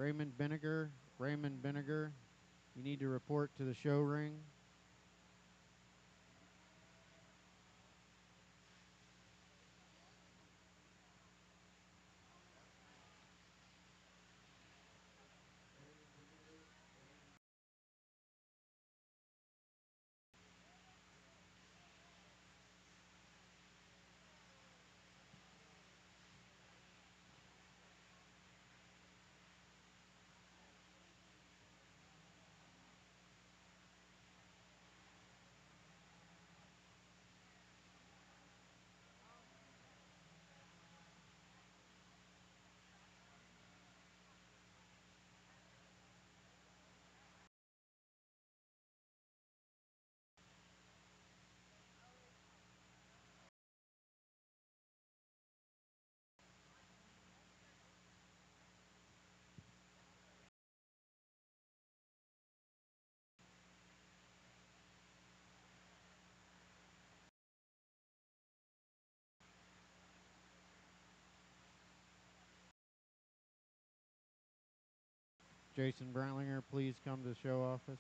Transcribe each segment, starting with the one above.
Raymond Vinegar, you need to report to the show ring. Jason Brantlinger, please come to the show office.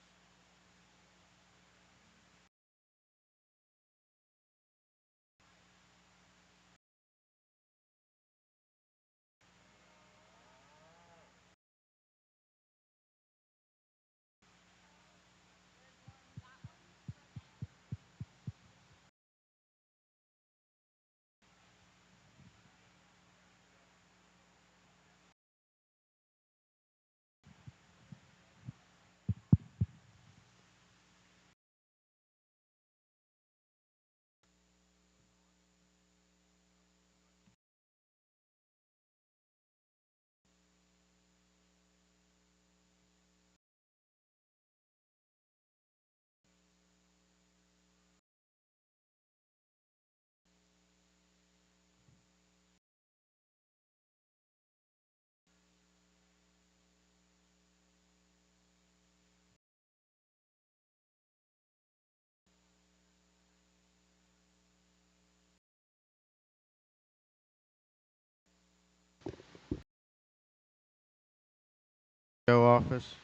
Show office.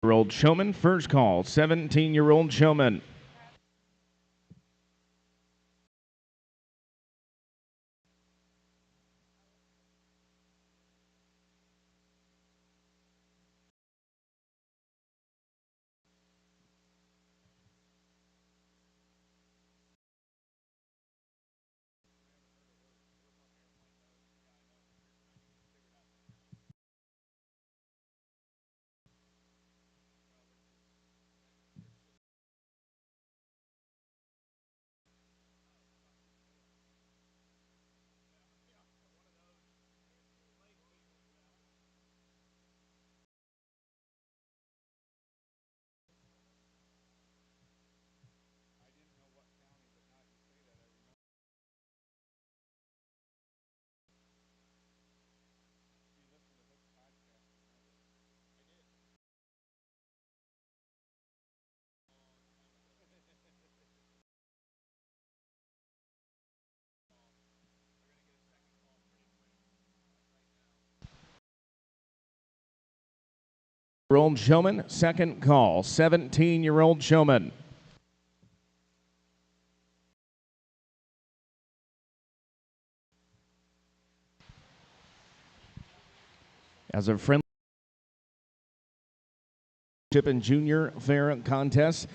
17-year-old showman. First call, 17-year-old showman. Year-old showman, second call, 17-year-old showman. As a friendly and junior fair contest,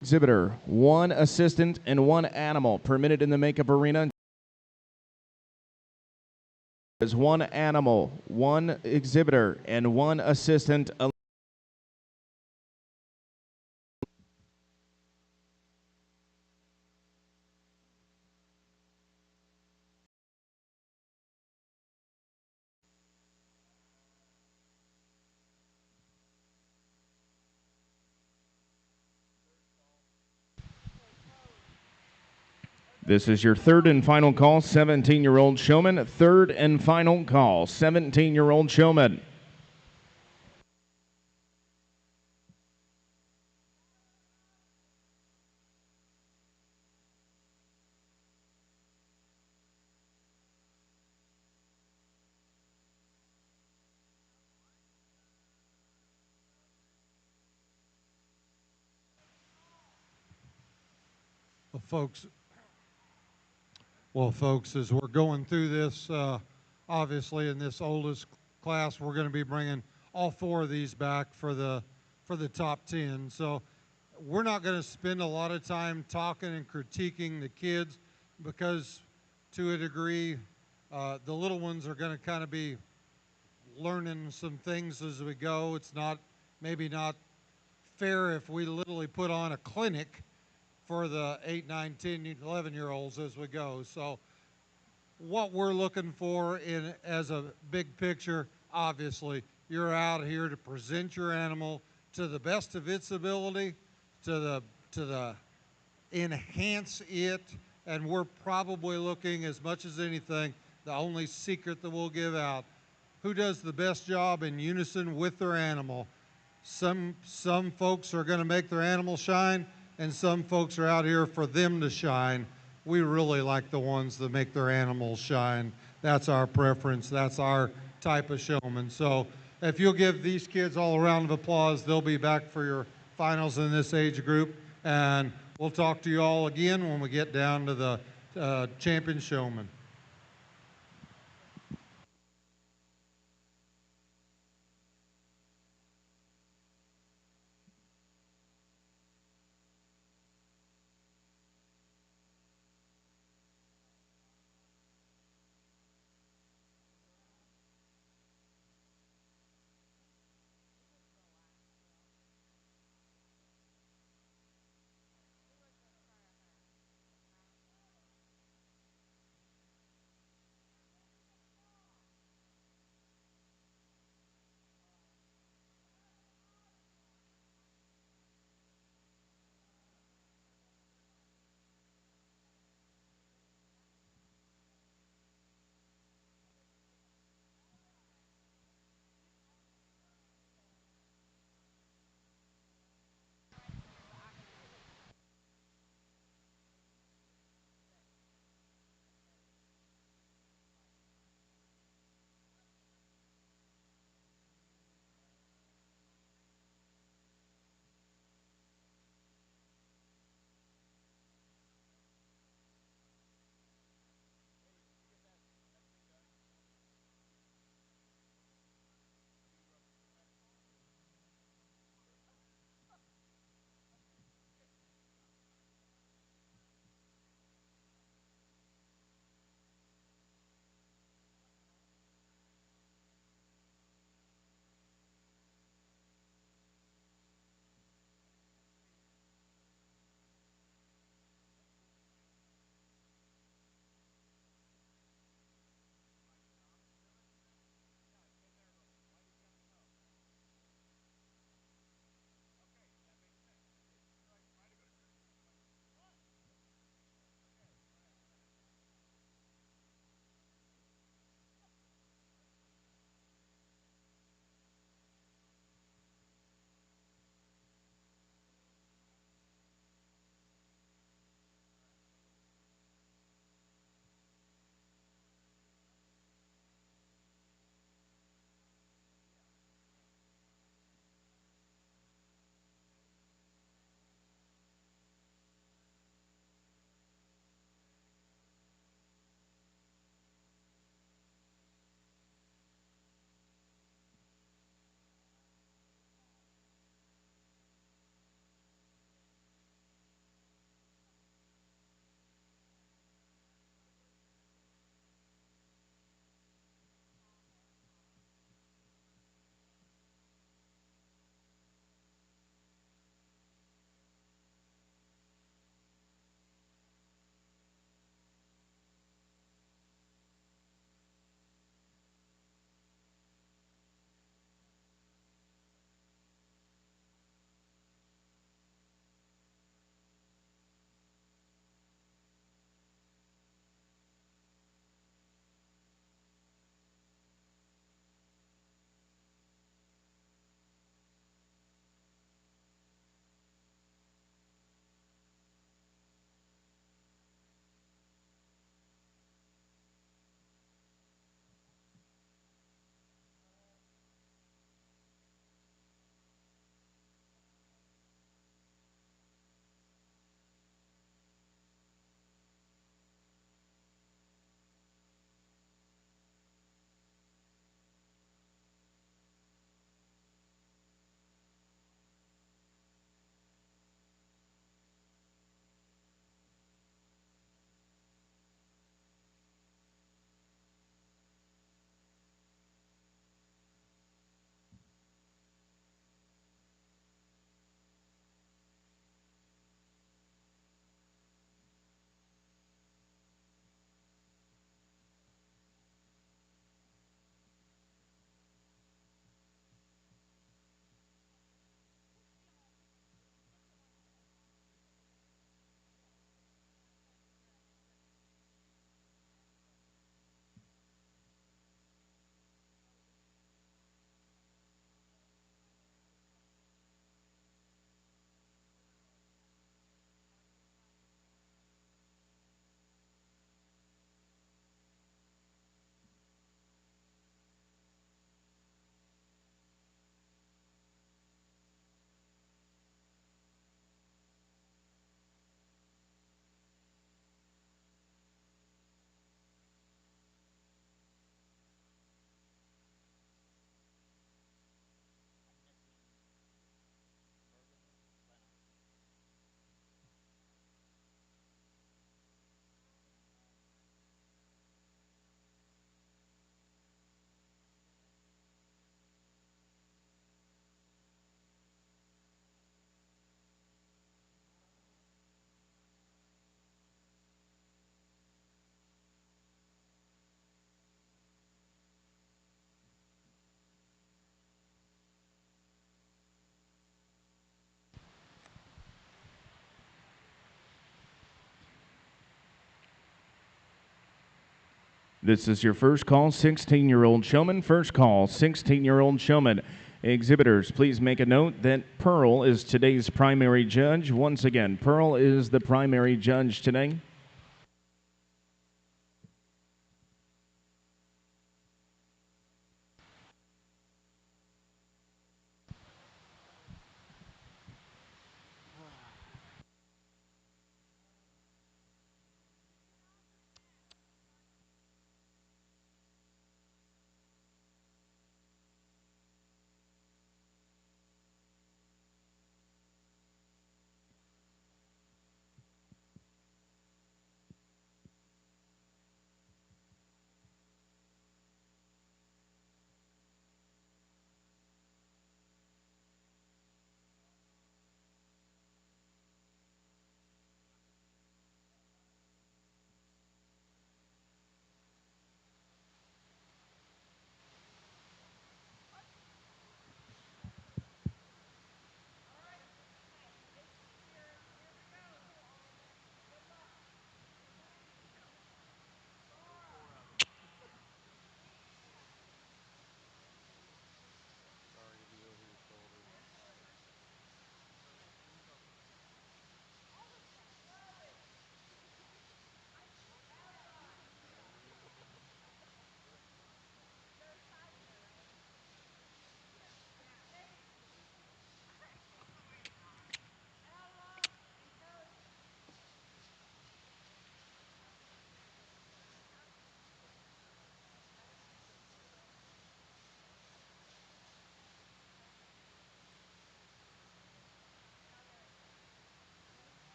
exhibitor, one assistant and one animal permitted in the makeup arena. Is one animal, one exhibitor, and one assistant. This is your third and final call, 17-year-old showman. Third and final call, 17-year-old showman. Well, folks, as we're going through this, obviously in this oldest class, we're going to be bringing all four of these back for the top 10. So we're not going to spend a lot of time talking and critiquing the kids because, to a degree, the little ones are going to kind of be learning some things as we go. It's maybe not fair if we literally put on a clinic for the 8, 9, 10, 11-year-olds as we go. So what we're looking for as a big picture, obviously, you're out here to present your animal to the best of its ability, to enhance it, and we're probably looking, as much as anything, the only secret that we'll give out, who does the best job in unison with their animal. Some folks are going to make their animal shine, and some folks are out here for them to shine. We really like the ones that make their animals shine. That's our preference. That's our type of showman. So if you'll give these kids all a round of applause, they'll be back for your finals in this age group. And we'll talk to you all again when we get down to the champion showman. This is your first call, 16-year-old showman. First call, 16-year-old showman. Exhibitors, please make a note that Pearl is today's primary judge. Once again, Pearl is the primary judge today.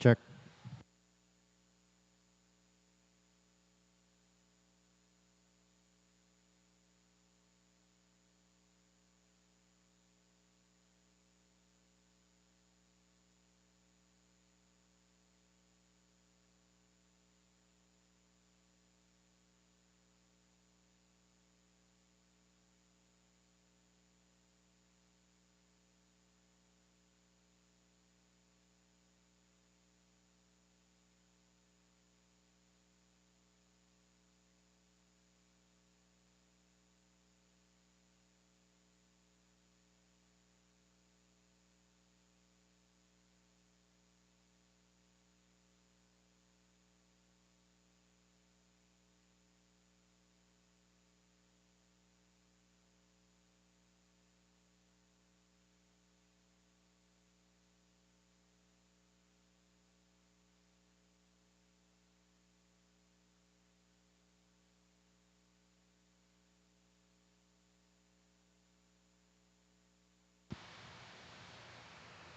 Check.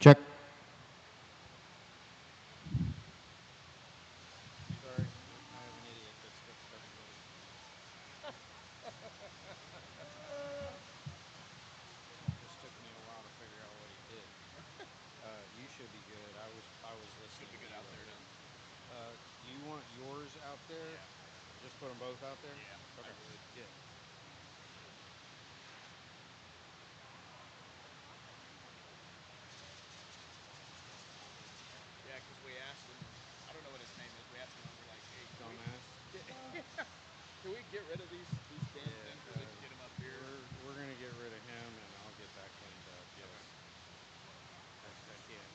Check. Sorry, I have an idiot that's got stuff to do. Just took me a while to figure out what he did. You should be good. I was listening. Should be good out there now. Do you want yours out there? Yeah. Just put them both out there. Yeah. Okay. I would. Yeah. Yeah, because we asked him. I don't know what his name is. We asked him. We're like, hey, Dumbass. Can we get rid of these damn things so we can get them up here? We're gonna get rid of him, and I'll get that cleaned up. Yes. Okay. Heck yeah.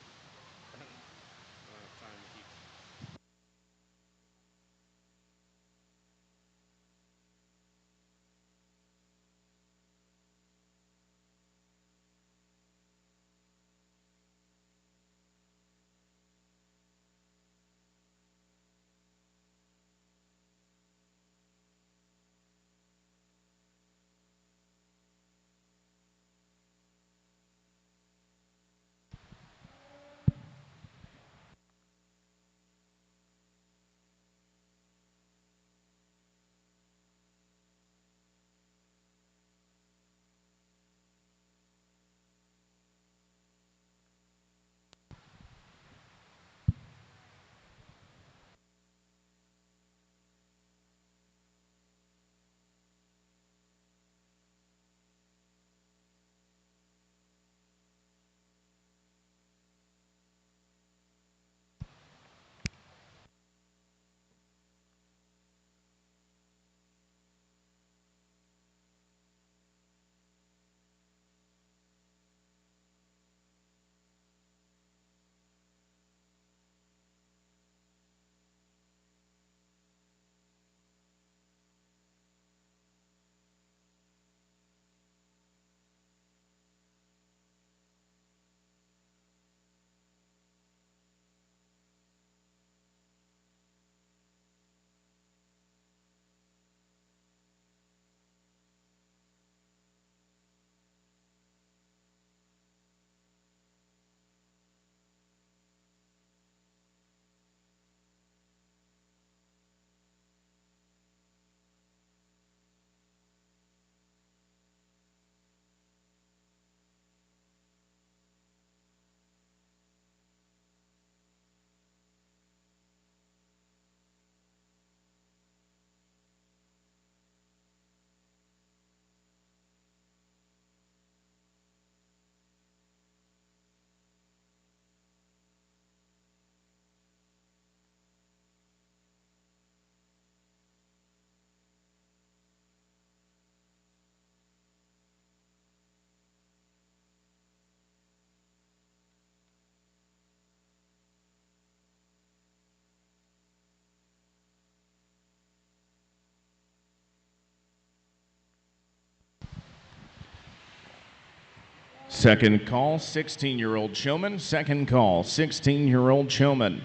Second call, 16-year-old showman. Second call, 16-year-old showman.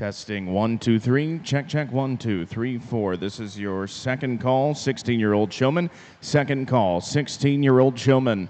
Testing 1, 2, 3. Check, check 1, 2, 3, 4. This is your second call, 16-year-old showman. Second call, 16-year-old showman.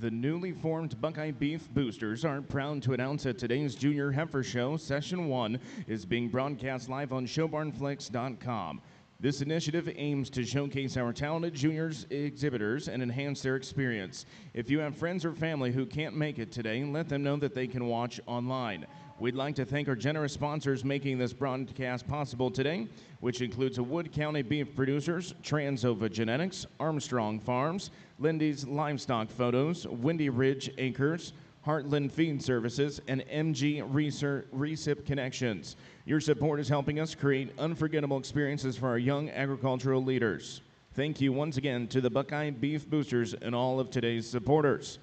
The newly formed Buckeye Beef Boosters are proud to announce that today's Junior Heifer Show, Session 1, is being broadcast live on showbarnflix.com. This initiative aims to showcase our talented juniors exhibitors and enhance their experience. If you have friends or family who can't make it today, let them know that they can watch online. We'd like to thank our generous sponsors making this broadcast possible today, which includes Wood County Beef Producers, Transova Genetics, Armstrong Farms, Lindy's Livestock Photos, Windy Ridge Acres, Heartland Feed Services, and MG Recip Connections. Your support is helping us create unforgettable experiences for our young agricultural leaders. Thank you once again to the Buckeye Beef Boosters and all of today's supporters.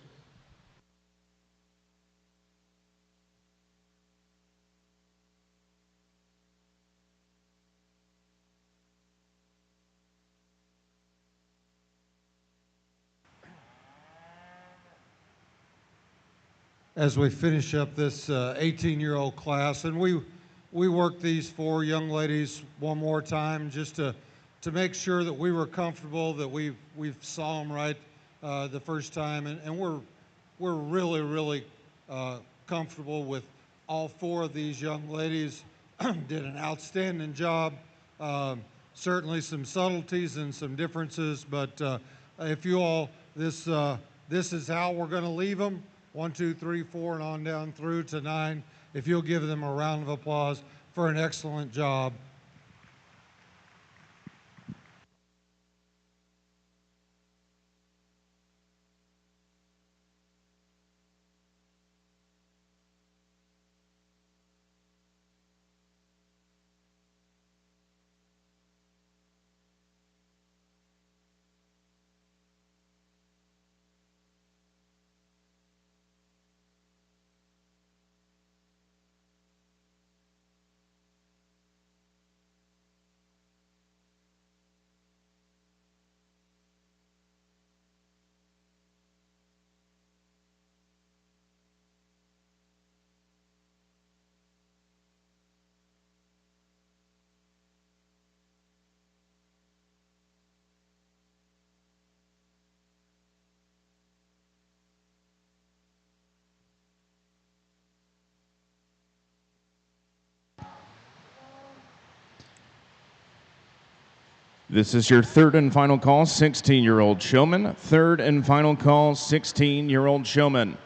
as we finish up this 18-year-old class. And we worked these 4 young ladies one more time just to make sure that we were comfortable, that we saw them right the first time, and we're really, really comfortable with all 4 of these young ladies. Did an outstanding job. Certainly some subtleties and some differences, but if you all, this is how we're going to leave them. 1, 2, 3, 4, and on down through to 9. If you'll give them a round of applause for an excellent job. This is your third and final call, 16-year-old showman. Third and final call, 16-year-old showman.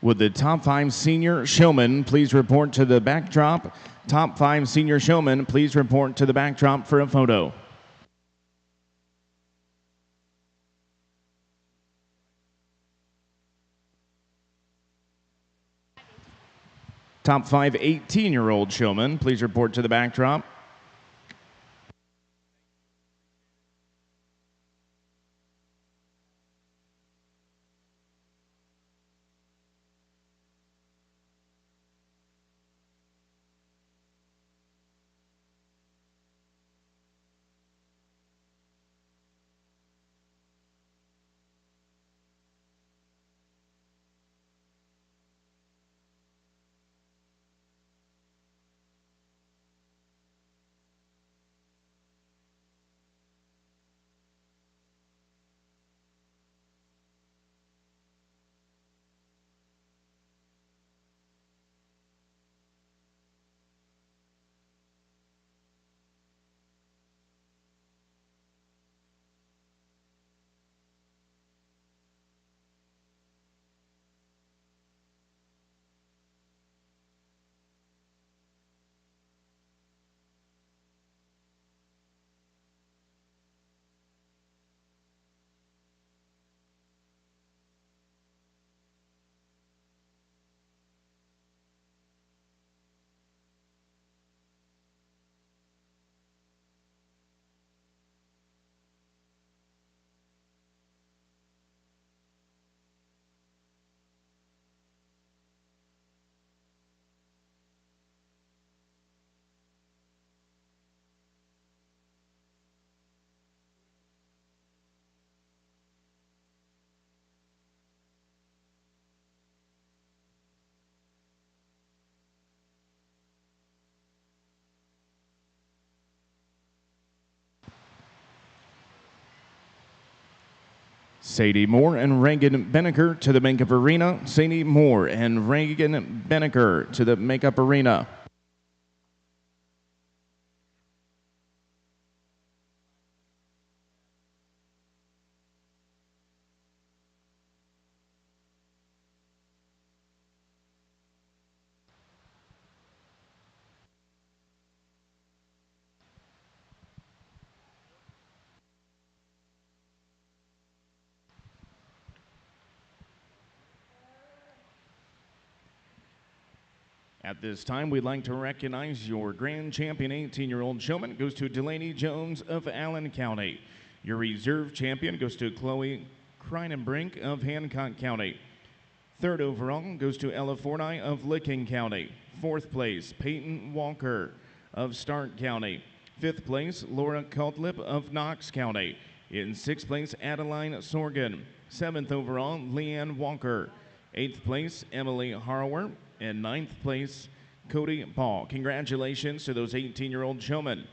Would the top 5 senior showmen please report to the backdrop? Top 5 senior showmen, please report to the backdrop for a photo. Top 5 18-year-old showmen, please report to the backdrop. Sadie Moore and Reagan Benneker to the makeup arena. Sadie Moore and Reagan Benneker to the makeup arena. At this time, we'd like to recognize your grand champion 18-year-old showman goes to Delaney Jones of Allen County. Your reserve champion goes to Chloe Kreinenbrink of Hancock County. Third overall goes to Ella Forney of Licking County. Fourth place, Peyton Walker of Stark County. Fifth place, Laura Cutlip of Knox County. In sixth place, Adeline Sorgan. Seventh overall, Leanne Walker. Eighth place, Emily Harwer. And ninth place, Cody Paul. Congratulations to those 18-year-old showmen.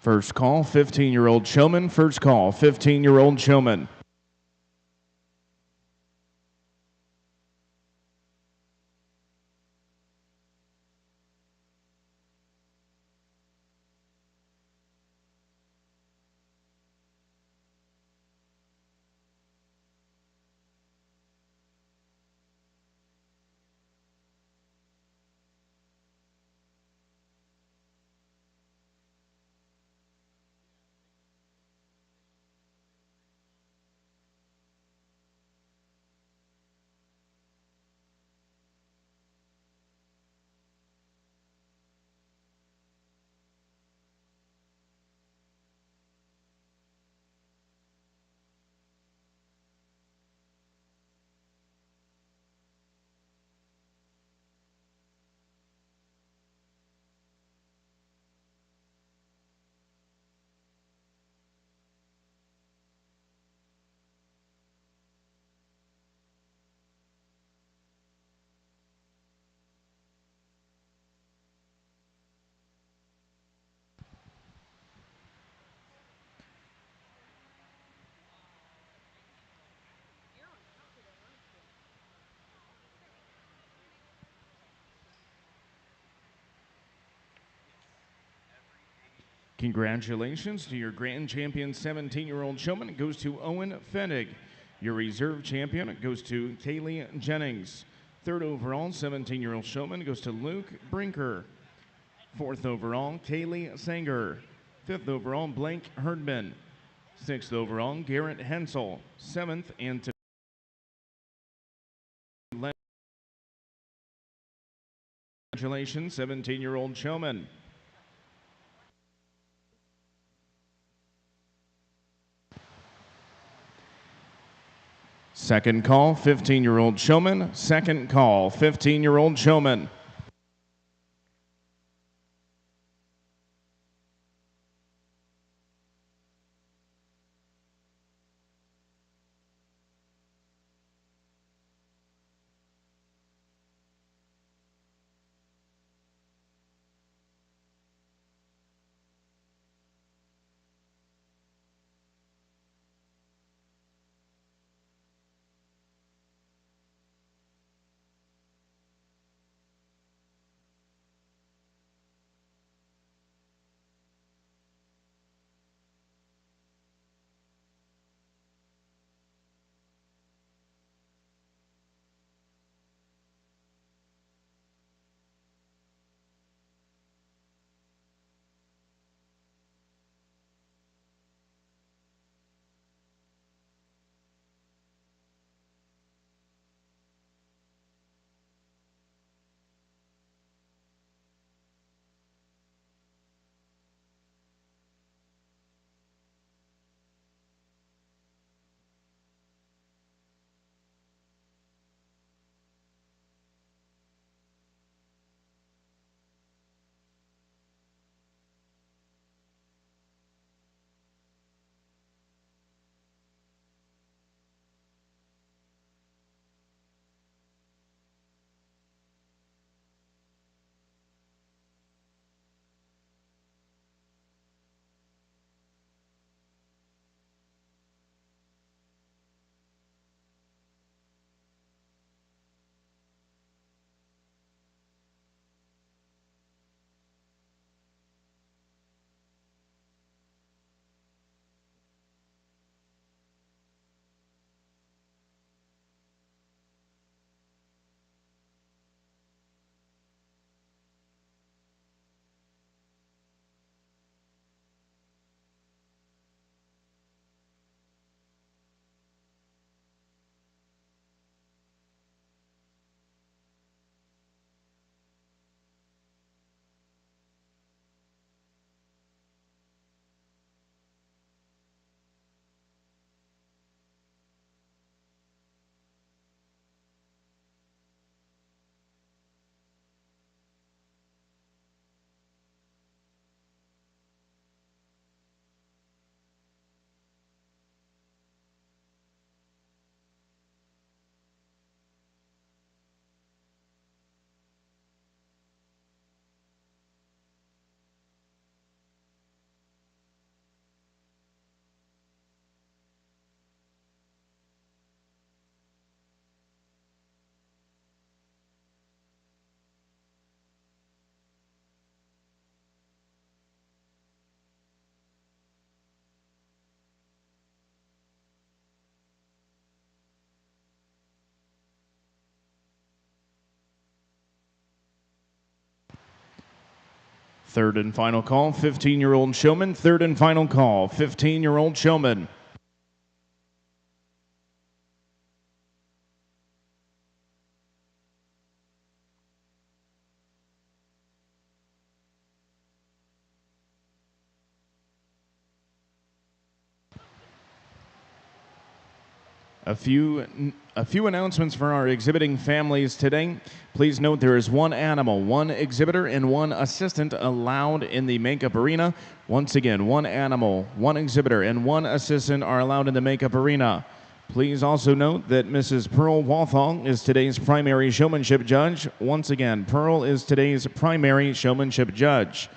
First call, 15-year-old showman. First call, 15-year-old showman. Congratulations to your grand champion, 17-year-old showman. It goes to Owen Fennig. Your reserve champion goes to Kaylee Jennings. Third overall, 17-year-old showman goes to Luke Brinker. Fourth overall, Kaylee Sanger. Fifth overall, Blake Herdman. Sixth overall, Garrett Hensel. Seventh, and to congratulations, 17-year-old showman. Second call, 15-year-old showman. Second call, 15-year-old showman. Third and final call, 15-year-old showman. Third and final call, 15-year-old showman. A few announcements for our exhibiting families today. Please note there is one animal, one exhibitor, and one assistant allowed in the makeup arena. Once again, one animal, one exhibitor, and one assistant are allowed in the makeup arena. Please also note that Mrs. Pearl Walthall is today's primary showmanship judge. Once again, Pearl is today's primary showmanship judge.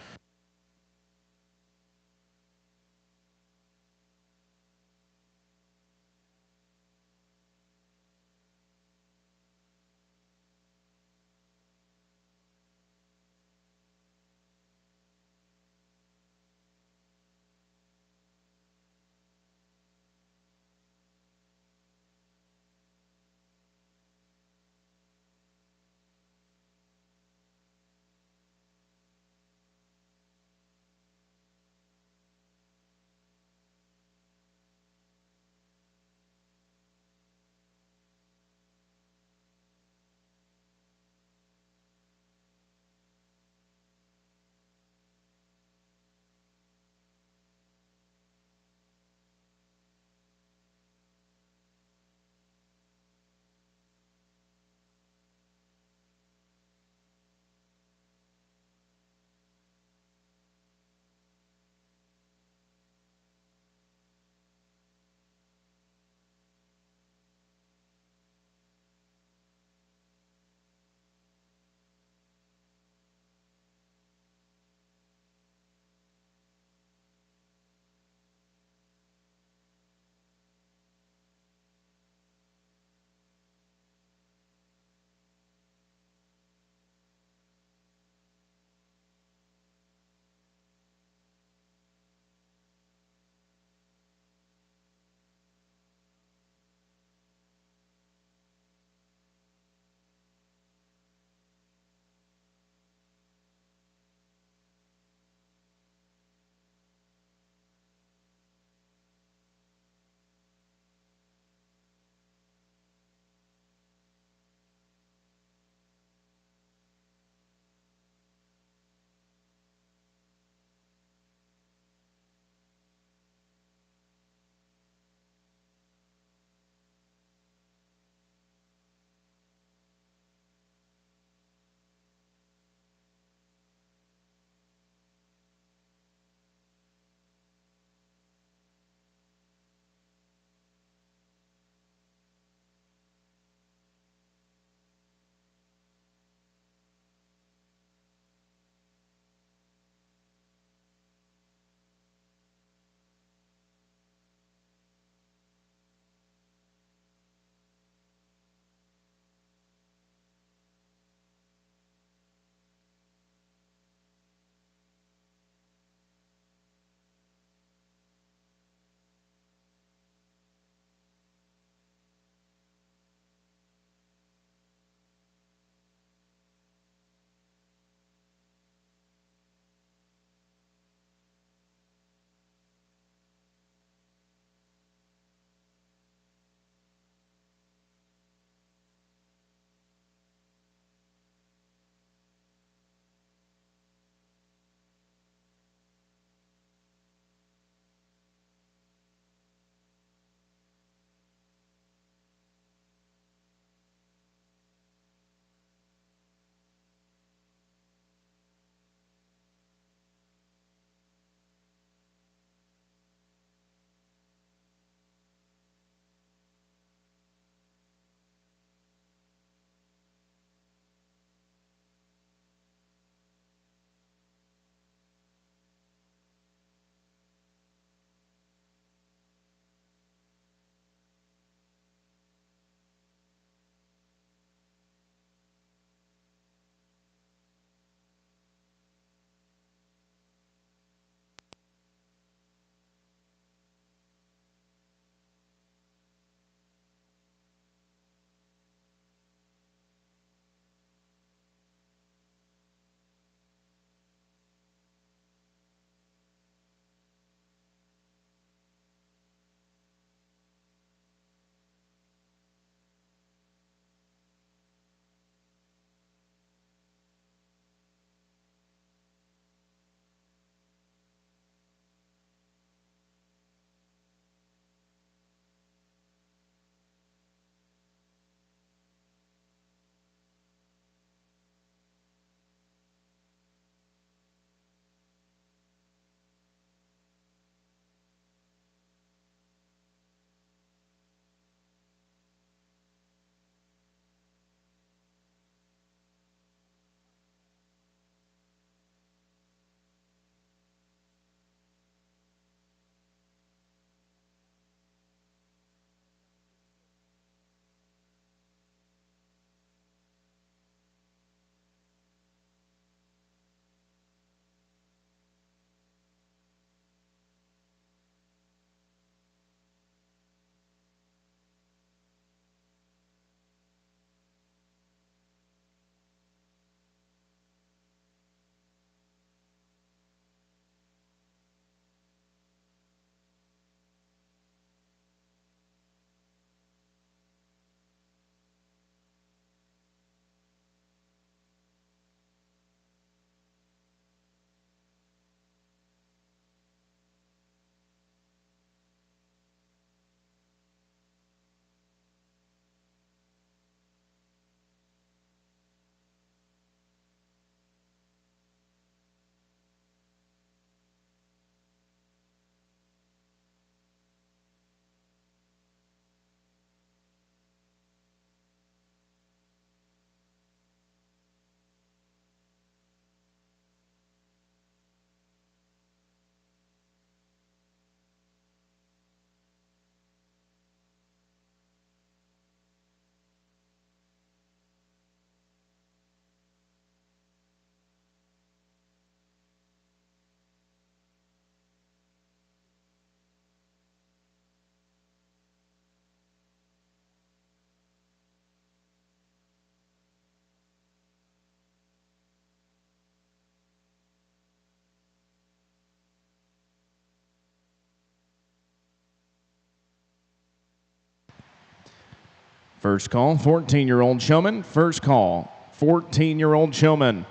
First call, 14-year-old showman. First call, 14-year-old showman.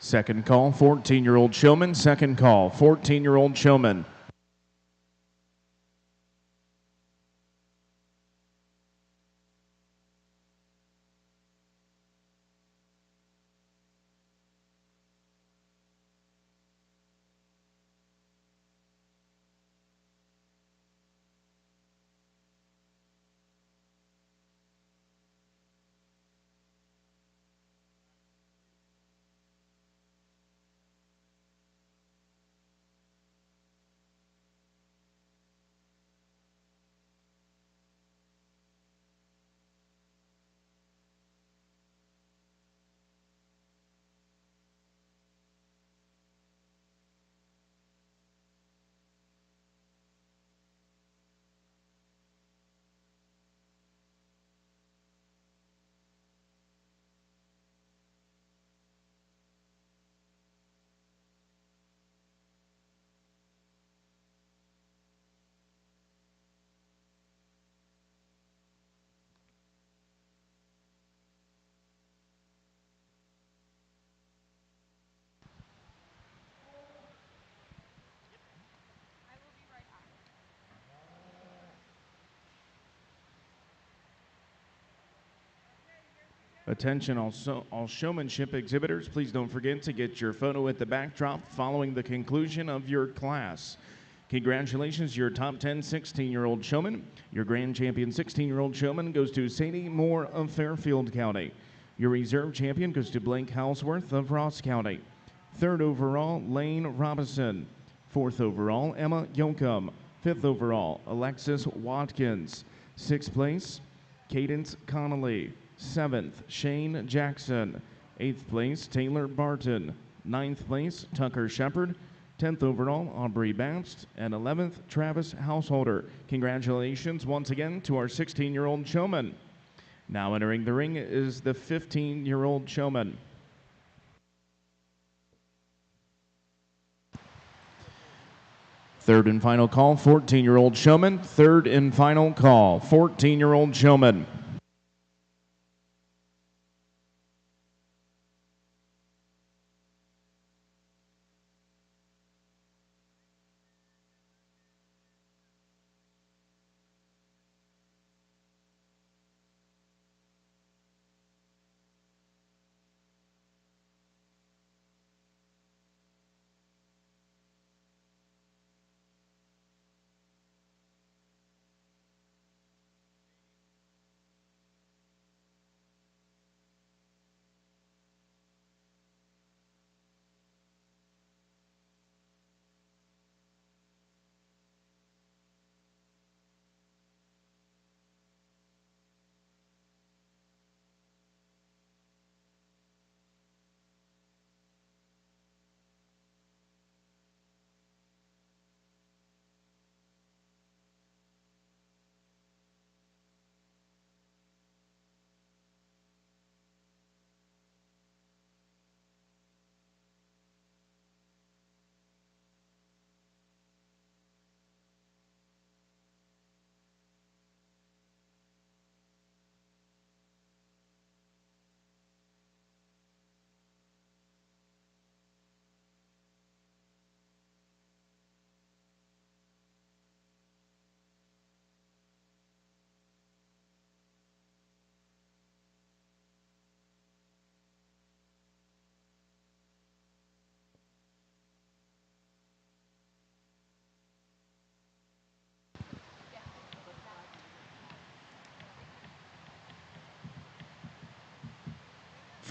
Second call, 14-year-old showman. Second call, 14-year-old showman. Attention all showmanship exhibitors, please don't forget to get your photo at the backdrop following the conclusion of your class. Congratulations, your top 10 16-year-old showman. Your grand champion 16-year-old showman goes to Sadie Moore of Fairfield County. Your reserve champion goes to Blake Houseworth of Ross County. Third overall, Lane Robinson. Fourth overall, Emma Yoakum. Fifth overall, Alexis Watkins. Sixth place, Cadence Connolly. Seventh, Shane Jackson. Eighth place, Taylor Barton. Ninth place, Tucker Shepard. 10th overall, Aubrey Babst. And 11th, Travis Householder. Congratulations once again to our 16-year-old showman. Now entering the ring is the 15-year-old showman. Third and final call, 14-year-old showman. Third and final call, 14-year-old showman.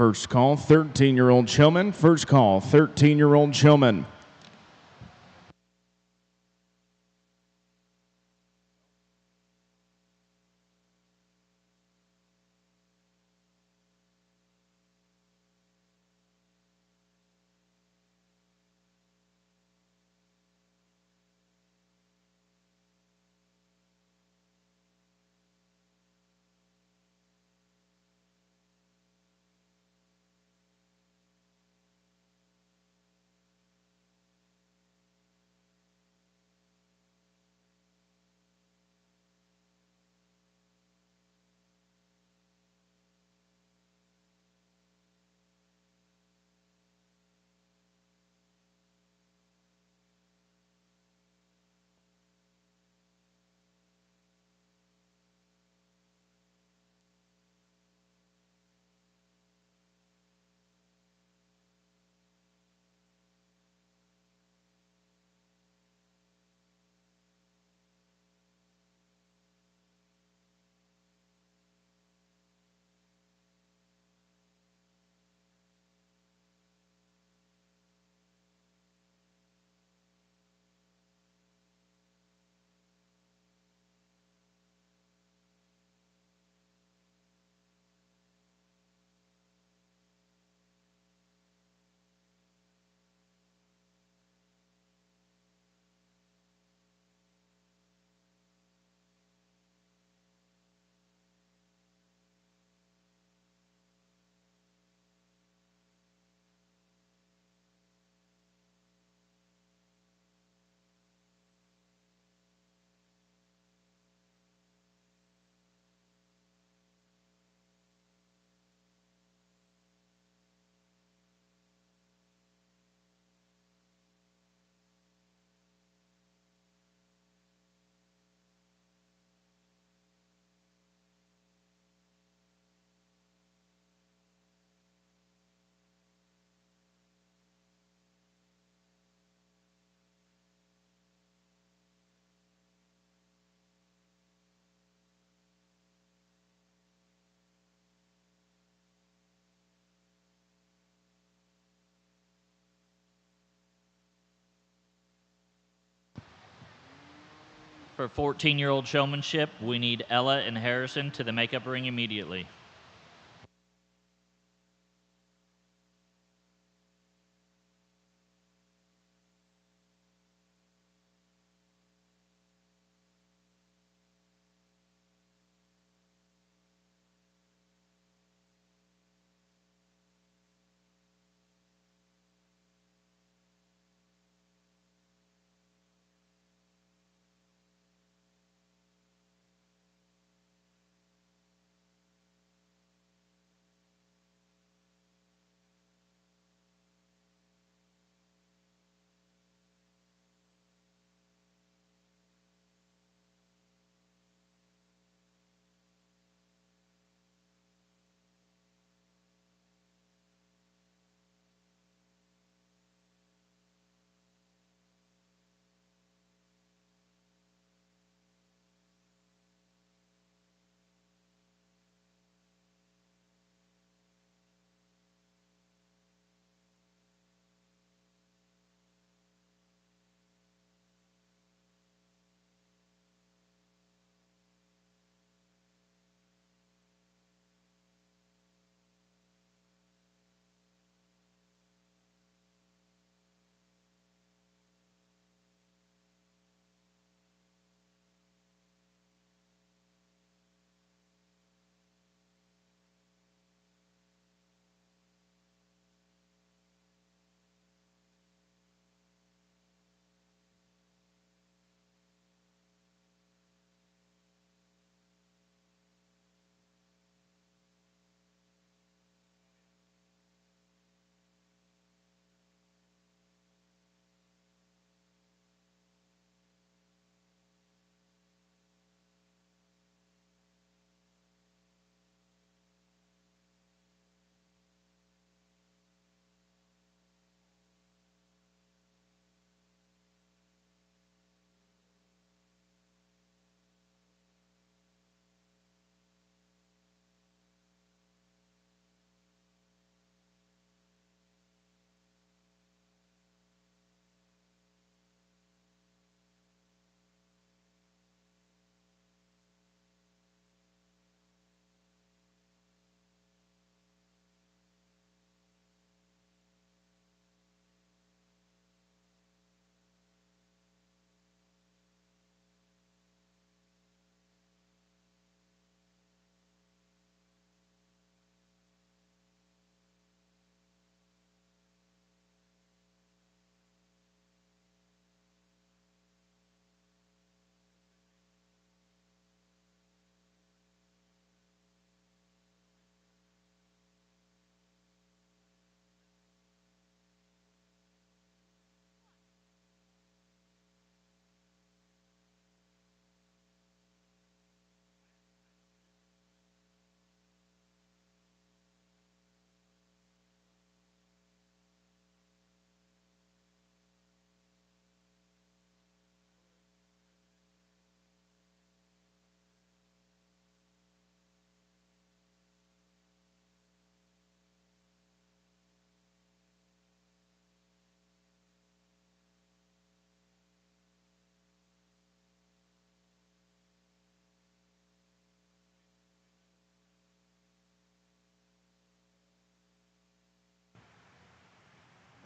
First call, 13-year-old showman. First call, 13-year-old showman. For 14-year-old showmanship, we need Ella and Harrison to the makeup ring immediately.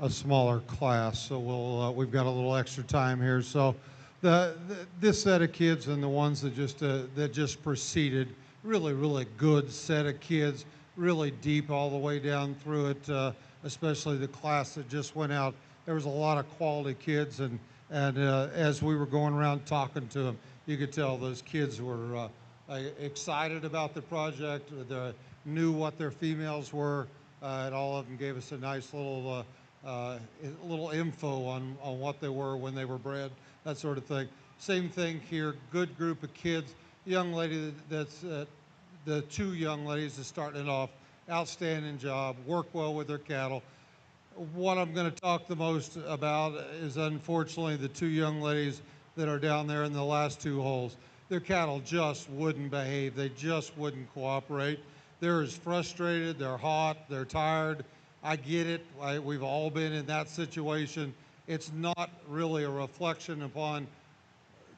A smaller class, so we've got a little extra time here. So this set of kids and the ones that just proceeded, really good set of kids, really deep all the way down through it, especially the class that just went out. There was a lot of quality kids, and as we were going around talking to them, you could tell those kids were excited about the project. They knew what their females were, and all of them gave us a nice little info on what they were when they were bred, that sort of thing. Same thing here, good group of kids. Young lady that's the two young ladies that's starting it off, outstanding job, work well with their cattle. What I'm going to talk the most about is unfortunately the two young ladies that are down there in the last two holes. Their cattle just wouldn't behave. They just wouldn't cooperate. They're as frustrated, they're hot, they're tired. I get it. We've all been in that situation. It's not really a reflection upon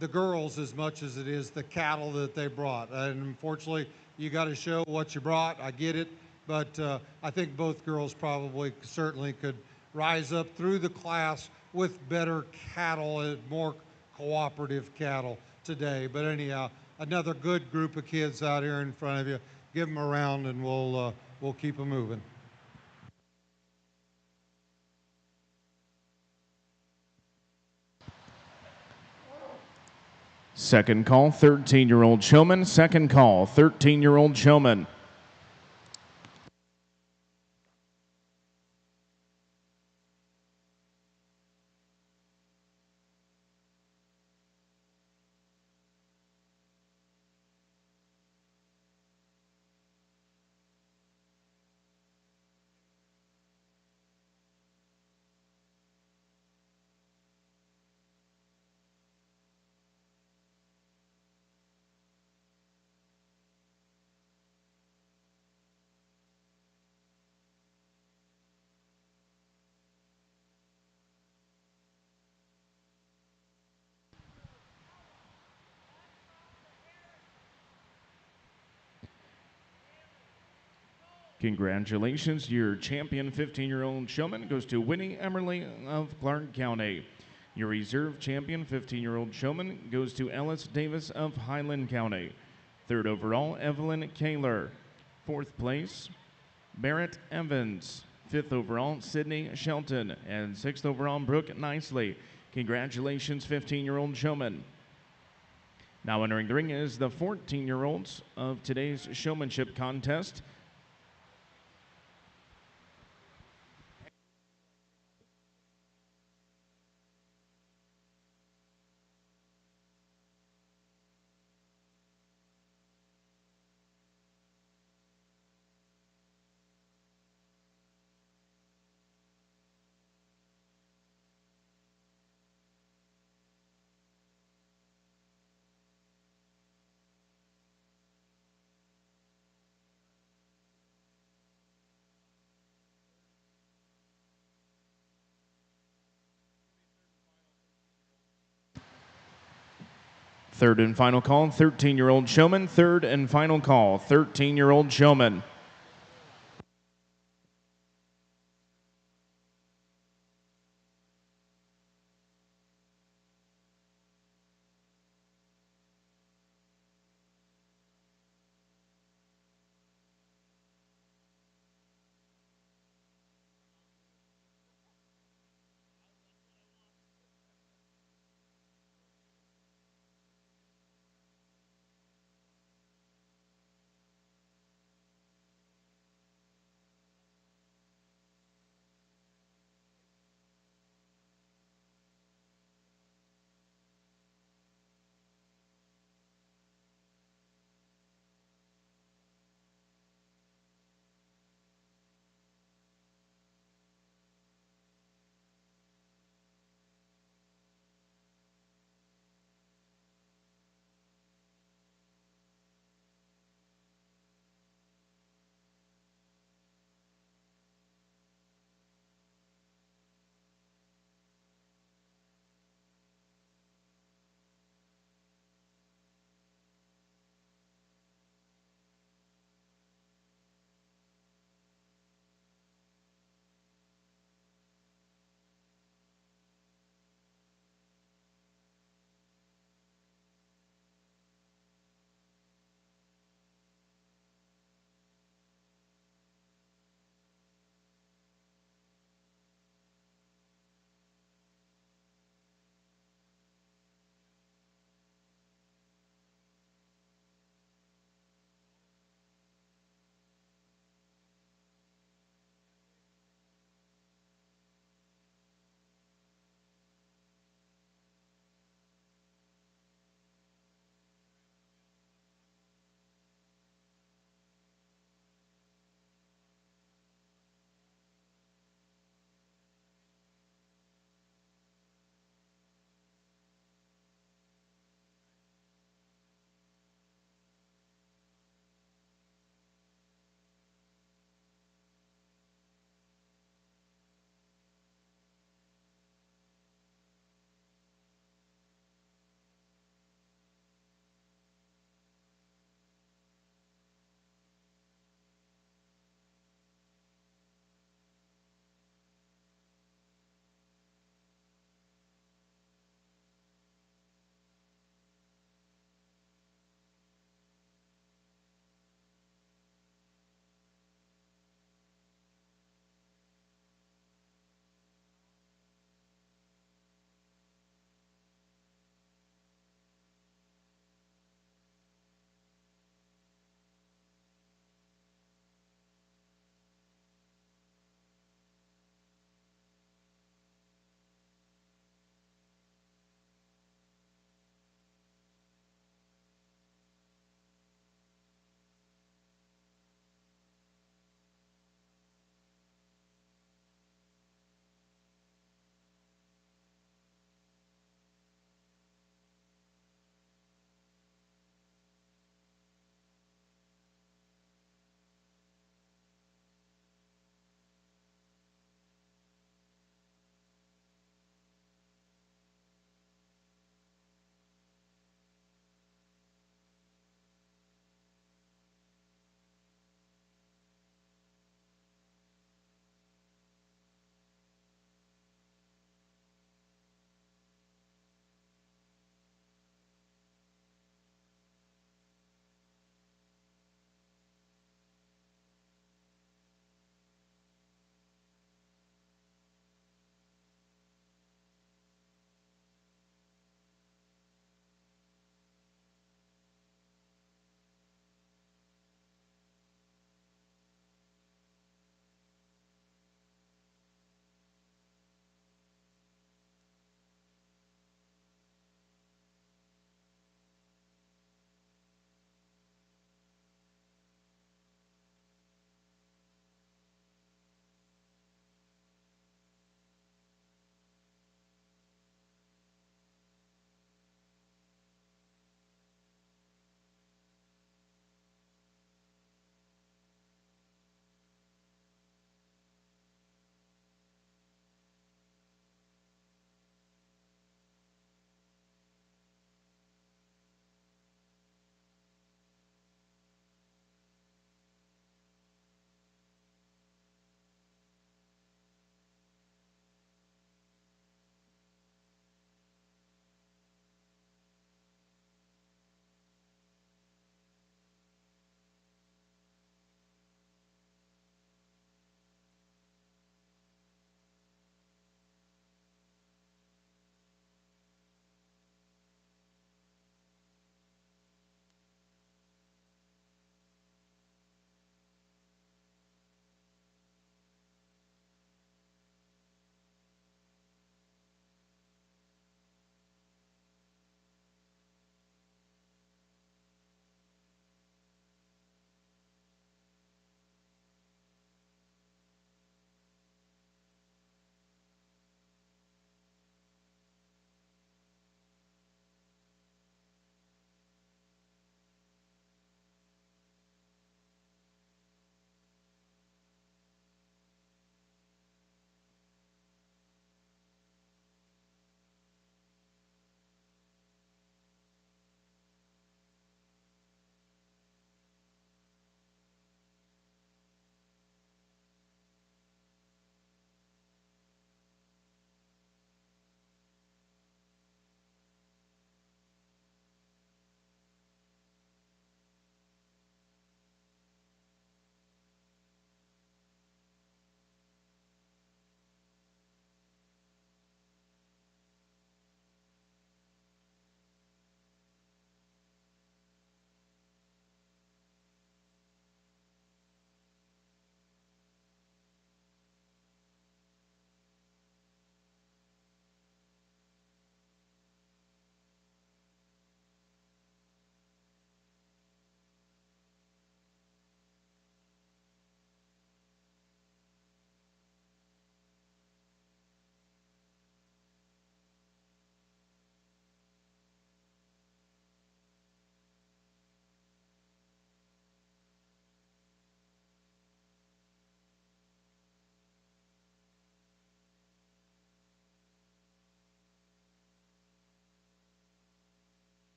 the girls as much as it is the cattle that they brought. And unfortunately, you got to show what you brought. I get it, but I think both girls probably certainly could rise up through the class with better cattle and more cooperative cattle today. But anyhow, another good group of kids out here in front of you. Give them a round, and we'll keep them moving. Second call, 13-year-old Showman. Second call, 13-year-old Showman. Congratulations, your champion 15-year-old Showman goes to Winnie Emerly of Clark County. Your reserve champion 15-year-old Showman goes to Ellis Davis of Highland County. Third overall, Evelyn Kaler. Fourth place, Barrett Evans. Fifth overall, Sydney Shelton. And sixth overall, Brooke Nicely. Congratulations, 15-year-old Showman. Now entering the ring is the 14-year-olds of today's showmanship contest. Third and final call, 13-year-old Showman. Third and final call, 13-year-old Showman.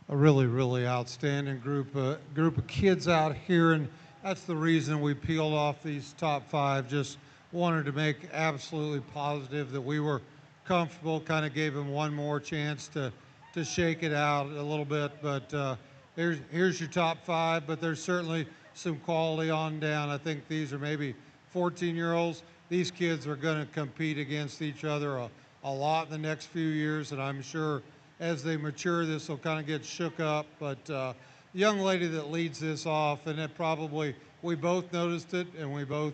a really, really outstanding group of kids out here, and that's the reason we peeled off these top 5. Just wanted to make absolutely positive that we were comfortable. Kind of gave them one more chance to shake it out a little bit. But here's your top 5. But there's certainly some quality on down. I think these are maybe 14-year-olds. These kids are going to compete against each other a lot in the next few years, and I'm sure as they mature, this will kind of get shook up. But the young lady that leads this off, and it probably, we both noticed it and we both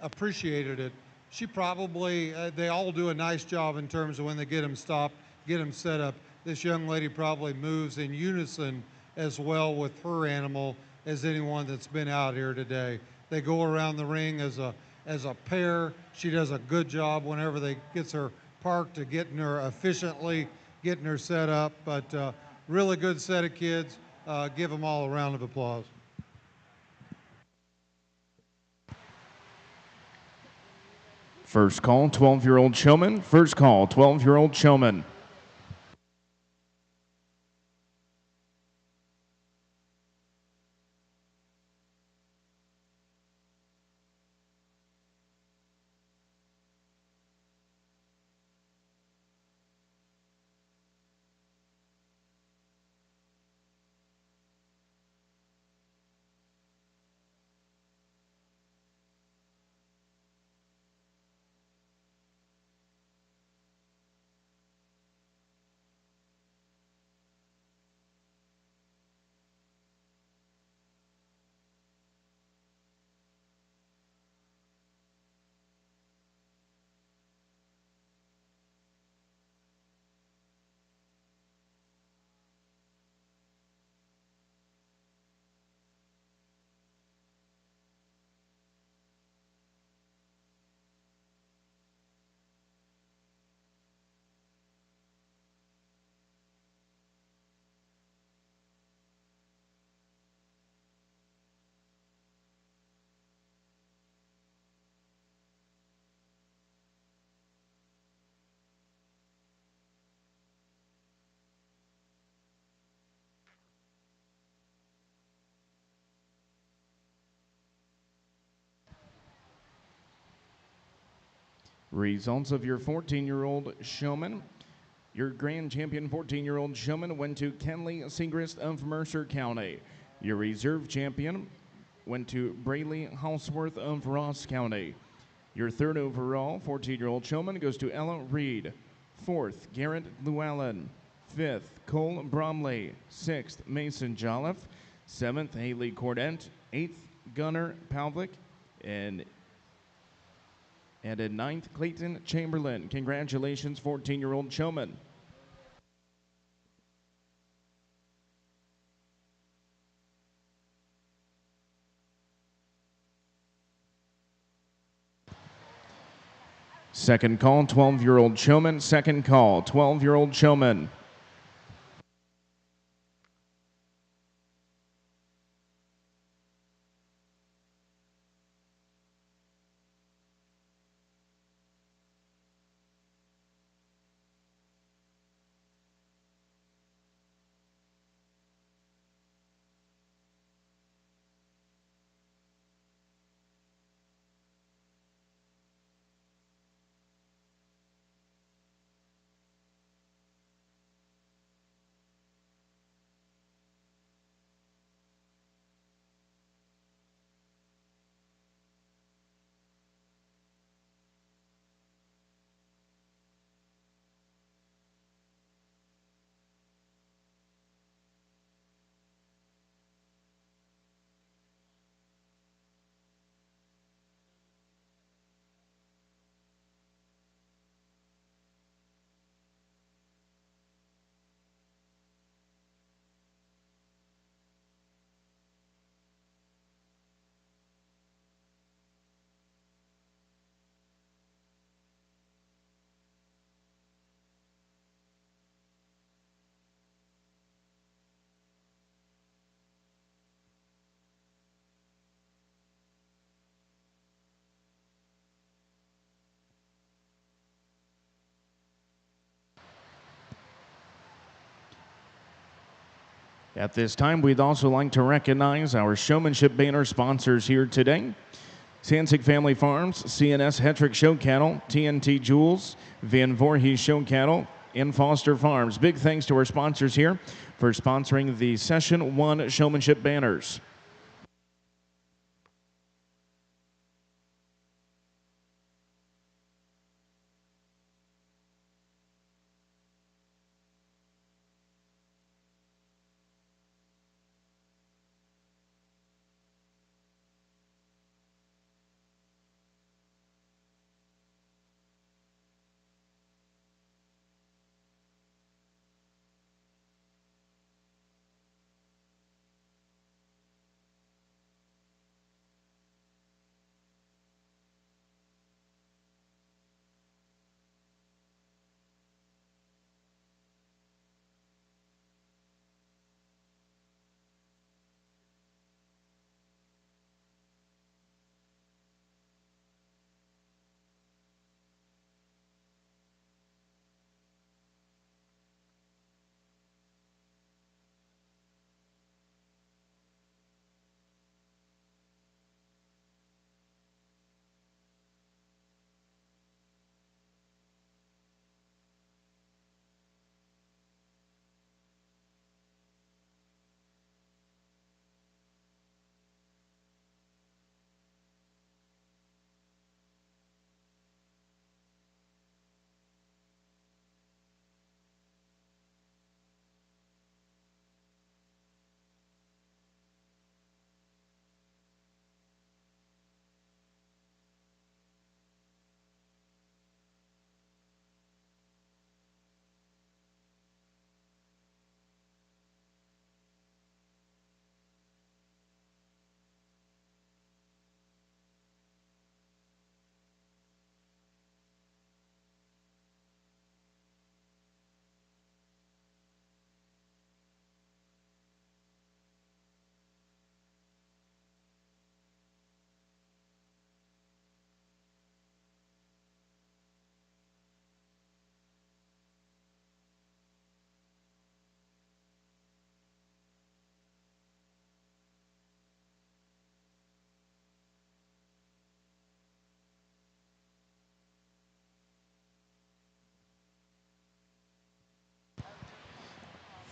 appreciated it. She probably, they all do a nice job in terms of when they get them stopped, get them set up. This young lady probably moves in unison as well with her animal as anyone that's been out here today. They go around the ring as a pair. She does a good job whenever they gets her parked to getting her efficiently, getting her set up. But really good set of kids. Give them all a round of applause. First call, 12-year-old Showman. First call, 12-year-old Showman. Results of your 14-year-old Showman. Your grand champion 14-year-old Showman went to Kenley Segrist of Mercer County. Your reserve champion went to Braley Houseworth of Ross County. Your third overall 14-year-old Showman goes to Ella Reed. Fourth, Garrett Llewellyn. Fifth, Cole Bromley. Sixth, Mason Jolliffe. Seventh, Haley Cordent. Eighth, Gunnar Pavlik. And in ninth, Clayton Chamberlain. Congratulations, 14-year-old Showman. Second call, 12-year-old Showman. Second call, 12-year-old Showman. At this time, we'd also like to recognize our Showmanship banner sponsors here today. Sansig Family Farms, CNS Hetrick Show Cattle, TNT Jewels, Van Voorhees Show Cattle, and Foster Farms. Big thanks to our sponsors here for sponsoring the Session 1 Showmanship banners.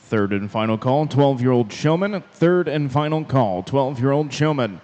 Third and final call, 12-year-old Showman. Third and final call, 12-year-old Showman.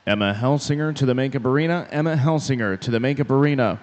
Emma Helsinger to the makeup arena. Emma Helsinger to the makeup arena.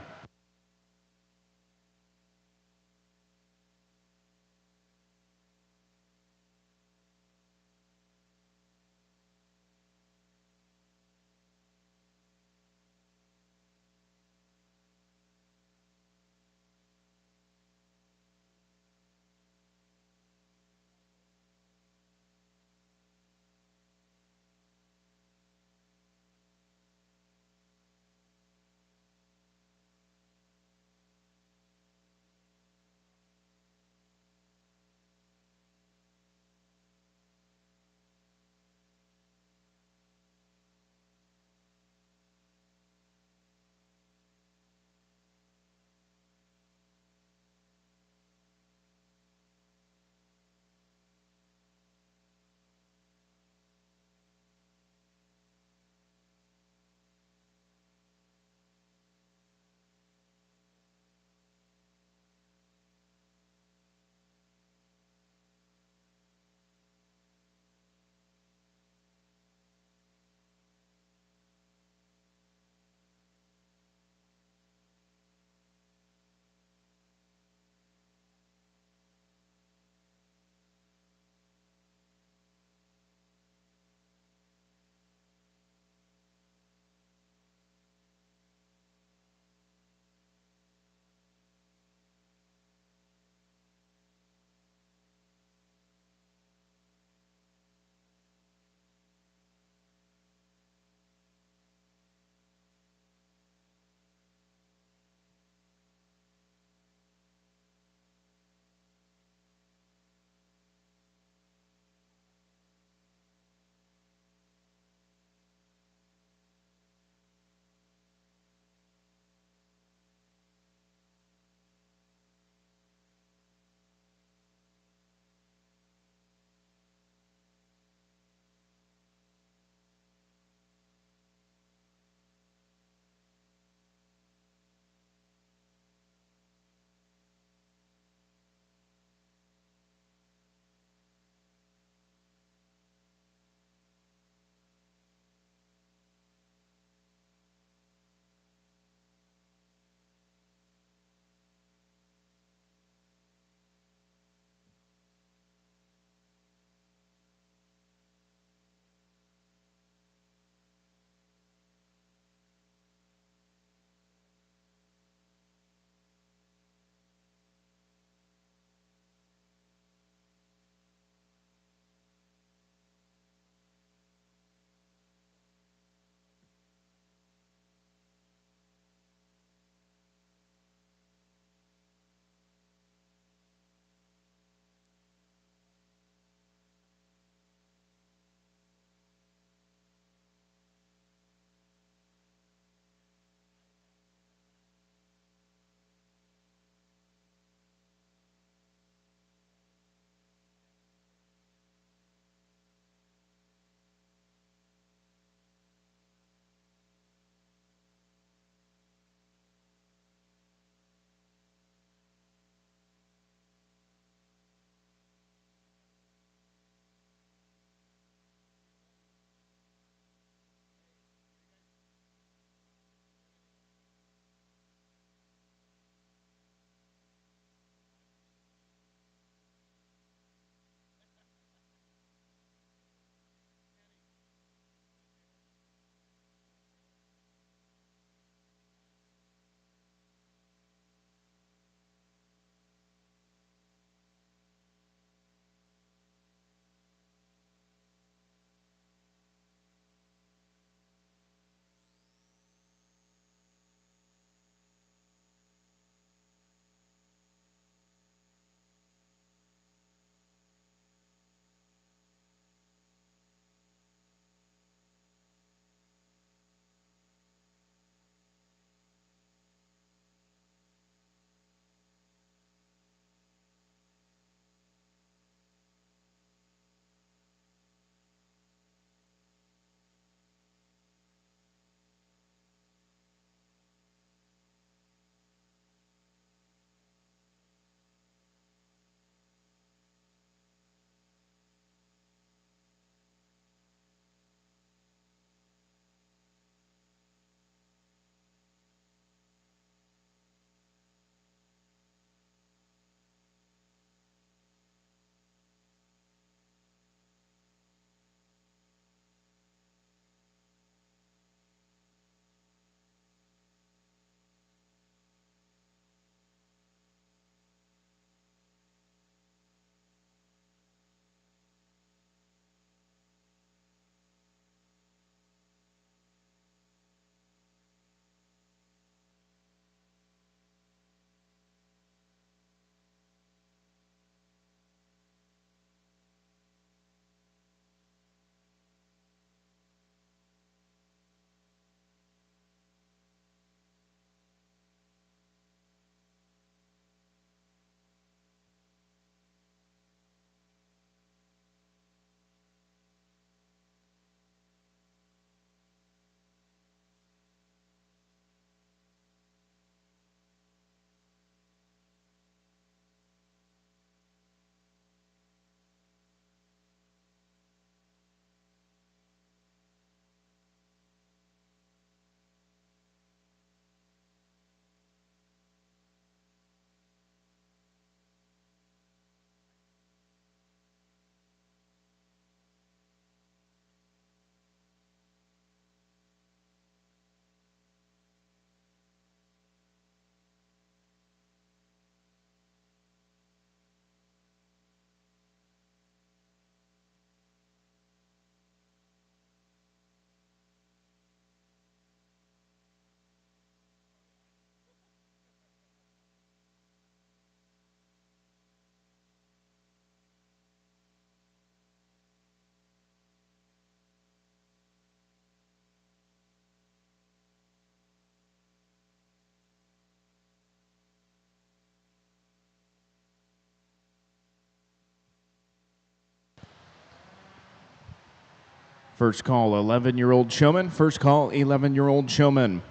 First call, 11-year-old showman. First call, 11-year-old showman.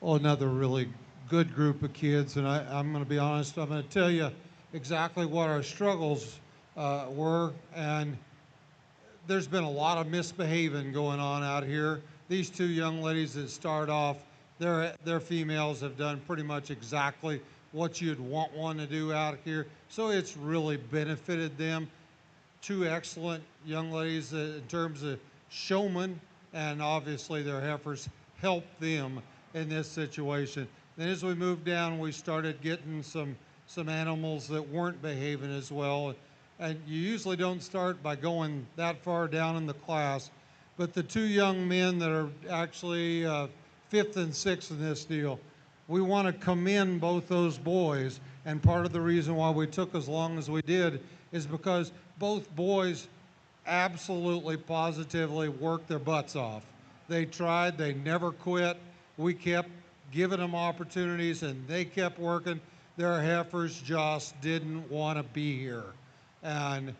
Oh, another really good group of kids, and I'm going to be honest, I'm going to tell you exactly what our struggles were, and there's been a lot of misbehaving going on out here. These two young ladies that start off, their females have done pretty much exactly what you'd want one to do out here, so it's really benefited them. Two excellent young ladies in terms of showmen, and obviously their heifers helped them in this situation. Then as we moved down, we started getting some animals that weren't behaving as well. And you usually don't start by going that far down in the class. But the two young men that are actually fifth and sixth in this deal, we want to commend both those boys. And part of the reason why we took as long as we did is because both boys absolutely positively worked their butts off. They tried, they never quit. We kept giving them opportunities and they kept working. Their heifers just didn't want to be here. And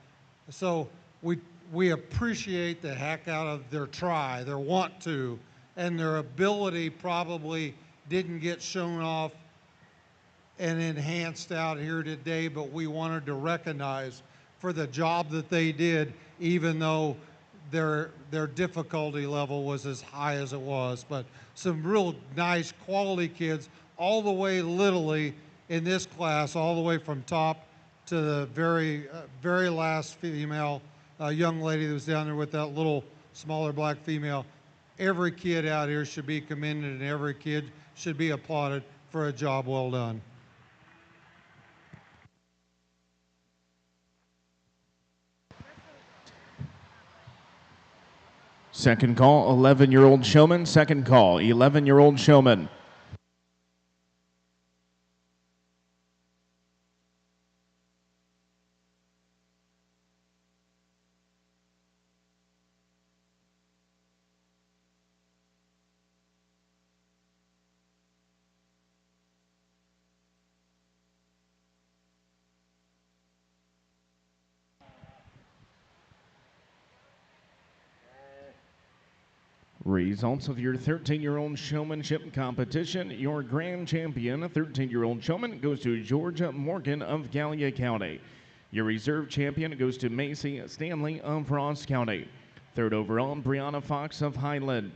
so we we appreciate the heck out of their try, their want to, and their ability probably didn't get shown off and enhanced out here today, but we wanted to recognize for the job that they did, even though their difficulty level was as high as it was. But some real nice quality kids all the way literally in this class, all the way from top to the very last female young lady that was down there with that little smaller black female. Every kid out here should be commended, and every kid should be applauded for a job well done. Second call, 11-year-old showman. Second call, 11-year-old showman. Results of your 13-year-old showmanship competition. Your grand champion, 13-year-old showman, goes to Georgia Morgan of Gallia County. Your reserve champion goes to Macy Stanley of Ross County. Third overall, Brianna Fox of Highland.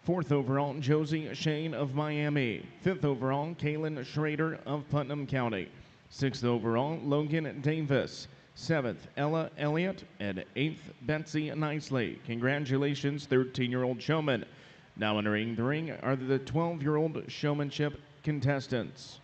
Fourth overall, Josie Shane of Miami. Fifth overall, Kaylin Schrader of Putnam County. Sixth overall, Logan Davis. Seventh, Ella Elliott, and eighth, Betsy Nicely. Congratulations, 13-year-old showman. Now entering the ring are the 12-year-old showmanship contestants.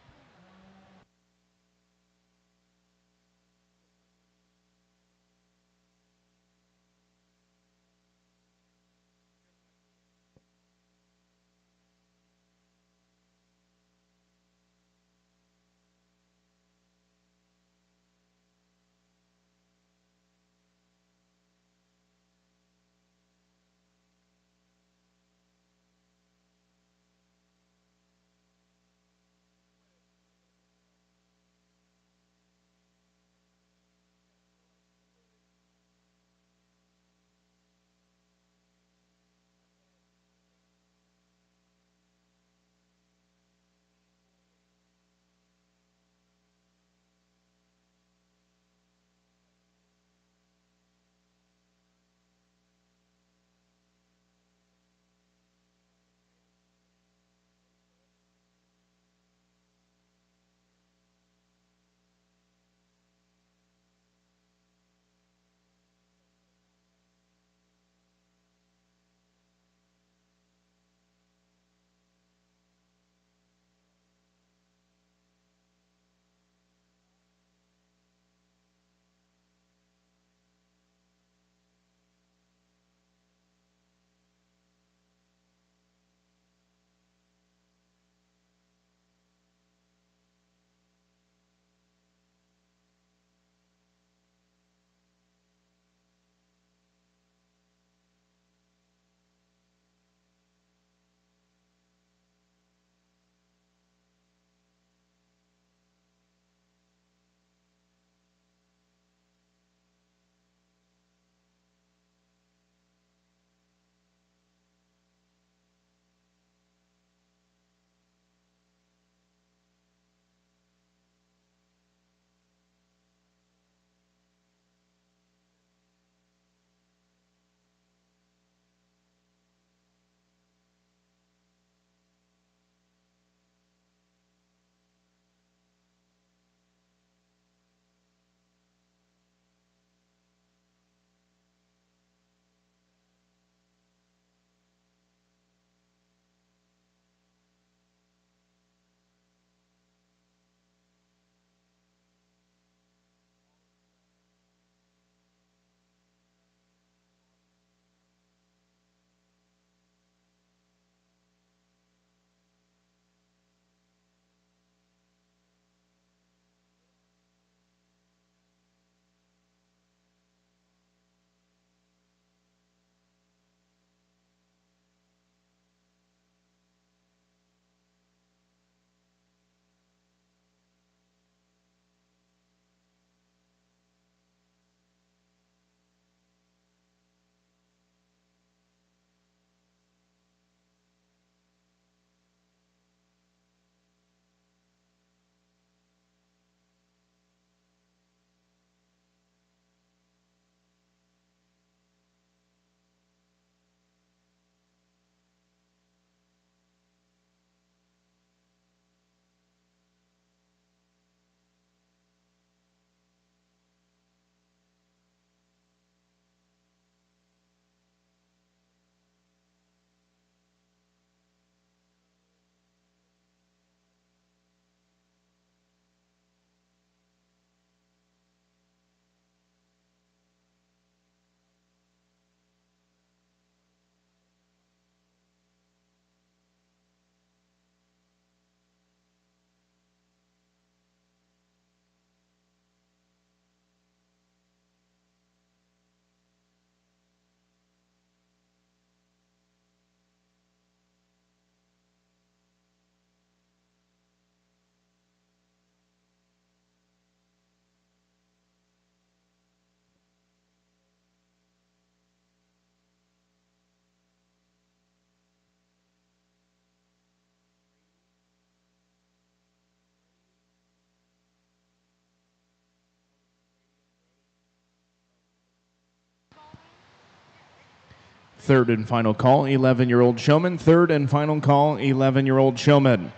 Third and final call, 11-year-old Showman. Third and final call, 11-year-old Showman.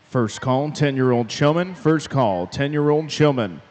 First call, 10-year-old showman. First call, 10-year-old showman.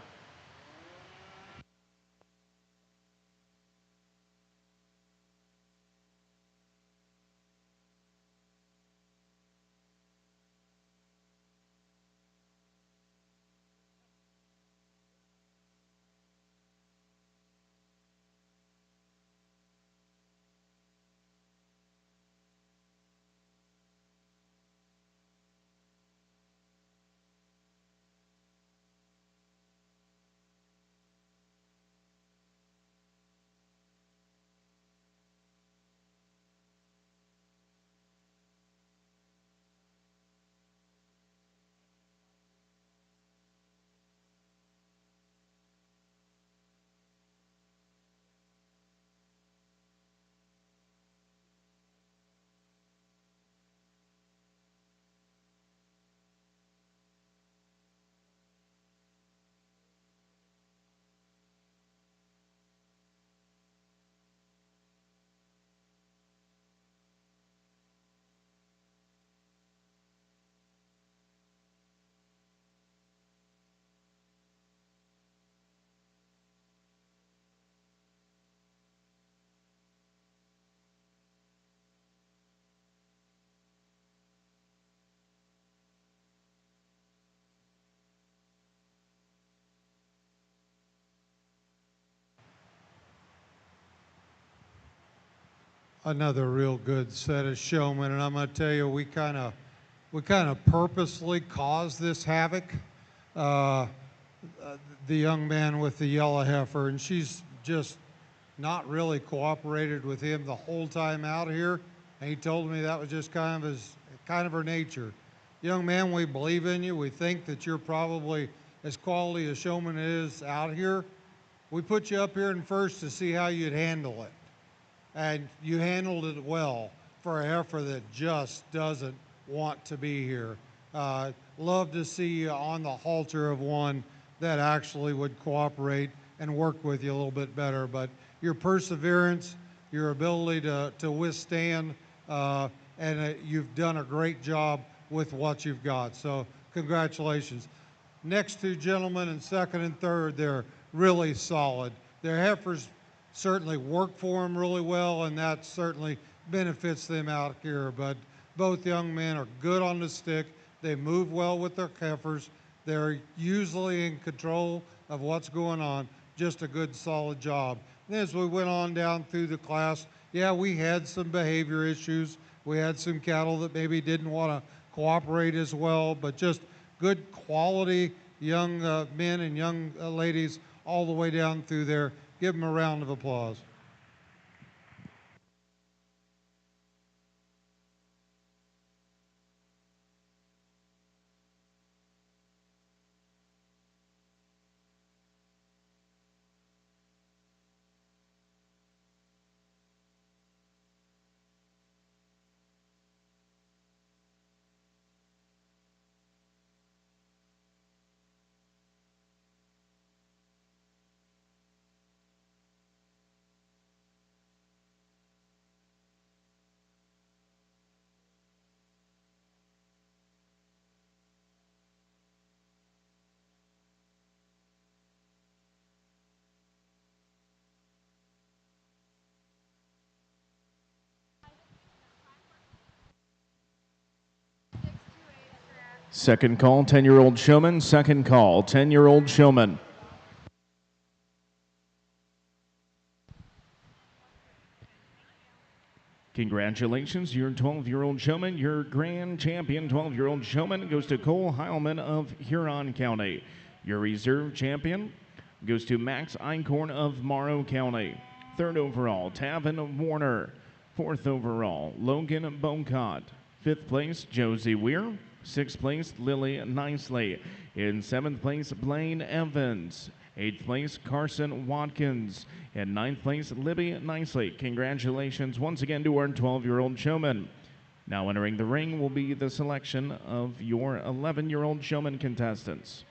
Another real good set of showmen, and I'm going to tell you, we kind of purposely caused this havoc. Uh, the young man with the yellow heifer, and she's just not really cooperated with him the whole time out here. And he told me that was just kind of her nature. Young man, we believe in you. We think that you're probably as quality a showman is out here. We put you up here in first to see how you'd handle it. And you handled it well for a heifer that just doesn't want to be here. Love to see you on the halter of one that actually would cooperate and work with you a little bit better. But your perseverance, your ability to withstand, and you've done a great job with what you've got. So congratulations. Next two gentlemen in second and third, they're really solid. Their heifers certainly work for them really well, and that certainly benefits them out here. But both young men are good on the stick. They move well with their heifers. They're usually in control of what's going on. Just a good, solid job. And as we went on down through the class, yeah, we had some behavior issues. We had some cattle that maybe didn't want to cooperate as well, but just good quality young men and young ladies all the way down through there. Give them a round of applause. Second call, 10-year-old showman. Second call, 10-year-old showman. Congratulations, your 12-year-old showman. Your grand champion 12-year-old showman goes to Cole Heilman of Huron County. Your reserve champion goes to Max Einkorn of Morrow County. Third overall, Tavin Warner. Fourth overall, Logan Boncott. Fifth place, Josie Weir. Sixth place, Lily Nicely. In seventh place, Blaine Evans. Eighth place, Carson Watkins. And ninth place, Libby Nicely. Congratulations once again to our 12-year-old showman. Now entering the ring will be the selection of your 11-year-old showman contestants.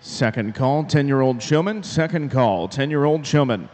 Second call, 10-year-old showman. Second call, 10-year-old showman.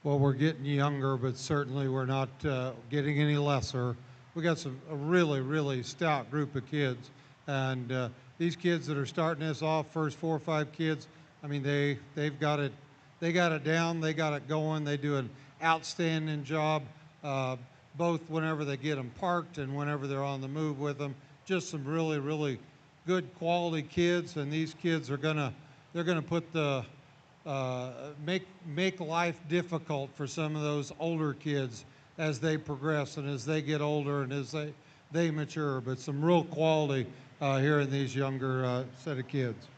well, we're getting younger, but certainly we're not getting any lesser. We got a really, really stout group of kids, and these kids that are starting us off, first 4 or 5 kids, I mean, they've got it, they got it down, they got it going. They do an outstanding job, both whenever they get them parked and whenever they're on the move with them. Just some really, really good quality kids, and these kids are they're gonna put the make life difficult for some of those older kids as they progress and as they get older and as they mature. But some real quality here in these younger set of kids.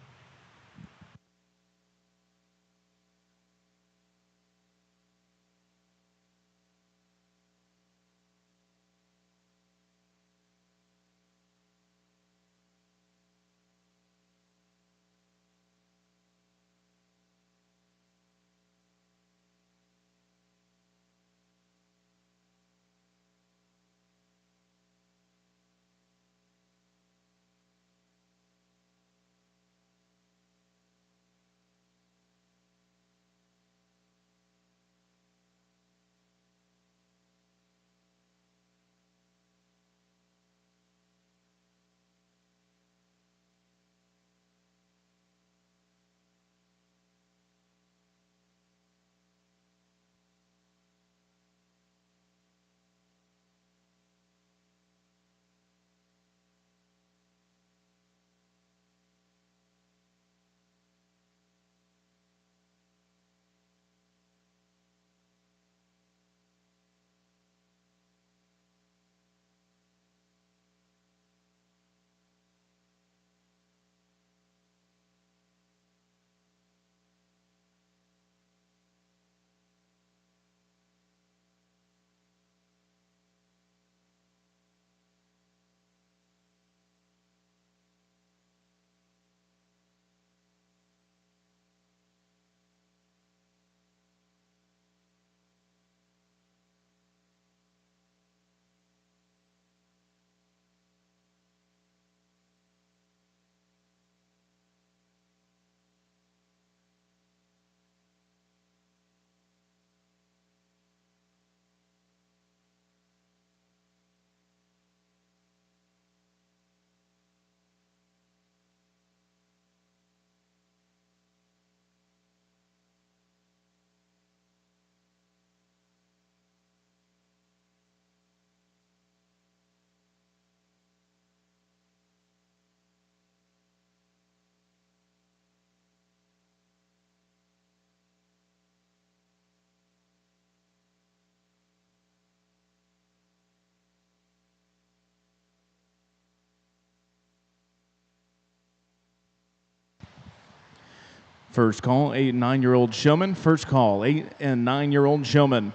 First call, 8 and 9-year-old showman. First call, 8 and 9-year-old showman.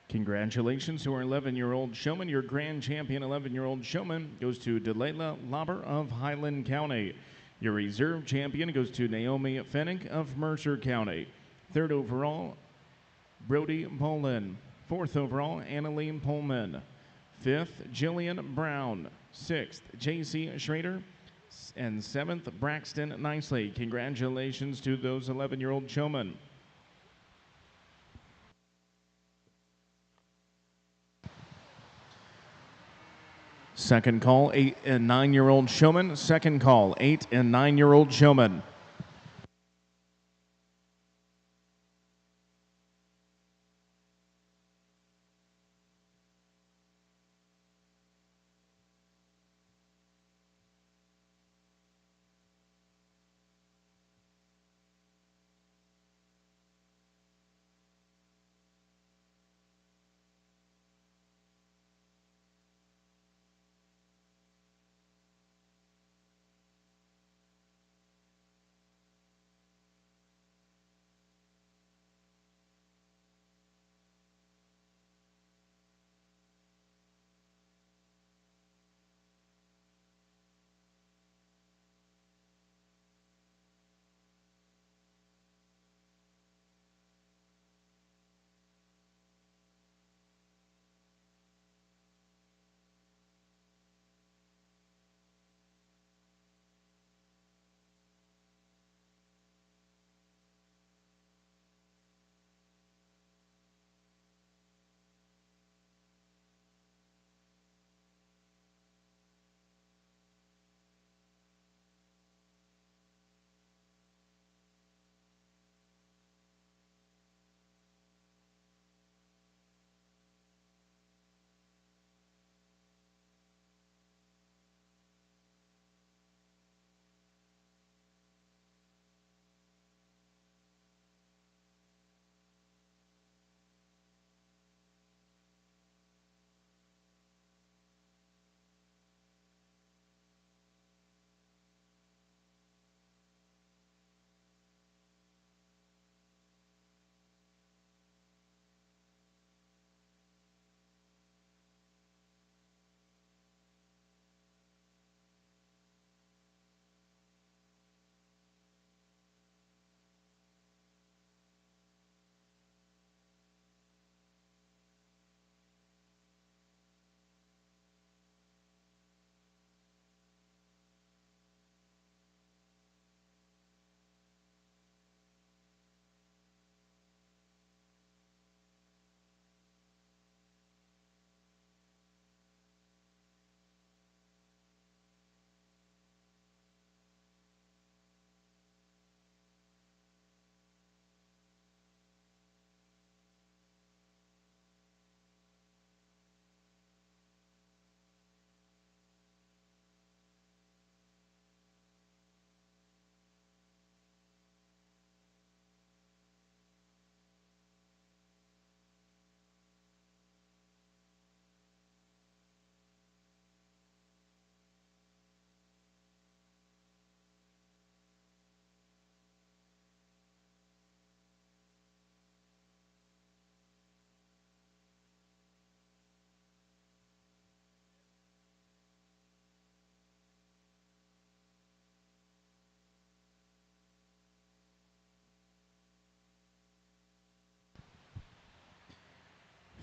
Congratulations to our 11-year-old showman. Your grand champion 11-year-old showman goes to Delilah Lauber of Highland County. Your reserve champion goes to Naomi Fennick of Mercer County. Third overall, Brody Bolin. Fourth overall, Annaline Pullman. Fifth, Jillian Brown. Sixth, J.C. Schrader. And seventh, Braxton Nicely. Congratulations to those 11-year-old showmen. Second call, 8 and 9-year-old showman. Second call, 8 and 9-year-old showman.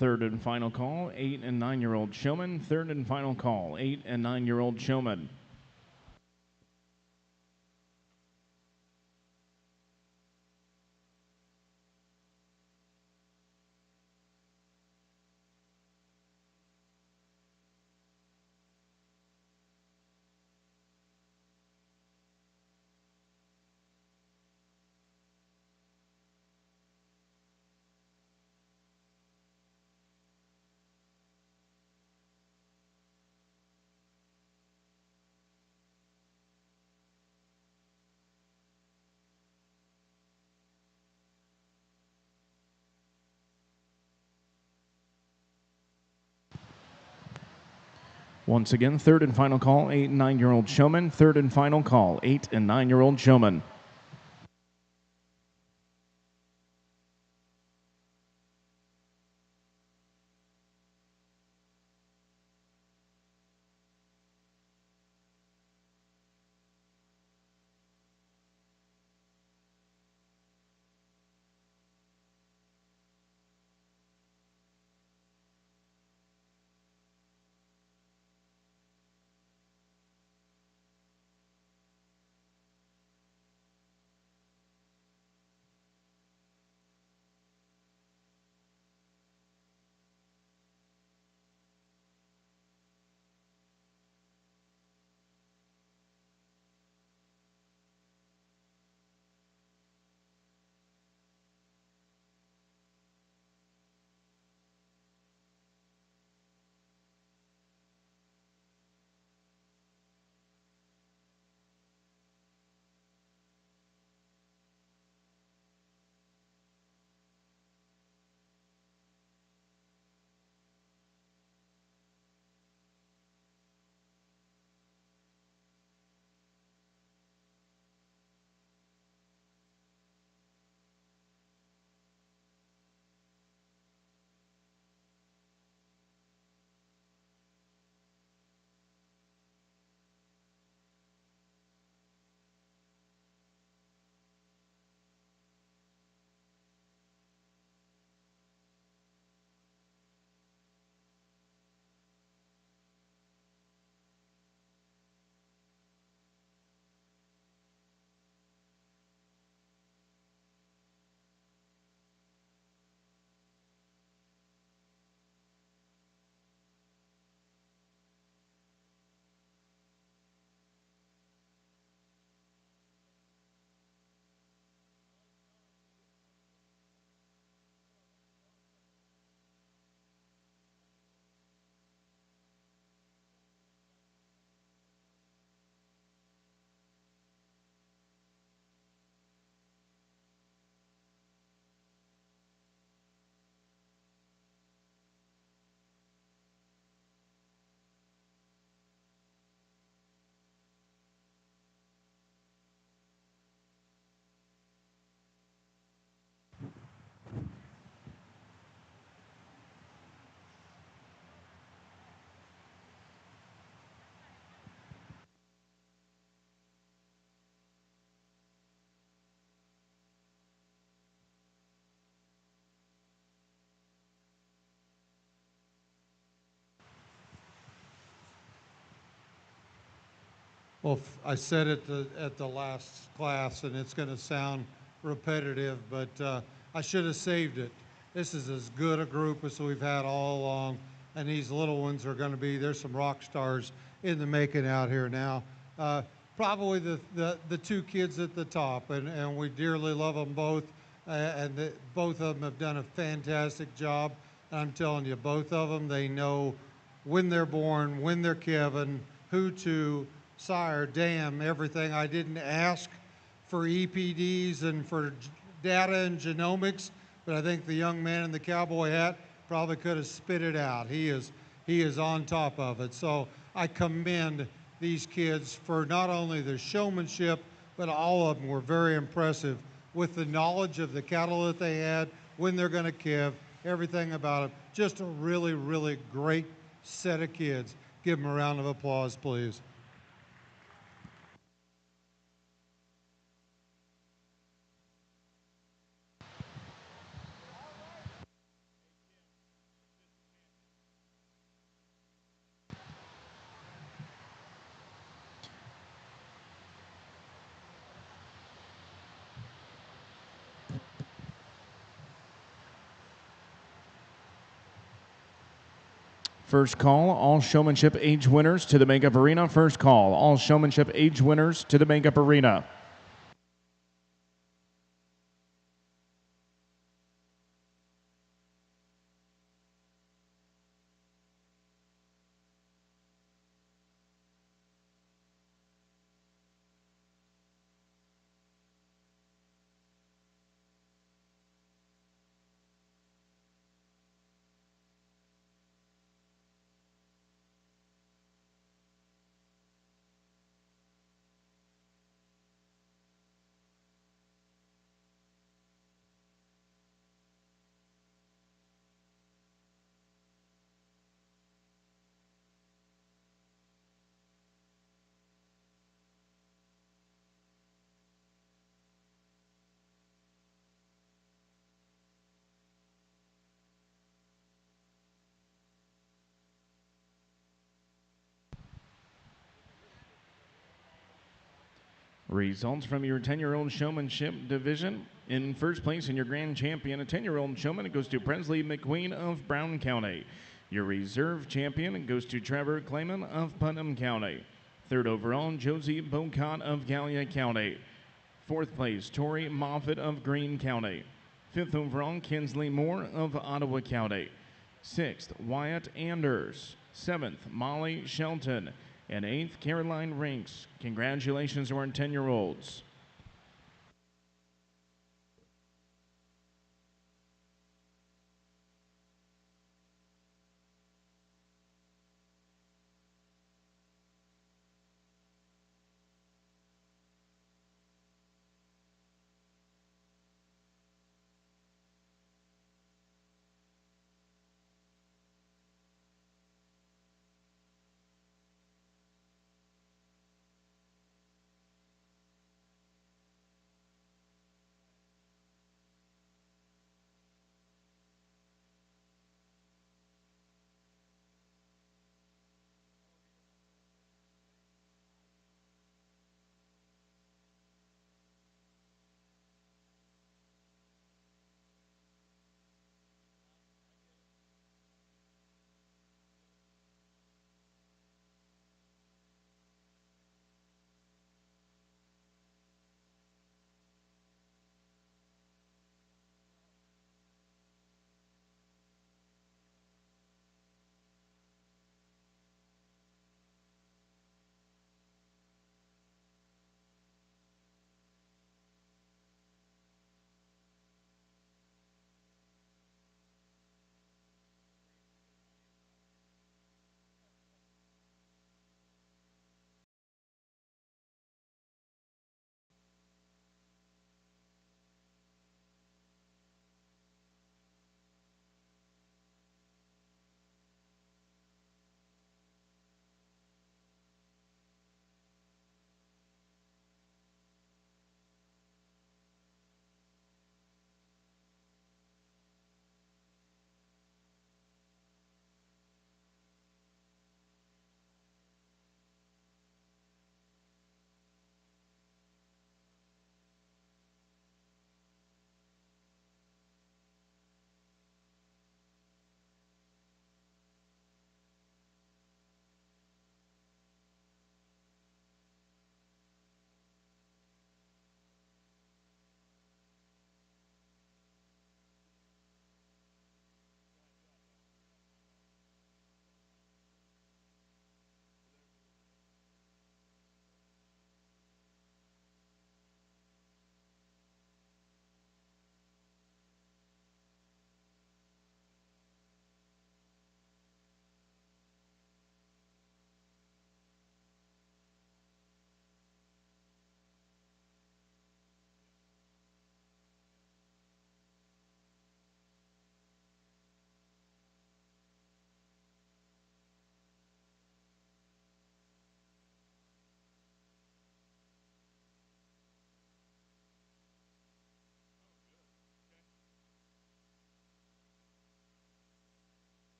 Third and final call, 8 and 9-year-old showman. Third and final call, 8 and 9-year-old showman. Once again, third and final call, 8 and 9-year-old showman. Third and final call, 8 and 9-year-old showman. Well, I said it at the last class, and it's going to sound repetitive, but I should have saved it. This is as good a group as we've had all along, and these little ones are going to be, there's some rock stars in the making out here now. Probably the two kids at the top, and we dearly love them both, both of them have done a fantastic job. And I'm telling you, both of them, they know when they're born, when they're Kevin, who to, sire, dam, everything. I didn't ask for EPDs and for data and genomics, but I think the young man in the cowboy hat probably could have spit it out. He is on top of it. So I commend these kids for not only their showmanship, but all of them were very impressive with the knowledge of the cattle that they had, when they're going to calve, everything about it. Just a really, really great set of kids. Give them a round of applause, please. First call, all showmanship age winners to the makeup arena. First call, all showmanship age winners to the makeup arena. Results from your 10-year-old showmanship division. In first place in your grand champion, a 10-year-old showman, it goes to Presley McQueen of Brown County. Your reserve champion goes to Trevor Clayman of Putnam County. Third overall, Josie Bocott of Gallia County. Fourth place, Tori Moffitt of Greene County. Fifth overall, Kinsley Moore of Ottawa County. Sixth, Wyatt Anders. Seventh, Molly Shelton. And eighth, Caroline Rinks. Congratulations to our 10-year-olds.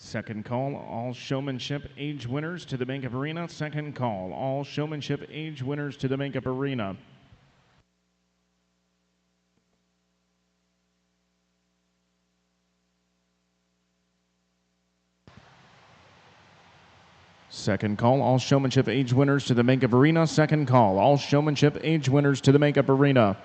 Second call, all showmanship age winners to the makeup arena. Second call, all showmanship age winners to the makeup arena. Second call, all showmanship age winners to the makeup arena. Second call, all showmanship age winners to the makeup arena.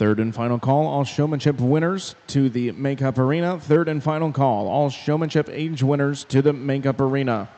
Third and final call, all showmanship winners to the makeup arena. Third and final call, all showmanship age winners to the makeup arena.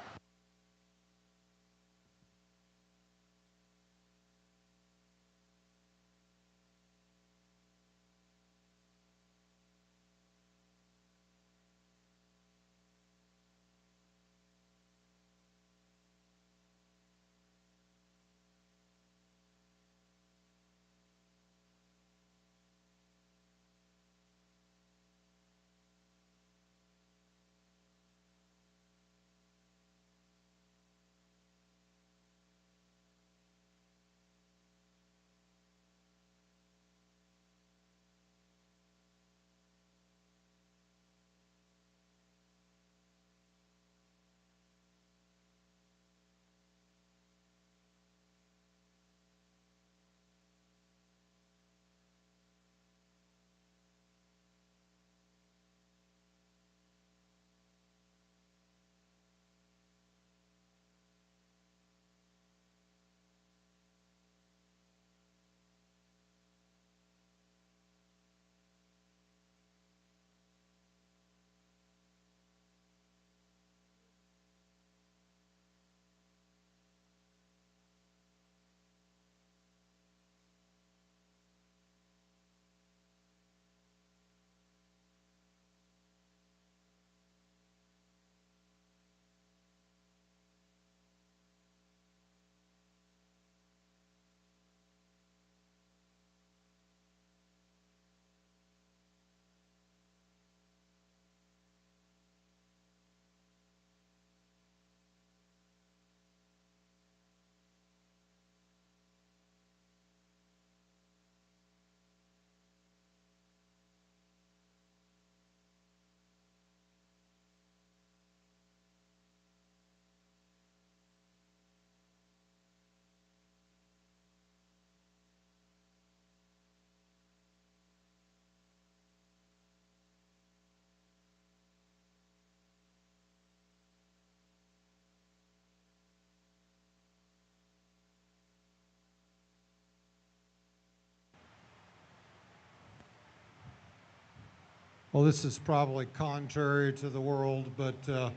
Well, this is probably contrary to the world, but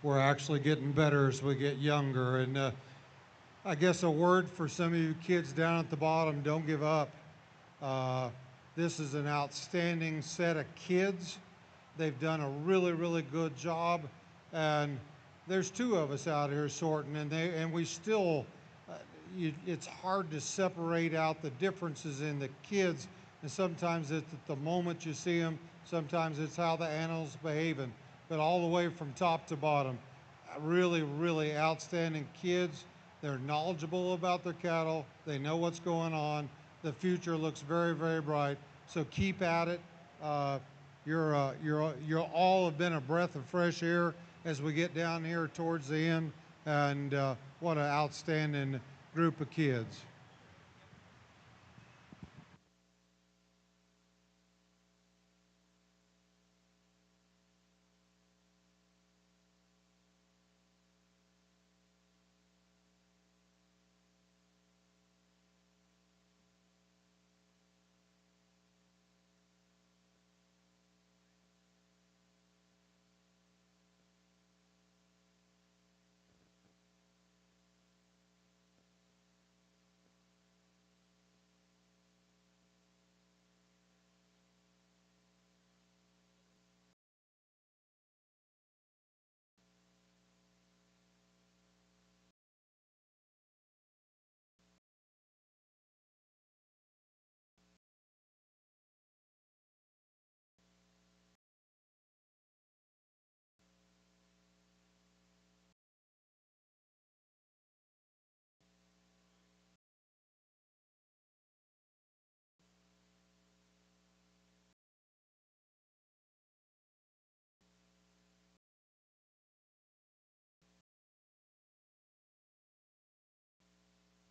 we're actually getting better as we get younger. And I guess a word for some of you kids down at the bottom: don't give up. This is an outstanding set of kids. They've done a really, really good job. And there's two of us out here sorting, and we still, it's hard to separate out the differences in the kids. And sometimes it's at the moment you see them, sometimes it's how the animal's behaving. But all the way from top to bottom, really, really outstanding kids. They're knowledgeable about their cattle. They know what's going on. The future looks very, very bright. So keep at it. You're all have been a breath of fresh air as we get down here towards the end. And what an outstanding group of kids.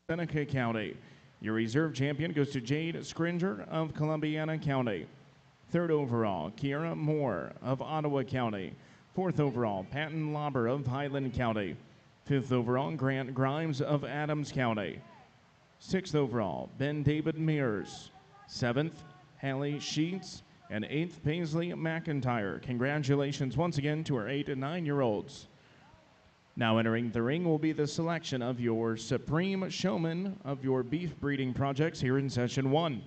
Seneca County. Your reserve champion goes to Jade Scringer of Columbiana County. Third overall, Kiera Moore of Ottawa County. Fourth overall, Patton Lauber of Highland County. Fifth overall, Grant Grimes of Adams County. Sixth overall, Ben David Mears. Seventh, Hallie Sheets. And eighth, Paisley McIntyre. Congratulations once again to our 8 and 9-year-olds. Now entering the ring will be the selection of your supreme showman of your beef breeding projects here in session 1.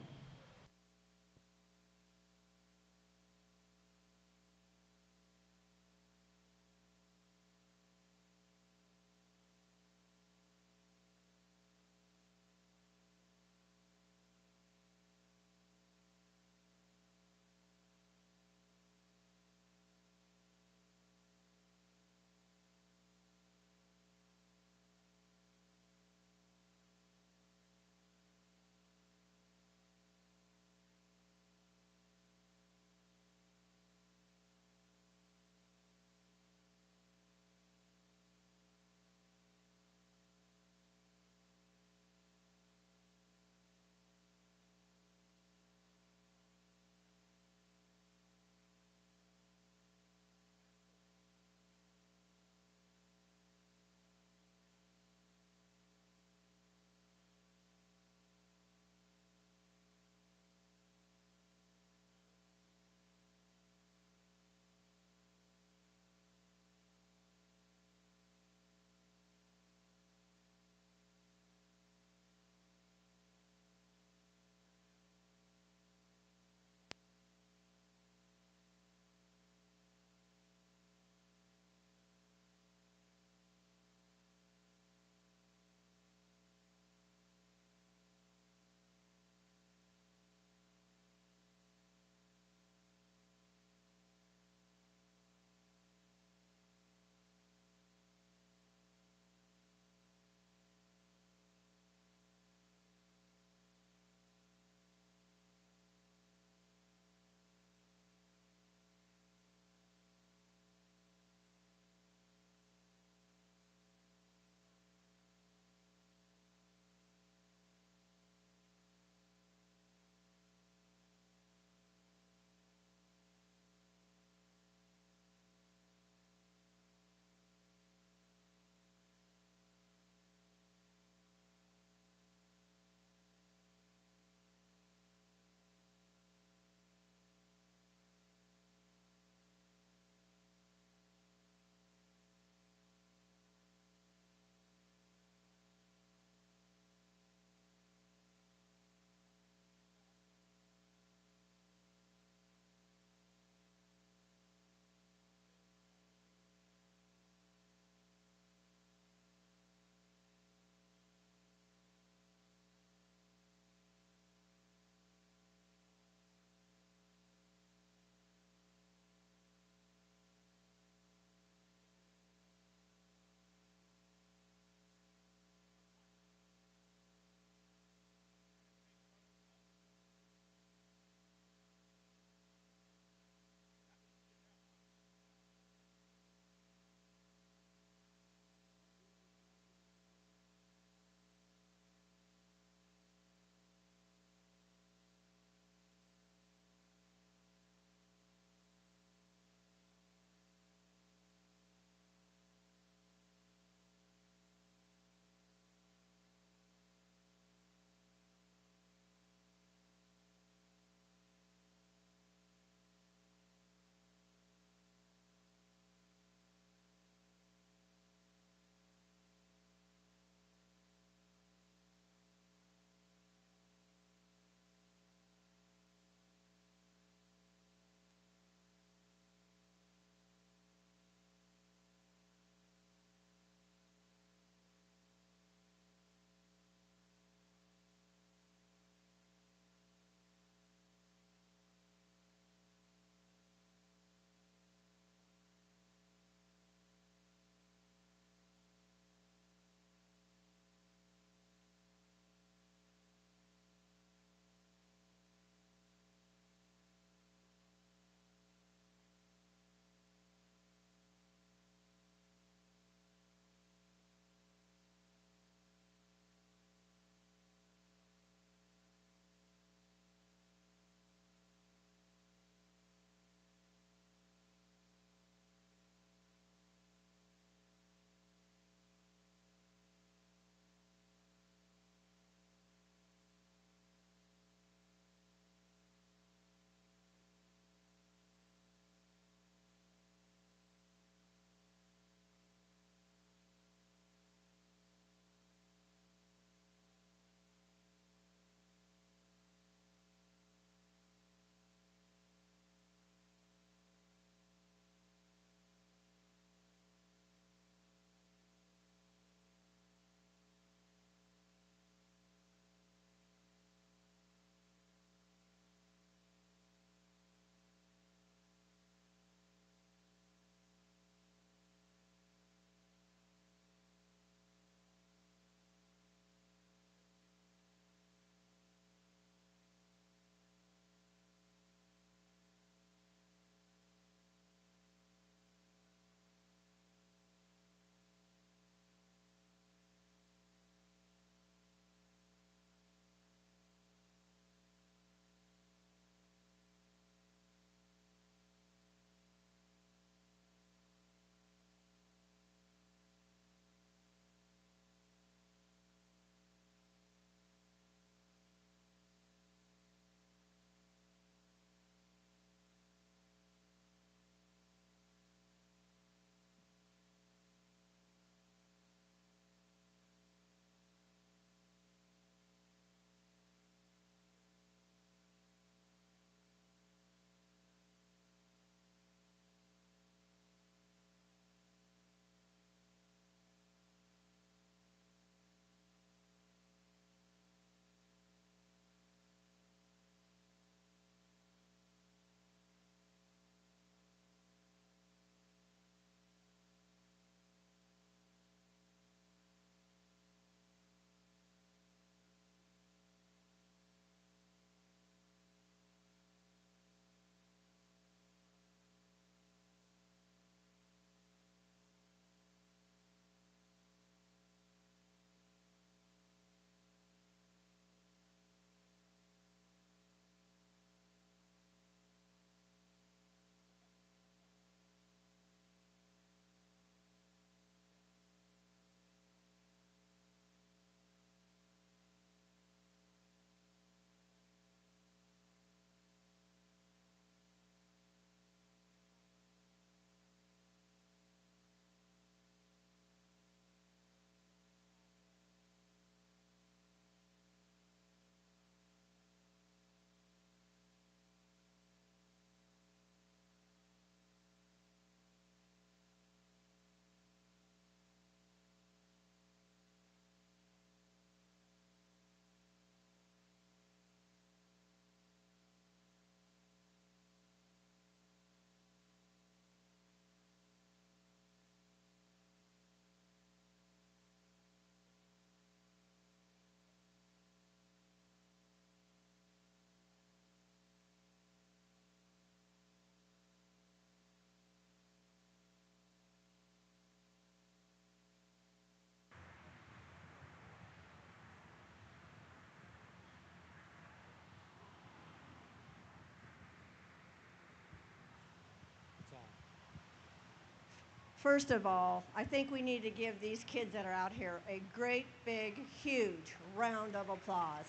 First of all, I think we need to give these kids that are out here a great, big, huge round of applause.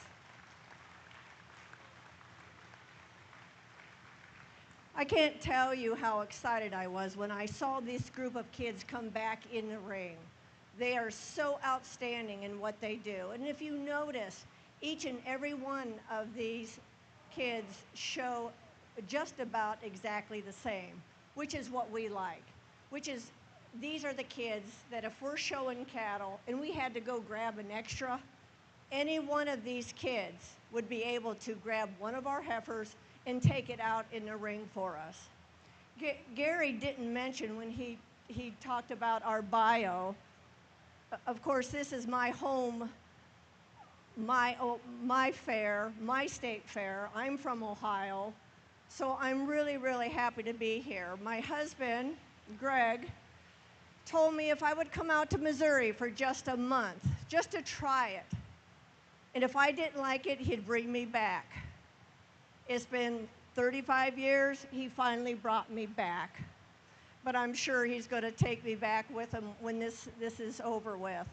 I can't tell you how excited I was when I saw this group of kids come back in the ring. They are so outstanding in what they do. And if you notice, each and every one of these kids show just about exactly the same, which is what we like, which is these are the kids that if we're showing cattle and we had to go grab an extra, any one of these kids would be able to grab one of our heifers and take it out in the ring for us. Gary didn't mention when he talked about our bio. Of course, this is my home, my fair, my state fair. I'm from Ohio, so I'm really, really happy to be here. My husband, Greg, told me if I would come out to Missouri for just a month, just to try it. And if I didn't like it, he'd bring me back. It's been 35 years, he finally brought me back. But I'm sure he's going to take me back with him when this is over with.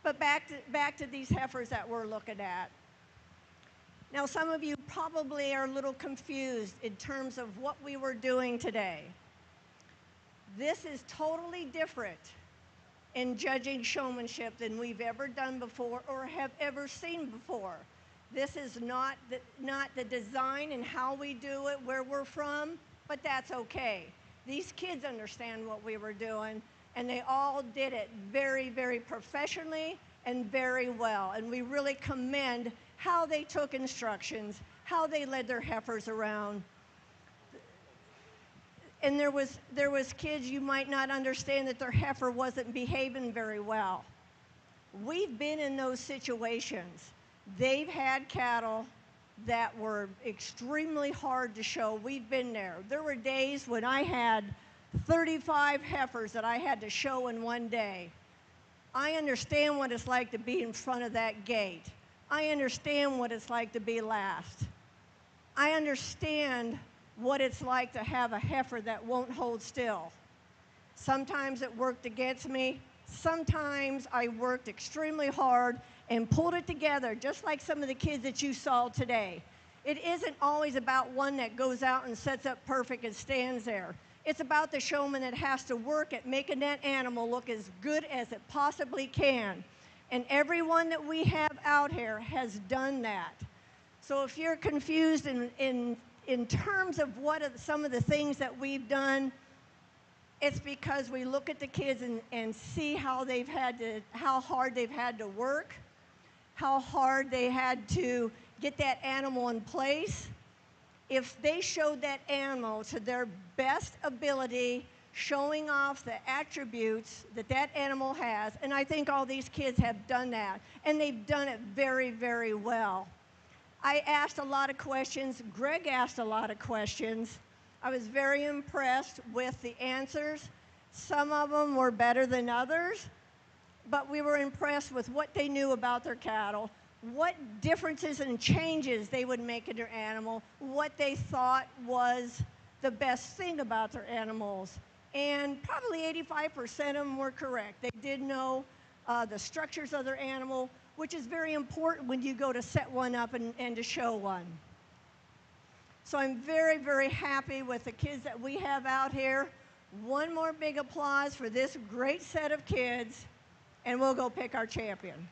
But back to these heifers that we're looking at. Now, some of you probably are a little confused in terms of what we were doing today. This is totally different in judging showmanship than we've ever done before or have ever seen before. This is not the design and how we do it, where we're from, but that's okay. These kids understand what we were doing, and they all did it very, very professionally and very well. And we really commend how they took instructions, how they led their heifers around. And there was kids you might not understand that their heifer wasn't behaving very well. We've been in those situations. They've had cattle that were extremely hard to show. We've been there. There were days when I had 35 heifers that I had to show in one day. I understand what it's like to be in front of that gate. I understand what it's like to be last. I understand what it's like to have a heifer that won't hold still. Sometimes it worked against me. Sometimes I worked extremely hard and pulled it together, just like some of the kids that you saw today. It isn't always about one that goes out and sets up perfect and stands there. It's about the showman that has to work at making that animal look as good as it possibly can. And everyone that we have out here has done that. So if you're confused in terms of what are some of the things that we've done, it's because we look at the kids and see how hard they've had to work, how hard they had to get that animal in place. If they showed that animal to their best ability, showing off the attributes that that animal has, and I think all these kids have done that, and they've done it very, very well. I asked a lot of questions. Greg asked a lot of questions. I was very impressed with the answers. Some of them were better than others, but we were impressed with what they knew about their cattle, what differences and changes they would make in their animal, what they thought was the best thing about their animals. And probably 85% of them were correct. They did know the structures of their animal, which is very important when you go to set one up and to show one. So I'm very, very happy with the kids that we have out here. One more big applause for this great set of kids, and we'll go pick our champion.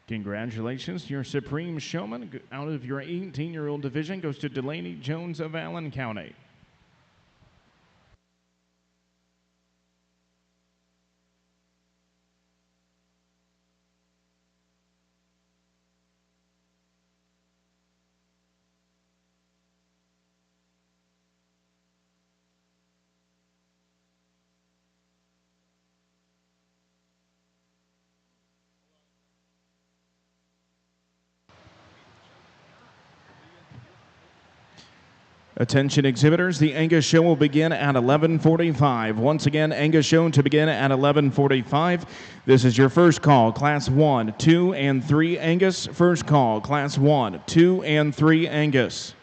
Congratulations. Your Supreme Showman out of your 18-year-old division goes to Delaney Jones of Allen County. Attention exhibitors, the Angus show will begin at 11:45. Once again, Angus show to begin at 11:45. This is your first call, Class 1, 2, and 3 Angus. First call, Class 1, 2, and 3 Angus.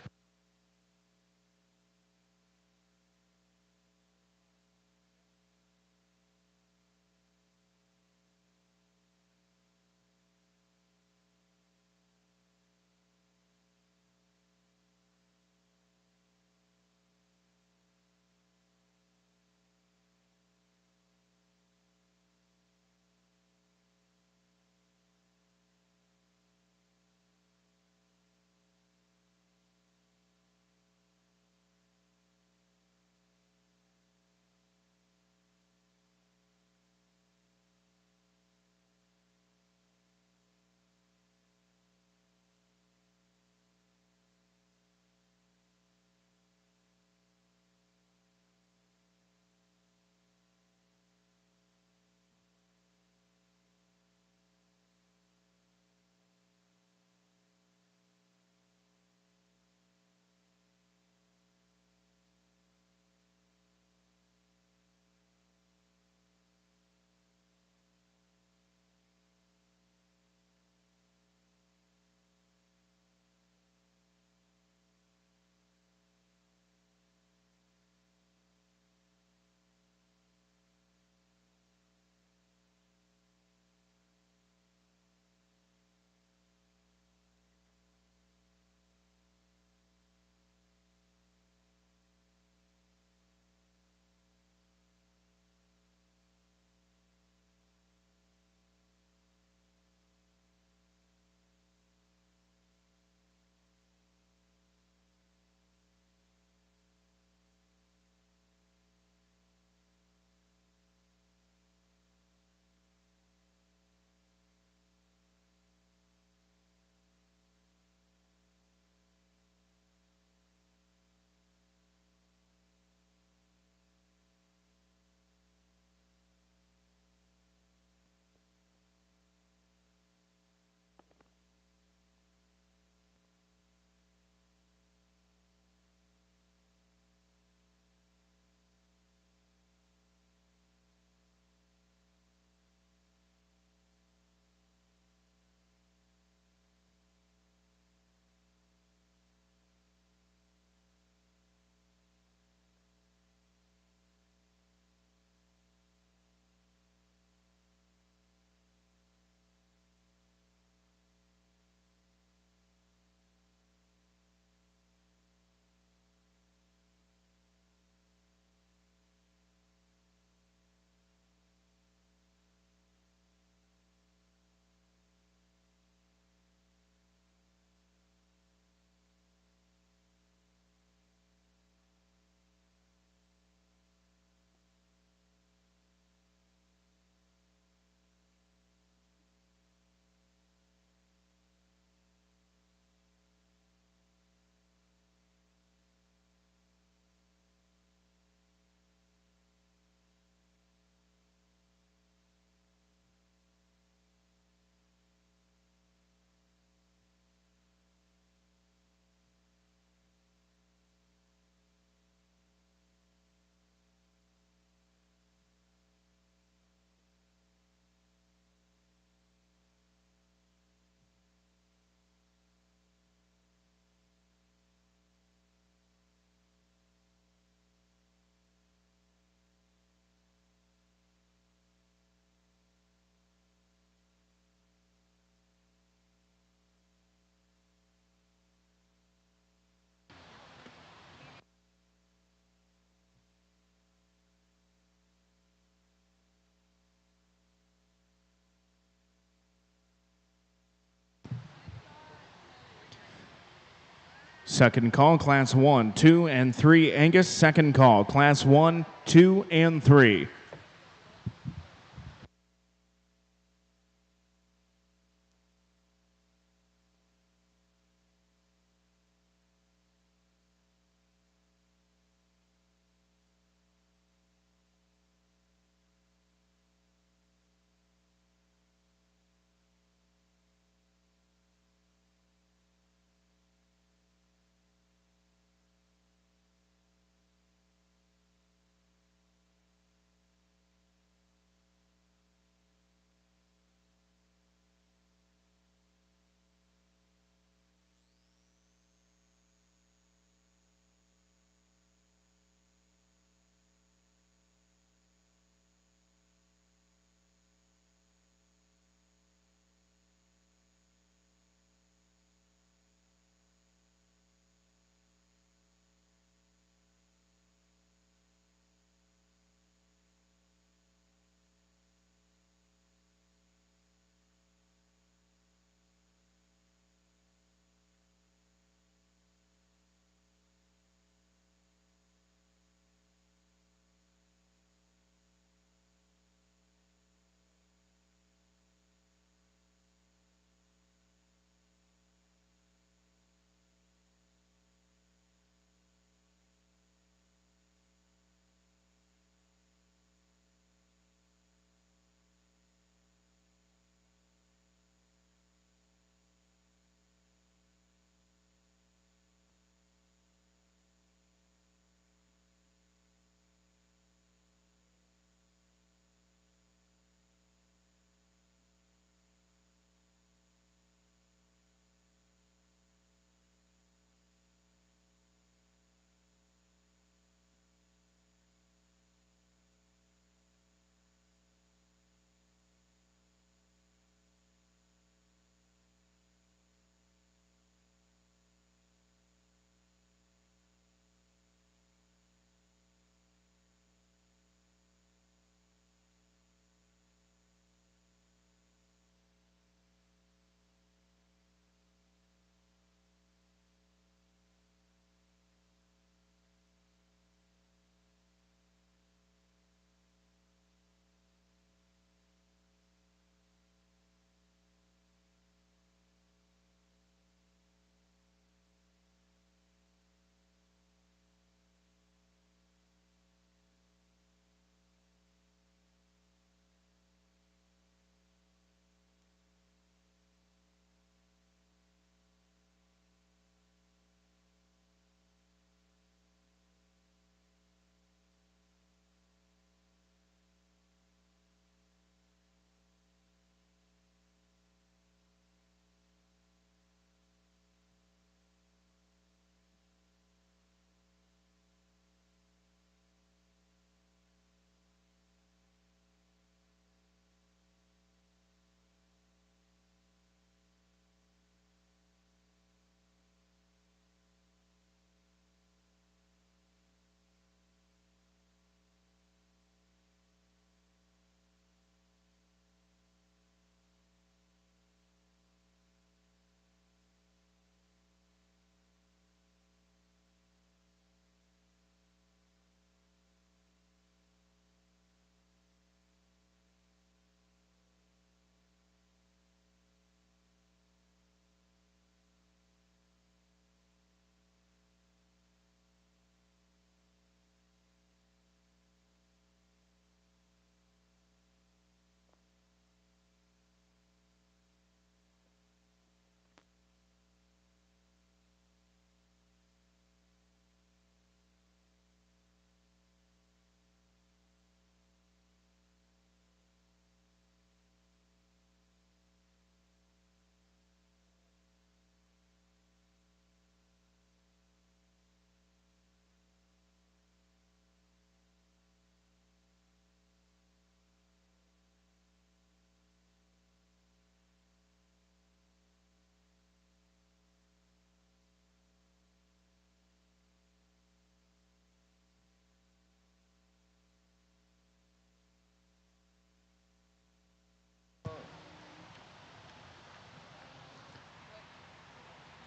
Second call, Class 1, 2, and 3 Angus. Second call, Class 1, 2, and 3.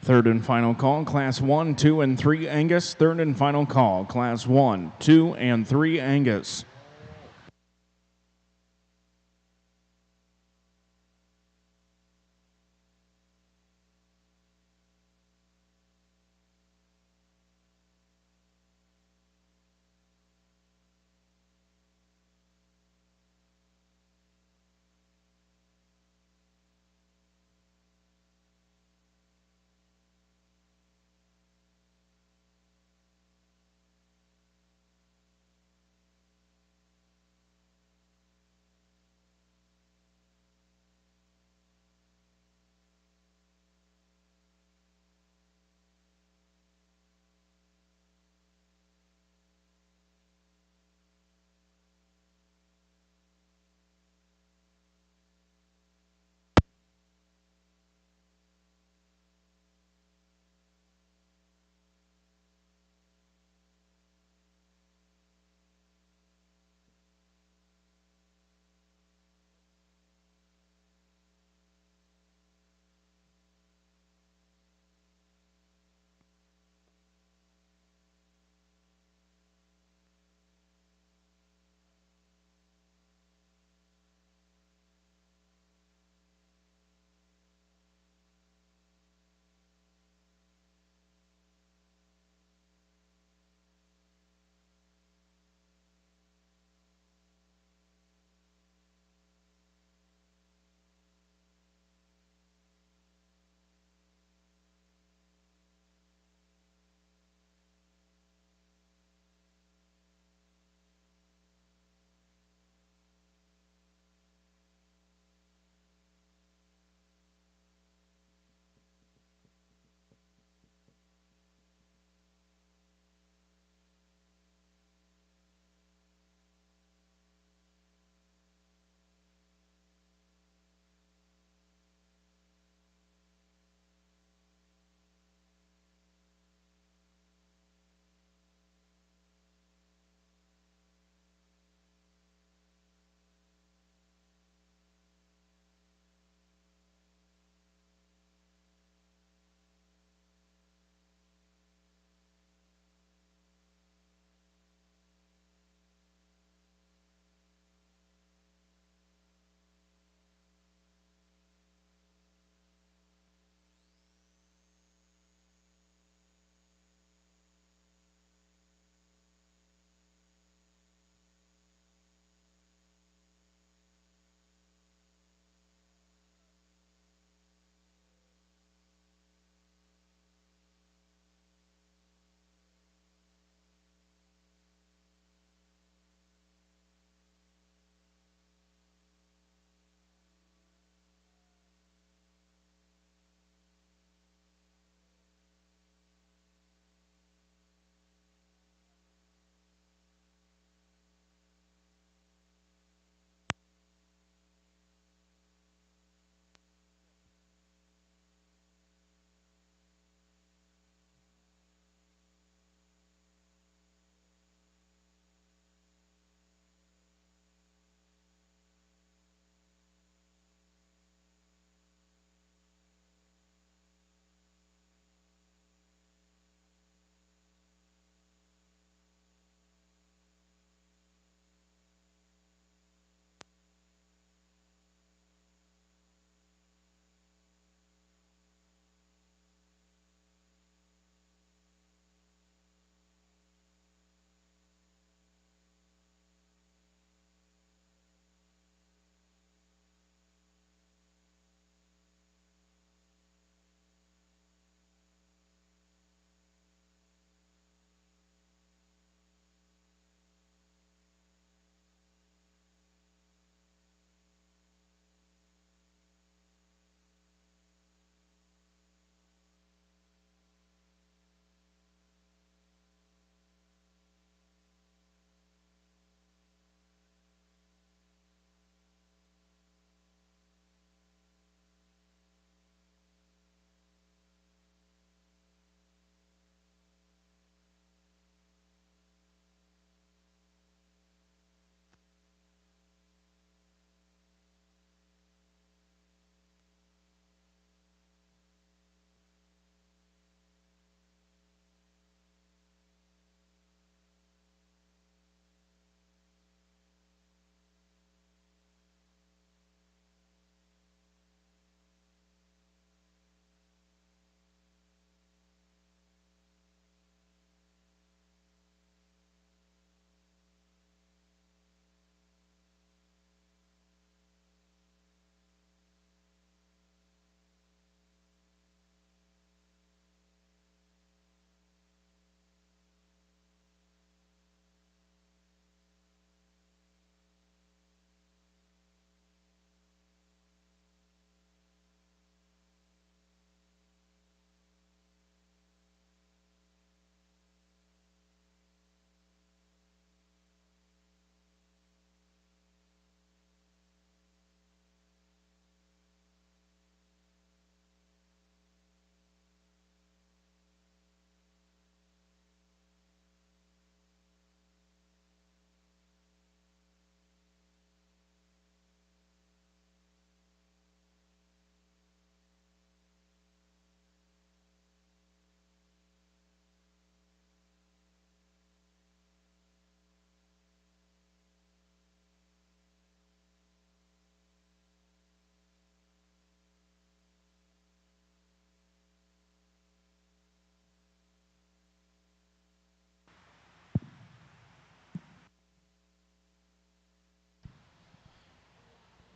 Third and final call, Class 1, 2, and 3 Angus. Third and final call, Class 1, 2, and 3 Angus.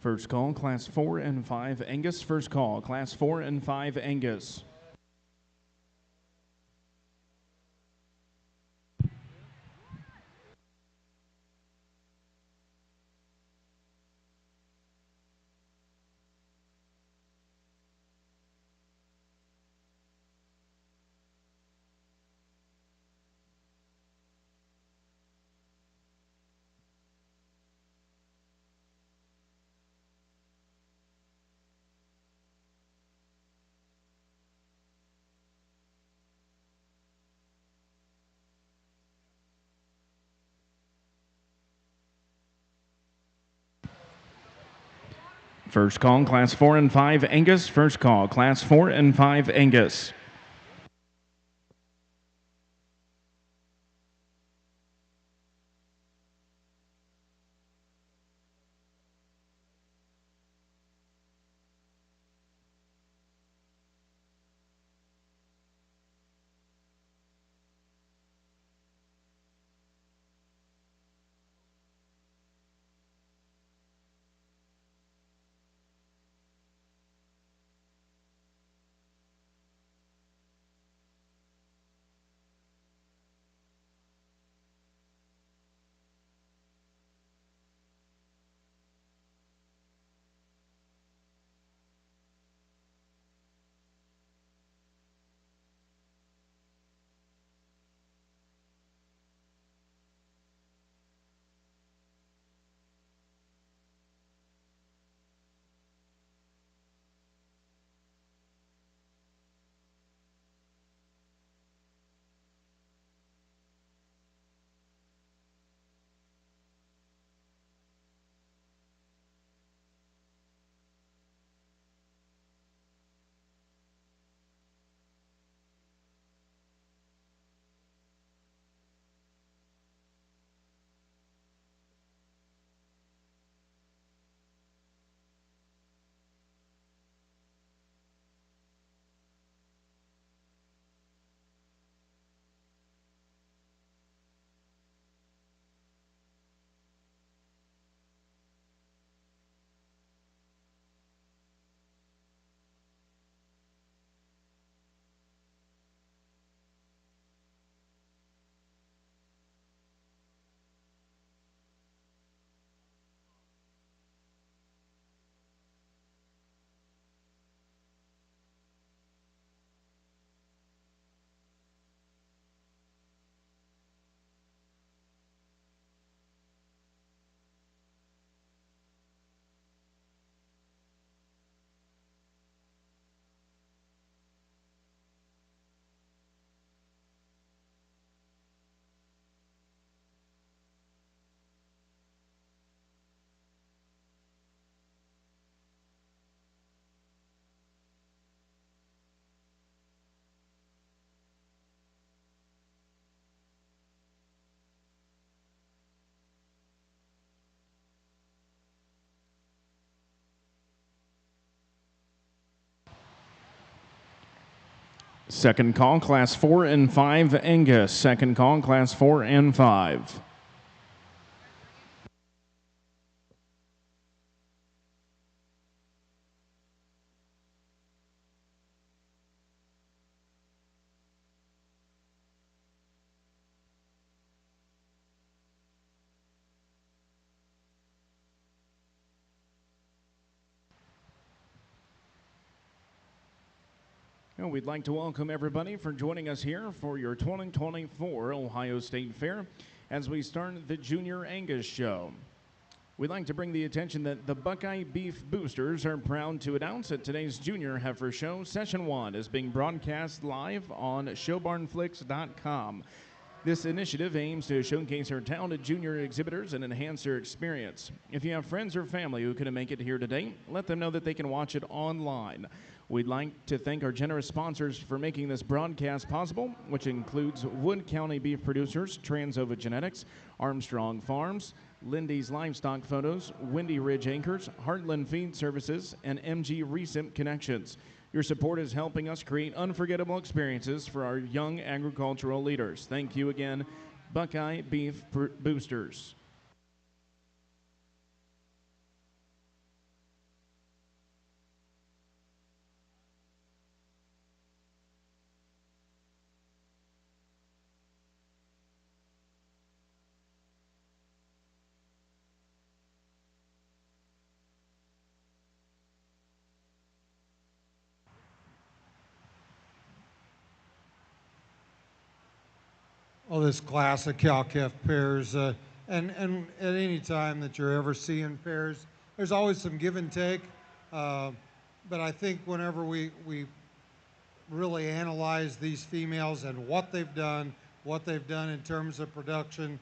First call, Class 4 and 5 Angus. First call, Class 4 and 5 Angus. First call, Class 4 and 5 Angus. First call, Class 4 and 5 Angus. Second call, Class 4 and 5 Angus. Second call, Class 4 and 5. And we'd like to welcome everybody for joining us here for your 2024 Ohio State Fair as we start the Junior Angus Show. We'd like to bring the attention that the Buckeye Beef Boosters are proud to announce that today's Junior Heifer Show, Session 1, is being broadcast live on showbarnflix.com. This initiative aims to showcase our talented junior exhibitors and enhance their experience. If you have friends or family who couldn't make it here today, let them know that they can watch it online. We'd like to thank our generous sponsors for making this broadcast possible, which includes Wood County Beef Producers, Transova Genetics, Armstrong Farms, Lindy's Livestock Photos, Windy Ridge Anchors, Heartland Feed Services, and MG Recent Connections. Your support is helping us create unforgettable experiences for our young agricultural leaders. Thank you again, Buckeye Beef Boosters. Oh, this classic cow-calf pairs, and at any time that you're ever seeing pairs, there's always some give and take. Uh, but I think whenever we really analyze these females and what they've done in terms of production,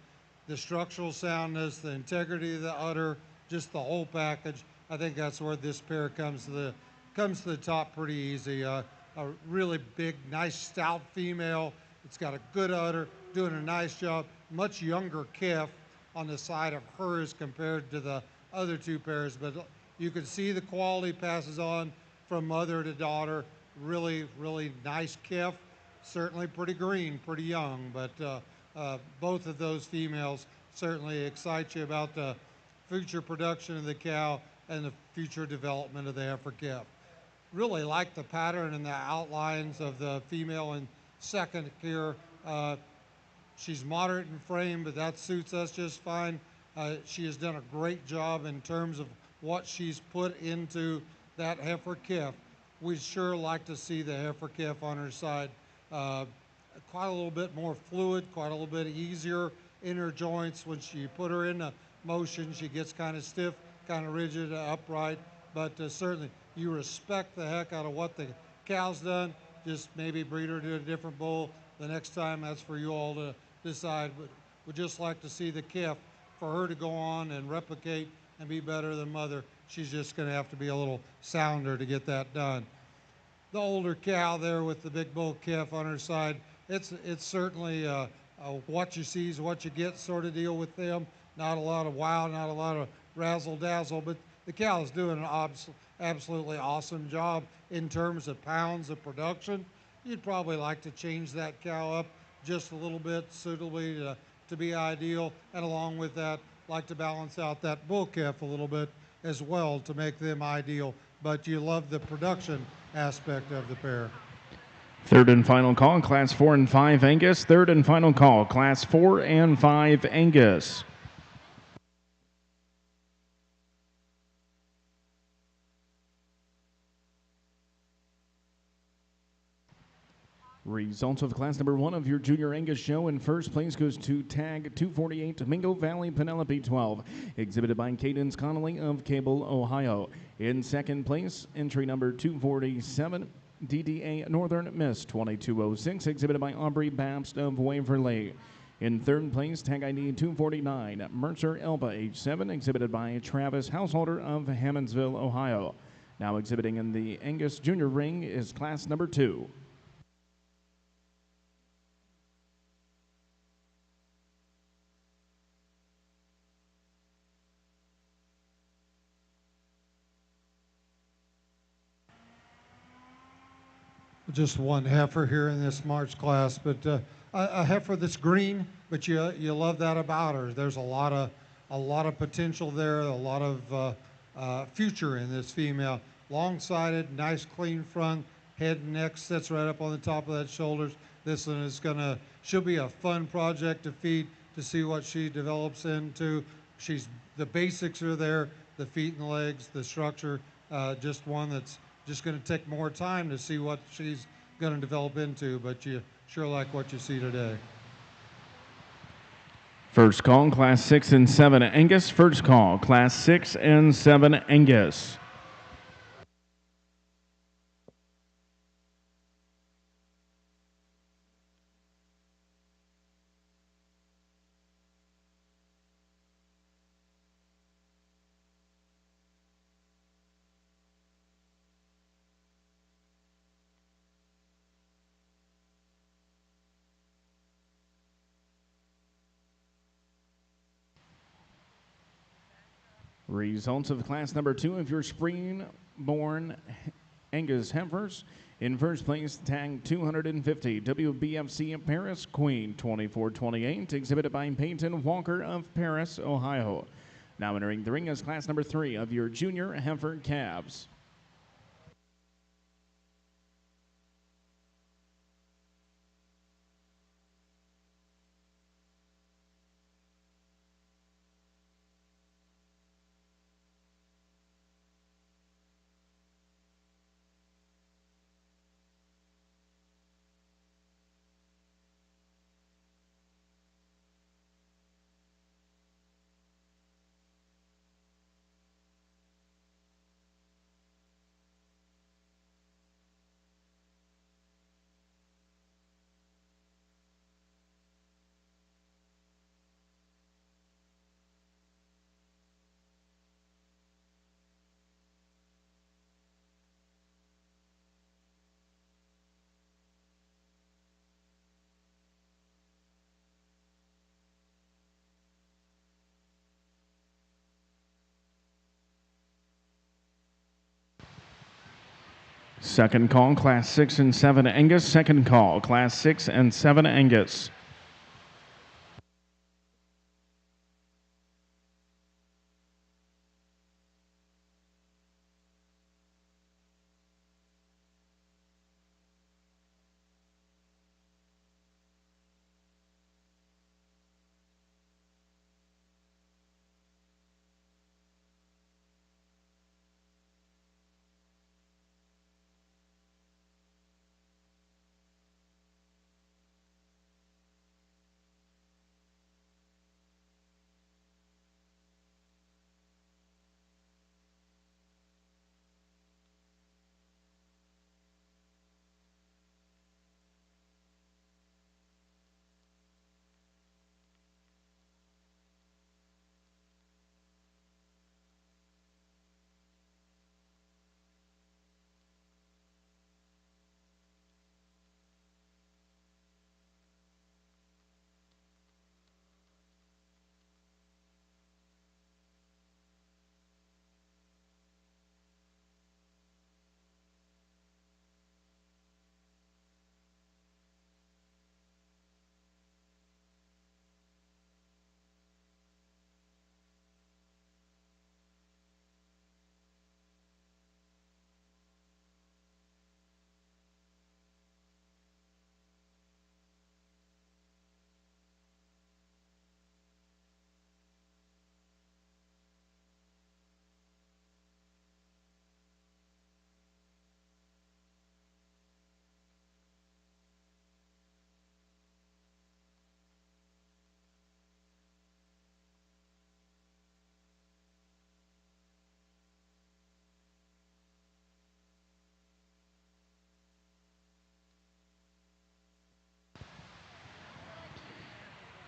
the structural soundness, the integrity of the udder, just the whole package, I think that's where this pair comes to the top pretty easy. A really big, nice, stout female. It's got a good udder, doing a nice job. Much younger calf on the side of hers compared to the other two pairs, but you can see the quality passes on from mother to daughter. Really, really nice calf. Certainly pretty green, pretty young, but both of those females certainly excite you about the future production of the cow and the future development of the heifer calf. Really like the pattern and the outlines of the female in second here. She's moderate in frame, but that suits us just fine. She has done a great job in terms of what she's put into that heifer calf. We'd sure like to see the heifer calf on her side. Quite a little bit more fluid, quite a little bit easier in her joints. When you put her in motion, she gets kind of stiff, kind of rigid, upright, but certainly you respect the heck out of what the cow's done. Just maybe breed her to a different bull the next time. That's for you all to decide. But we'd just like to see the calf, for her to go on and replicate and be better than mother. She's just going to have to be a little sounder to get that done. The older cow there with the big bull calf on her side, it's certainly what you see is what you get sort of deal with them. Not a lot of wow, not a lot of razzle dazzle, but the cow is doing an absolutely awesome job in terms of pounds of production. You'd probably like to change that cow up just a little bit suitably to be ideal, and along with that, like to balance out that bull calf a little bit as well to make them ideal. But you love the production aspect of the pair. Third and final call, Class 4 and 5 Angus. Third and final call, Class 4 and 5 Angus. Results of class number 1 of your Junior Angus show. In first place goes to tag 248 Mingo Valley Penelope 12, exhibited by Cadence Connolly of Cable, Ohio. In second place, entry number 247, DDA Northern Miss 2206, exhibited by Aubrey Babst of Waverly. In third place, tag ID 249, Mercer Elba H7, exhibited by Travis Householder of Hammondsville, Ohio. Now exhibiting in the Angus Junior Ring is class number 2. Just one heifer here in this March class, but a heifer that's green, but you love that about her. There's a lot of potential there, a lot of future in this female. Long-sided, nice clean front, head and neck sits right up on the top of that shoulders. This one is she'll be a fun project to feed, to see what she develops into. The basics are there, the feet and legs, the structure, just one that's just going to take more time to see what she's going to develop into, but you sure like what you see today. First call, Class 6 and 7 Angus. First call, Class 6 and 7 Angus. Results of class number 2 of your spring-born Angus heifers. In first place, tag 250, WBFC Paris Queen 2428, exhibited by Peyton Walker of Paris, Ohio. Now entering the ring is class number 3 of your junior heifer calves. Second call, Class 6 and 7 Angus. Second call, Class 6 and 7 Angus.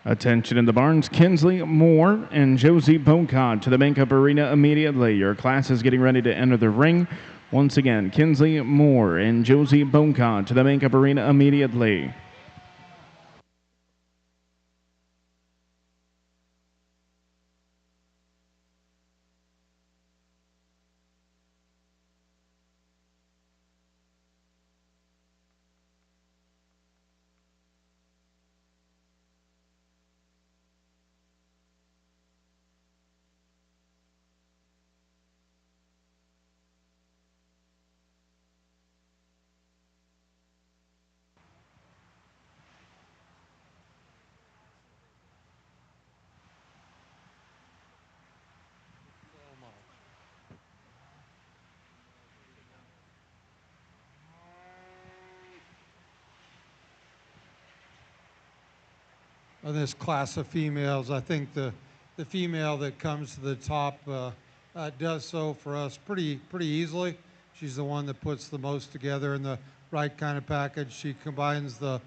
Attention in the barns, Kinsley Moore and Josie Bocott to the makeup arena immediately. Your class is getting ready to enter the ring. Once again, Kinsley Moore and Josie Bocott to the makeup arena immediately. Of this class of females, I think the female that comes to the top does so for us pretty easily. She's the one that puts the most together in the right kind of package. She combines the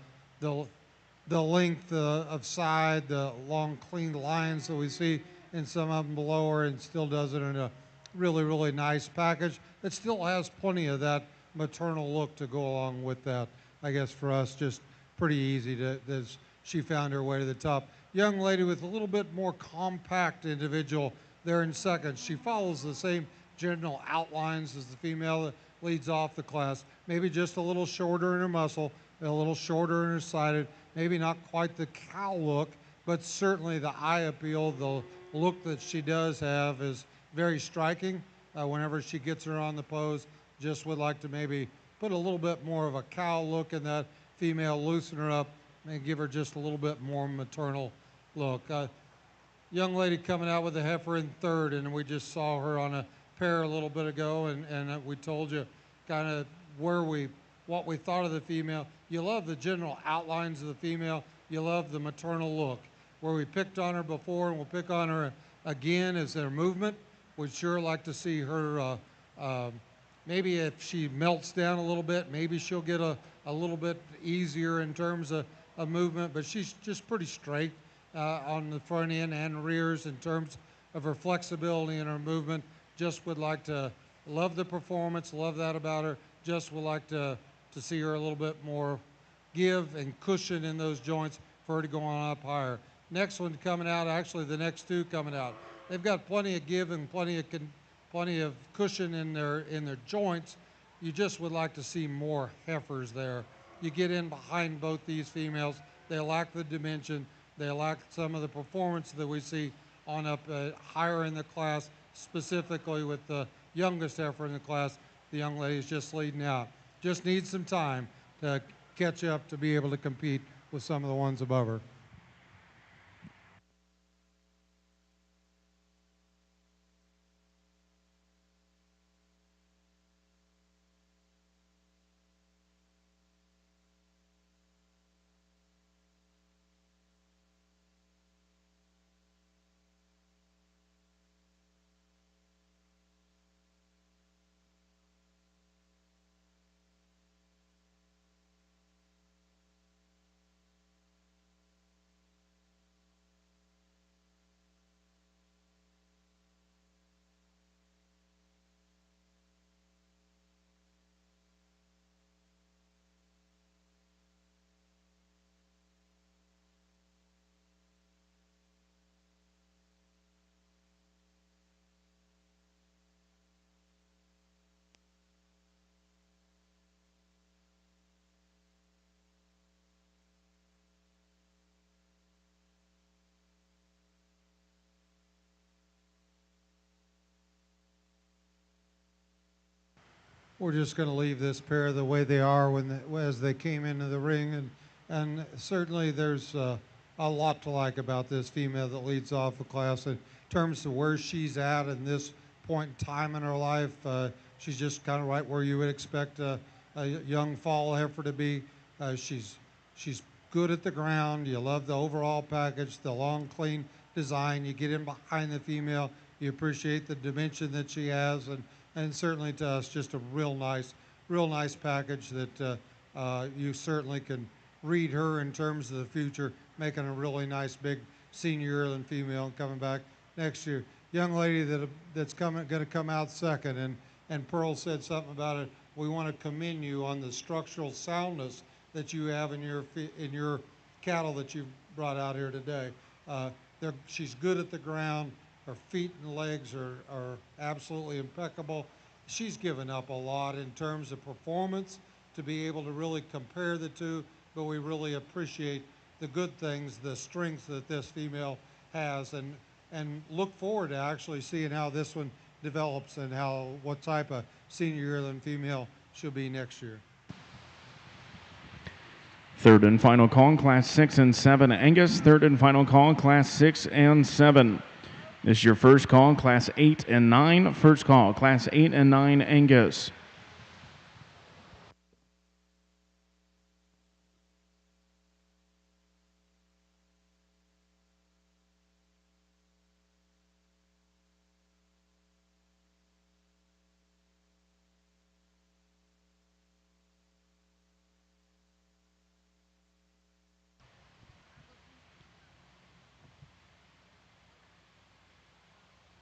length of side, the long clean lines that we see in some of them below her, and still does it in a really nice package that still has plenty of that maternal look to go along with that. I guess for us, just pretty easy to. She found her way to the top. Young lady with a little bit more compact individual there in second. She follows the same general outlines as the female that leads off the class. Maybe just a little shorter in her muscle, a little shorter in her sided, maybe not quite the cow look, but certainly the eye appeal, the look that she does have is very striking. Whenever she gets her on the pose, just would like to maybe put a little bit more of a cow look in that female, loosen her up, and give her just a little bit more maternal look. Young lady coming out with a heifer in third, and we just saw her on a pair a little bit ago, and we told you kind of what we thought of the female. You love the general outlines of the female. You love the maternal look. Where we picked on her before, and we'll pick on her again, is their movement. We'd sure like to see her, maybe if she melts down a little bit, maybe she'll get a little bit easier in terms of movement, but she's just pretty straight on the front end and rears in terms of her flexibility and her movement. Just would like to love the performance, love that about her. Just would like to see her a little bit more give and cushion in those joints for her to go on up higher. Next one coming out, actually the next two coming out. They've got plenty of give and plenty of cushion in their joints. you just would like to see more heifers there. You get in behind both these females, they lack the dimension, they lack some of the performance that we see on up higher in the class, specifically with the youngest heifer in the class. The young lady's just leading out. Just needs some time to catch up to be able to compete with some of the ones above her. We're just going to leave this pair the way they are as they came into the ring, and certainly there's a lot to like about this female that leads off the class in terms of where she's at in this point in time in her life. She's just kind of right where you would expect a young fall heifer to be. She's good at the ground. You love the overall package, the long, clean design. You get in behind the female. You appreciate the dimension that she has, and certainly to us, just a real nice package that you certainly can read her in terms of the future, making a really nice big senior yearling female and coming back next year. Young lady that's going to come out second, and Pearl said something about it. We want to commend you on the structural soundness that you have in your cattle that you've brought out here today. She's good at the ground. Her feet and legs are absolutely impeccable. She's given up a lot in terms of performance to be able to really compare the two, but we really appreciate the good things, the strengths that this female has, and look forward to actually seeing how this one develops and what type of senior yearling female she'll be next year. Third and final call, Class 6 and 7, Angus. Third and final call, Class 6 and 7. This is your first call, Class 8 and 9. First call, Class 8 and 9, Angus.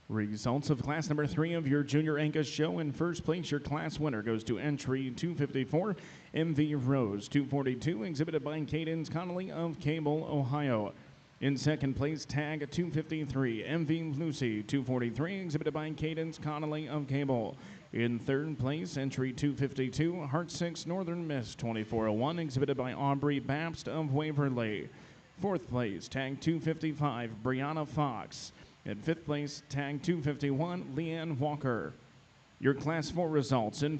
Results of class number 3 of your Junior Angus show. In first place, your class winner goes to entry 254, MV Rose 242, exhibited by Cadence Connolly of Cable, Ohio. In second place, tag 253, MV Lucy 243, exhibited by Cadence Connolly of Cable. In third place, entry 252, Heart 6 Northern Miss 2401, exhibited by Aubrey Babst of Waverly. Fourth place, tag 255, Brianna Fox. In fifth place, tag 251, Leanne Walker. Your class 4 results. In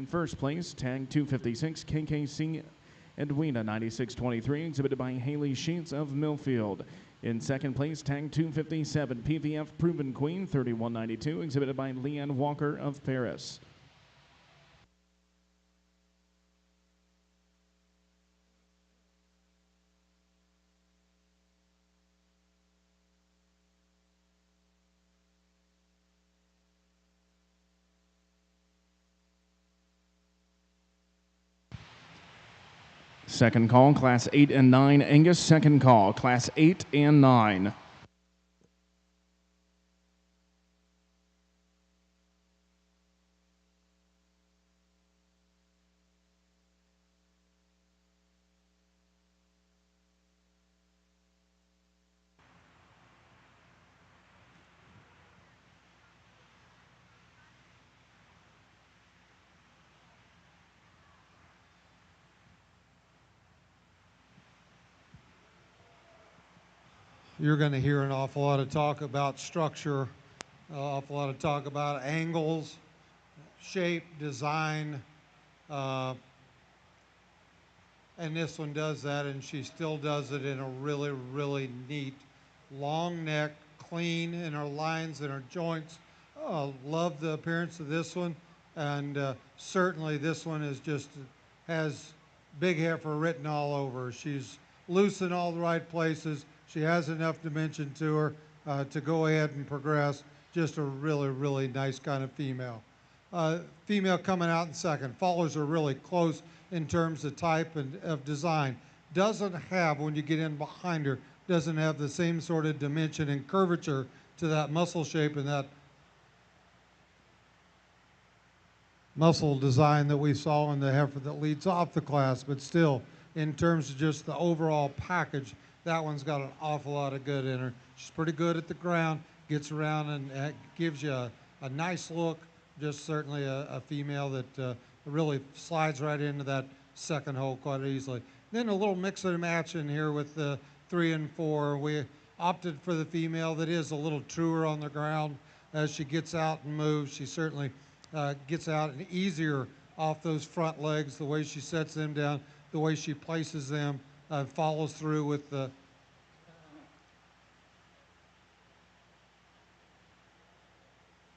first place, tag 256, KKC Edwina 9623, exhibited by Haley Sheets of Millfield. In second place, tag 257, PVF Proven Queen 3192, exhibited by Leanne Walker of Paris. Second call, Class 8 and 9, Angus. Second call, Class 8 and 9. you're going to hear an awful lot of talk about structure, an awful lot of talk about angles, shape, design, and this one does that, and she still does it in a really, really neat, long neck, clean in her lines and her joints. Love the appearance of this one, and certainly this one is just has Big Heifer written all over her. She's loose in all the right places. She has enough dimension to her to go ahead and progress. Just a really, really nice kind of female. Female coming out in second. Followers are really close in terms of type and of design. Doesn't have, when you get in behind her, doesn't have the same sort of dimension and curvature to that muscle shape and that muscle design that we saw in the heifer that leads off the class, but still, in terms of just the overall package, that one's got an awful lot of good in her. She's pretty good at the ground, gets around and gives you a nice look. Just certainly a female that really slides right into that second hole quite easily. Then a little mix and match in here with the 3 and 4. We opted for the female that is a little truer on the ground as she gets out and moves. She certainly gets out and easier off those front legs, the way she sets them down, the way she places them, follows through with the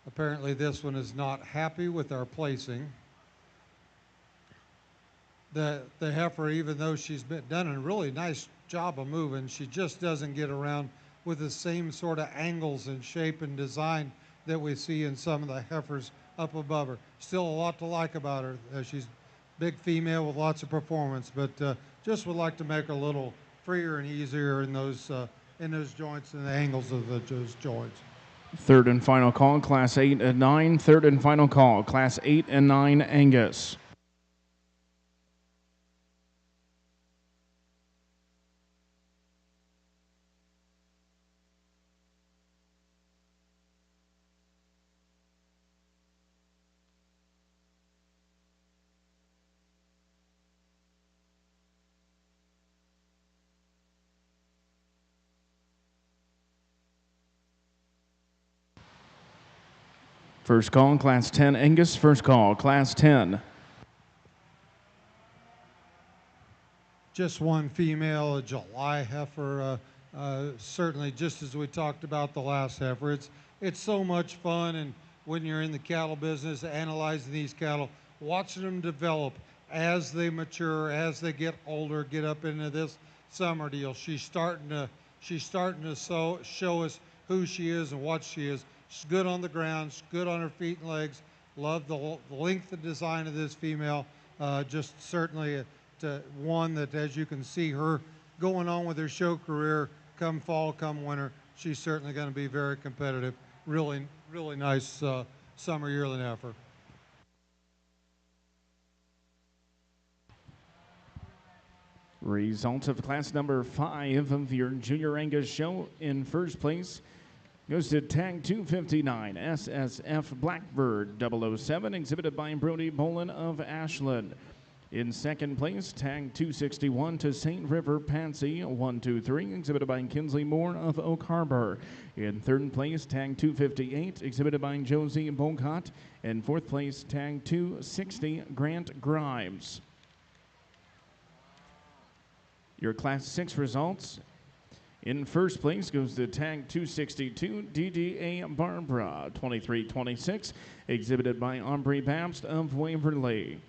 apparently this one is not happy with our placing. The heifer, even though she's done a really nice job of moving, she just doesn't get around with the same sort of angles and shape and design that we see in some of the heifers up above her. Still a lot to like about her. She's a big female with lots of performance, but just would like to make her a little freer and easier in those joints and the angles of those joints. Third and final call, Class 8 and 9. Third and final call, Class 8 and 9, Angus. First call, Class 10, Angus. First call, Class 10. Just one female, a July heifer, certainly just as we talked about the last heifer. It's so much fun, and when you're in the cattle business, analyzing these cattle, watching them develop as they mature, as they get older, get up into this summer deal. She's starting to show us who she is and what she is. She's good on the ground. She's good on her feet and legs. Love the length and design of this female. Just certainly one that, as you can see her going on with her show career, come fall, come winter, she's certainly going to be very competitive. Really, really nice summer yearling heifer. Results of class number 5 of your Junior Angus show. In first place goes to tag 259, SSF Blackbird 007, exhibited by Brody Bolin of Ashland. In second place, tag 261 to St. River Patsy 123, exhibited by Kinsley Moore of Oak Harbor. In third place, tag 258, exhibited by Josie Bocott. And fourth place, tag 260, Grant Grimes. Your Class 6 results. In first place goes to tag 262, DDA Barbara 2326, exhibited by Aubrey Babst of Waverly.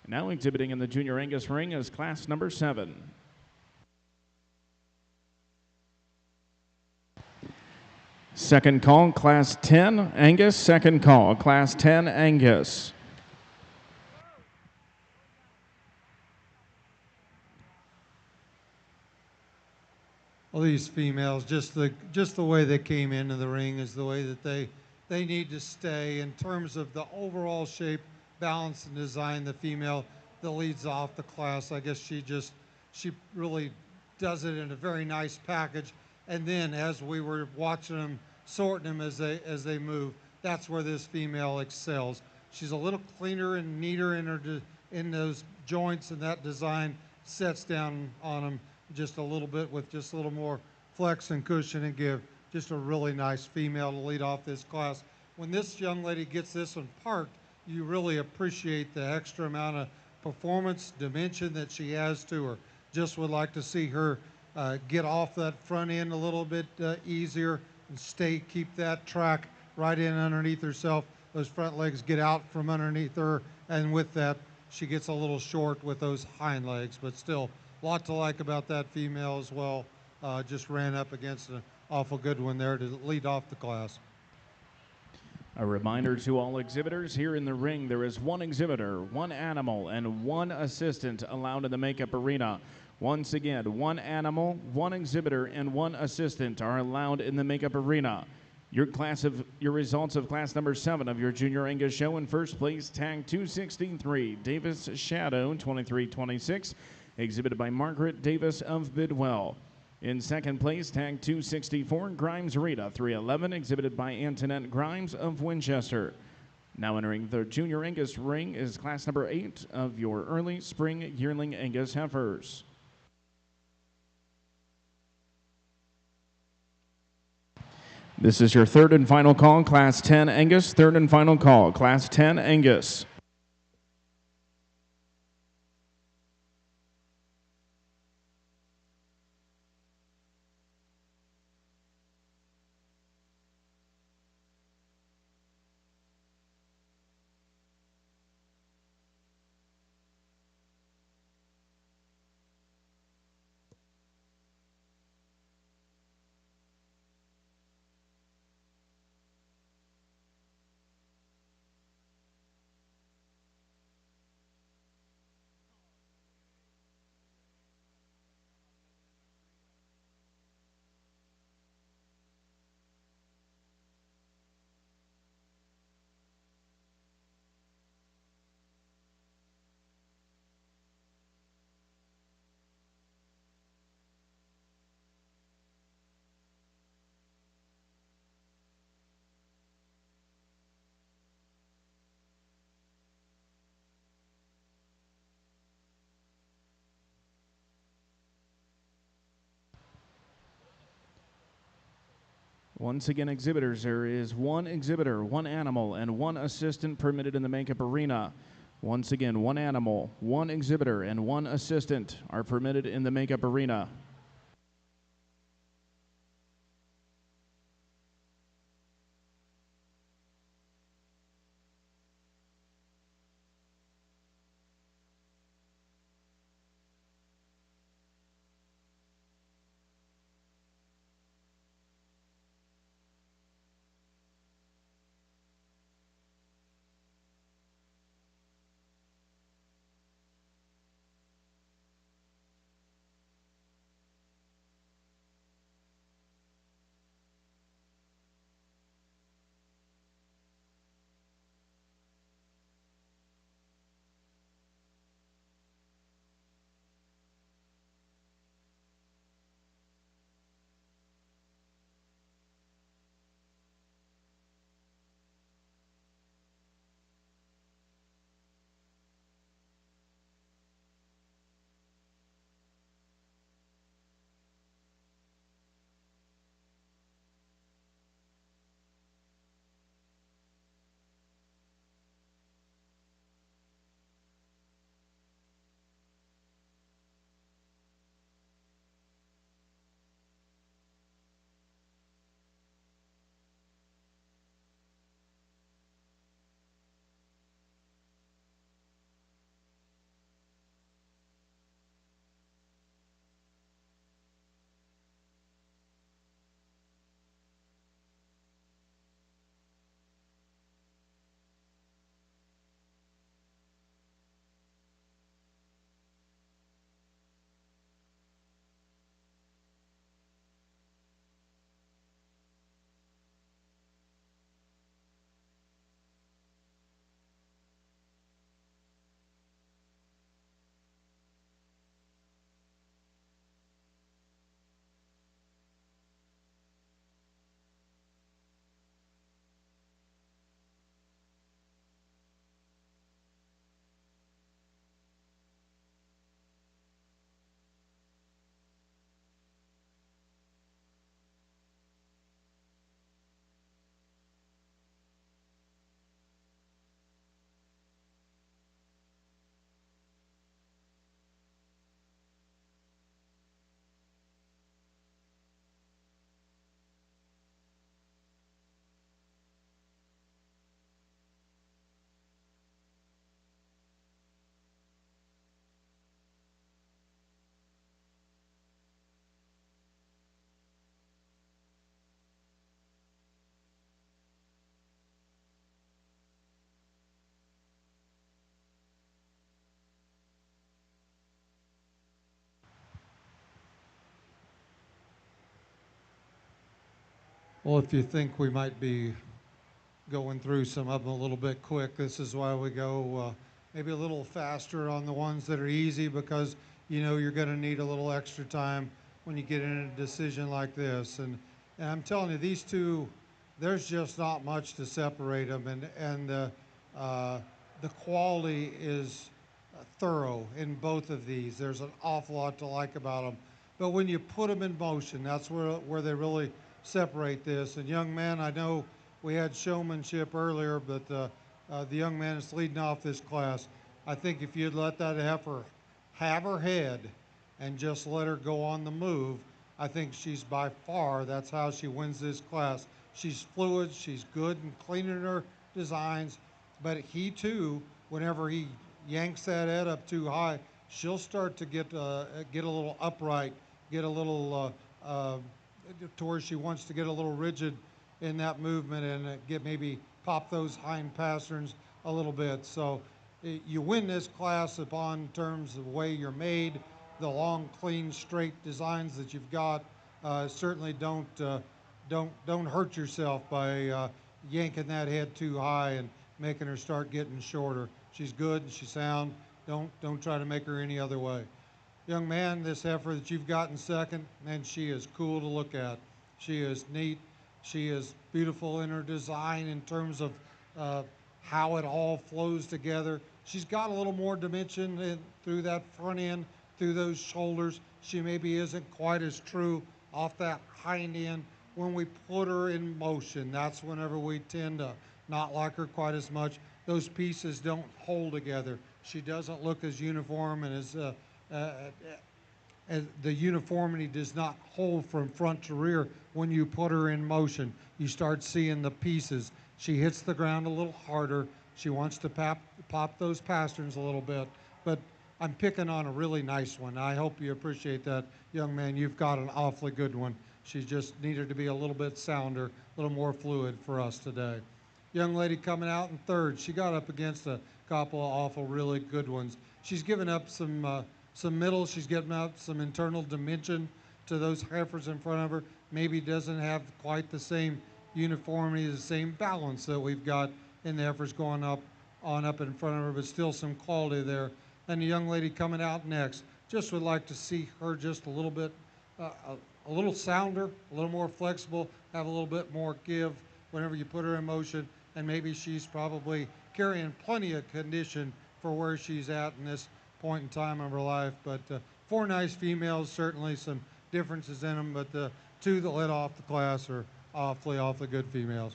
Now exhibiting in the Junior Angus ring is class number 7. Second call, Class 10, Angus. Second call, Class 10, Angus. Well, these females, just the way they came into the ring is the way that they need to stay in terms of the overall shape, balance, and design. The female that leads off the class, I guess she really does it in a very nice package. And then as we were watching them, sorting them as they move, that's where this female excels. She's a little cleaner and neater in those joints, and that design sets down on them just a little bit with just a little more flex and cushion and give just a really nice female to lead off this class. When this young lady gets this one parked, you really appreciate the extra amount of performance dimension that she has to her. Just would like to see her get off that front end a little bit easier and keep that track right in underneath herself. Those front legs get out from underneath her, and with that, she gets a little short with those hind legs, but still a lot to like about that female as well. Just ran up against an awful good one there to lead off the class. A reminder to all exhibitors, here in the ring there is one exhibitor, one animal, and one assistant allowed in the makeup arena. Once again, one animal, one exhibitor, and one assistant are allowed in the makeup arena. Your results of class number 7 of your Junior Angus show: in first place, tag 263, Davis Shadow 2326, exhibited by Margaret Davis of Bidwell. In second place, tag 264, Grimes Rita 311, exhibited by Antoinette Grimes of Winchester. Now entering the Junior Angus ring is class number 8 of your early spring yearling Angus heifers. This is your third and final call, class 10 Angus. Third and final call, class 10 Angus. Once again, exhibitors, there is one exhibitor, one animal, and one assistant permitted in the makeup arena. Once again, one animal, one exhibitor, and one assistant are permitted in the makeup arena. Well, if you think we might be going through some of them a little bit quick, this is why we go maybe a little faster on the ones that are easy, because you know you're going to need a little extra time when you get in a decision like this. And I'm telling you, these two, there's just not much to separate them, and the quality is thorough in both of these. There's an awful lot to like about them. But when you put them in motion, that's where they really separate this. And young man, I know we had showmanship earlier, but the young man is leading off this class. I think if you'd let that heifer have her head and just let her go on the move, I think she's by far, that's how she wins this class. She's fluid, she's good and clean in her designs, but he too, whenever he yanks that head up too high, she'll start to get a little upright, get a little to where she wants to get a little rigid in that movement and get maybe pop those hind pasterns a little bit. So you win this class upon terms of the way you're made, the long, clean, straight designs that you've got. Certainly don't hurt yourself by yanking that head too high and making her start getting shorter. She's good and she's sound. Don't try to make her any other way. Young man, this heifer that you've got in second, man, she is cool to look at. She is neat. She is beautiful in her design in terms of how it all flows together. She's got a little more dimension through that front end, through those shoulders. She maybe isn't quite as true off that hind end. When we put her in motion, that's whenever we tend to not like her quite as much. Those pieces don't hold together. She doesn't look as uniform, and as the uniformity does not hold from front to rear. When you put her in motion, you start seeing the pieces. She hits the ground a little harder. She wants to pop those pasterns a little bit, but I'm picking on a really nice one. I hope you appreciate that, young man. You've got an awfully good one. She just needed to be a little bit sounder, a little more fluid for us today. Young lady coming out in third. She got up against a couple of awful, really good ones. She's given up some middle. She's getting up some internal dimension to those heifers in front of her. Maybe doesn't have quite the same uniformity, the same balance that we've got in the heifers going up in front of her, but still some quality there. And the young lady coming out next, just would like to see her just a little bit, a little sounder, a little more flexible, have a little bit more give whenever you put her in motion. And maybe she's probably carrying plenty of condition for where she's at in this point in time of her life. But four nice females, certainly some differences in them, but the two that led off the class are awfully good females.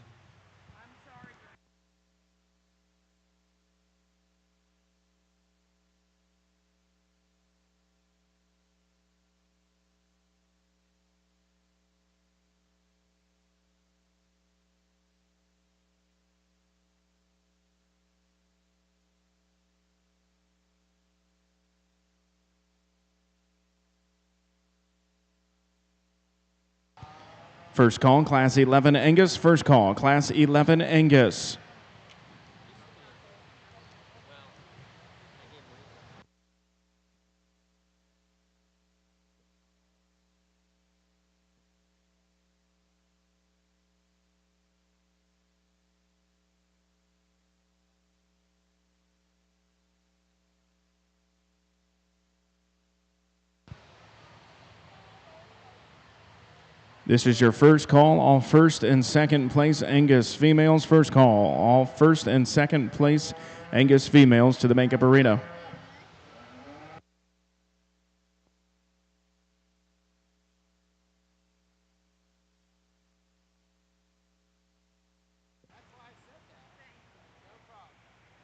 First call, Class 11 Angus. First call, Class 11 Angus. This is your first call. All first and second place Angus females. First call. All first and second place Angus females to the makeup arena.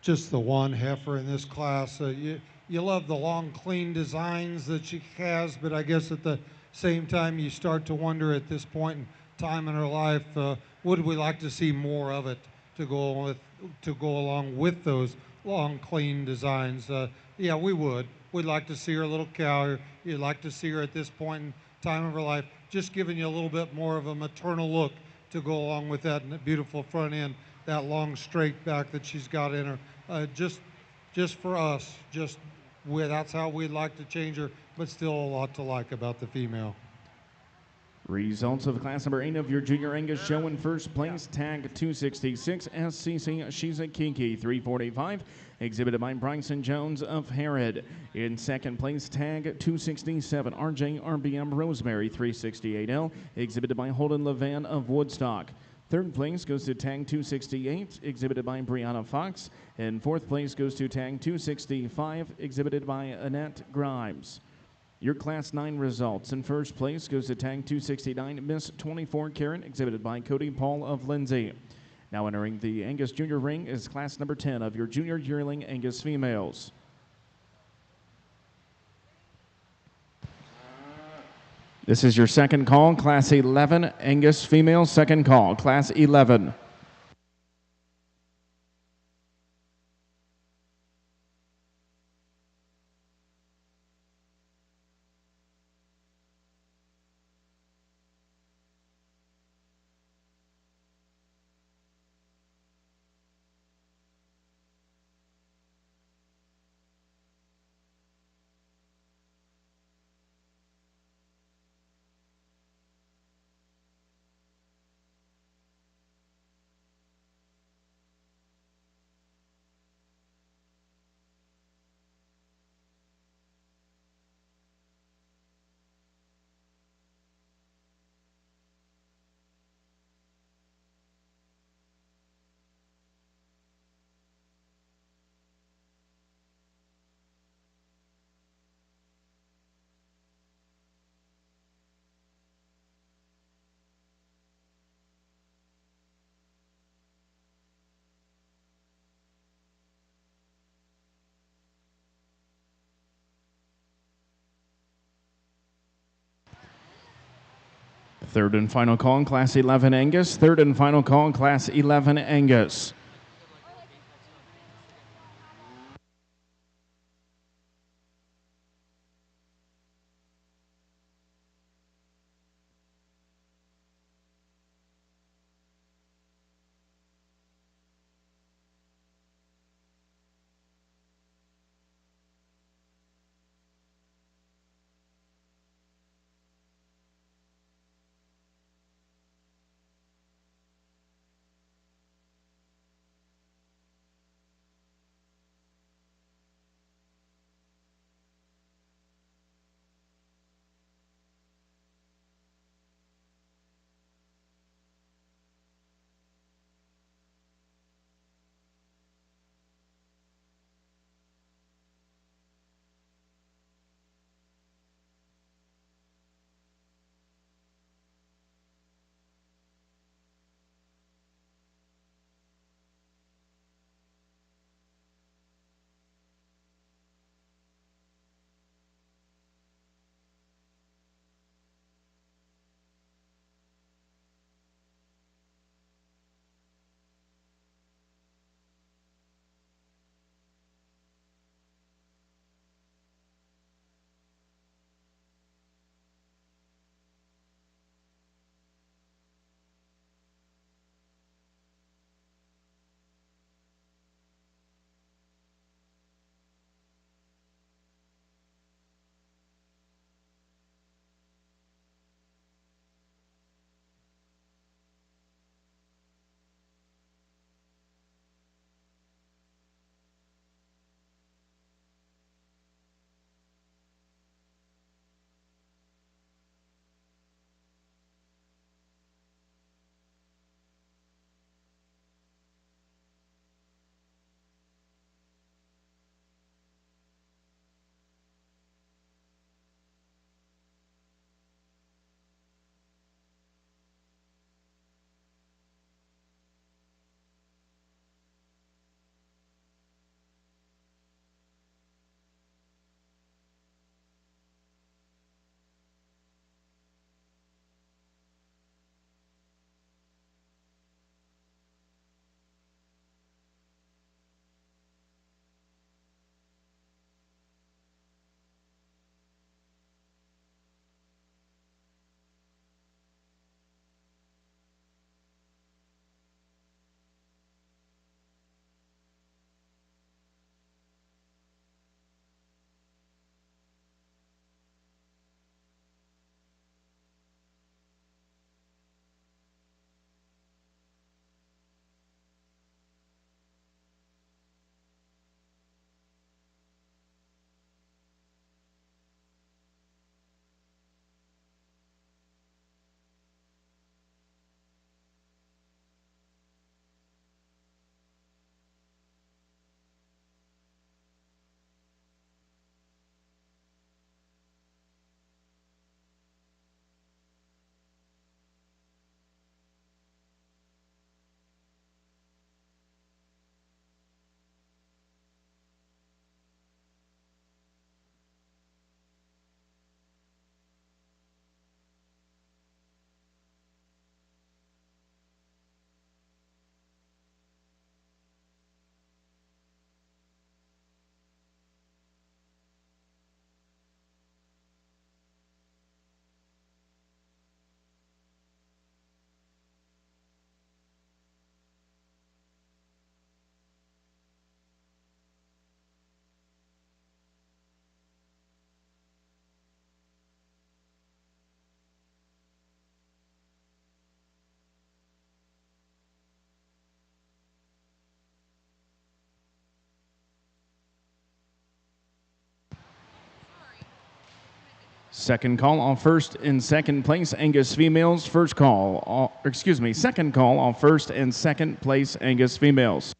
Just the one heifer in this class. You love the long, clean designs that she has, but I guess at the same time you start to wonder at this point in time in her life, would we like to see more of it to go along with those long, clean designs? Yeah, we would. We'd like to see her a little cow. You'd like to see her at this point in time of her life, just giving you a little bit more of a maternal look to go along with that beautiful front end, that long straight back that she's got in her. Just for us, that's how we'd like to change her, but still a lot to like about the female. Results of class number 8 of your junior Angus show. In first place, tag 266, SCC Shizakiki 345, exhibited by Bryson Jones of Herod. In second place, tag 267, RJ RBM Rosemary 368L, exhibited by Holden Levan of Woodstock. Third place goes to tag 268, exhibited by Brianna Fox. And fourth place goes to tag 265, exhibited by Annette Grimes. Your Class 9 results. In first place goes to tag 269, Miss 24 Karen, exhibited by Cody Paul of Lindsay. Now entering the Angus Junior Ring is class number 10 of your junior yearling Angus females. This is your second call, Class 11 Angus female, second call, Class 11. Third and final call in Class 11 Angus. Third and final call in Class 11 Angus. Second call, all first and second place Angus females. First call, second call, all first and second place Angus females.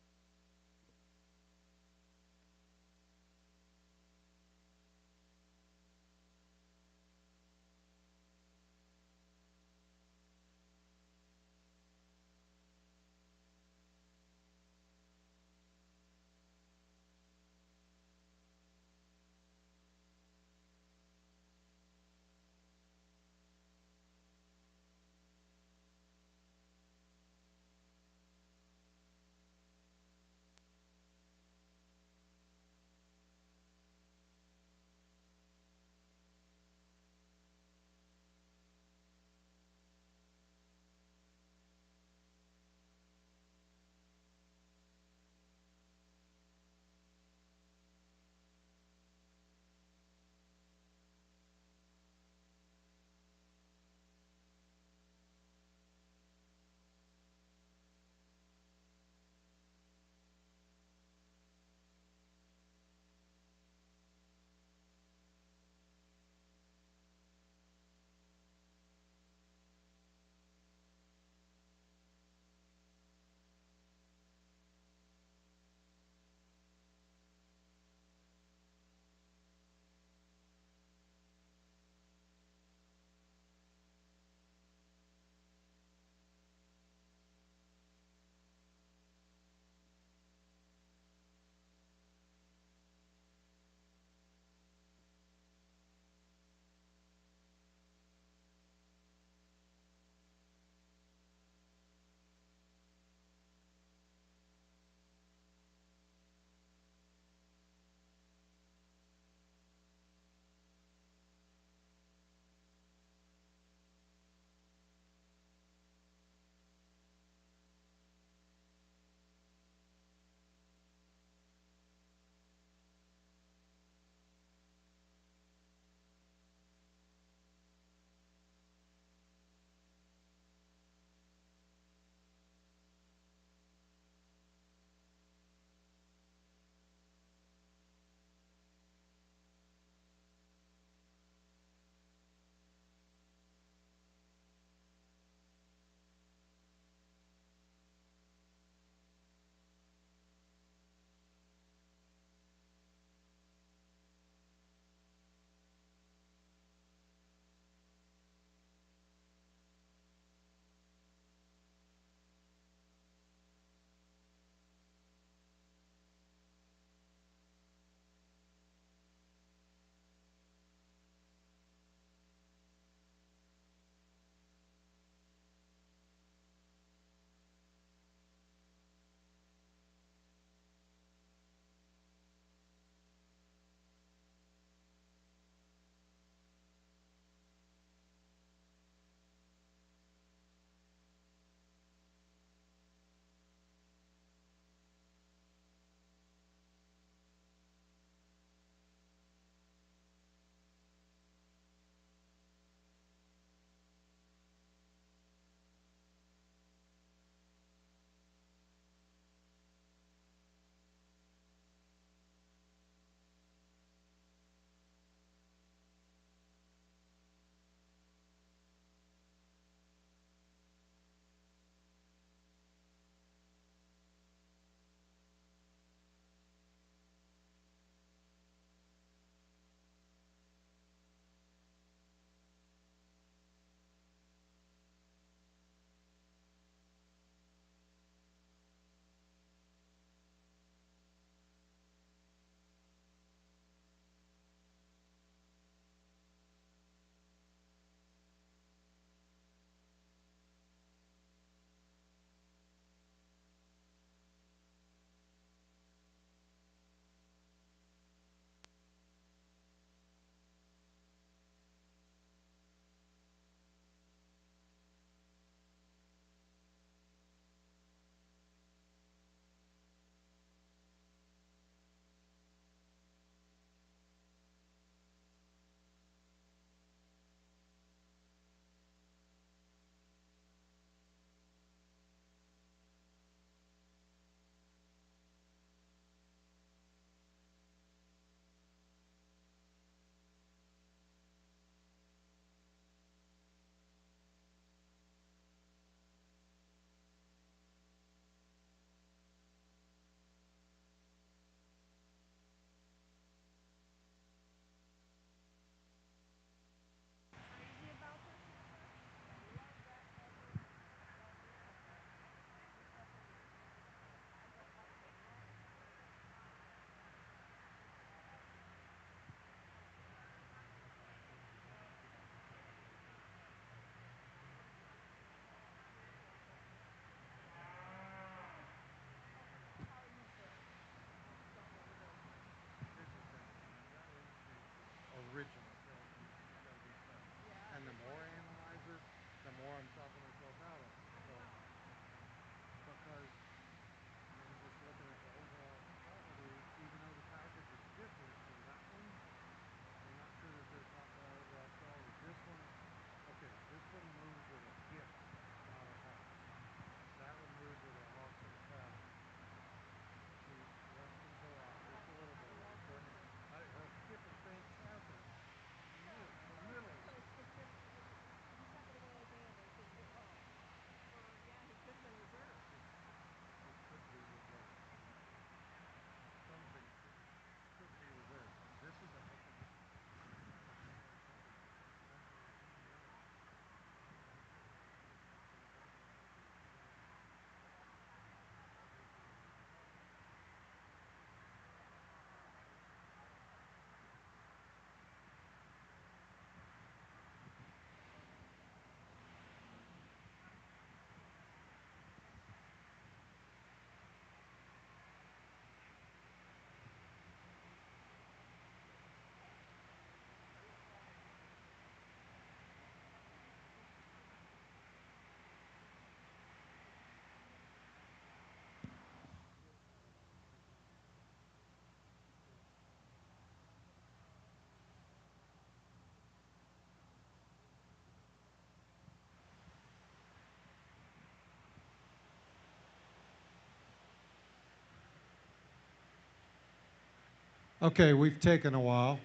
Okay, we've taken a while,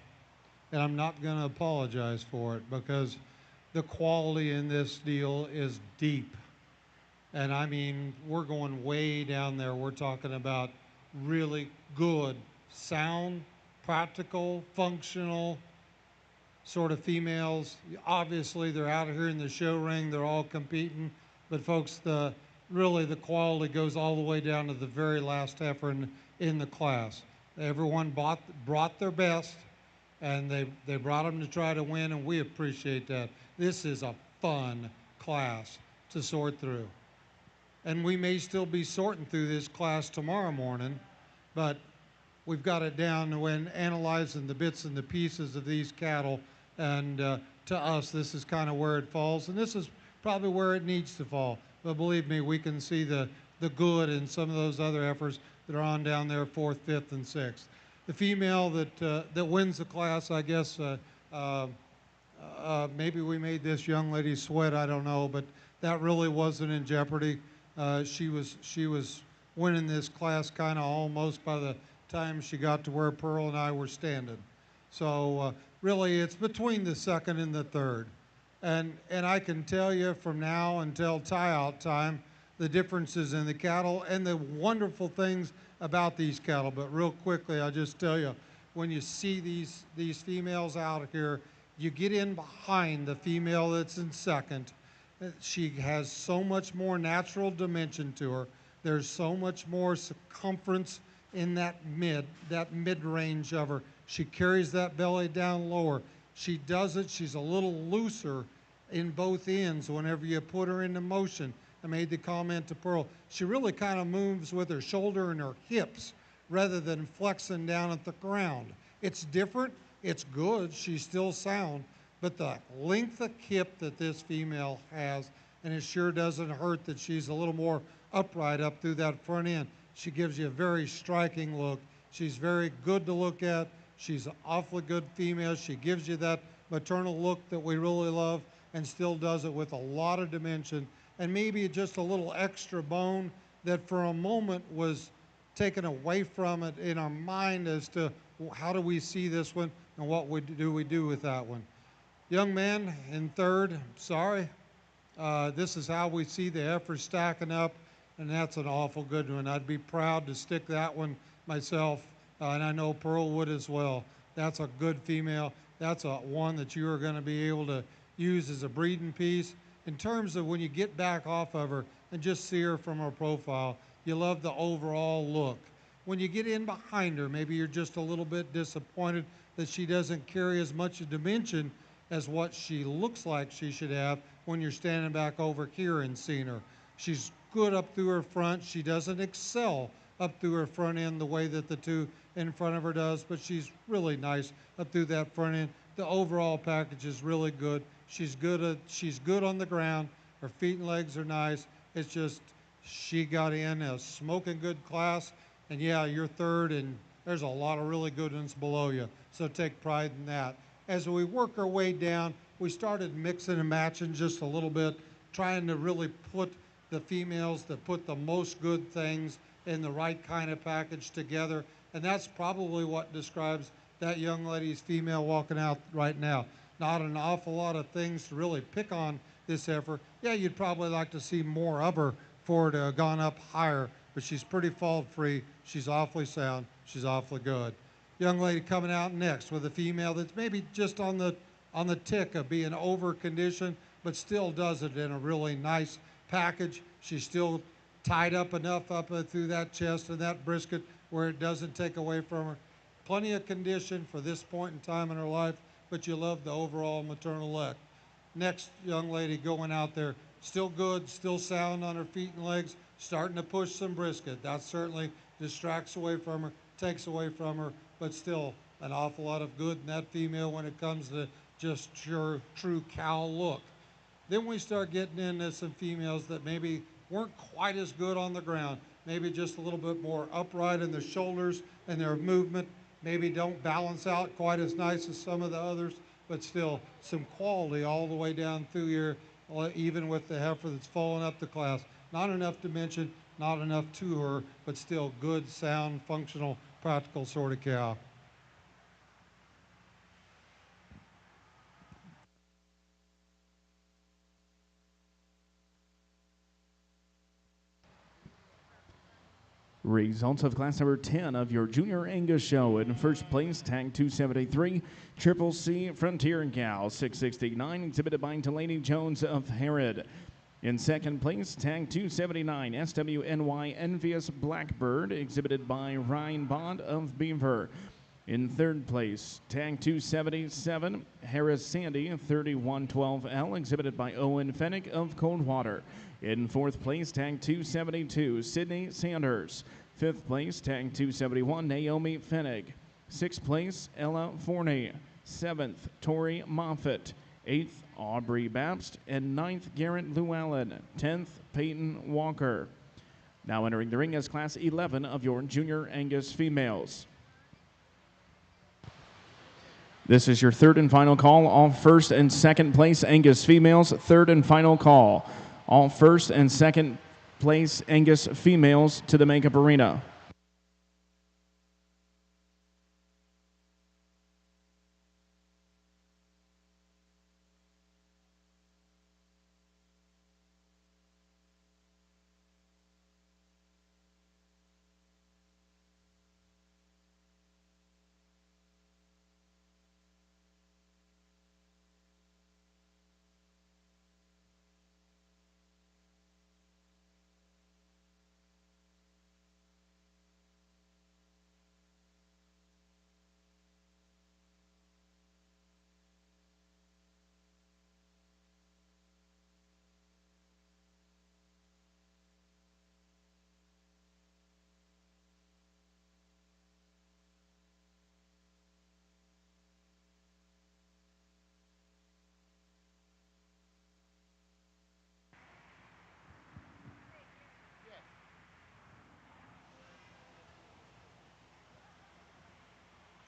and I'm not going to apologize for it because the quality in this deal is deep. And I mean, we're going way down there. We're talking about really good, sound, practical, functional sort of females. Obviously, they're out here in the show ring. They're all competing. But folks, really the quality goes all the way down to the very last heifer in the class. Everyone brought their best, and they brought them to try to win, and we appreciate that. This is a fun class to sort through. And we may still be sorting through this class tomorrow morning, but we've got it down to when analyzing the bits and the pieces of these cattle. And to us, this is kind of where it falls, and this is probably where it needs to fall. But believe me, we can see the good in some of those other efforts that are on down there, 4th, 5th, and 6th. The female that wins the class, I guess, maybe we made this young lady sweat, I don't know, but that really wasn't in jeopardy. She was winning this class kind of almost by the time she got to where Pearl and I were standing. So really, it's between the 2nd and the 3rd. And I can tell you from now until tie-out time, the differences in the cattle and the wonderful things about these cattle. But real quickly, I'll just tell you, when you see these females out here, you get in behind the female that's in 2nd. She has so much more natural dimension to her. There's so much more circumference in that mid-range of her. She carries that belly down lower. She does it, she's a little looser in both ends whenever you put her into motion. I made the comment to Pearl, she really kind of moves with her shoulder and her hips rather than flexing down at the ground. It's different, it's good, she's still sound, but the length of hip that this female has, and it sure doesn't hurt that she's a little more upright up through that front end. She gives you a very striking look. She's very good to look at. She's an awfully good female. She gives you that maternal look that we really love and still does it with a lot of dimension and maybe just a little extra bone that for a moment was taken away from it in our mind as to how do we see this one and what we do with that one. Young man in 3rd, sorry. This is how we see the heifer stacking up, and that's an awful good one. I'd be proud to stick that one myself, and I know Pearl would as well. That's a good female. That's a one that you are going to be able to use as a breeding piece. In terms of when you get back off of her and just see her from her profile, you love the overall look. When you get in behind her, maybe you're just a little bit disappointed that she doesn't carry as much dimension as what she looks like she should have when you're standing back over here and seeing her. She's good up through her front. She doesn't excel up through her front end the way that the two in front of her does, but she's really nice up through that front end. The overall package is really good. She's good on the ground. Her feet and legs are nice. It's just she got in a smoking good class, and yeah, you're 3rd, and there's a lot of really good ones below you, so take pride in that. As we work our way down, we started mixing and matching just a little bit, trying to really put the females that put the most good things in the right kind of package together, and that's probably what describes that young lady's female walking out right now. Not an awful lot of things to really pick on this heifer. Yeah, you'd probably like to see more of her for her to have gone up higher, but she's pretty fault-free. She's awfully sound. She's awfully good. Young lady coming out next with a female that's maybe just on the tick of being over conditioned, but still does it in a really nice package. She's still tied up enough up through that chest and that brisket where it doesn't take away from her. Plenty of condition for this point in time in her life, but you love the overall maternal look. Next young lady going out there, still good, still sound on her feet and legs, starting to push some brisket. That certainly distracts away from her, takes away from her, but still an awful lot of good in that female when it comes to just true cow look. Then we start getting into some females that maybe weren't quite as good on the ground, maybe just a little bit more upright in their shoulders and their movement, maybe don't balance out quite as nice as some of the others, but still some quality all the way down through here, even with the heifer that's falling up the class. Not enough dimension, not enough to her, but still good, sound, functional, practical sort of cow. Results of class number 10 of your Junior Angus show. In first place, tag 273, Triple C Frontier Gal 669, exhibited by Delaney Jones of Herod. In second place, tag 279, SWNY Envious Blackbird, exhibited by Ryan Bond of Beaver. In third place, tag 277, Harris Sandy 3112L, exhibited by Owen Fennick of Coldwater. In fourth place, tag 272, Sydney Sanders. Fifth place, tag 271, Naomi Fennick. Sixth place, Ella Forney. Seventh, Tori Moffitt. Eighth, Aubrey Babst. And ninth, Garrett Llewellyn. 10th, Peyton Walker. Now entering the ring is class 11 of your Junior Angus females. This is your third and final call. All first and second place Angus females. Third and final call. All first and second place Angus females to the makeup arena.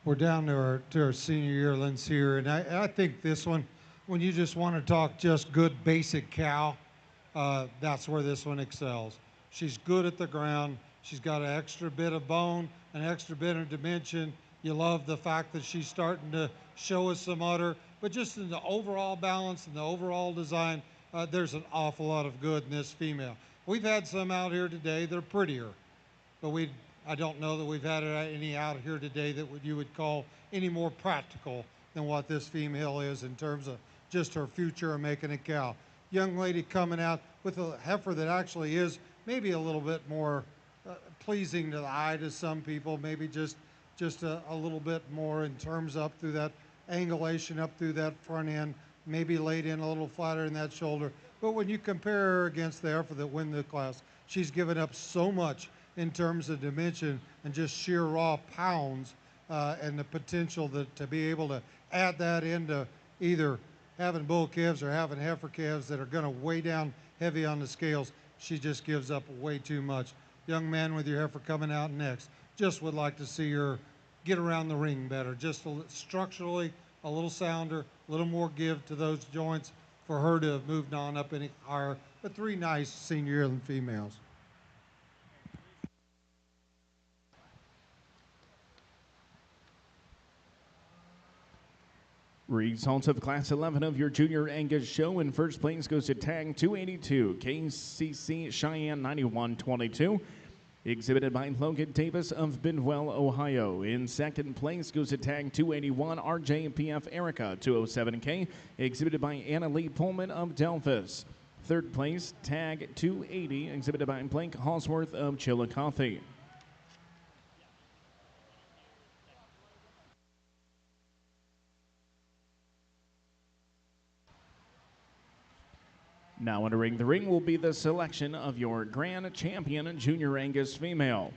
We're down to our senior yearlings here, and I think this one, when you just want to talk just good basic cow, that's where this one excels. She's good at the ground. She's got an extra bit of bone, an extra bit of dimension. You love the fact that she's starting to show us some udder, but just in the overall balance and the overall design, there's an awful lot of good in this female. We've had some out here today. They're prettier, but I don't know that we've had any out here today that you would call any more practical than what this female is in terms of just her future of making a cow. Young lady coming out with a heifer that actually is maybe a little bit more pleasing to the eye to some people, maybe just a little bit more in terms up through that angulation, up through that front end, maybe laid in a little flatter in that shoulder. But when you compare her against the heifer that win the class, she's given up so much in terms of dimension and just sheer raw pounds and the potential to be able to add that into either having bull calves or having heifer calves that are going to weigh down heavy on the scales. She just gives up way too much. Young man with your heifer coming out next. Just would like to see her get around the ring better. Just structurally a little sounder, a little more give to those joints for her to have moved on up any higher. But three nice senior yearling females. Results of Class 11 of your Junior Angus show. In first place goes to tag 282, KCC Cheyenne 9122, exhibited by Logan Davis of Bidwell, Ohio. In second place goes to tag 281, RJPF Erica 207K, exhibited by Anna Lee Pullman of Delphus. Third place, tag 280, exhibited by Blake Halsworth of Chillicothe. Now entering the ring will be the selection of your Grand Champion Junior Angus female.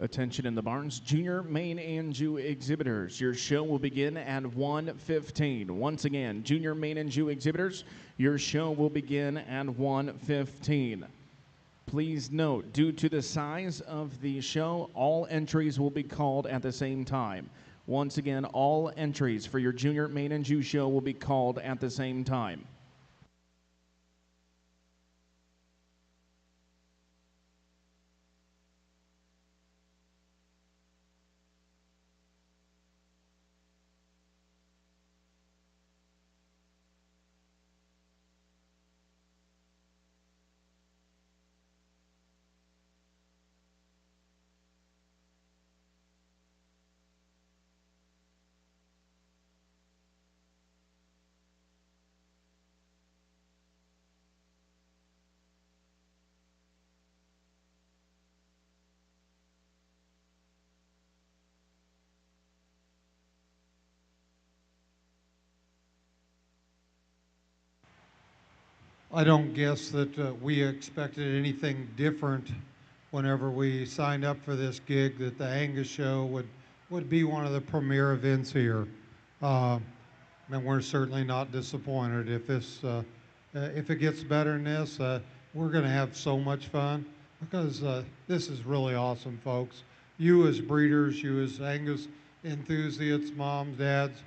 Attention in the barns, junior Maine-Anjou exhibitors. Your show will begin at 1:15. Once again, junior Maine-Anjou exhibitors, your show will begin at 1:15. Please note, due to the size of the show, all entries will be called at the same time. Once again, all entries for your junior Maine-Anjou show will be called at the same time. I don't guess that we expected anything different whenever we signed up for this gig, that the Angus show would be one of the premier events here. And we're certainly not disappointed. If it gets better than this, we're going to have so much fun, because this is really awesome, folks. You as breeders, you as Angus enthusiasts, moms, dads,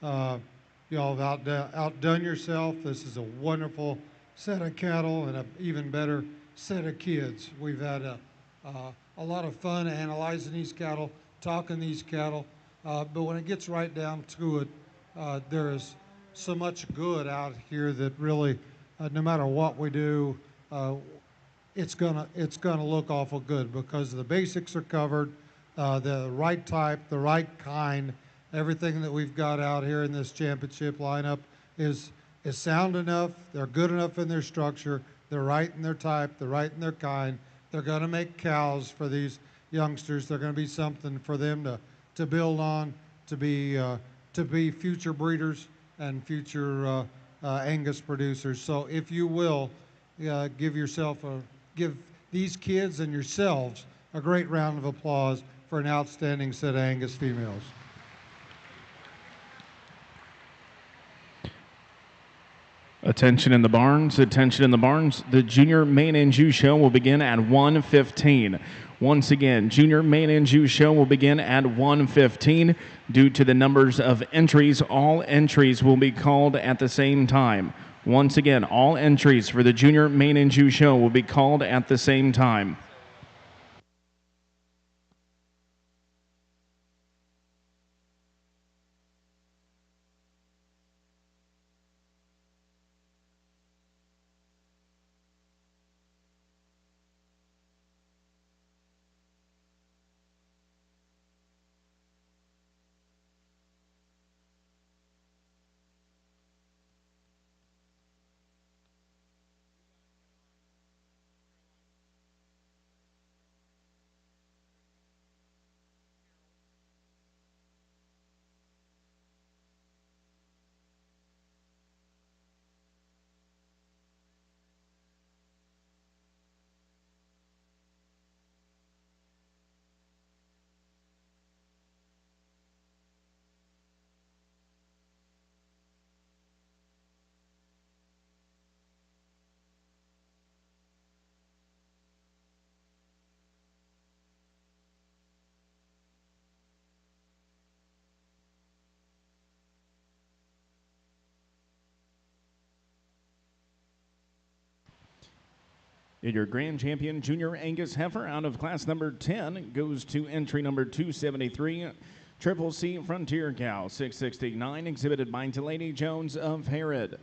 you all have outdone yourself. This is a wonderful set of cattle and an even better set of kids. We've had a lot of fun analyzing these cattle, talking these cattle, but when it gets right down to it, there is so much good out here that really, no matter what we do, it's gonna look awful good, because the basics are covered, the right type, the right kind. Everything that we've got out here in this championship lineup is sound enough. They're good enough in their structure. They're right in their type. They're right in their kind. They're going to make cows for these youngsters. They're going to be something for them to build on, to be future breeders and future Angus producers. So if you will, give these kids and yourselves a great round of applause for an outstanding set of Angus females. Attention in the barns, attention in the barns. The junior Maine-Anjou show will begin at 1:15. Once again, junior Maine-Anjou show will begin at 1:15. Due to the numbers of entries, all entries will be called at the same time. Once again, all entries for the junior Maine-Anjou show will be called at the same time. And your grand champion, junior Angus Heifer, out of class number 10, goes to entry number 273, Triple C Frontier Cow, 669, exhibited by Delaney Jones of Herod.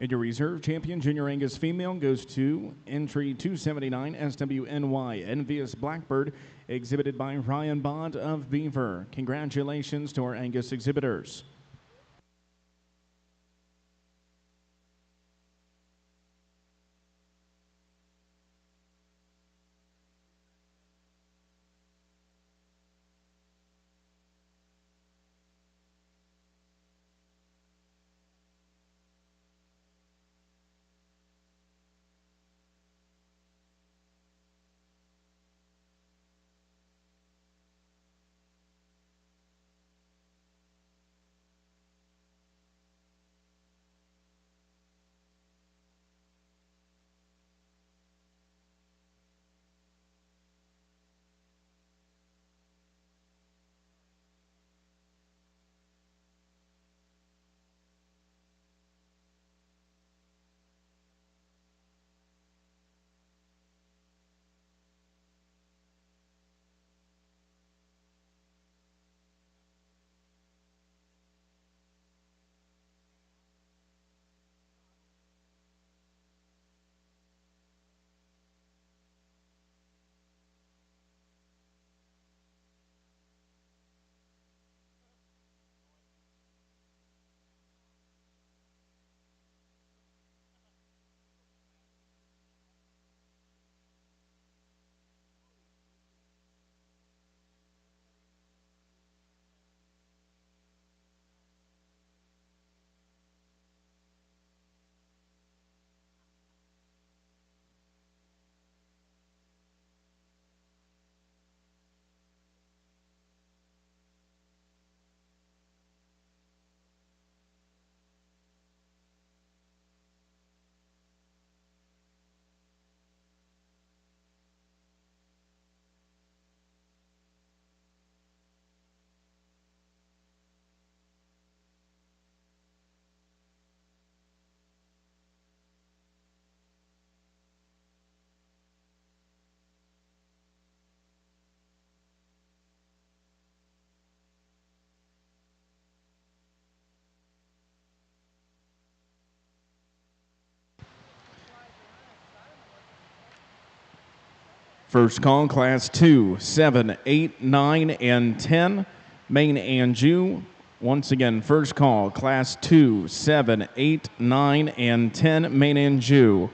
And your reserve champion, Junior Angus female, goes to entry 279 SWNY Envious Blackbird, exhibited by Ryan Bond of Beaver. Congratulations to our Angus exhibitors. First call, Class 2, 7, 8, 9, and 10, Maine-Anjou. Once again, first call, Class 2, 7, 8, 9, and 10, Maine-Anjou.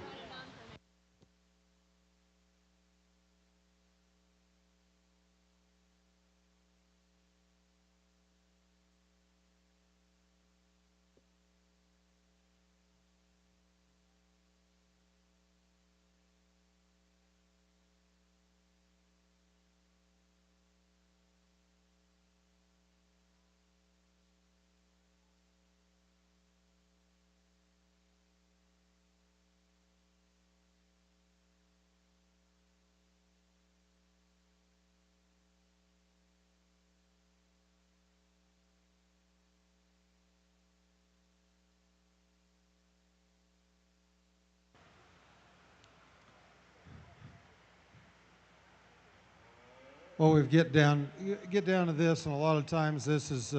Well, we get down to this, and a lot of times this is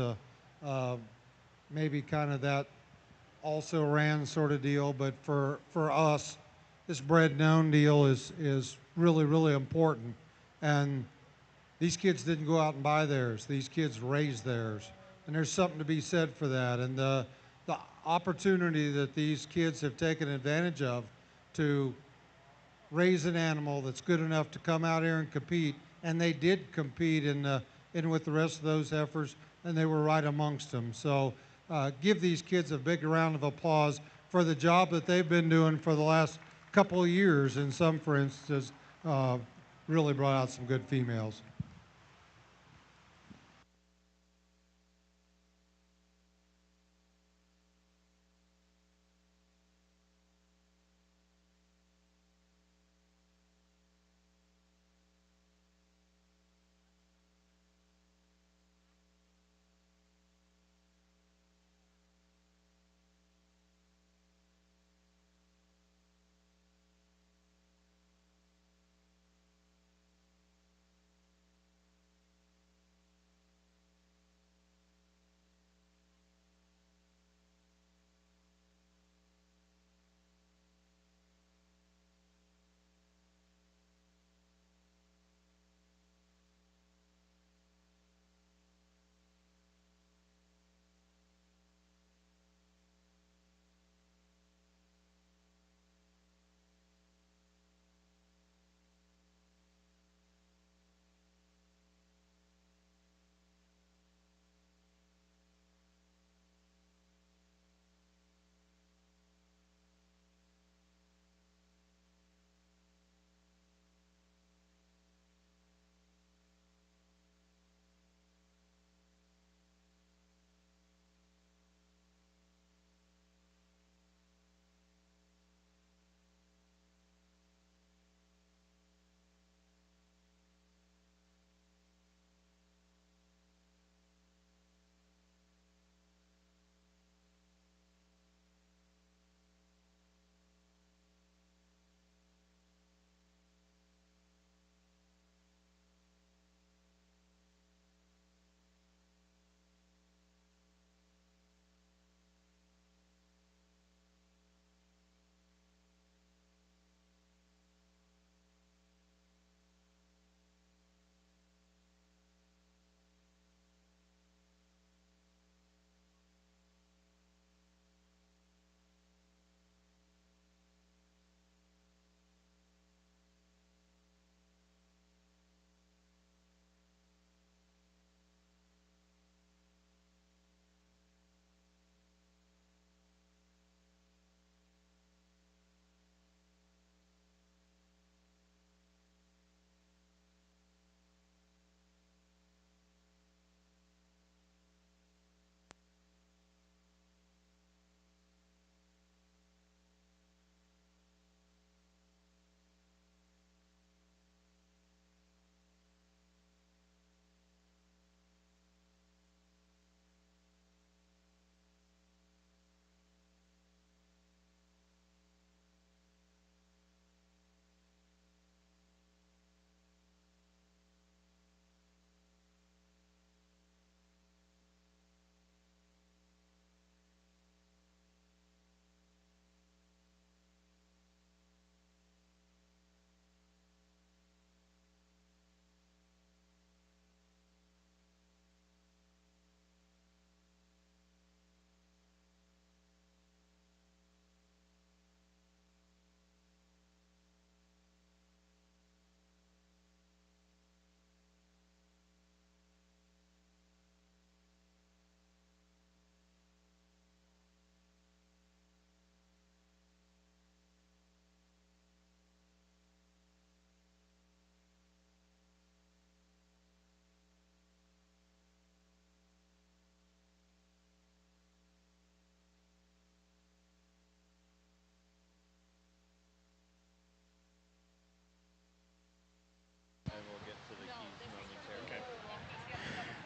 maybe kind of that also ran sort of deal. But for us, this bred known deal is really important. And these kids didn't go out and buy theirs. These kids raised theirs, and there's something to be said for that. And the opportunity that these kids have taken advantage of to raise an animal that's good enough to come out here and compete, and they did compete in with the rest of those heifers, and they were right amongst them. So give these kids a big round of applause for the job that they've been doing for the last couple of years, and some, for instance, really brought out some good females.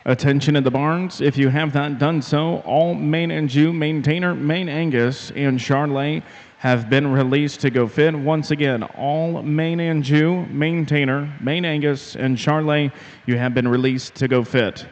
Attention in the barns. If you have not done so, all Maine-Anjou, maintainer, Maine-Angus, and Charolais have been released to go fit. Once again, all Maine-Anjou, maintainer, Maine-Angus, and Charolais, you have been released to go fit.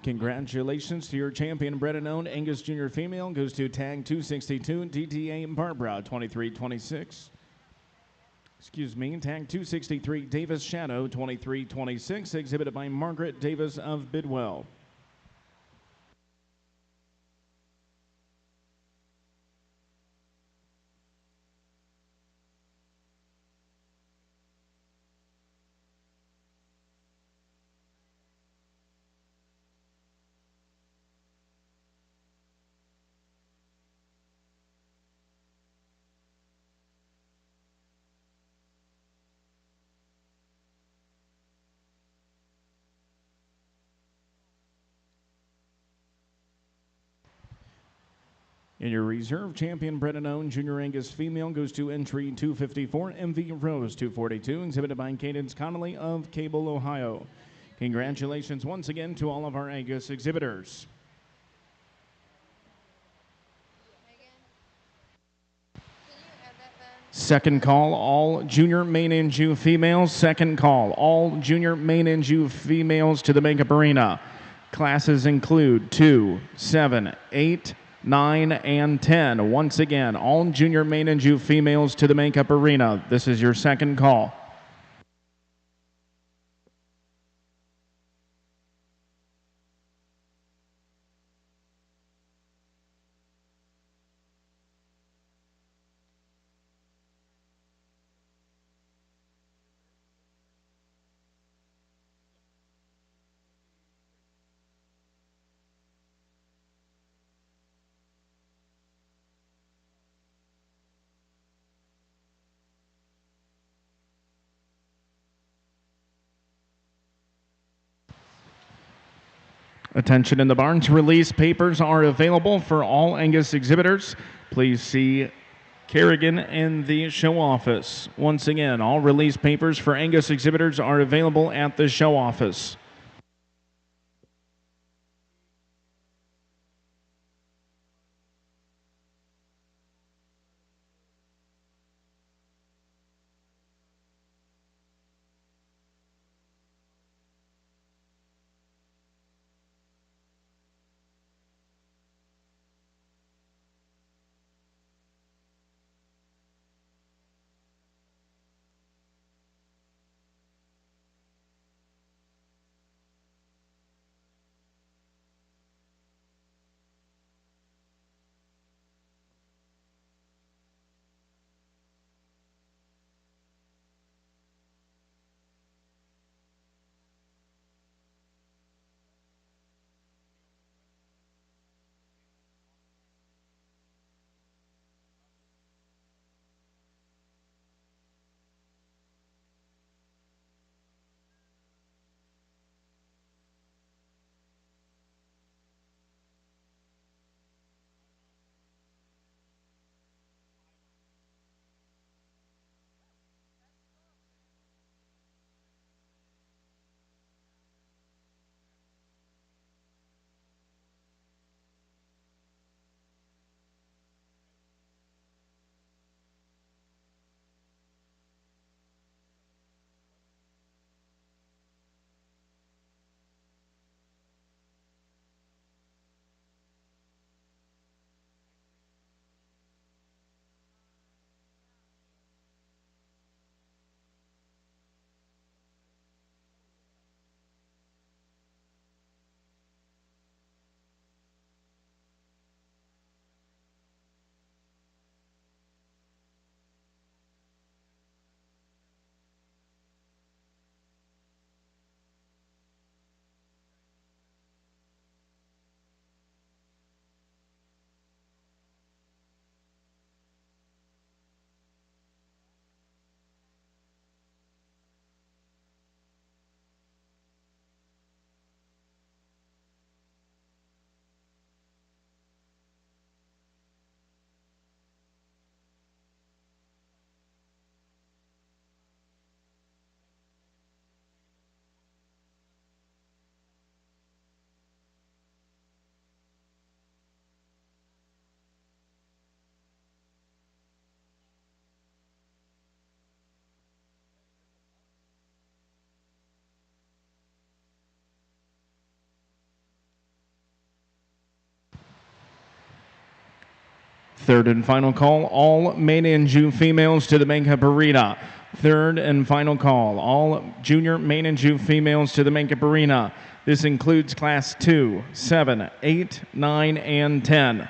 Congratulations to your champion, bred and owned Angus Jr. Female. Goes to tag 262, DTA Barbara, 2326. Excuse me, tag 263, Davis Shadow, 2326, exhibited by Margaret Davis of Bidwell. And your reserve champion, bred and owned Junior Angus Female, goes to entry 254, MV Rose 242, exhibited by Cadence Connolly of Cable, Ohio. Congratulations once again to all of our Angus exhibitors. Second call, all junior Maine-Anjou females. Second call, all junior Maine-Anjou females to the makeup arena. Classes include 2, 7, 8, 9, and 10. Once again, all junior Maine-Anjou females to the makeup arena. This is your second call. Attention in the barns. Release papers are available for all Angus exhibitors. Please see Kerrigan in the show office. Once again, all release papers for Angus exhibitors are available at the show office. Third and final call, all Maine-Anjou females to the makeup arena. Third and final call, all junior Maine-Anjou females to the makeup arena. This includes class 2, 7, 8, 9, and 10.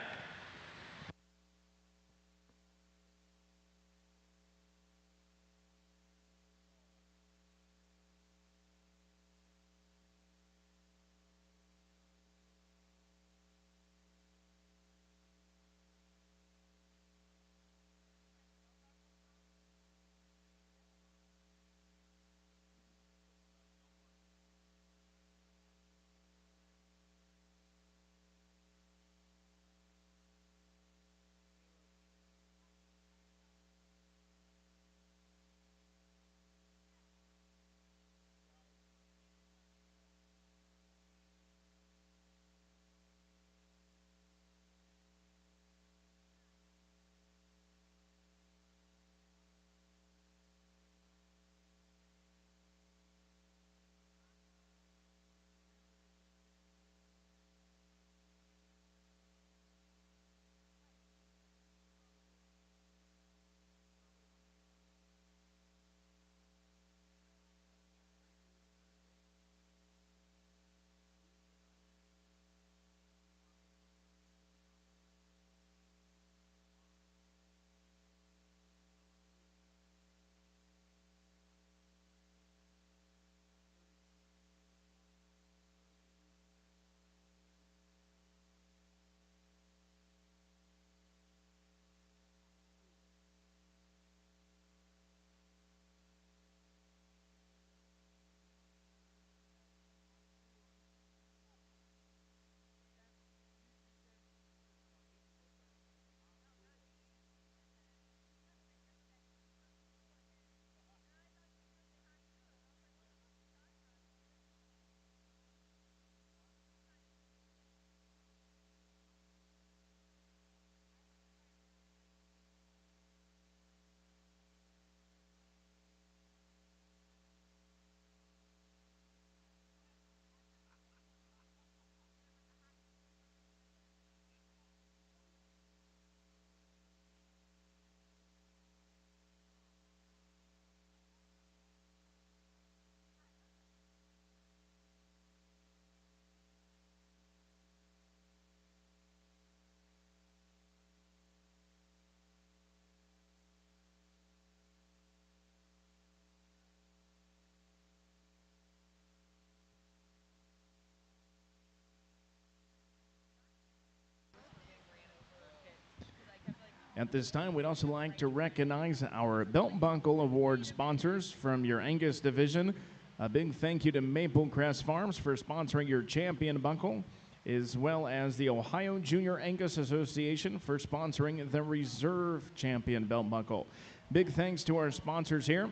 At this time, we'd also like to recognize our Belt Buckle Award sponsors from your Angus division. A big thank you to Maple Crest Farms for sponsoring your champion buckle, as well as the Ohio Junior Angus Association for sponsoring the Reserve Champion Belt Buckle. Big thanks to our sponsors here.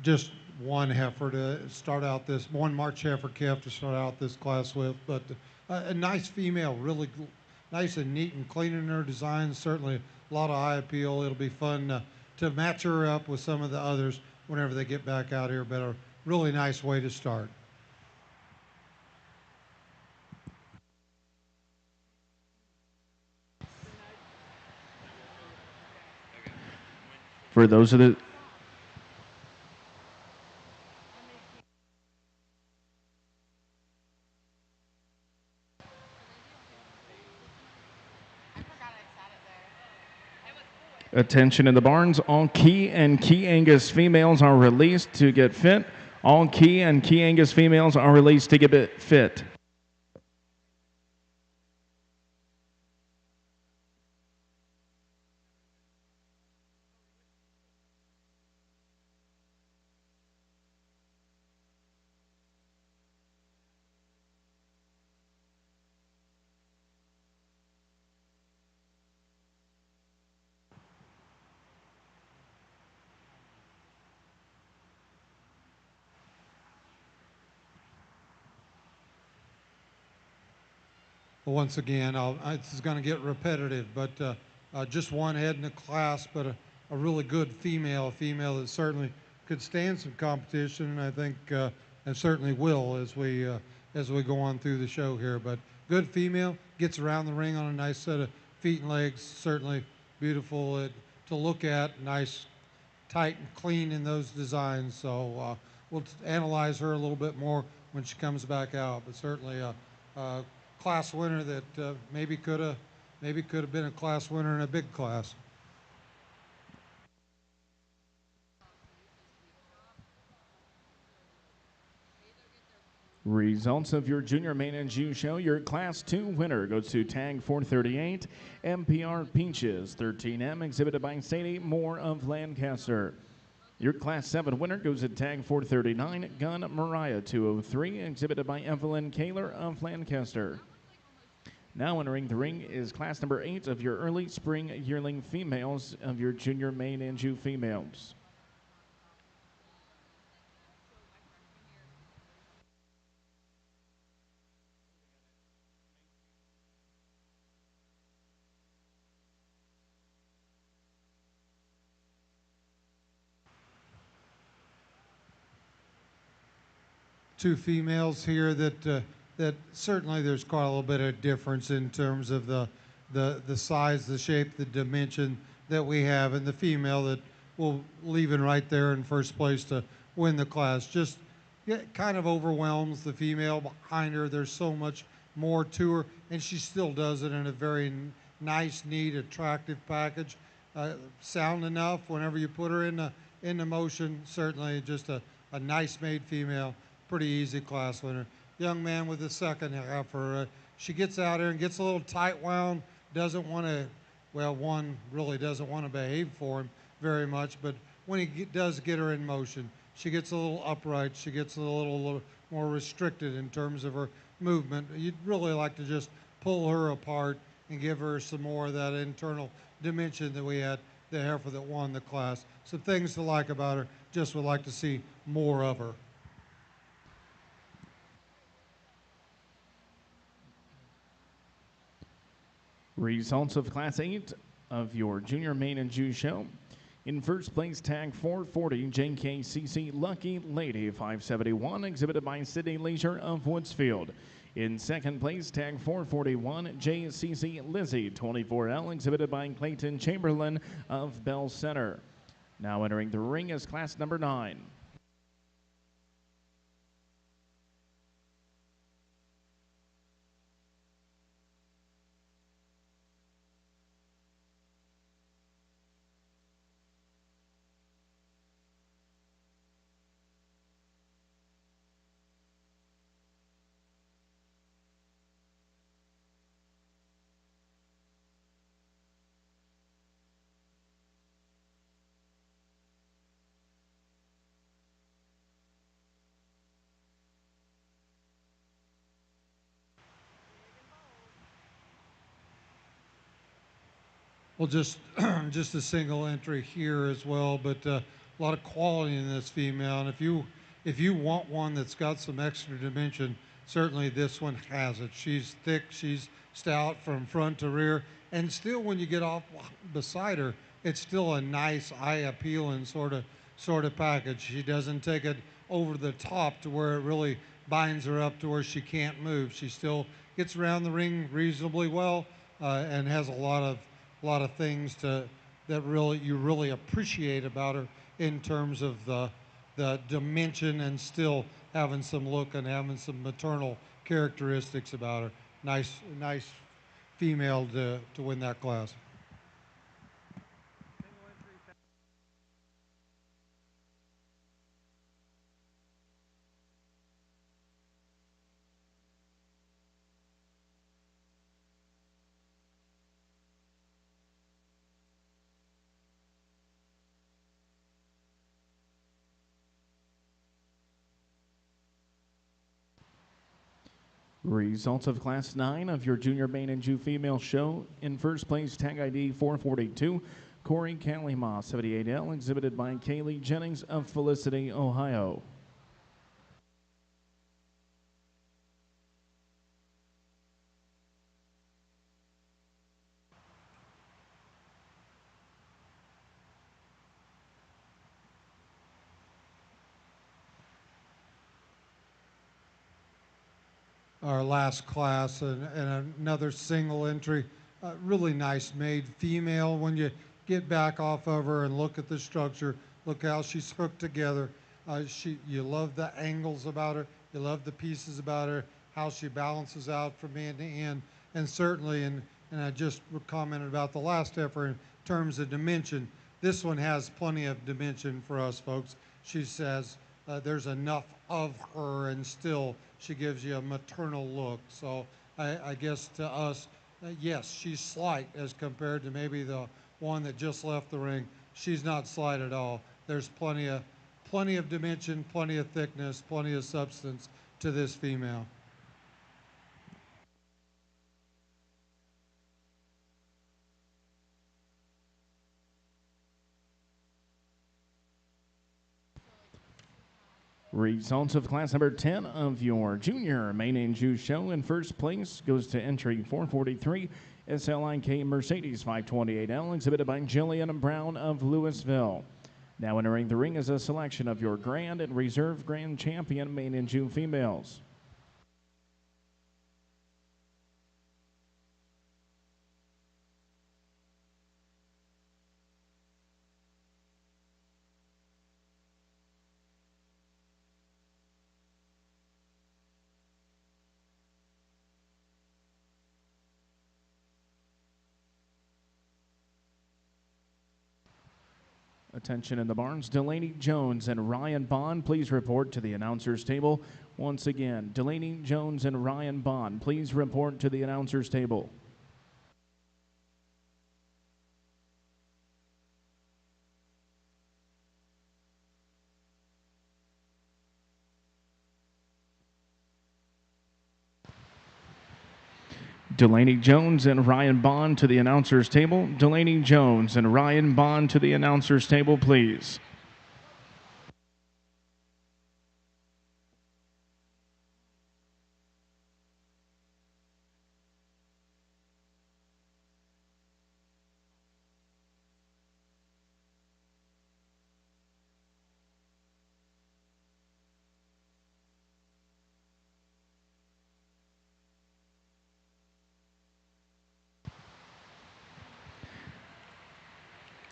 just one heifer to start out this, one March heifer calf to start out this class with, but a nice female, really nice and neat and clean in her design, certainly a lot of eye appeal. It'll be fun to match her up with some of the others whenever they get back out here, but a really nice way to start. For those of the attention in the barns, all key and key Angus females are released to get fit. All key and key Angus females are released to get fit. Once again, this is going to get repetitive, but just one head in the class, but a really good female, a female that certainly could stand some competition, and I think and certainly will as we go on through the show here. But good female, gets around the ring on a nice set of feet and legs, certainly beautiful to look at, nice, tight and clean in those designs. So we'll analyze her a little bit more when she comes back out, but certainly class winner that maybe could have been a class winner in a big class. Results of your junior Maine-Anjou show. Your Class 2 winner goes to tag 438, MPR Peaches 13M, exhibited by Sadie Moore of Lancaster. Your Class 7 winner goes to tag 439, Gun Mariah 203, exhibited by Evelyn Kaler of Lancaster. Now entering the ring is class number 8 of your early spring yearling females of your junior Maine-Anjou females. Two females here that certainly there's quite a little bit of difference in terms of the size, the shape, the dimension that we have, and the female that will leaving right there in first place to win the class. Just kind of overwhelms the female behind her. There's so much more to her, and she still does it in a very nice, neat, attractive package. Sound enough whenever you put her in the motion. Certainly just a nice made female. Pretty easy class winner. Young man with the second heifer. She gets out here and gets a little tight wound. Doesn't want to, well, one really doesn't want to behave for him very much, but when he does get her in motion, she gets a little upright. She gets a little more restricted in terms of her movement. You'd really like to just pull her apart and give her some more of that internal dimension that we had, the heifer that won the class. Some things to like about her. Just would like to see more of her. Results of Class 8 of your junior Maine-Anjou show. In first place, tag 440, JKCC Lucky Lady 571, exhibited by Sydney Leisure of Woodsfield. In second place, tag 441, JCC Lizzie 24L, exhibited by Clayton Chamberlain of Bell Center. Now entering the ring is class number 9. Well, just just a single entry here as well, but quality in this female. And if you want one that's got some extra dimension, certainly this one has it. She's thick, she's stout from front to rear, and still when you get off beside her, it's still a nice eye appealing sort of package. She doesn't take it over the top to where it really binds her up to where she can't move. She still gets around the ring reasonably well, and has a lot of things that you really appreciate about her in terms of the dimension, and still having some look and having some maternal characteristics about her. Nice female to win that class. Results of Class 9 of your Junior Maine-Anjou female show. In first place, tag ID 442, Corey Calima, 78L, exhibited by Kaylee Jennings of Felicity, Ohio. Our last class, and another single entry, really nice made female. When you get back off of her and look at the structure, look how she's hooked together. You love the angles about her, you love the pieces about her, how she balances out from end to end, and certainly, and I just commented about the last heifer in terms of dimension. This one has plenty of dimension for us folks. She says there's enough of her, and still she gives you a maternal look. So I guess to us, yes, she's slight as compared to maybe the one that just left the ring. She's not slight at all. There's plenty of dimension, plenty of thickness, plenty of substance to this female. Results of class number 10 of your Junior Maine-Anjou show. In first place goes to entry 443, SLIK Mercedes 528L, exhibited by Jillian Brown of Louisville. Now entering the ring is a selection of your Grand and Reserve Grand Champion Maine-Anjou females. Attention in the barns, Delaney Jones and Ryan Bond, please report to the announcer's table. Once again, Delaney Jones and Ryan Bond, please report to the announcer's table. Delaney Jones and Ryan Bond to the announcer's table. Delaney Jones and Ryan Bond to the announcer's table, please.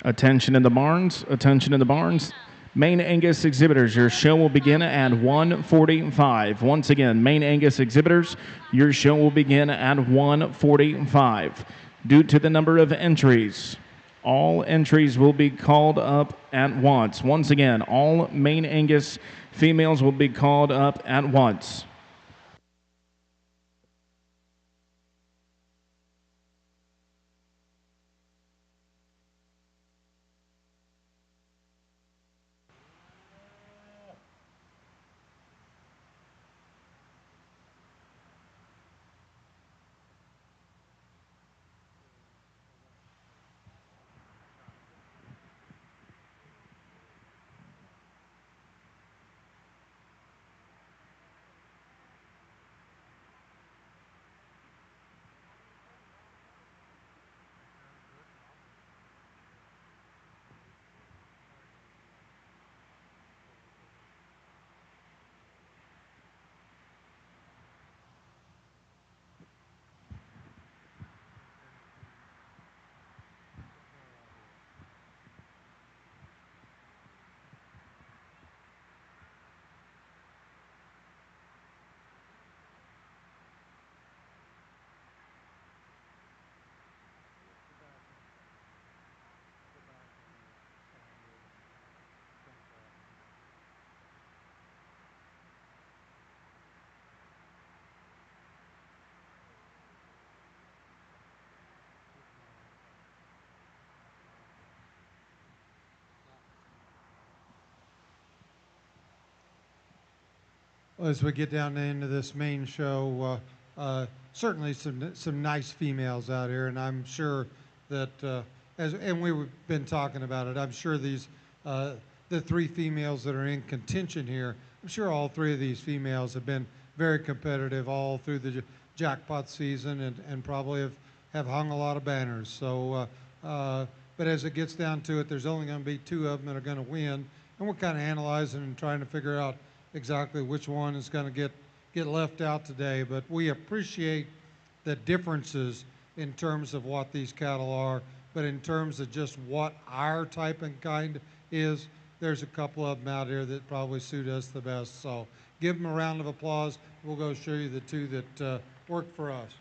Attention in the barns, attention in the barns. Maine-Angus exhibitors, your show will begin at 1:45. Once again, Maine-Angus exhibitors, your show will begin at 1:45. Due to the number of entries, all entries will be called up at once. Once again, all Maine-Angus females will be called up at once. as we get down into this main show, certainly some nice females out here, and I'm sure that and we've been talking about it. I'm sure these the three females that are in contention here. I'm sure all three of these females have been very competitive all through the jackpot season, and probably have hung a lot of banners. So, but as it gets down to it, there's only going to be two of them that are going to win, and we're kind of analyzing and trying to figure out exactly which one is going to get left out today. But we appreciate the differences in terms of what these cattle are, but in terms of just what our type and kind is, there's a couple of them out here that probably suit us the best. So give them a round of applause. We'll go show you the two that work for us.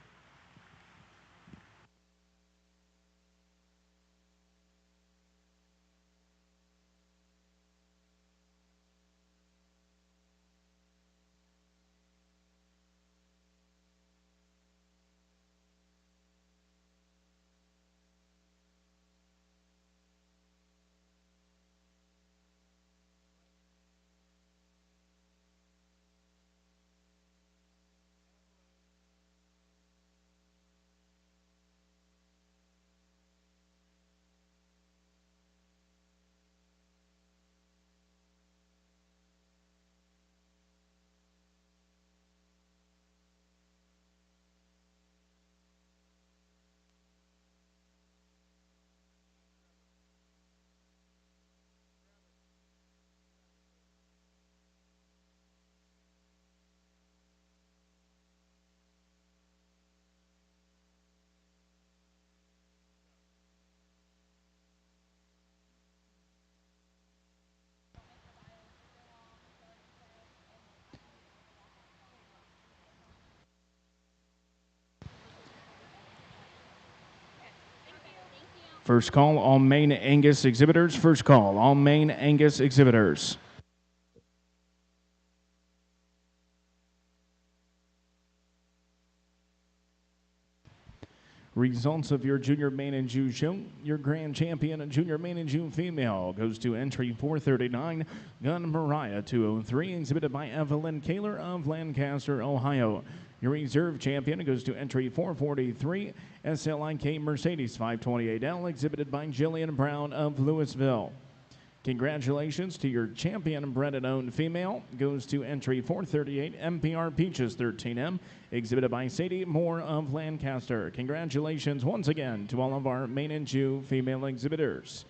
First call, all Maine-Angus exhibitors. First call, all Maine-Angus exhibitors. Results of your junior Maine-Anjou show. Your grand champion and junior Maine-Anjou female goes to entry 439, Gun Mariah 203, exhibited by Evelyn Kaler of Lancaster, Ohio. Your reserve champion goes to entry 443, SLIK Mercedes 528L, exhibited by Jillian Brown of Louisville. Congratulations to your champion bred and owned female. Goes to entry 438, MPR Peaches 13M, exhibited by Sadie Moore of Lancaster. Congratulations once again to all of our Maine-Anjou female exhibitors.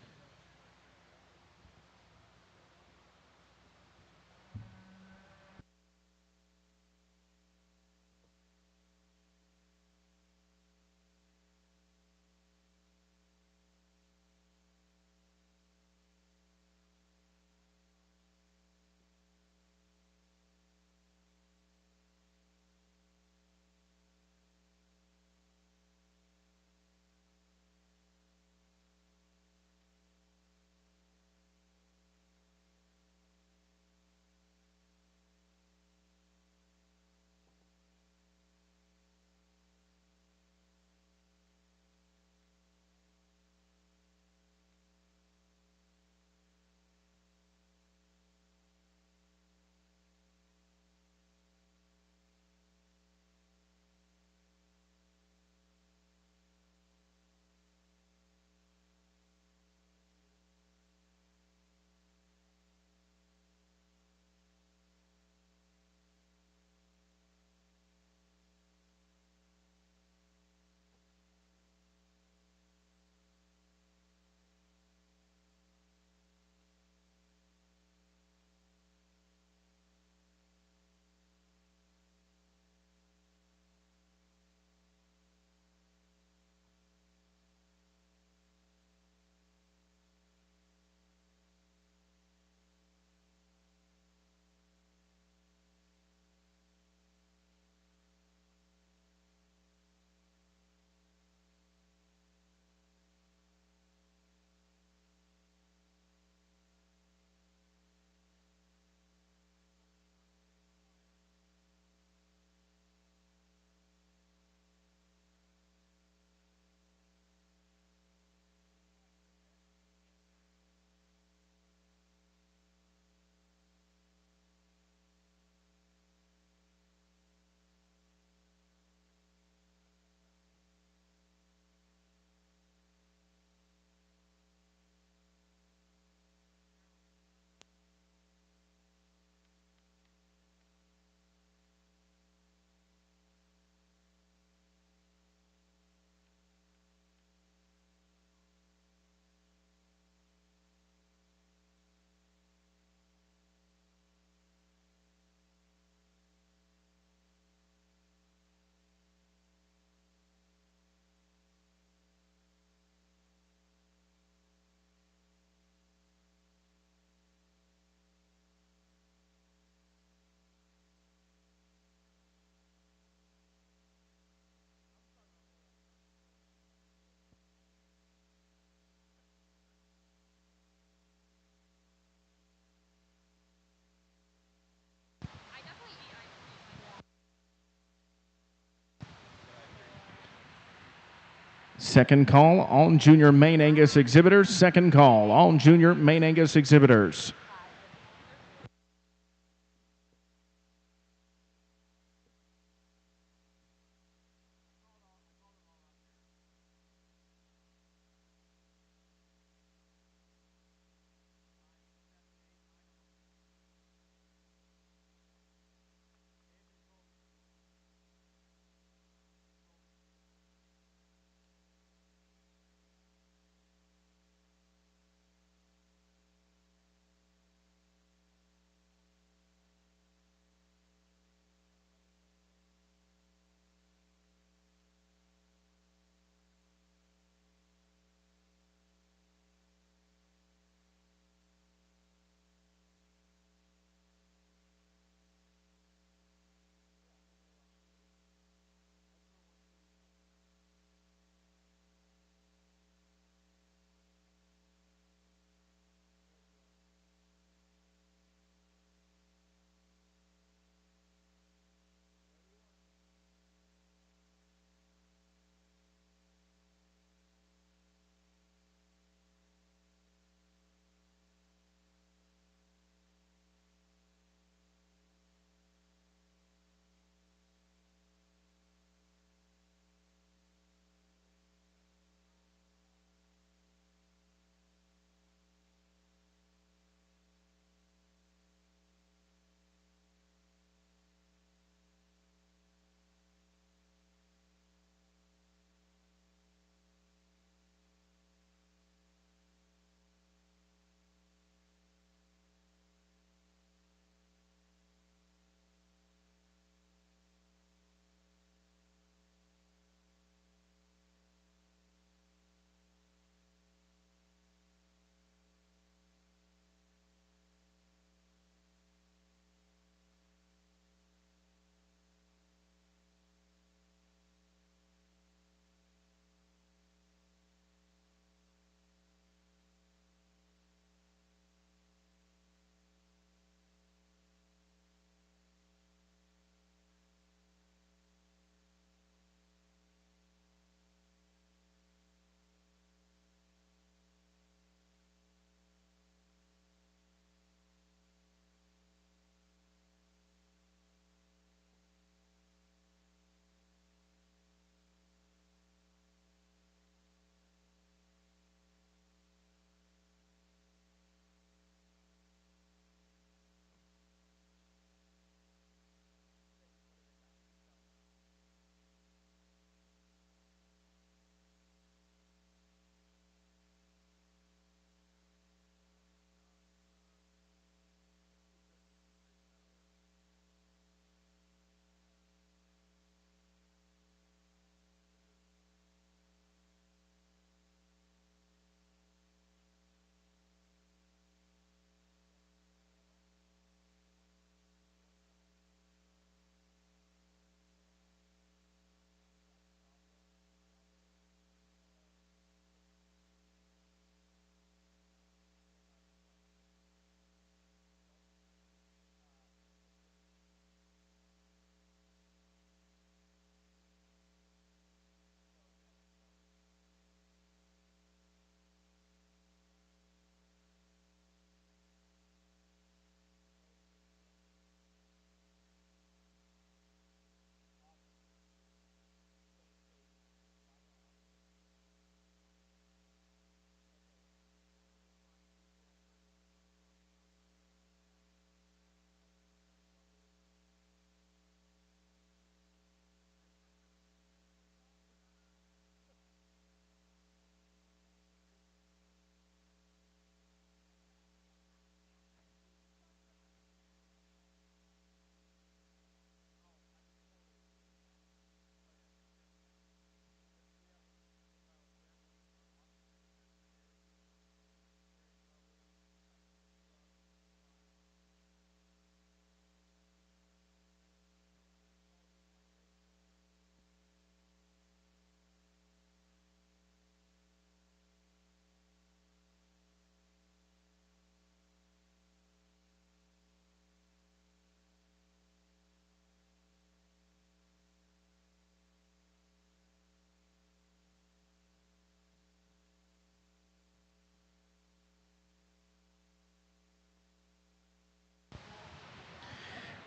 Second call, all junior Maine Angus exhibitors. Second call, all junior Maine Angus exhibitors.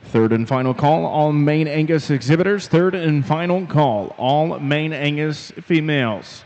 Third and final call, all Maine Angus exhibitors. Third and final call, all Maine Angus females.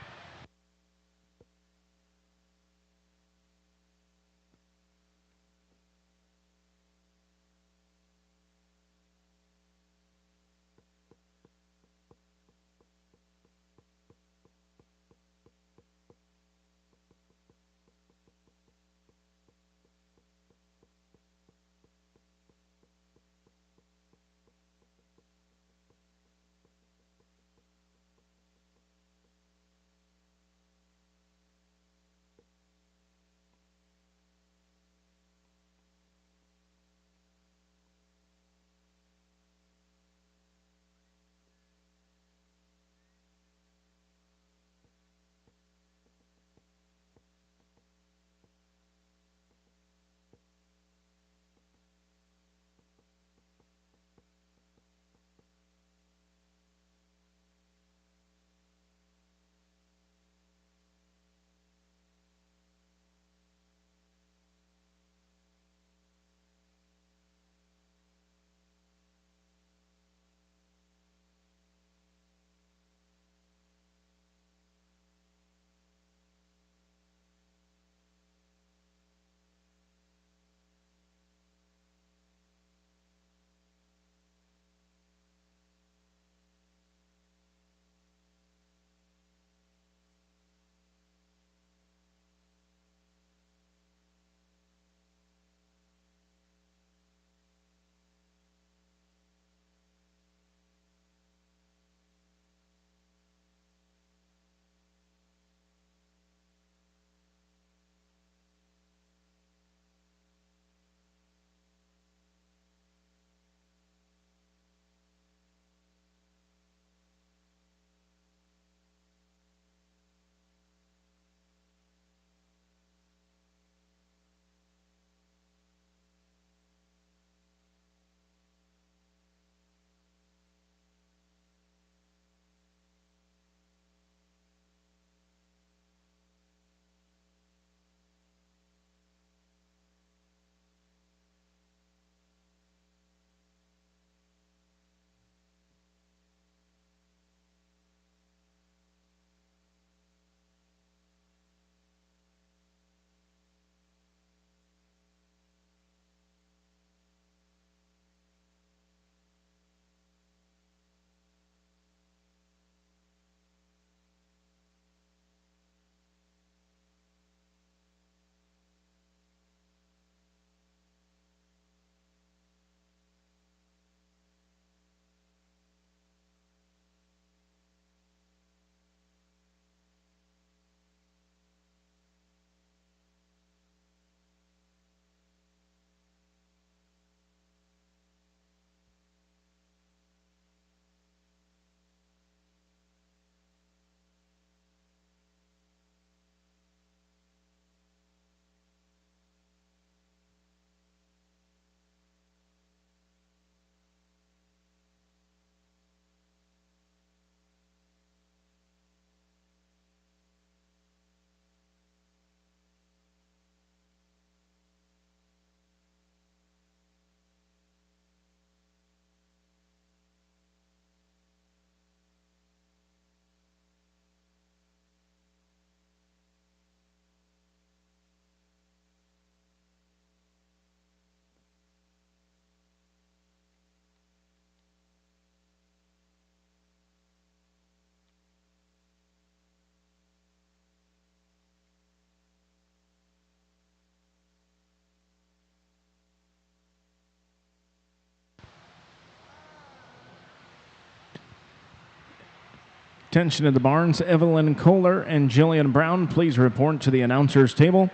Attention to the barns. Evelyn Kohler and Jillian Brown, please report to the announcer's table.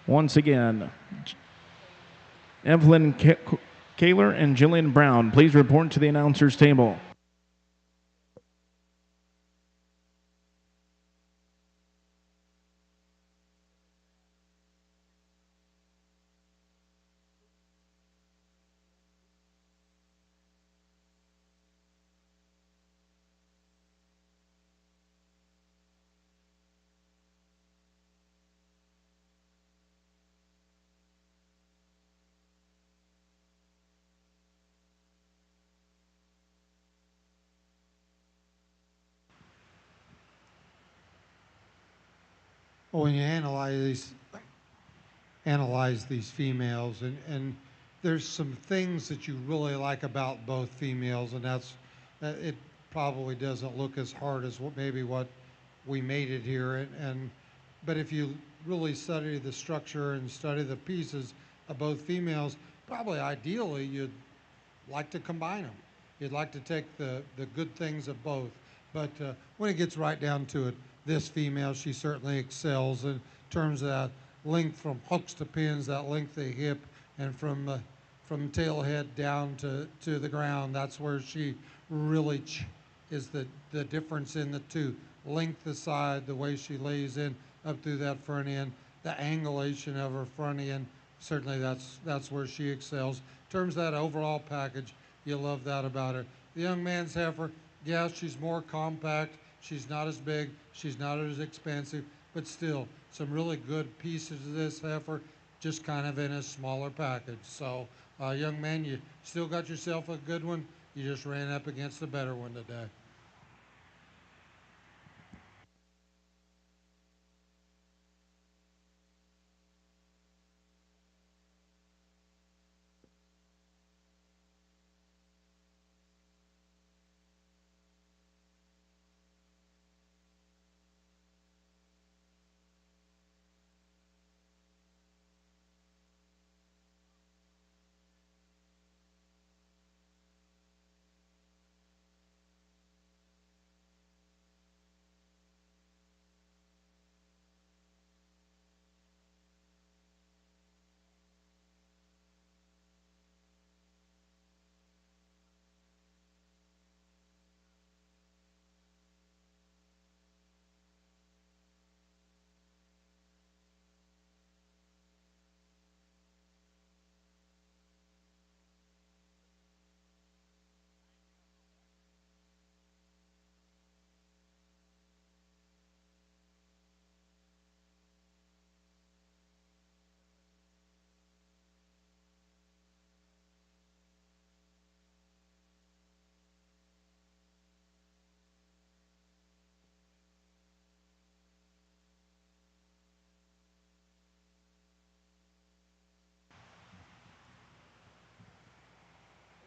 Once again, Evelyn Kohler and Jillian Brown, please report to the announcer's table. Well, when you analyze these females, and there's some things that you really like about both females, and that's it probably doesn't look as hard as maybe what we made it here, but if you really study the structure and study the pieces of both females, probably ideally you'd like to combine them. You'd like to take the good things of both. But when it gets right down to it, this female, she certainly excels in terms of that length from hooks to pins, that length of hip, and from tail head down to the ground. That's where she really is the difference in the two. Length aside, the way she lays in up through that front end, the angulation of her front end, certainly that's where she excels. In terms of that overall package, you love that about her. The young man's heifer, yeah, she's more compact. She's not as big. She's not as expensive, but still some really good pieces of this heifer, just kind of in a smaller package. So, young man, you still got yourself a good one. You just ran up against a better one today.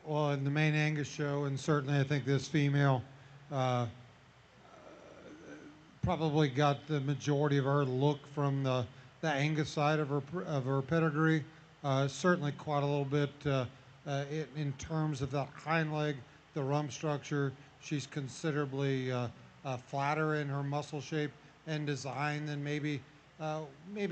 Well, in the Maine-Anjou show, and certainly I think this female uh, probably got the majority of her look from the Angus side of her pedigree. Certainly quite a little bit in terms of the hind leg, the rump structure. She's considerably flatter in her muscle shape and design than maybe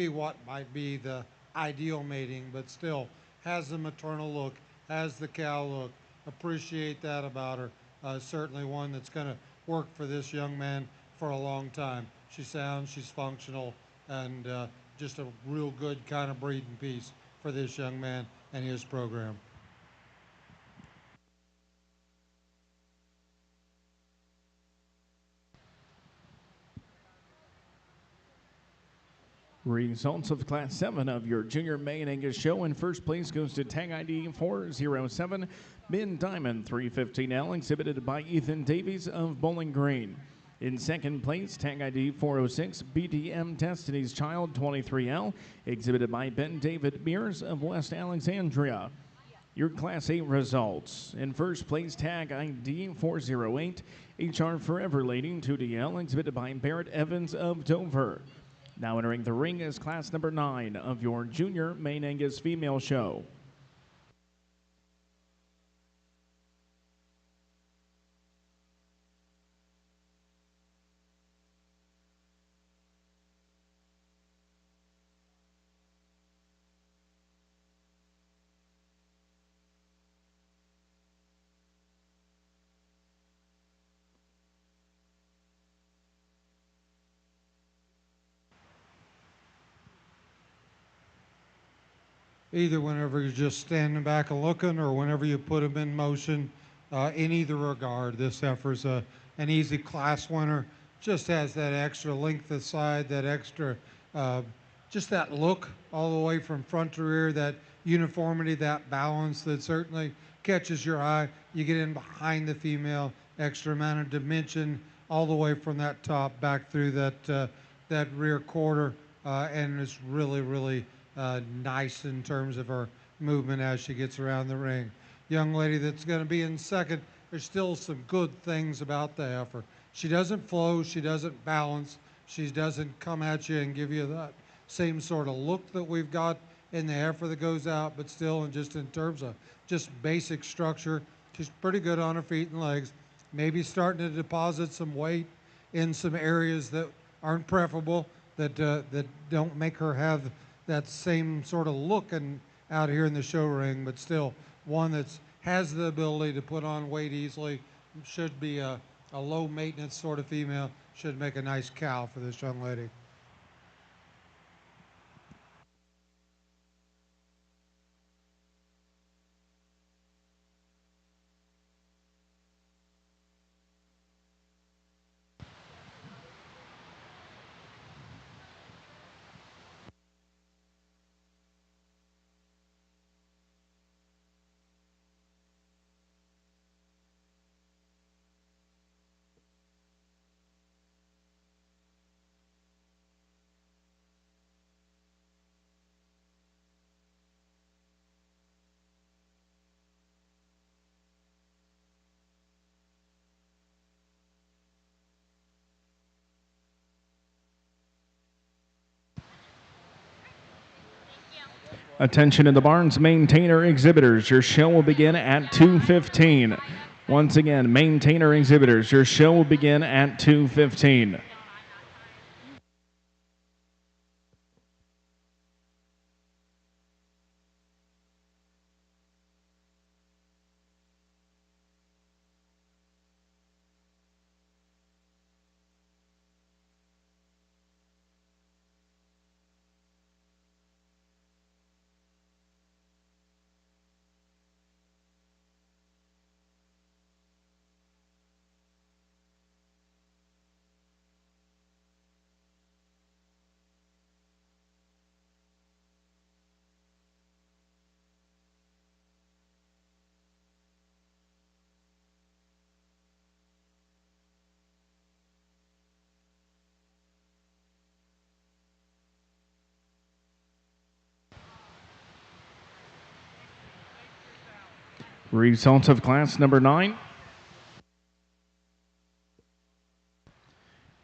what might be the ideal mating, but still has the maternal look, has the cow look. Appreciate that about her. Certainly one that's going to work for this young man for a long time. She's sound, she's functional, and just a real good kind of breeding piece for this young man and his program. Results of Class 7 of your Junior Maine-Anjou show. In first place goes to tag ID 407, Min Diamond 315L, exhibited by Ethan Davies of Bowling Green. In second place, tag ID 406, BDM Destiny's Child 23L, exhibited by Ben David Mears of West Alexandria. Your Class 8 results. In first place, tag ID 408, HR Forever Lady 2DL, exhibited by Barrett Evans of Dover. Now entering the ring is class number 9 of your Junior Maine-Anjou female show. Either whenever you're just standing back and looking or whenever you put them in motion, in either regard. This heifer's an easy class winner. Just has that extra length of side, that extra, just that look all the way from front to rear, that uniformity, that balance that certainly catches your eye. You get in behind the female, extra amount of dimension all the way from that top back through that rear quarter. and it's really, really nice in terms of her movement as she gets around the ring. Young lady that's going to be in second, there's still some good things about the heifer. She doesn't flow, she doesn't balance, she doesn't come at you and give you that same sort of look that we've got in the heifer that goes out, but still, and just in terms of just basic structure, she's pretty good on her feet and legs. Maybe starting to deposit some weight in some areas that aren't preferable, that don't make her have that same sort of look and out here in the show ring, but still one that has the ability to put on weight easily. Should be a low maintenance sort of female. Should make a nice cow for this young lady. Attention in the barns, maintainer exhibitors. Your show will begin at 2:15. Once again, maintainer exhibitors. Your show will begin at 2:15. Results of class number 9.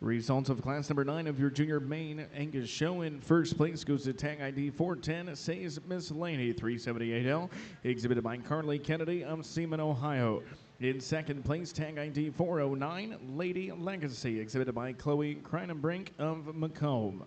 Results of class number 9 of your junior Maine-Anjou show. In first place goes to tag ID 410, says Miss Laney 378L, exhibited by Carly Kennedy of Seaman, Ohio. In second place, tag ID 409, Lady Legacy, exhibited by Chloe Cronenbrink of Macomb.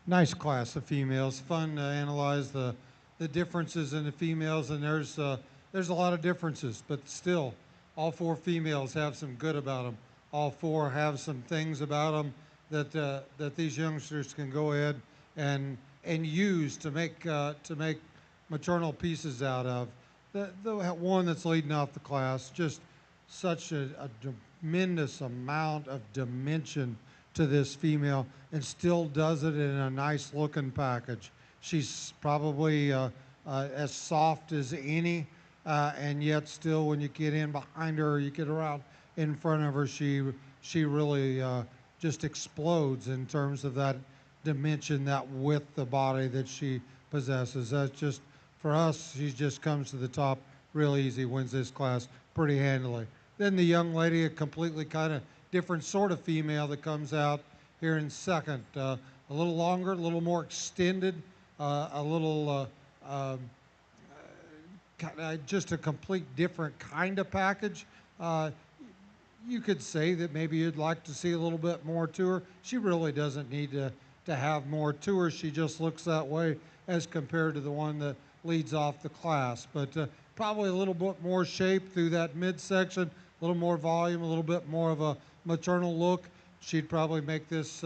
nice class of females. Fun to analyze the differences in the females, and there's a lot of differences, but still, all four females have some good about them. All four have some things about them that these youngsters can go ahead and use to make maternal pieces out of. The one that's leading off the class, just such a tremendous amount of dimension to this female, and still does it in a nice looking package. She's probably as soft as any, and yet still when you get in behind her, you get around in front of her, she really just explodes in terms of that dimension, that width of body that she possesses. That's just, for us, she just comes to the top real easy, wins this class pretty handily. Then the young lady, a completely kind of different sort of female that comes out here in second. A little longer, a little more extended, a little just a complete different kind of package. You could say that maybe you'd like to see a little bit more to her. She really doesn't need to have more to her. She just looks that way as compared to the one that leads off the class. But probably a little bit more shape through that midsection, a little more volume, a little bit more of a maternal look. She'd probably make this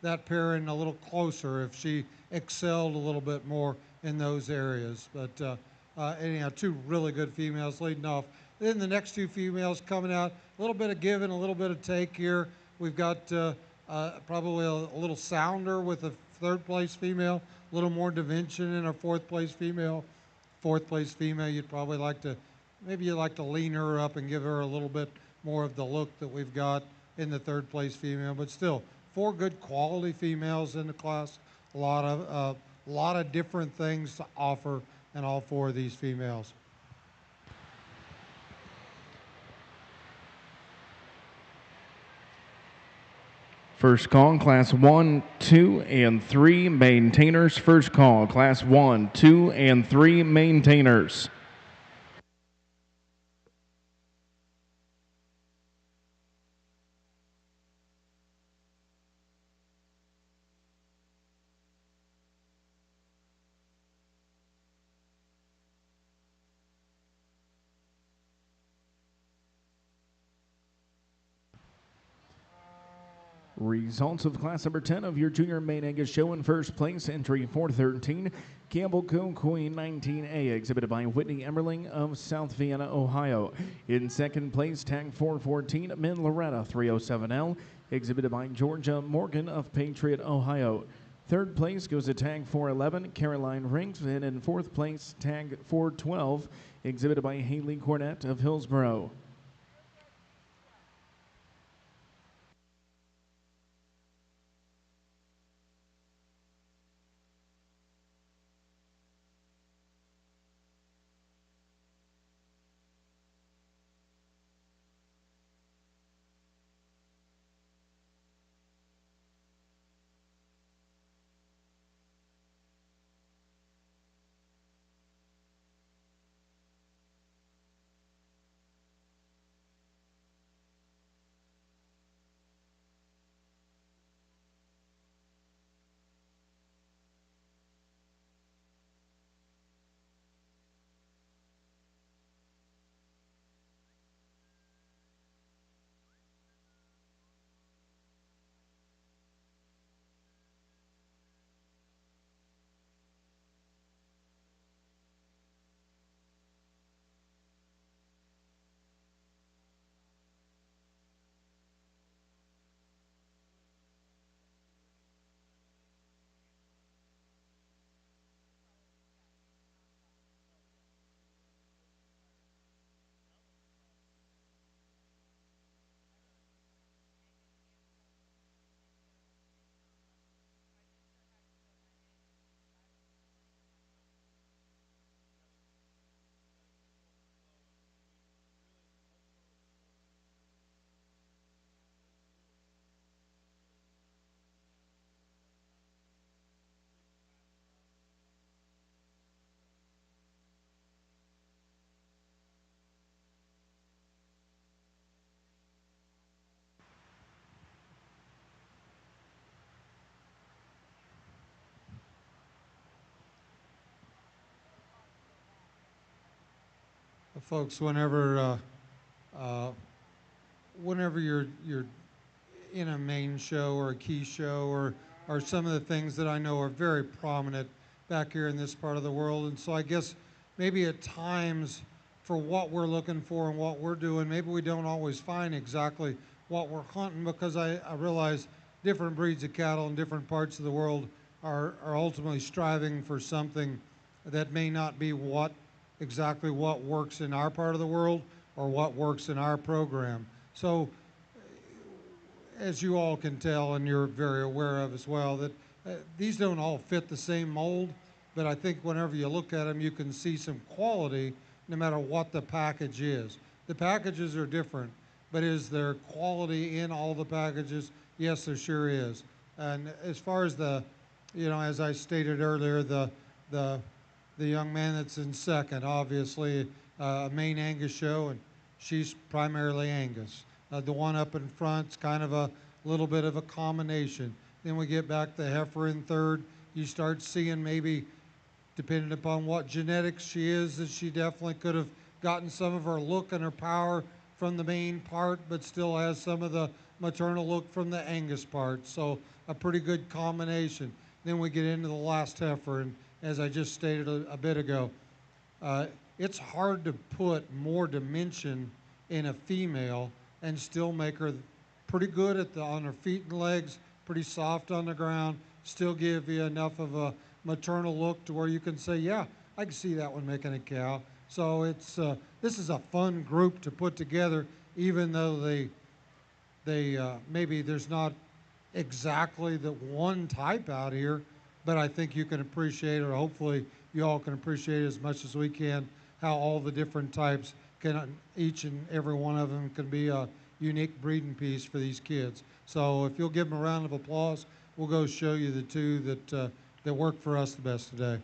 that pairing a little closer if she excelled a little bit more in those areas. But anyhow, two really good females leading off. Then the next two females coming out, a little bit of give and a little bit of take here. We've got probably a little sounder with a third place female, a little more dimension in our fourth place female. Fourth place female, you'd probably like to, maybe you'd like to lean her up and give her a little bit more of the look that we've got in the third place female. But still, four good quality females in the class. A lot of different things to offer in all four of these females. First call, Class 1, 2, and 3 maintainers. First call, Class 1, 2, and 3 maintainers. Results of class number 10 of your junior Maine-Anjou show. In first place, entry 413, Campbell Co. Queen 19A, exhibited by Whitney Emmerling of South Vienna, Ohio. In second place, tag 414, Min Loretta 307L, exhibited by Georgia Morgan of Patriot, Ohio. Third place goes to tag 411, Caroline Rinks, and in fourth place, tag 412, exhibited by Haley Cornett of Hillsboro. folks, whenever you're in a main show or a key show or some of the things that I know are very prominent back here in this part of the world. And so I guess maybe at times for what we're looking for and what we're doing, maybe we don't always find exactly what we're hunting, because I realize different breeds of cattle in different parts of the world are ultimately striving for something that may not be exactly what works in our part of the world or what works in our program. So as you all can tell, and you're very aware of as well, that these don't all fit the same mold, but I think whenever you look at them, you can see some quality no matter what the package is. The packages are different, but is there quality in all the packages? Yes, there sure is. And as far as as I stated earlier, the young man that's in second, obviously a Maine-Anjou show, and she's primarily Angus. The one up in front's kind of a little bit of a combination. Then we get back to Heifer in third. You start seeing maybe, depending upon what genetics she is, that she definitely could have gotten some of her look and her power from the main part, but still has some of the maternal look from the Angus part. So a pretty good combination. Then we get into the last heifer, and as I just stated a bit ago, it's hard to put more dimension in a female and still make her pretty good on her feet and legs, pretty soft on the ground, still give you enough of a maternal look to where you can say, yeah, I can see that one making a cow. So this is a fun group to put together, even though maybe there's not exactly the one type out here, but I think you can appreciate, or hopefully you all can appreciate as much as we can, how all the different types each and every one of them can be a unique breeding piece for these kids. So if you'll give them a round of applause, we'll go show you the two that work for us the best today.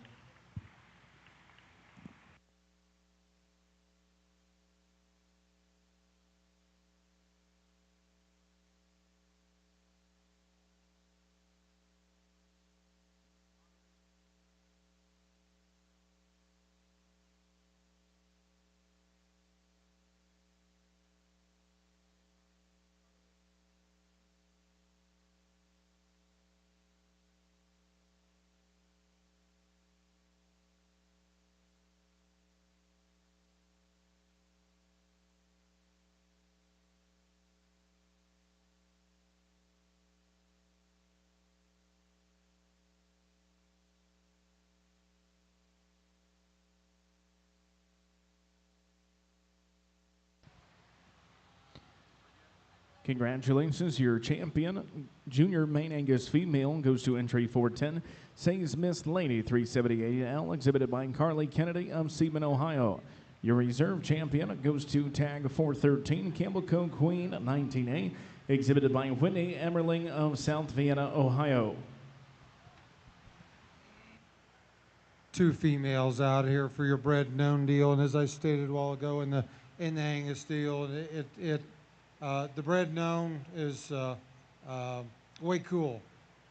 Congratulations, your champion, junior Maine-Anjou female, goes to entry 410, says Miss Lady 378L, exhibited by Carly Kennedy of Seaman, Ohio. Your reserve champion goes to tag 413, Campbell Co. Queen 19A, exhibited by Whitney Emmerling of South Vienna, Ohio. Two females out here for your bred known deal, and as I stated a while ago in the Angus deal, the bred known is way cool,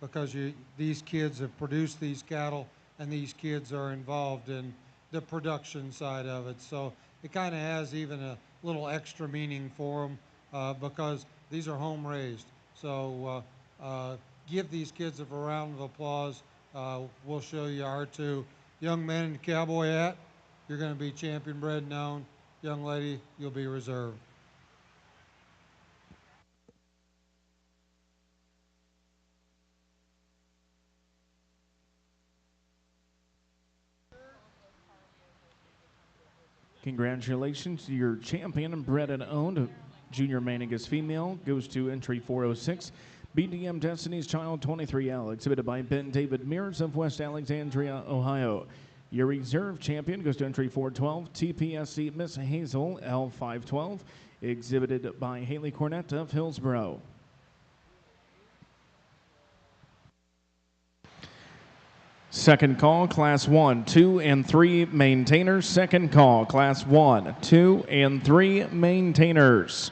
because these kids have produced these cattle, and these kids are involved in the production side of it. So it kind of has even a little extra meaning for them, because these are home raised. So give these kids a round of applause. We'll show you our two. Young man in the cowboy hat, you're going to be champion bred known. Young lady, you'll be reserved. Congratulations to your champion, bred and owned, junior Maine-Anjou female, goes to entry 406. BDM Destiny's Child 23L, exhibited by Ben David Mears of West Alexandria, Ohio. Your reserve champion goes to entry 412. TPSC Miss Hazel L512, exhibited by Haley Cornett of Hillsboro. Second call, Class 1, 2, and 3 maintainers. Second call, Class 1, 2, and 3 maintainers.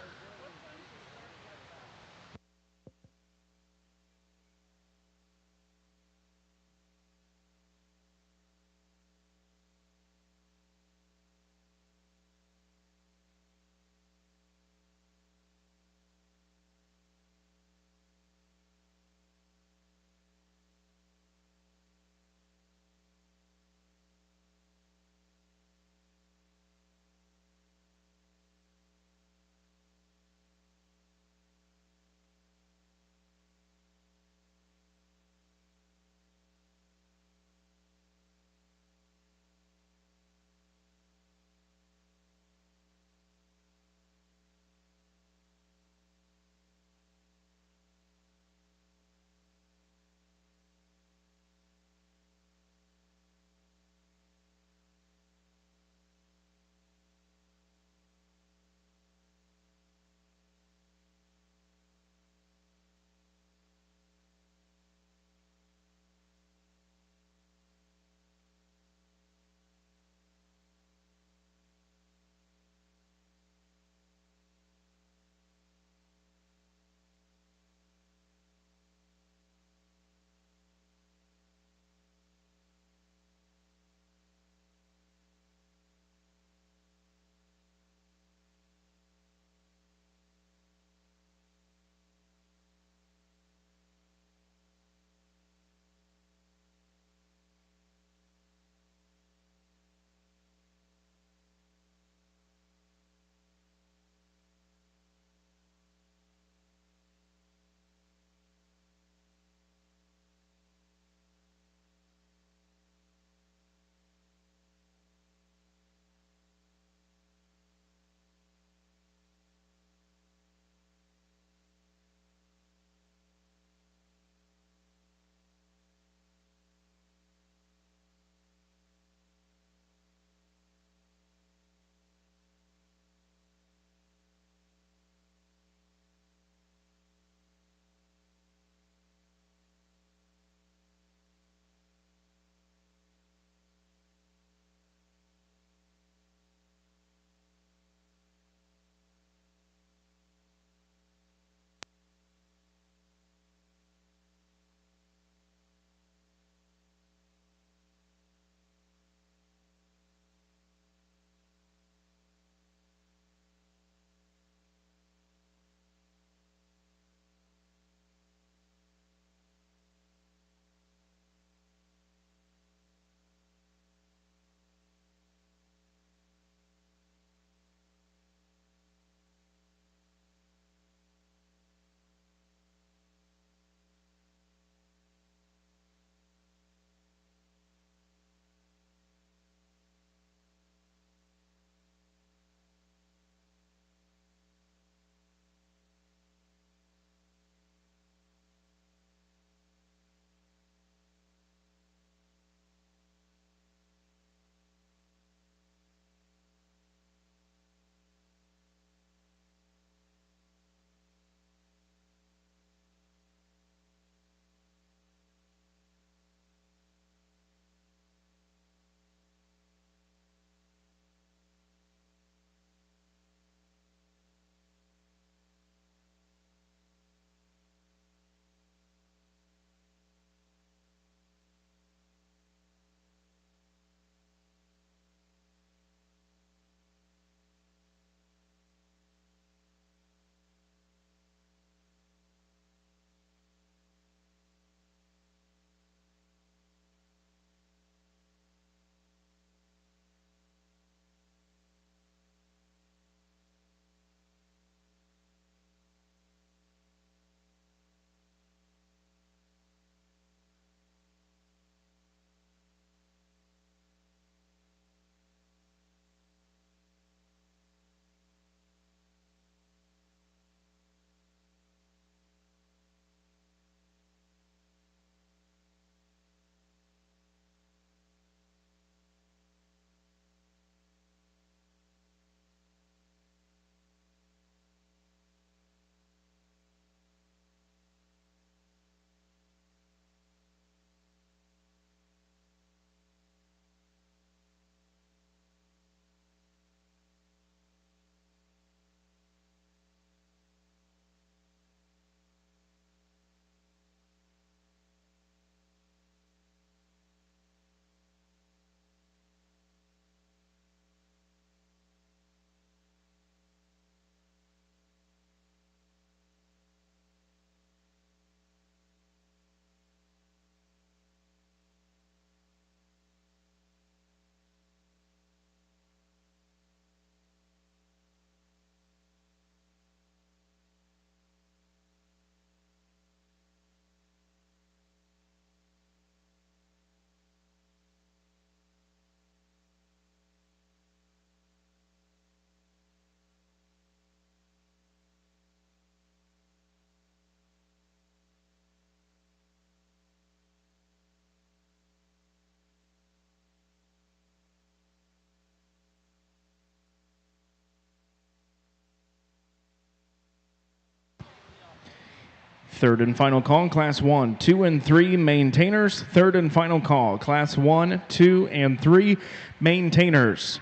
Third and final call, Class 1, 2, and 3 maintainers. Third and final call, Class 1, 2, and 3 maintainers.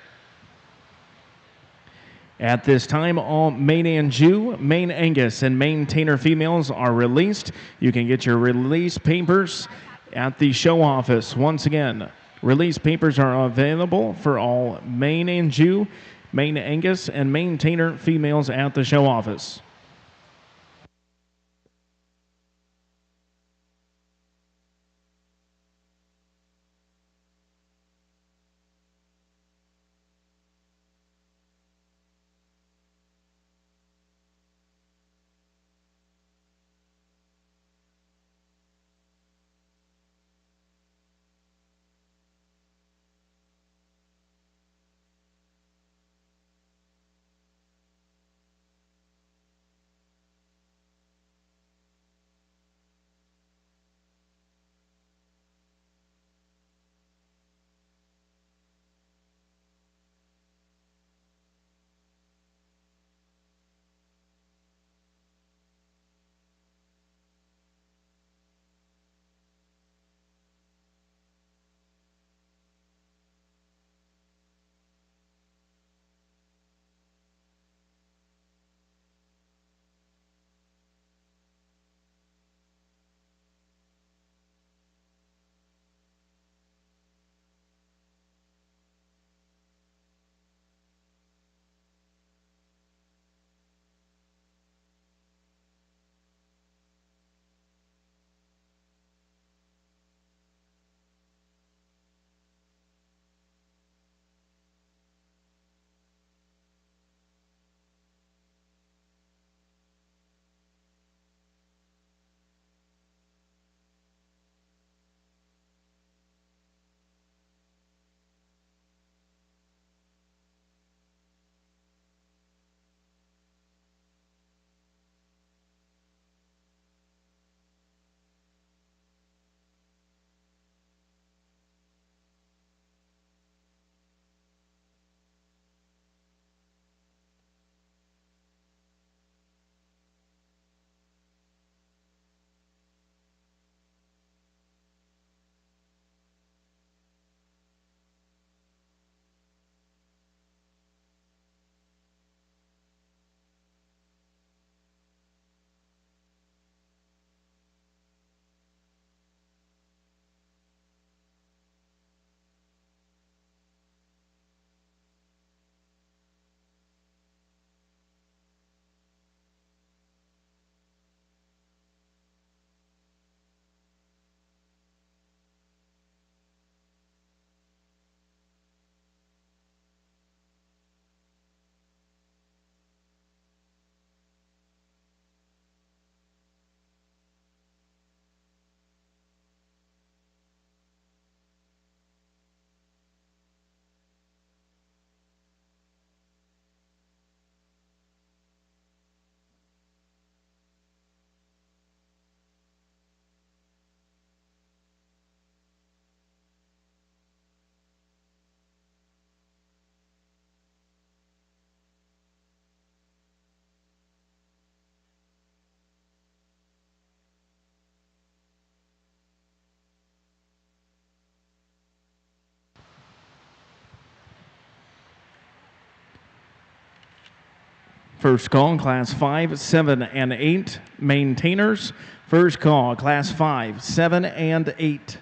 At this time, all Maine-Anjou, Maine Angus, and maintainer females are released. You can get your release papers at the show office. Once again, release papers are available for all Maine-Anjou, Maine Angus, and maintainer females at the show office. First call, Class 5, 7, and 8 maintainers. First call, Class 5, 7, and 8.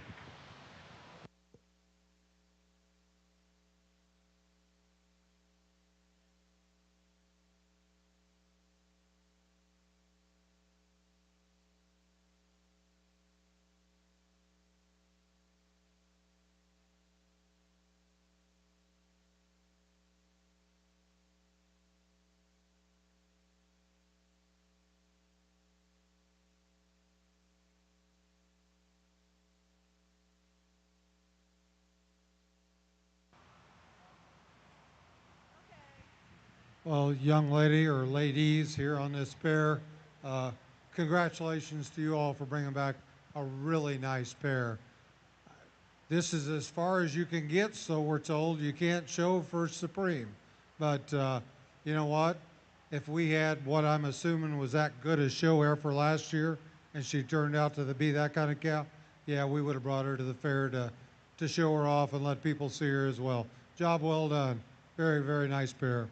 Well, young lady or ladies here on this pair, congratulations to you all for bringing back a really nice pair. This is as far as you can get, so we're told. You can't show for Supreme. But you know what? If we had what I'm assuming was that good a show air for last year, and she turned out to be that kind of cow, yeah, we would have brought her to the fair to show her off and let people see her as well. Job well done. Very, very nice pair.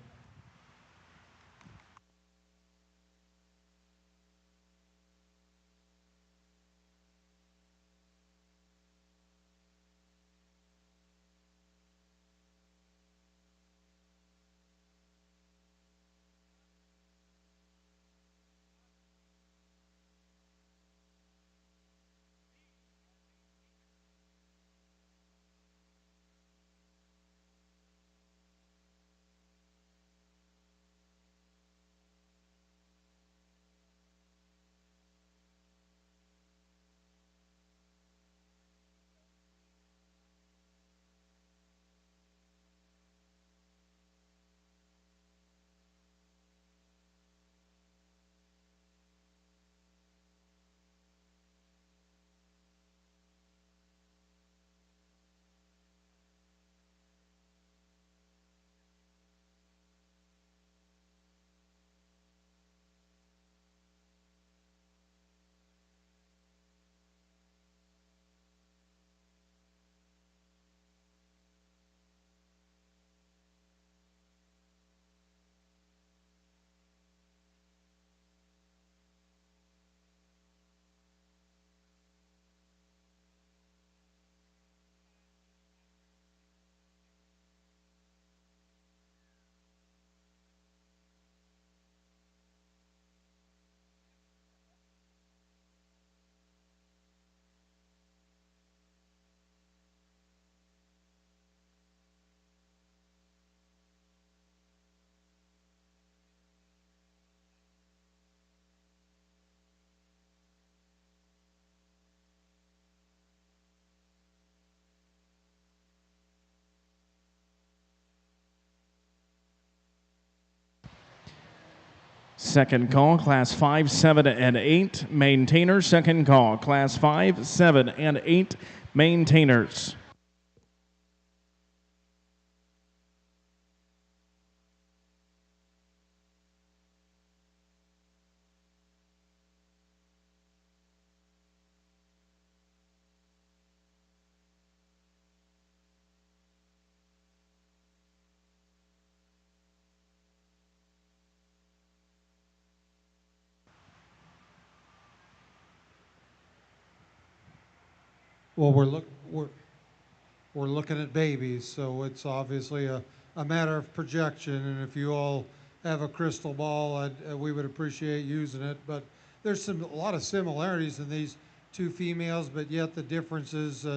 Second call, class 5, 7, and 8 maintainers. Second call, class 5, 7, and 8 maintainers. Well, we're looking at babies, so it's obviously a matter of projection. And if you all have a crystal ball, we would appreciate using it. But there's a lot of similarities in these two females, but yet the differences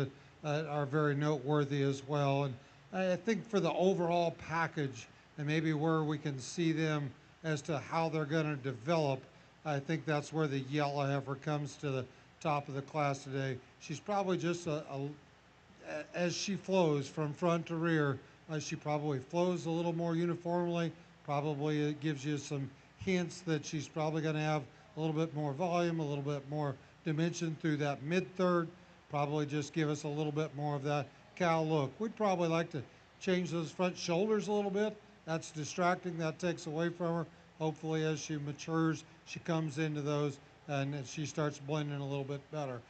are very noteworthy as well. And I think for the overall package and maybe where we can see them as to how they're going to develop, I think that's where the yellow heifer comes to the top of the class today. She's probably just as she flows from front to rear, she probably flows a little more uniformly. Probably it gives you some hints that she's probably going to have a little bit more volume, a little bit more dimension through that mid-third. Probably just give us a little bit more of that cow look. We'd probably like to change those front shoulders a little bit. That's distracting. That takes away from her. Hopefully as she matures, she comes into those and she starts blending a little bit better.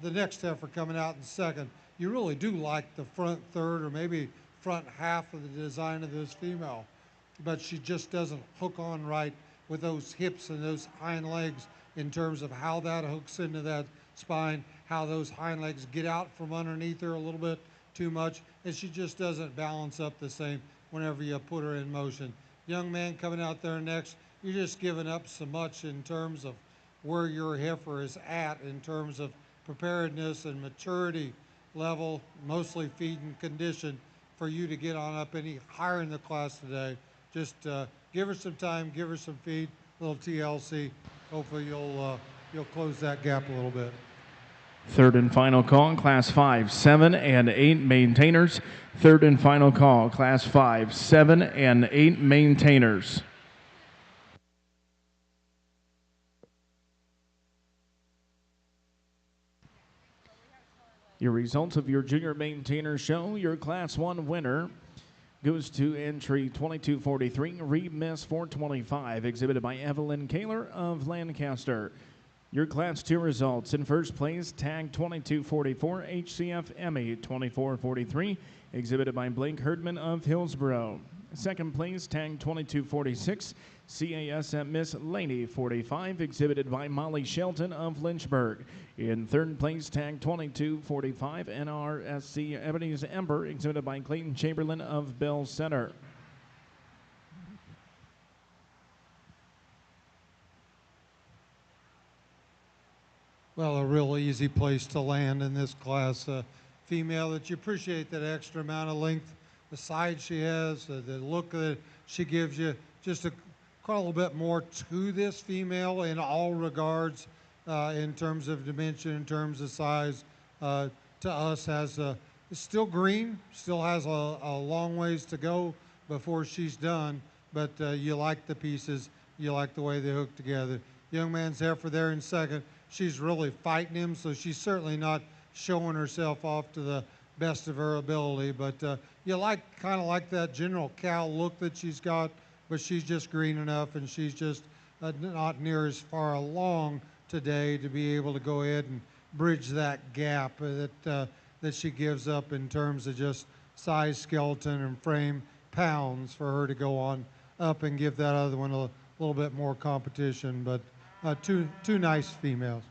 The next heifer coming out in second, you really do like the front third or maybe front half of the design of this female, but she just doesn't hook on right with those hips and those hind legs in terms of how that hooks into that spine, how those hind legs get out from underneath her a little bit too much, and she just doesn't balance up the same whenever you put her in motion. Young man coming out there next, you're just giving up so much in terms of where your heifer is at in terms of preparedness and maturity level, mostly feed and condition, for you to get on up any higher in the class today. Just give her some time, give her some feed, a little TLC. Hopefully you'll close that gap a little bit. Third and final call, class 5, 7, and 8 maintainers. Third and final call, class 5, 7, and 8 maintainers. Your results of your junior maintainer show, your class 1 winner goes to entry 2243, Reed Miss 425, exhibited by Evelyn Kaler of Lancaster. Your Class 2 results: in first place, tag 2244, HCF Emmy 2443, exhibited by Blake Herdman of Hillsboro. Second place, tag 2246, CASM Miss Laney 45, exhibited by Molly Shelton of Lynchburg. In third place, tag 2245, NRSC Ebony's Ember, exhibited by Clayton Chamberlain of Bell Center. Well, a real easy place to land in this class. Female that you appreciate that extra amount of length, the size she has, the look that she gives you, just a little bit more to this female in all regards, in terms of dimension, in terms of size. To us, has still green, still has a long ways to go before she's done, but you like the pieces, you like the way they hook together. Young man's heifer there in second. She's really fighting him, so she's certainly not showing herself off to the best of her ability. But you kind of like that general cow look that she's got, but she's just green enough, and she's just not near as far along today to be able to go ahead and bridge that gap that she gives up in terms of just size, skeleton, and frame pounds for her to go on up and give that other one a little bit more competition. But two nice females.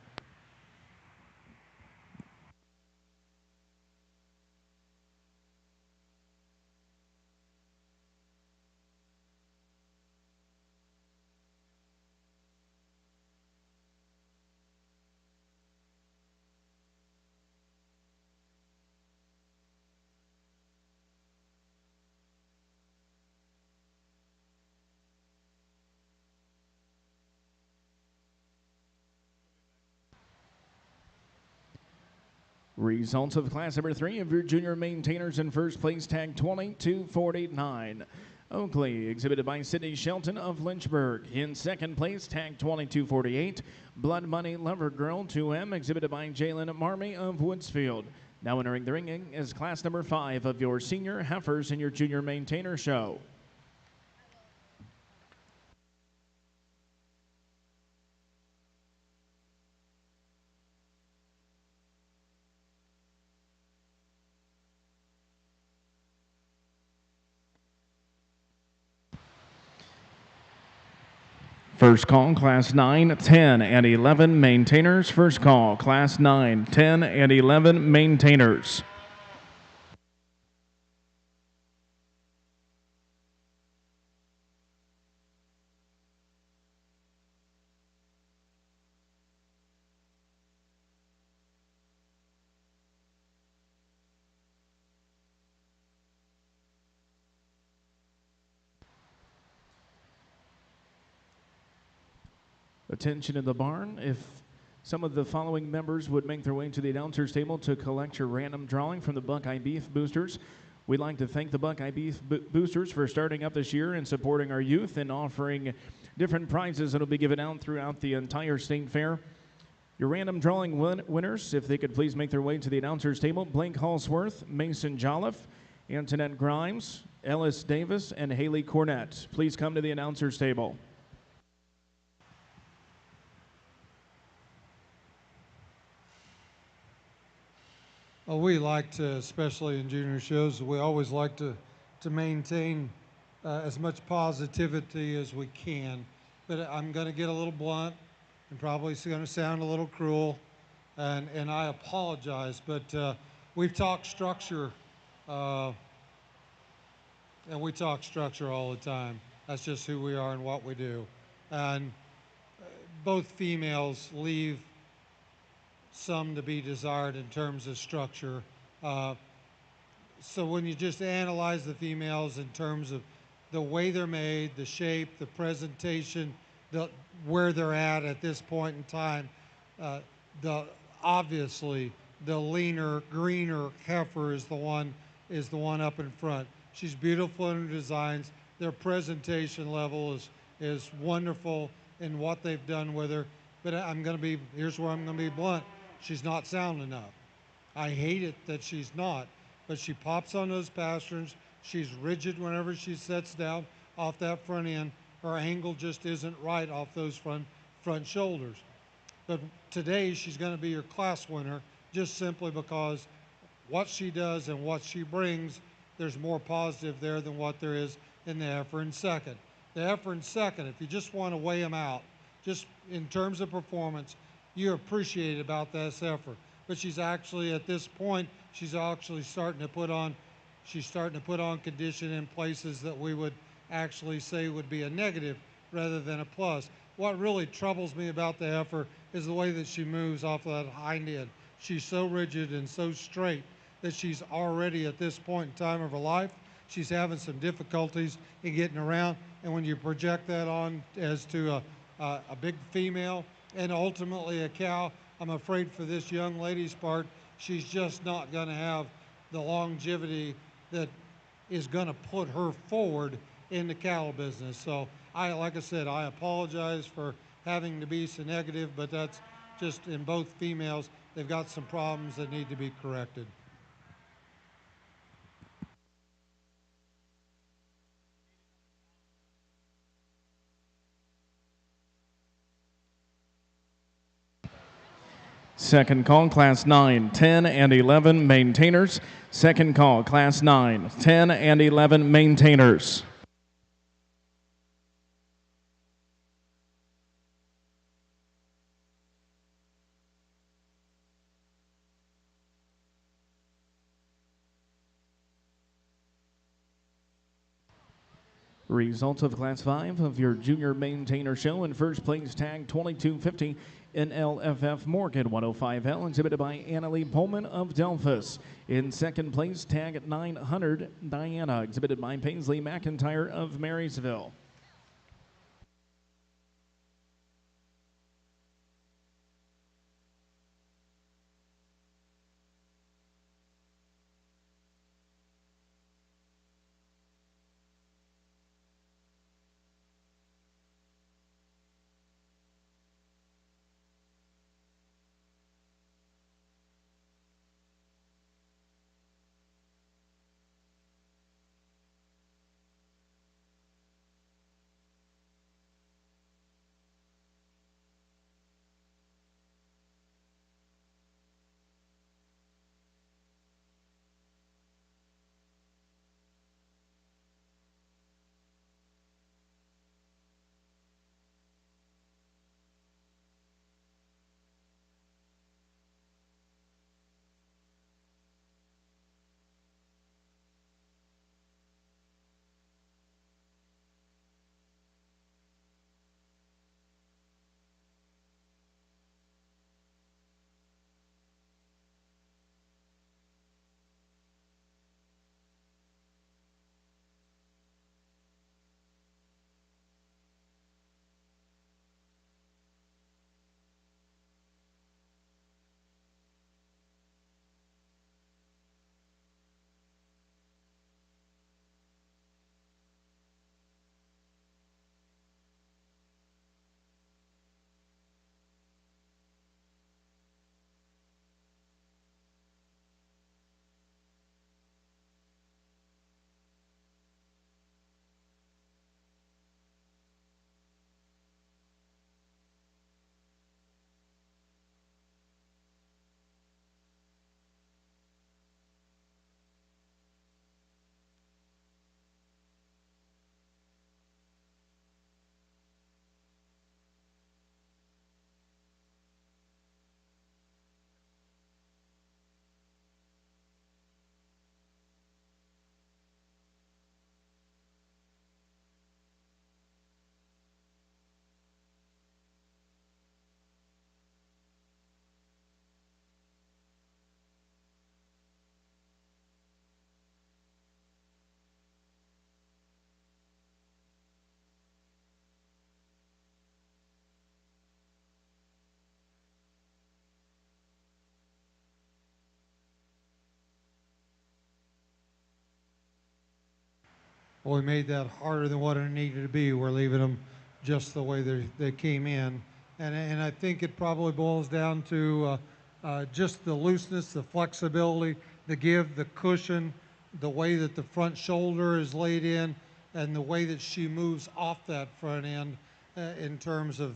Results of class number 3 of your junior maintainers: in first place, tag 2249, Oakley, exhibited by Sydney Shelton of Lynchburg. In second place, tag 2248, Blood Money Lover Girl 2M, exhibited by Jalen Marmee of Woodsfield. Now entering the ring is class number 5 of your senior heifers in your junior maintainer show. First call, class 9, 10, and 11 maintainers. First call, class 9, 10, and 11 maintainers. Attention in the barn. If some of the following members would make their way to the announcer's table to collect your random drawing from the Buckeye Beef Boosters. We'd like to thank the Buckeye Beef Boosters for starting up this year and supporting our youth and offering different prizes that will be given out throughout the entire state fair. Your random drawing winners, if they could please make their way to the announcer's table: Blake Hallsworth, Mason Jolliffe, Antoinette Grimes, Ellis Davis, and Haley Cornett. Please come to the announcer's table. Well, we like to, especially in junior shows, we always like to maintain as much positivity as we can. But I'm going to get a little blunt and probably it's going to sound a little cruel, and I apologize. But we've talked structure, and we talk structure all the time. That's just who we are and what we do. And both females leave some to be desired in terms of structure. So when you just analyze the females in terms of the way they're made, the shape, the presentation, where they're at this point in time, obviously the leaner, greener heifer is the one up in front. She's beautiful in her designs. Their presentation level is wonderful in what they've done with her. But here's where I'm going to be blunt. She's not sound enough. I hate it that she's not, but she pops on those pasterns. She's rigid whenever she sets down off that front end. Her angle just isn't right off those front shoulders. But today she's going to be your class winner just simply because what she does and what she brings, there's more positive there than what there is in the heifer in second. The heifer in second, if you just want to weigh them out, just in terms of performance, you appreciate about this heifer. But she's actually, at this point, she's actually starting to put on condition in places that we would actually say would be a negative rather than a plus. What really troubles me about the heifer is the way that she moves off of that hind end. She's so rigid and so straight that she's already at this point in time of her life, she's having some difficulties in getting around. And when you project that on as to a big female and ultimately a cow, I'm afraid for this young lady's part, she's just not going to have the longevity that is going to put her forward in the cattle business. So like I said, I apologize for having to be so negative, but that's just in both females, they've got some problems that need to be corrected. Second call, Class 9, 10 and 11 maintainers. Second call, Class 9, 10 and 11 maintainers. Result of Class 5 of your junior maintainer show. In first place, tag 2250 NLFF Morgan 105L, exhibited by Annalie Pullman of Delphus. In second place, tag 900 Diana, exhibited by Paisley McIntyre of Marysville. Well, we made that harder than what it needed to be. We're leaving them just the way they came in. And I think it probably boils down to just the looseness, the flexibility, the give, the cushion, the way that the front shoulder is laid in, and the way that she moves off that front end in terms of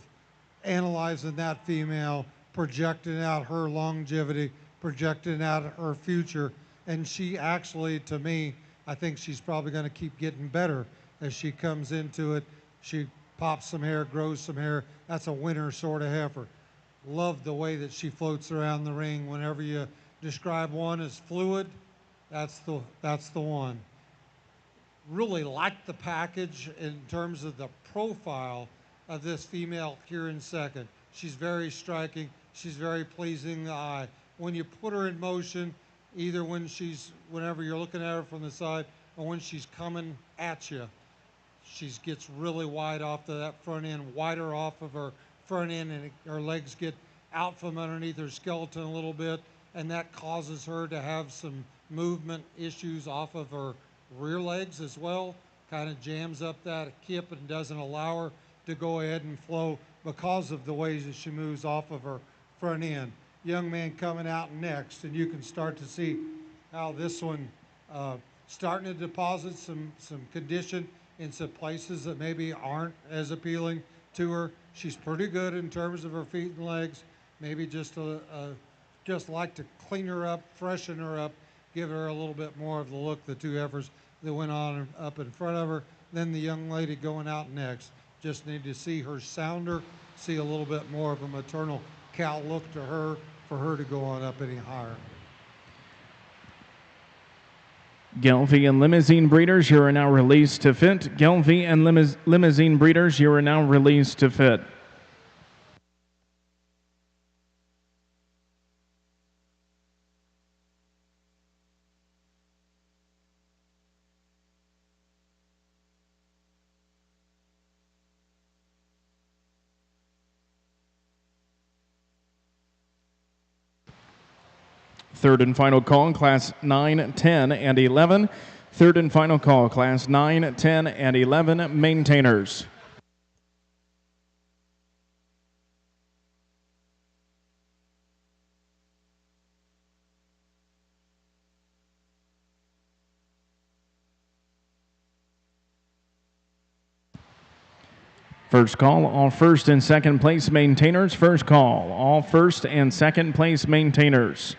analyzing that female, projecting out her longevity, projecting out her future. And she actually, to me, I think she's probably going to keep getting better as she comes into it. She pops some hair, grows some hair. That's a winner sort of heifer. Love the way that she floats around the ring. Whenever you describe one as fluid, that's the one. Really like the package in terms of the profile of this female here in second. She's very striking. She's very pleasing to the eye. When you put her in motion, either whenever you're looking at her from the side or when she's coming at you, she gets really wide off to that front end, wider off of her front end, and her legs get out from underneath her skeleton a little bit, and that causes her to have some movement issues off of her rear legs as well. Kind of jams up that hip and doesn't allow her to go ahead and flow because of the ways that she moves off of her front end. Young man coming out next, and you can start to see how this one starting to deposit some condition in some places that maybe aren't as appealing to her. She's pretty good in terms of her feet and legs. Maybe just like to clean her up, freshen her up, give her a little bit more of the look the two heifers that went on up in front of her. Then the young lady going out next. Just need to see her sounder, see a little bit more of a maternal cow look to her for her to go on up any higher. Gelfie and Limousine Breeders, you are now released to fit. Gelfie and Limousine Breeders, you are now released to fit. Third and final call, class 9, 10, and 11. Third and final call, class 9, 10, and 11 maintainers. First call, all first and second place maintainers. First call, all first and second place maintainers.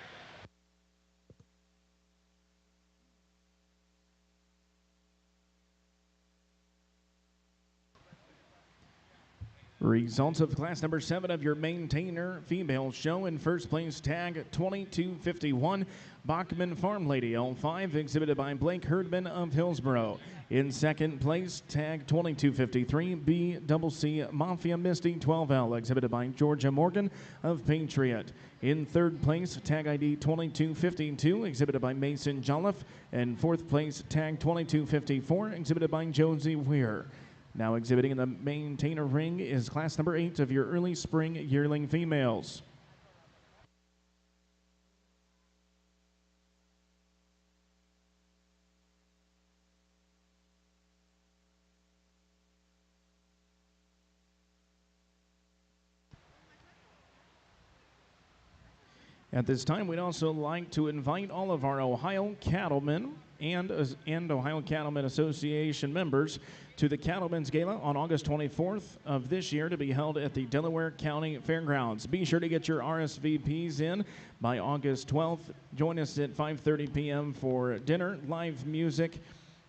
Results of class number 7 of your maintainer female show. In first place, tag 2251, Bachman Farm Lady L5, exhibited by Blake Herdman of Hillsboro. In second place, tag 2253, BCC Mafia Misty 12L, exhibited by Georgia Morgan of Patriot. In third place, tag ID 2252, exhibited by Mason Jolliffe. And fourth place, tag 2254, exhibited by Josie Weir. Now exhibiting in the maintainer ring is class number 8 of your early spring yearling females. At this time, we'd also like to invite all of our Ohio cattlemen and Ohio Cattlemen Association members to the Cattlemen's Gala on August 24th of this year to be held at the Delaware County Fairgrounds. Be sure to get your RSVPs in by August 12th. Join us at 5:30 p.m. for dinner, live music,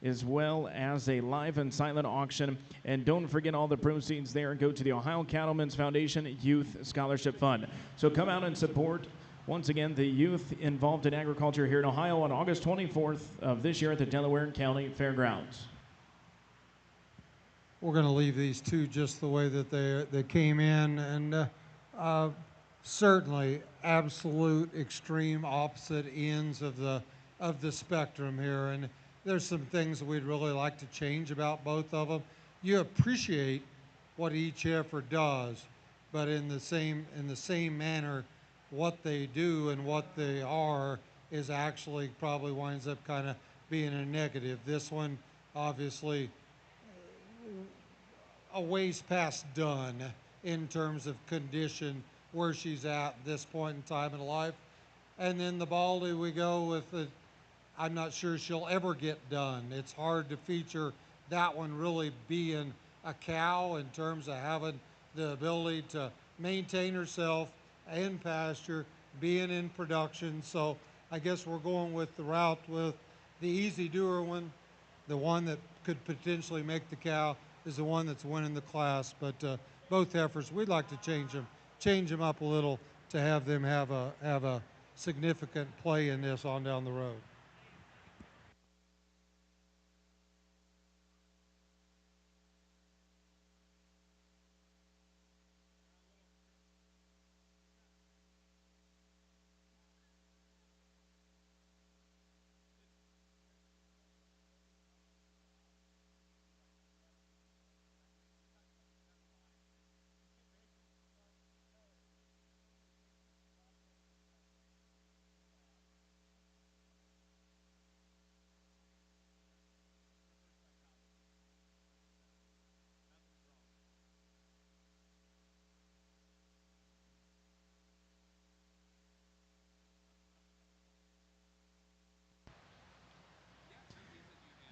as well as a live and silent auction. And don't forget, all the proceeds there go to the Ohio Cattlemen's Foundation Youth Scholarship Fund. So come out and support, once again, the youth involved in agriculture here in Ohio on August 24th of this year at the Delaware County Fairgrounds. We're going to leave these two just the way that they came in, and certainly absolute extreme opposite ends of the spectrum here. And there's some things that we'd really like to change about both of them. You appreciate what each heifer does, but in the same manner, what they do and what they are is actually probably winds up kind of being a negative. This one, obviously, a ways past done in terms of condition where she's at this point in time in life. And then the Baldy, we go with the, I'm not sure she'll ever get done. It's hard to feature that one really being a cow in terms of having the ability to maintain herself and pasture, being in production. So I guess we're going with the route with the easy doer one. The one that could potentially make the cow is the one that's winning the class. But both heifers, we'd like to change them up a little to have them have a significant play in this on down the road.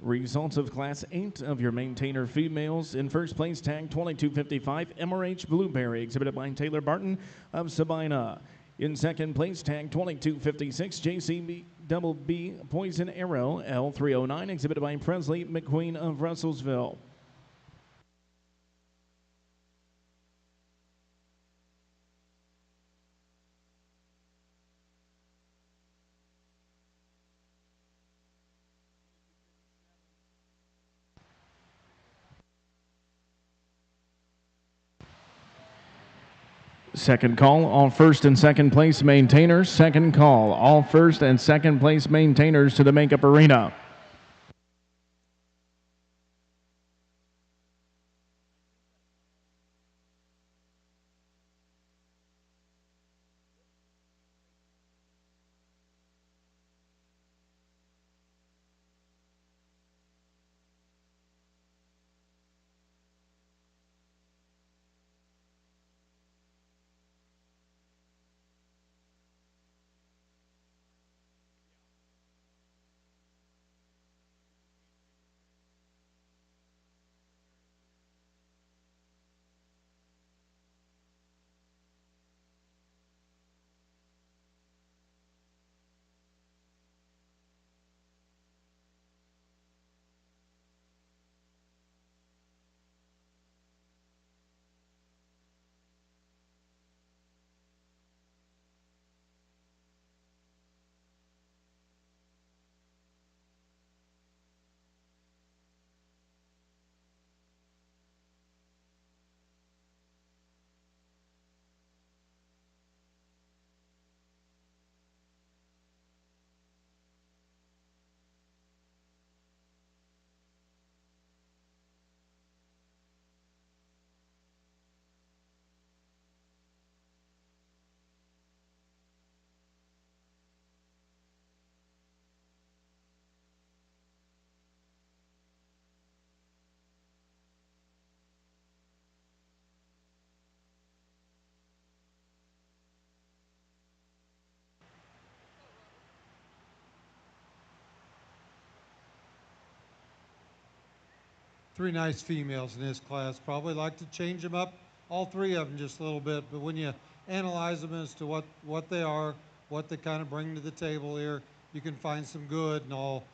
Results of Class 8 of your maintainer females. In first place, tag 2255, MRH Blueberry, exhibited by Taylor Barton of Sabina. In second place, tag 2256, JCB Double B Poison Arrow, L309, exhibited by Presley McQueen of Russellsville. Second call, all first and second place maintainers. Second call, all first and second place maintainers to the makeup arena. Three nice females in this class. Probably like to change them up, all three of them just a little bit. But when you analyze them as to what they are, what they kind of bring to the table here, you can find some good in all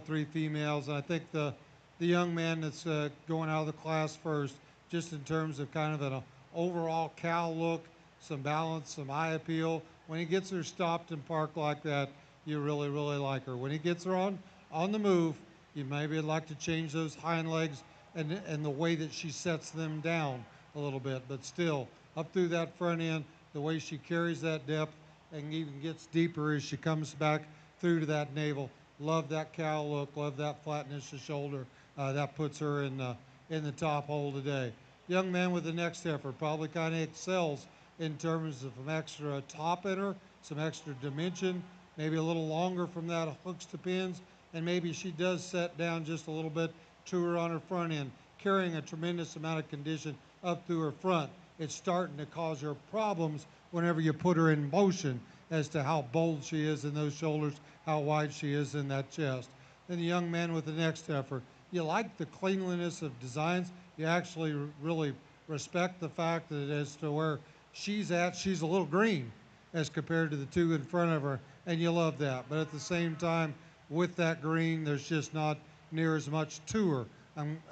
three females. And I think the young man that's going out of the class first, just in terms of kind of an overall cow look, some balance, some eye appeal. When he gets her stopped and parked like that, you really, really like her. When he gets her on the move, you maybe would like to change those hind legs and the way that she sets them down a little bit. But still, up through that front end, the way she carries that depth and even gets deeper as she comes back through to that navel. Love that cow look. Love that flatness of shoulder. That puts her in the top hole today. Young man with the next heifer probably kind of excels in terms of some extra top in her, some extra dimension, maybe a little longer from that hooks to pins, and maybe she does set down just a little bit to her on her front end, carrying a tremendous amount of condition up through her front. It's starting to cause her problems whenever you put her in motion as to how bold she is in those shoulders, how wide she is in that chest. Then the young man with the next heifer, you like the cleanliness of designs. You actually really respect the fact that as to where she's at, she's a little green as compared to the two in front of her, and you love that. But at the same time, with that green, there's just not near as much to her.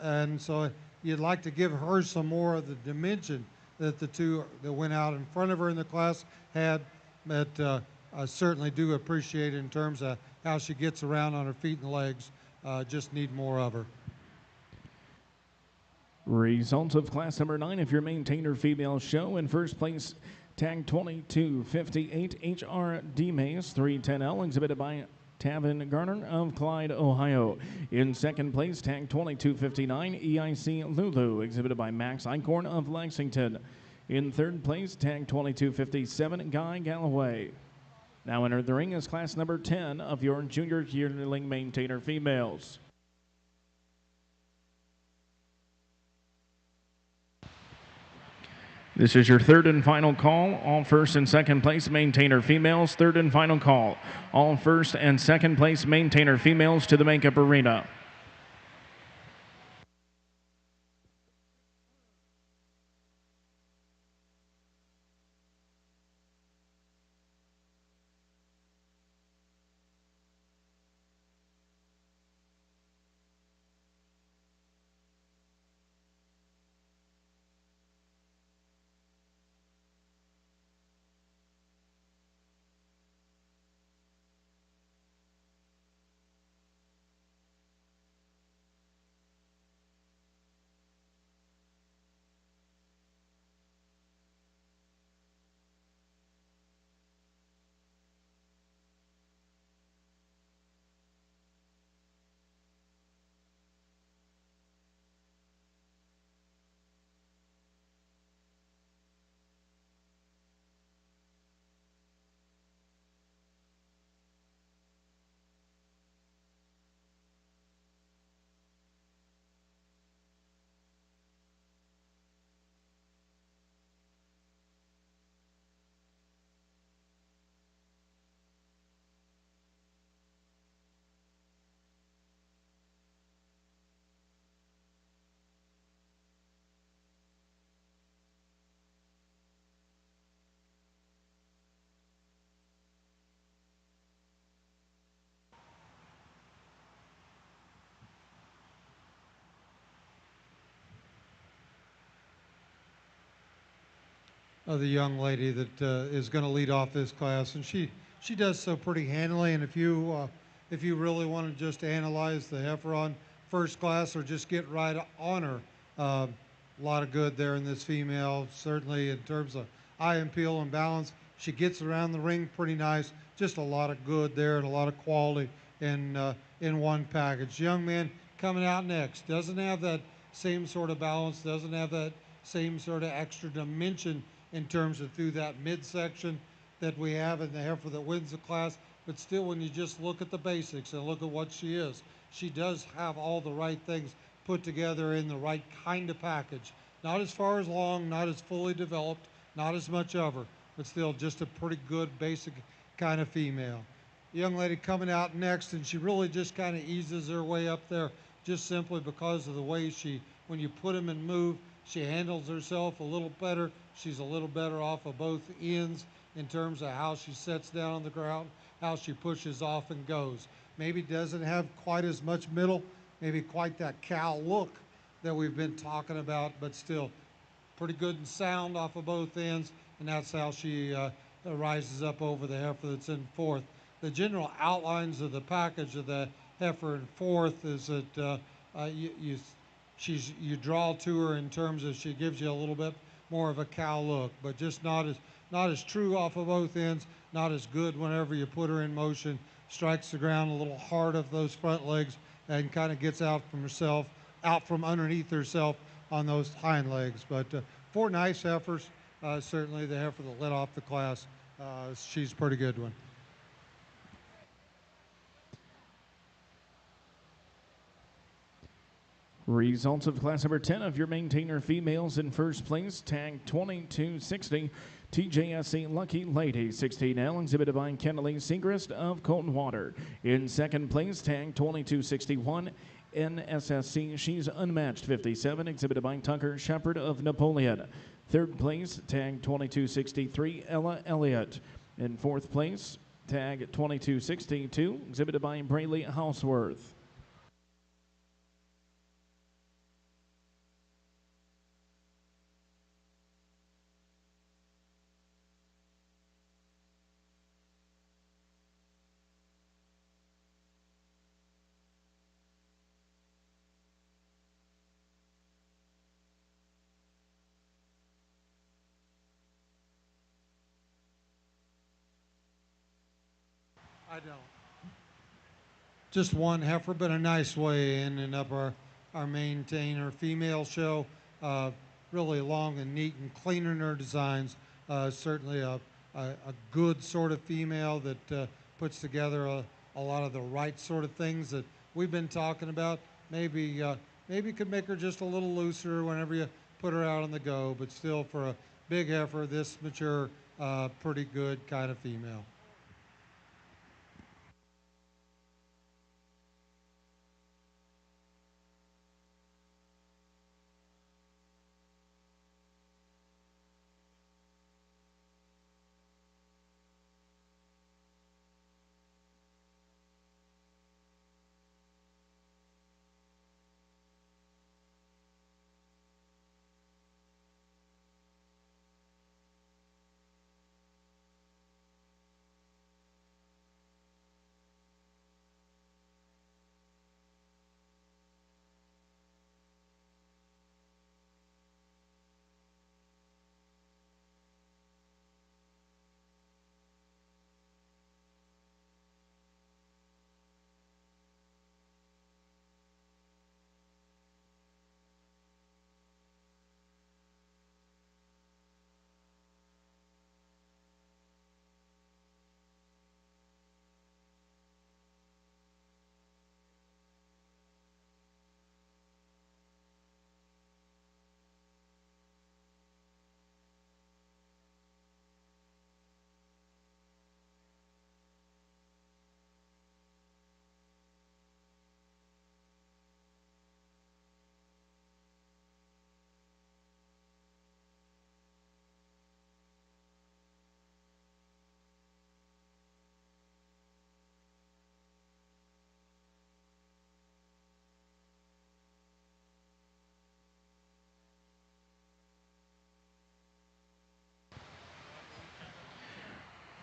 And so you'd like to give her some more of the dimension that the two that went out in front of her in the class had. But I certainly do appreciate it in terms of how she gets around on her feet and legs. Just need more of her. Results of class number 9 of your maintainer female show. In first place, tag 2258 HRD Maze 310L, exhibited by Tavin Garner of Clyde, Ohio. In second place, tag 2259 EIC Lulu, exhibited by Max Eichhorn of Lexington. In third place, tag 2257 Guy Galloway. Now entered the ring is class number 10 of your junior yearling maintainer females. This is your third and final call. All first and second place maintainer females. Third and final call. All first and second place maintainer females to the makeup arena. The young lady that is going to lead off this class, and she does so pretty handily. And if you really want to just analyze the heifer on first class or just get right on her, a lot of good there in this female. Certainly in terms of eye and peel and balance, she gets around the ring pretty nice. Just a lot of good there and a lot of quality in one package. Young man coming out next doesn't have that same sort of balance, doesn't have that same sort of extra dimension in terms of through that midsection that we have in the heifer that wins the class. But still, when you just look at the basics and look at what she is, she does have all the right things put together in the right kind of package. Not as far as long, not as fully developed, not as much of her, but still just a pretty good basic kind of female. The young lady coming out next, and she really just kind of eases her way up there just simply because of the way she, when you put them and move, she handles herself a little better. She's a little better off of both ends in terms of how she sets down on the ground, how she pushes off and goes. Maybe doesn't have quite as much middle, maybe quite that cow look that we've been talking about, but still pretty good and sound off of both ends, and that's how she rises up over the heifer that's in fourth. The general outlines of the package of the heifer in fourth is that you draw to her in terms of she gives you a little bit more of a cow look, but just not as true off of both ends, not as good whenever you put her in motion, strikes the ground a little hard of those front legs and kind of gets out from underneath herself on those hind legs. But four nice heifers, certainly the heifer that led off the class, she's a pretty good one. Results of class number 10 of your maintainer females. In first place, tag 2260 TJSC Lucky Lady 16L, exhibited by Kennelly Segrist of Colton Water. In second place, tag 2261 NSSC She's Unmatched 57, exhibited by Tucker Shepard of Napoleon. Third place, tag 2263, Ella Elliott. In fourth place, tag 2262, exhibited by Braley Houseworth. I don't. Just one heifer, but a nice way ending up our maintainer female show. Really long and neat and clean in her designs. Certainly a good sort of female that puts together a lot of the right sort of things that we've been talking about. Maybe could make her just a little looser whenever you put her out on the go, but still for a big heifer, this mature, pretty good kind of female.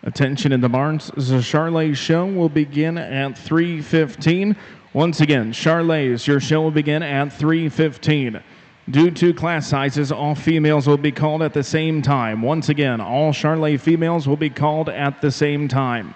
Attention in the barns. The Charlet show will begin at 3:15. Once again, Charlet's, your show will begin at 3:15. Due to class sizes, all females will be called at the same time. Once again, all Charlet females will be called at the same time.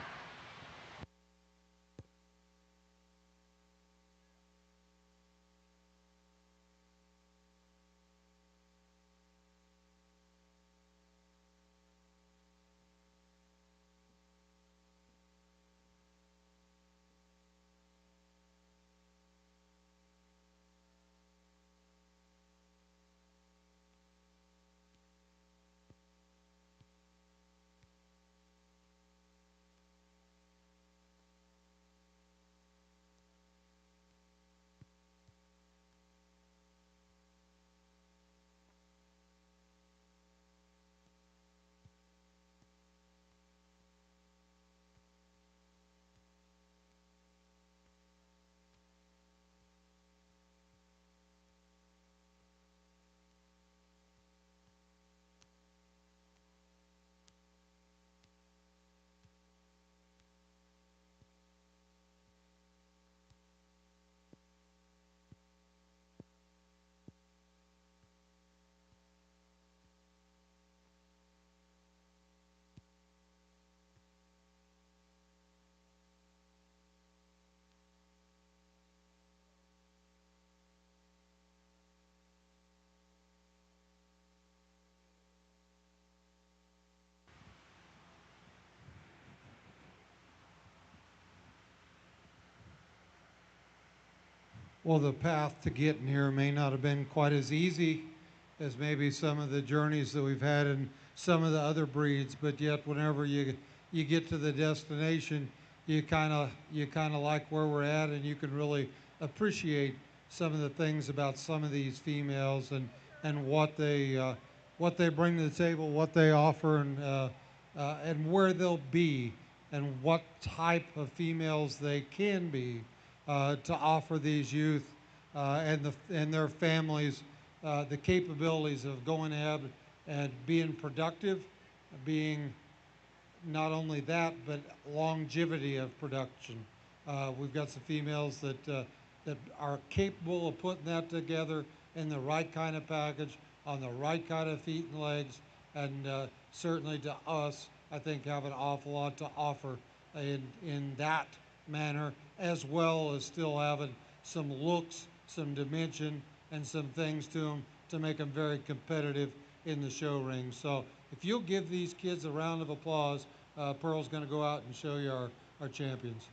Well, the path to getting here may not have been quite as easy as maybe some of the journeys that we've had in some of the other breeds, but yet whenever you get to the destination, you kind of like where we're at, and you can really appreciate some of the things about some of these females and what they what they bring to the table, what they offer, and where they'll be, and what type of females they can be to offer these youth and their families the capabilities of going ahead and being productive, being not only that, but longevity of production. We've got some females that are capable of putting that together in the right kind of package, on the right kind of feet and legs, and certainly to us, I think have an awful lot to offer in that manner, as well as still having some looks, some dimension, and some things to them to make them very competitive in the show ring. So if you'll give these kids a round of applause, Pearl's going to go out and show you our champions.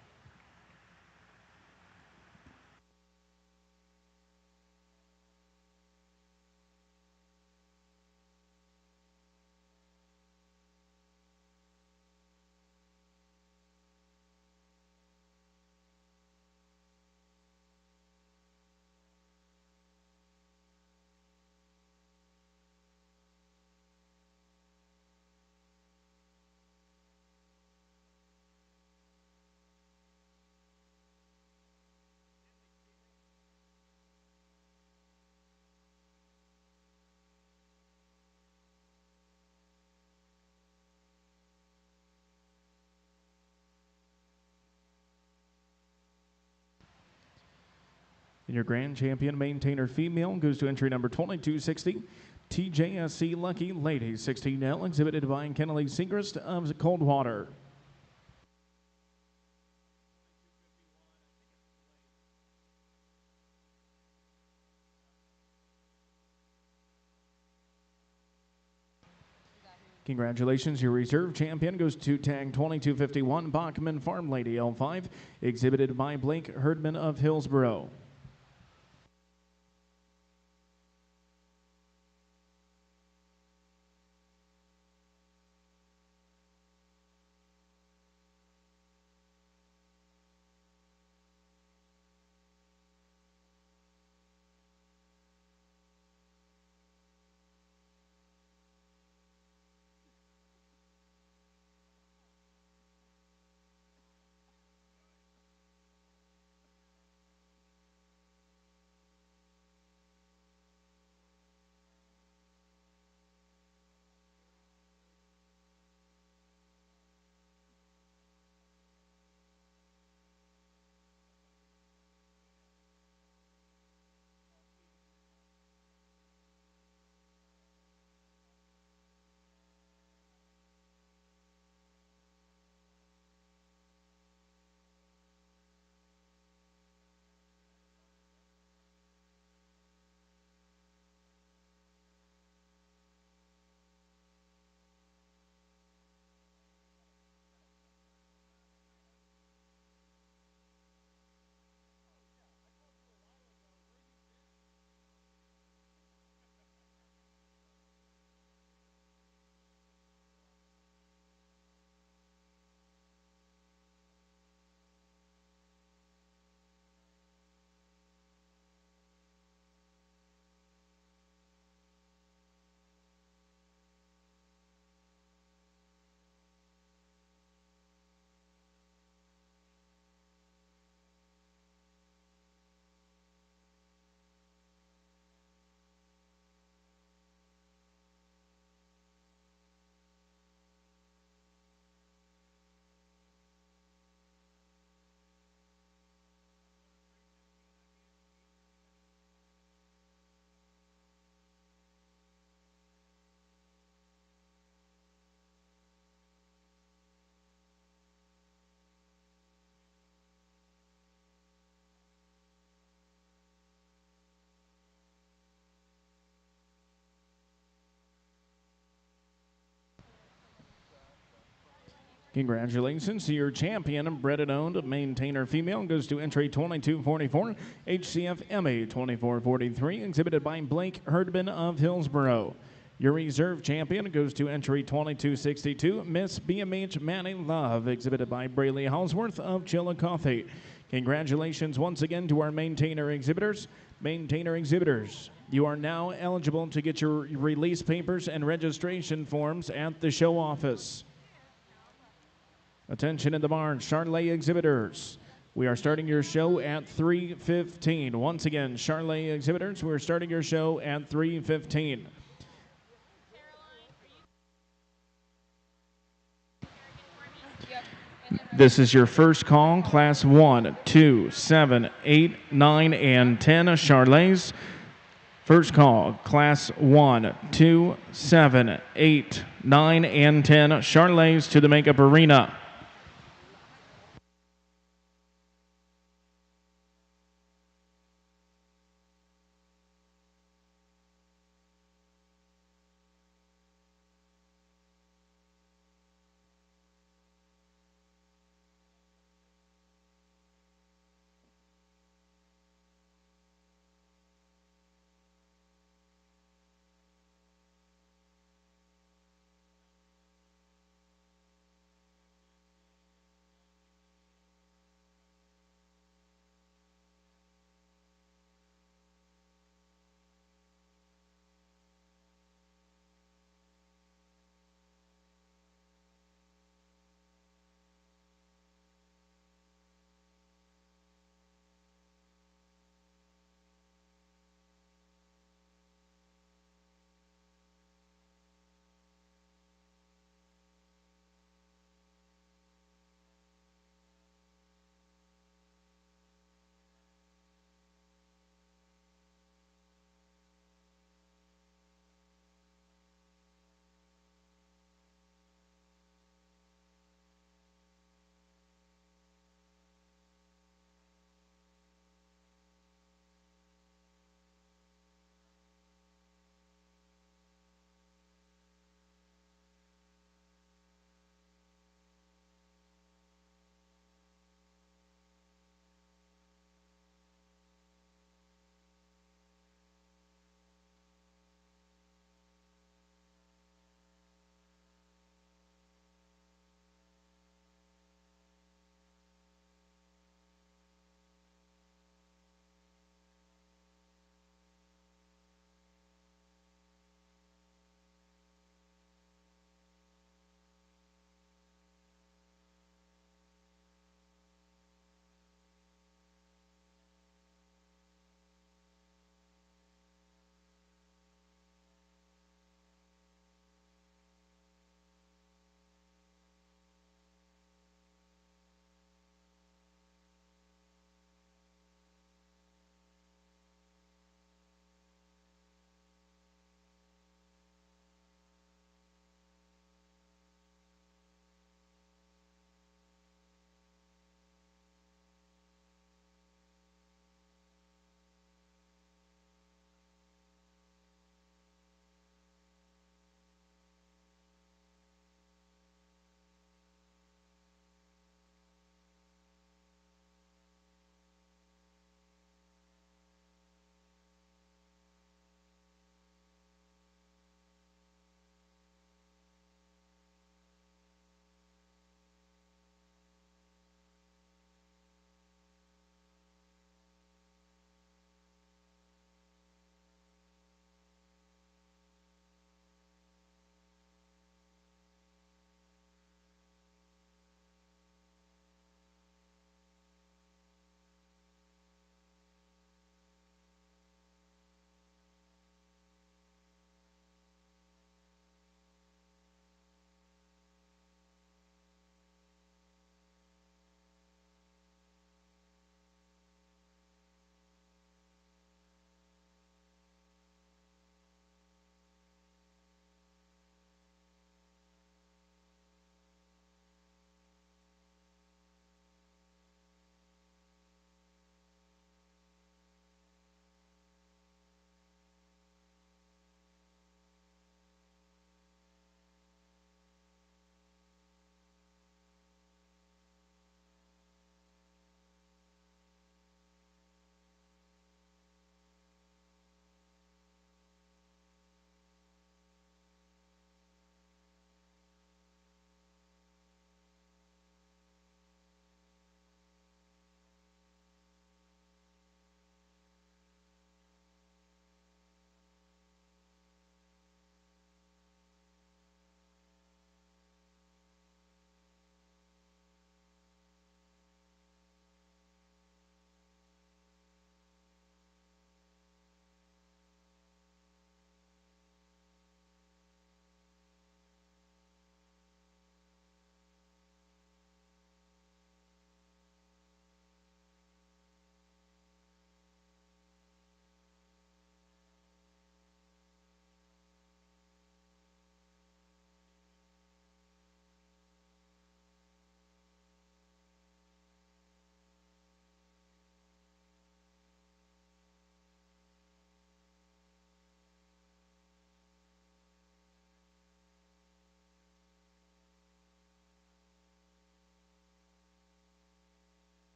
And your grand champion maintainer female goes to entry number 2260, TJSC Lucky Lady 16L, exhibited by Kennelly Segrist of Coldwater. Congratulations, your reserve champion goes to tag 2251, Bachman Farm Lady L5, exhibited by Blake Herdman of Hillsboro. Congratulations to your champion, bred and owned maintainer female, goes to entry 2244, HCF MA 2443, exhibited by Blake Herdman of Hillsboro. Your reserve champion goes to entry 2262, Miss BMH Manny Love, exhibited by Braylee Halsworth of Chillicothe. Congratulations once again to our maintainer exhibitors. Maintainer exhibitors, You are now eligible to get your release papers and registration forms at the show office. Attention in the barn, Charlet exhibitors. We are starting your show at 3:15. Once again, Charlet exhibitors, we're starting your show at 3:15. This is your first call, class 1, 2, 7, 8, 9, and 10, Charlets. First call, class 1, 2, 7, 8, 9, and 10, Charlets to the makeup arena.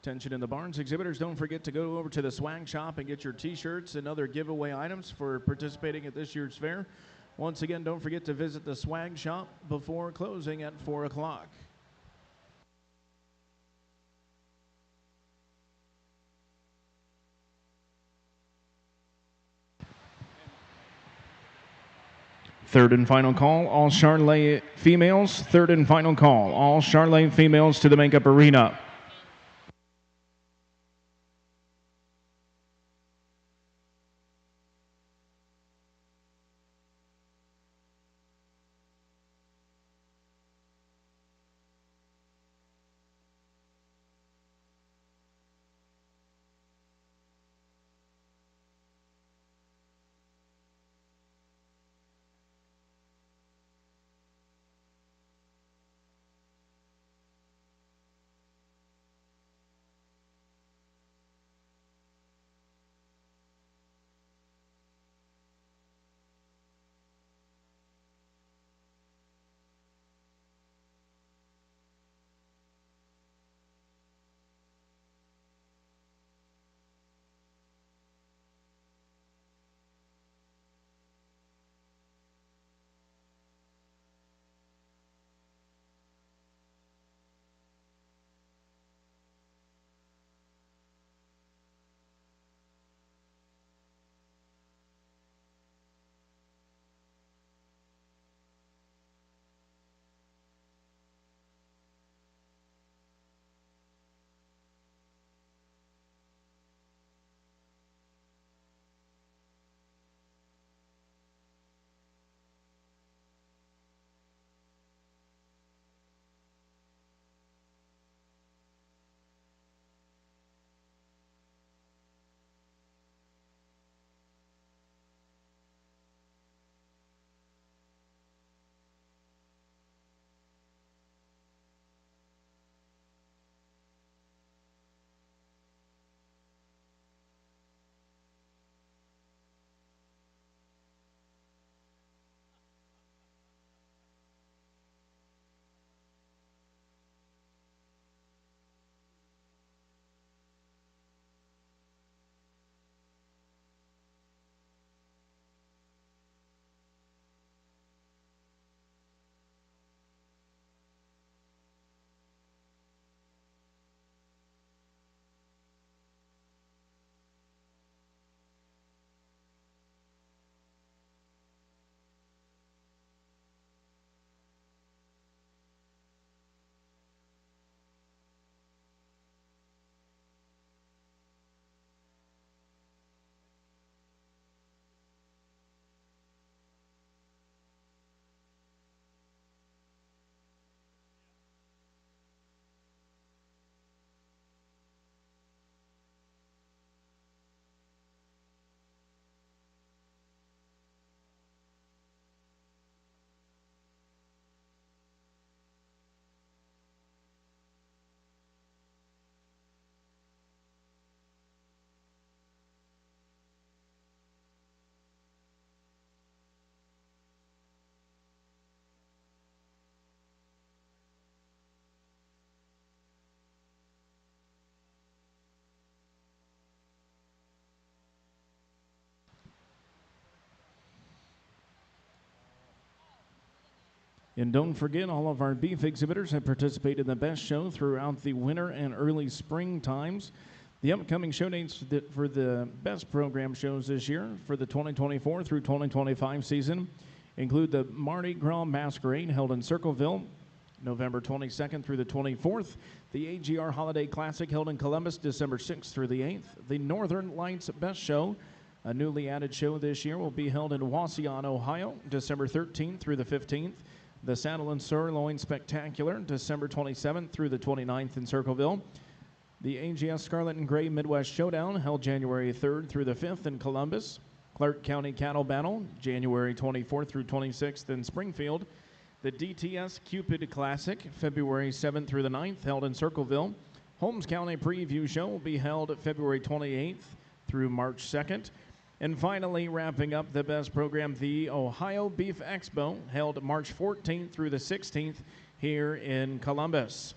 Attention in the barns. Exhibitors, don't forget to go over to the swag shop and get your t-shirts and other giveaway items for participating at this year's fair. Once again, don't forget to visit the swag shop before closing at 4 o'clock. Third and final call, all Charolais females. Third and final call, all Charolais females to the makeup arena. And don't forget, all of our beef exhibitors have participated in the best show throughout the winter and early spring times. The upcoming show dates for the best program shows this year for the 2024 through 2025 season include the Mardi Gras Masquerade held in Circleville, November 22nd through the 24th, the AGR Holiday Classic held in Columbus, December 6th through the 8th, the Northern Lights Best Show, a newly added show this year, will be held in Wasion, Ohio, December 13th through the 15th, the Saddle and Sirloin Spectacular, December 27th through the 29th in Circleville. The AGS Scarlet and Gray Midwest Showdown, held January 3rd through the 5th in Columbus. Clark County Cattle Battle, January 24th through 26th in Springfield. The DTS Cupid Classic, February 7th through the 9th, held in Circleville. Holmes County Preview Show will be held February 28th through March 2nd. And finally, wrapping up the best program, the Ohio Beef Expo, held March 14th through the 16th here in Columbus.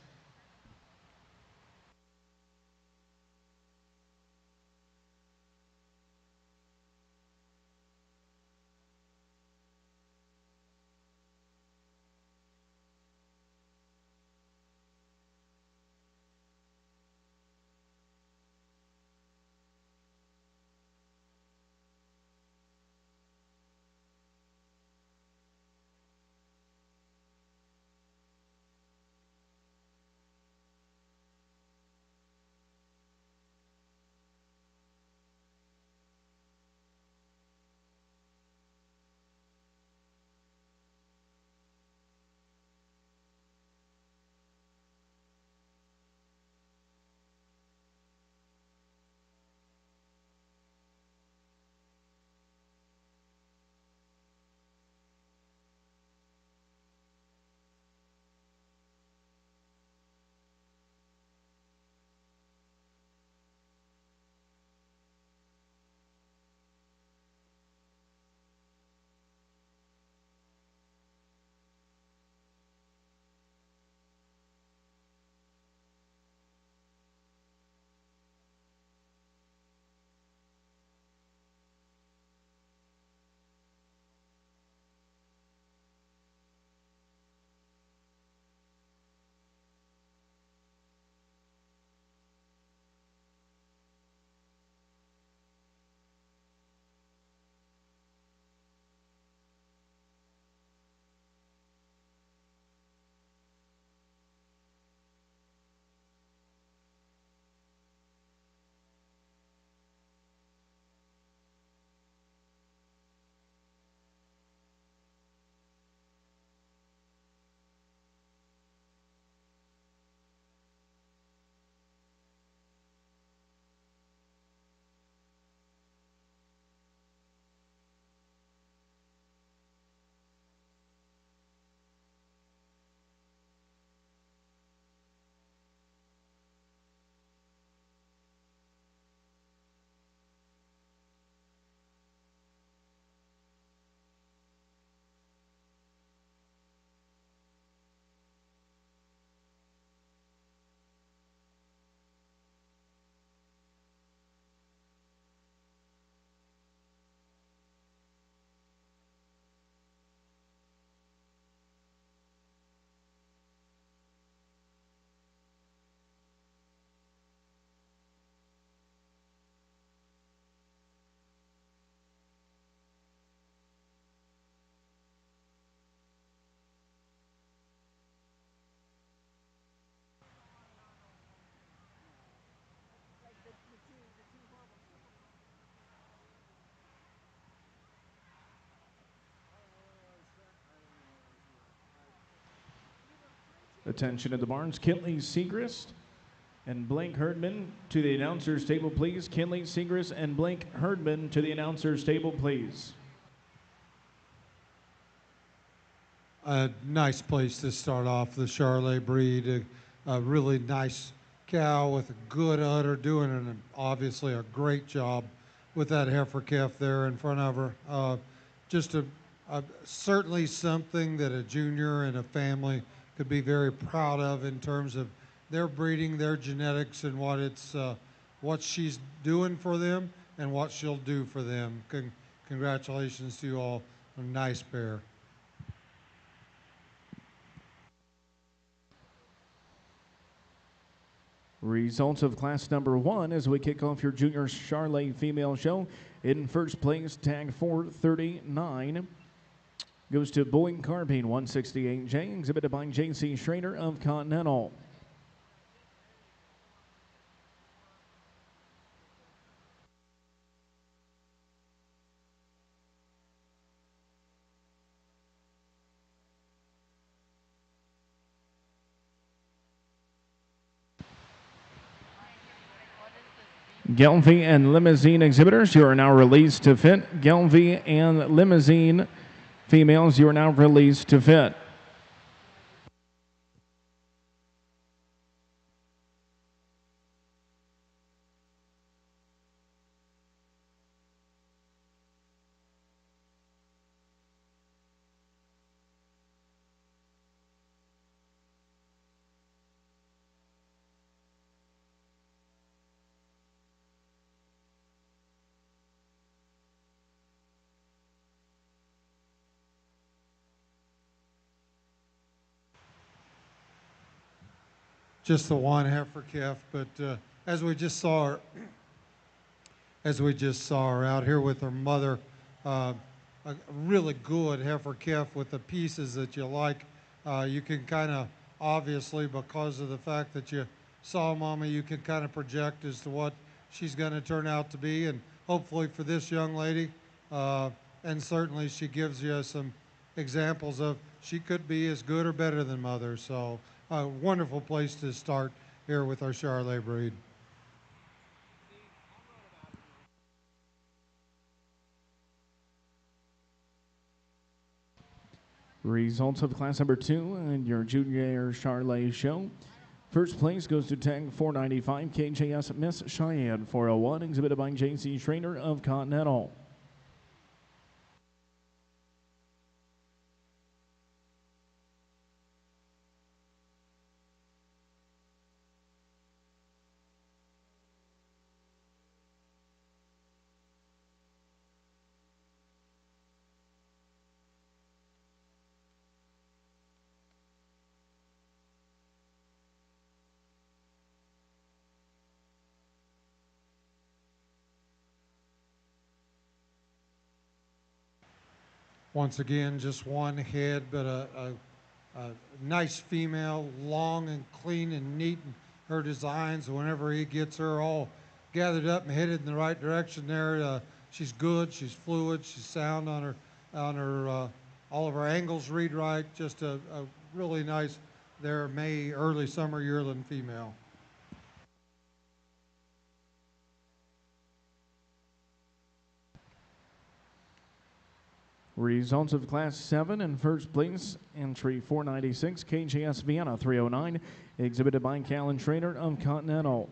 Attention at the barns, Kinley Segrist and Blake Herdman to the announcer's table, please. Kinley Segrist and Blake Herdman to the announcer's table, please. A nice place to start off the Charolais breed. A really nice cow with a good udder, doing obviously a great job with that heifer calf there in front of her. Just certainly something that a junior and a family could be very proud of in terms of their breeding, their genetics, and what she's doing for them and what she'll do for them. Congratulations to you all. A nice pair. Results of class number 1 as we kick off your junior Charolais female show. In first place, tag 439 goes to Boeing Carbine 168J, exhibited by J.C. Schrader of Continental. Gelvie and Limousine exhibitors, you are now released to fit. Gelvie and Limousine females, you are now released to fit. Just the one heifer calf, but as we just saw her out here with her mother, a really good heifer calf with the pieces that you like. You can kind of, obviously, because of the fact that you saw Mama, you can kind of project as to what she's going to turn out to be, and hopefully for this young lady, and certainly she gives you some examples of she could be as good or better than Mother. So a wonderful place to start here with our Charolais breed. Results of class number 2 and your junior Charolais show. First place goes to tag 495 KJS Miss Cheyenne 401, exhibited by J.C. Schrader of Continental. Once again, just one head, but a nice female, long and clean and neat in her designs. Whenever he gets her all gathered up and headed in the right direction there, she's good, she's fluid, she's sound on her all of her angles read right. Just a really nice there early summer yearling female. Results of class 7 in first place, entry 496, KJS Vienna 309, exhibited by Callan Schrader of Continental.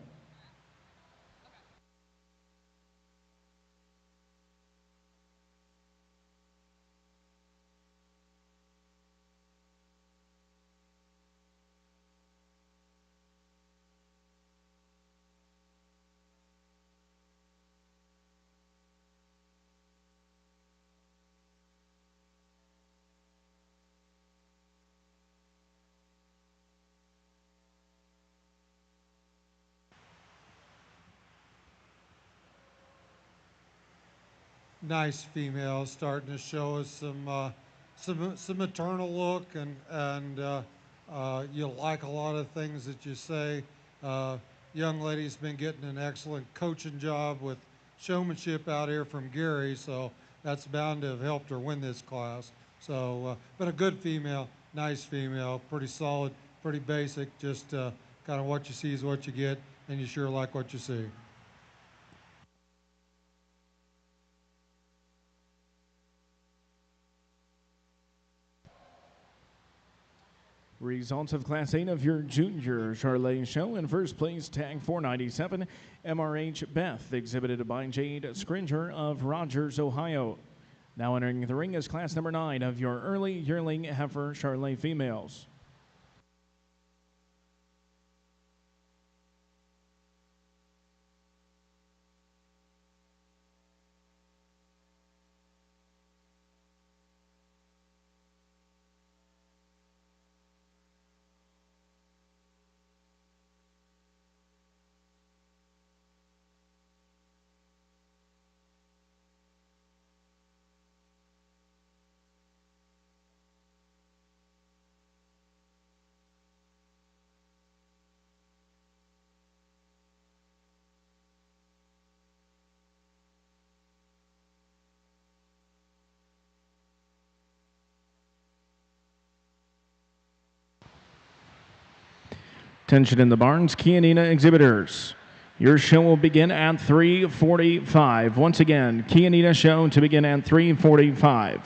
Nice female, starting to show us some maternal look, and you like a lot of things that you say. Young lady's been getting an excellent coaching job with showmanship out here from Gary, so that's bound to have helped her win this class. So, but a good female, nice female, pretty solid pretty basic, just kind of what you see is what you get, and you sure like what you see. Results of Class 8 of your junior Charolais show. In first place, tag 497, MRH Beth, exhibited by Jade Scringer of Rogers, Ohio. Now entering the ring is class number 9 of your early yearling Heifer Charolais females. Attention in the barns, Kianina exhibitors. Your show will begin at 3:45. Once again, Kianina show to begin at 3:45.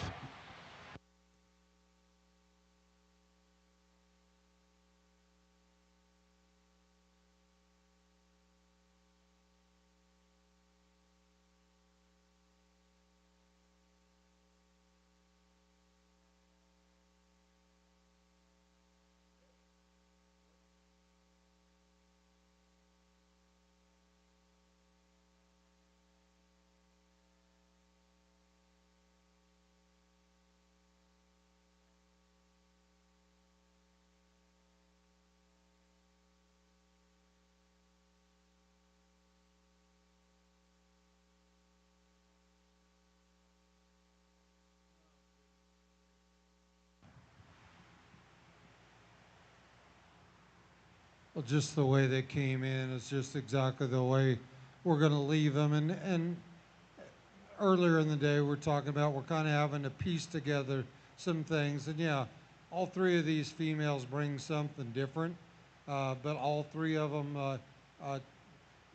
Well, just the way they came in is just exactly the way we're going to leave them. And earlier in the day, we're talking about we're kind of having to piece together some things. And yeah, all three of these females bring something different, but all three of them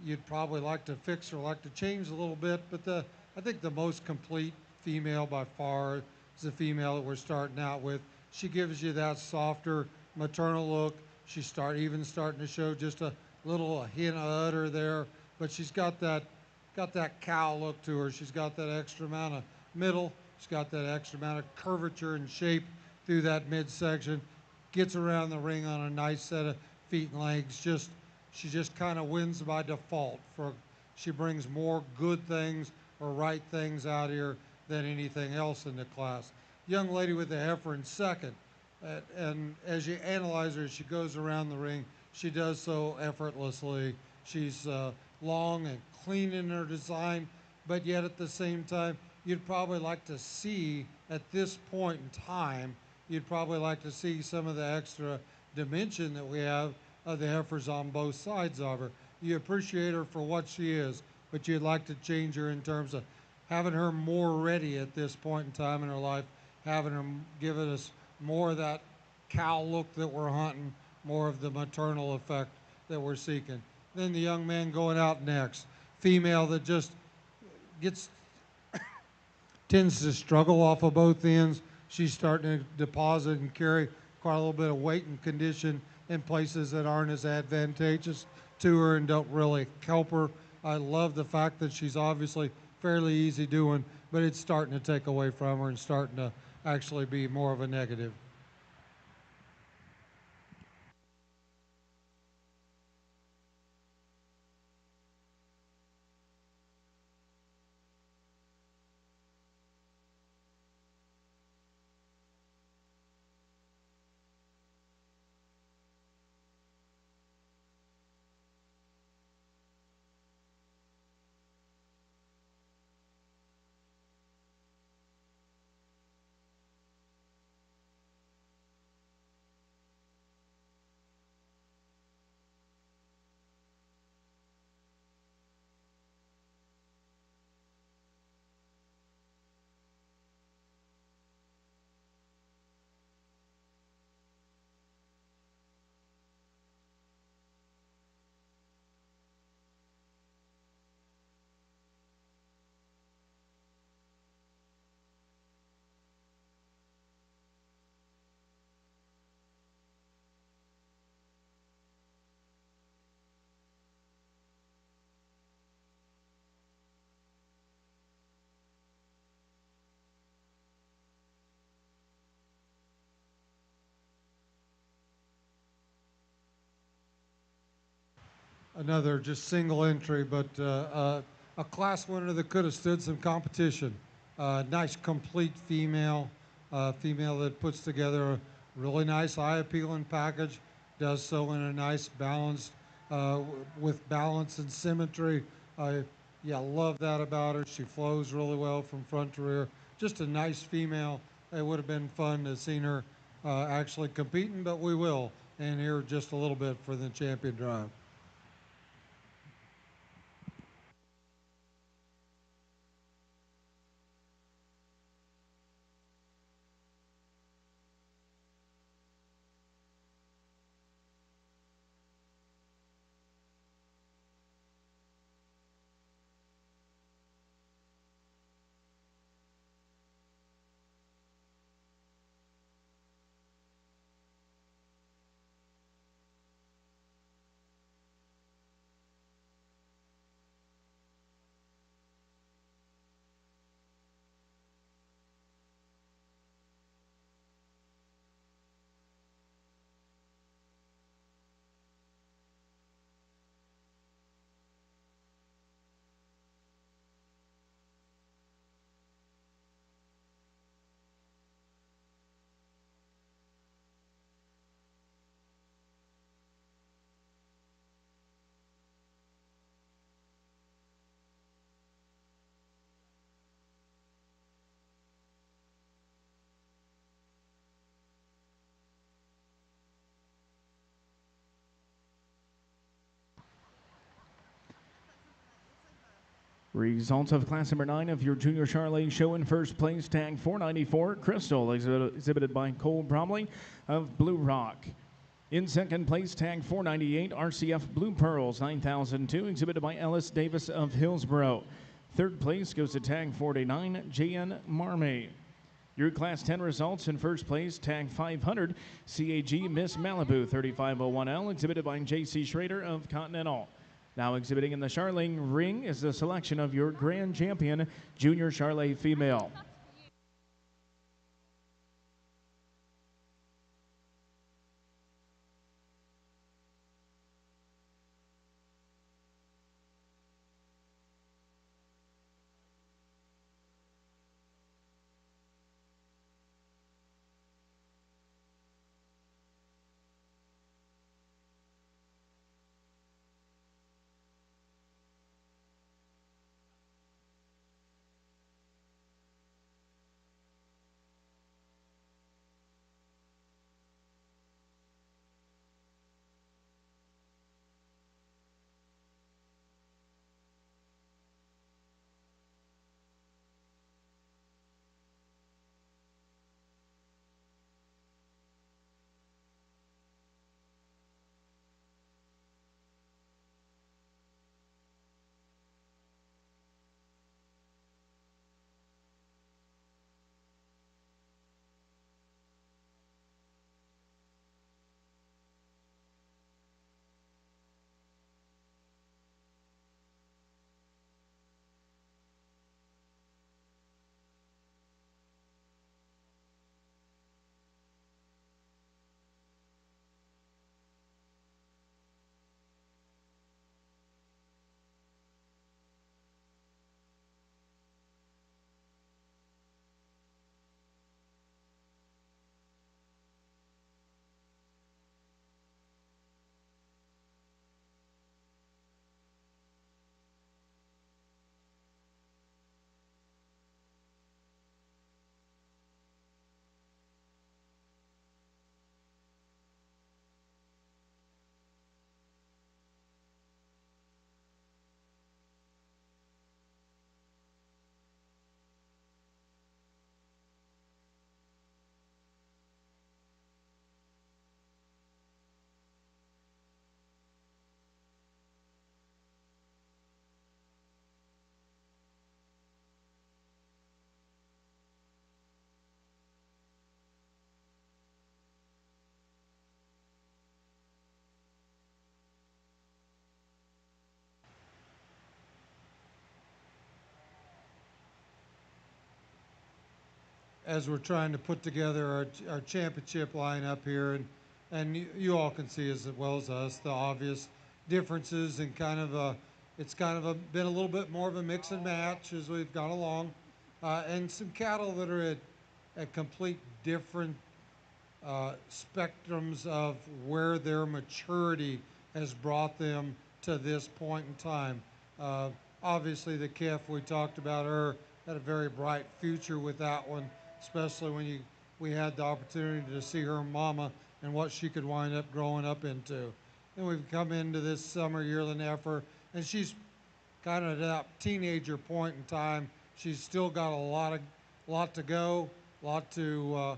you'd probably like to fix or like to change a little bit. But I think the most complete female by far is the female that we're starting out with. She gives you that softer maternal look. She's starting to show just a little hint of udder there, but she's got that cow look to her. She's got that extra amount of middle. She's got that extra amount of curvature and shape through that midsection. Gets around the ring on a nice set of feet and legs. She just kind of wins by default. She brings more good things or right things out here than anything else in the class. Young lady with the heifer in second. And as you analyze her as she goes around the ring, she does so effortlessly. She's long and clean in her design, but yet at the same time, you'd probably like to see, at this point in time, you'd probably like to see some of the extra dimension that we have of the heifers on both sides of her. You appreciate her for what she is, but you'd like to change her in terms of having her more ready at this point in time in her life, having her giving us more of that cow look that we're hunting, more of the maternal effect that we're seeking. Then the young man going out next, female that just tends to struggle off of both ends. She's starting to deposit and carry quite a little bit of weight and condition in places that aren't as advantageous to her and don't really help her. I love the fact that she's obviously fairly easy doing, but it's starting to take away from her and starting to actually be more of a negative. another just single entry, but a class winner that could have stood some competition. Nice complete female, female that puts together a really nice eye-appealing package, does so in a nice balanced, with balance and symmetry. Yeah, love that about her. She flows really well from front to rear. Just a nice female. It would have been fun to see her actually competing, but we will. And here just a little bit for the champion drive. Results of class number 9 of your junior Charolais show. In first place, tag 494, Crystal, exhibited by Cole Bromley of Blue Rock. In second place, tag 498, RCF Blue Pearls 9002, exhibited by Ellis Davis of Hillsboro. Third place goes to tag 49, JN Marmay. Your Class 10 results: in first place, tag 500, CAG Miss Malibu 3501L, exhibited by JC Schrader of Continental. Now exhibiting in the Charolais ring is the selection of your grand champion, junior Charolais female. As we're trying to put together our championship lineup here, and you all can see as well as us the obvious, differences and it's been a little bit more of a mix and match as we've gone along, and some cattle that are at complete different spectrums of where their maturity has brought them to this point in time. Obviously, the calf we talked about her had a very bright future with that one, especially when we had the opportunity to see her mama and what she could wind up growing up into. Then we've come into this summer yearling heifer, and she's kind of at that teenager point in time. She's still got a lot to go, a lot to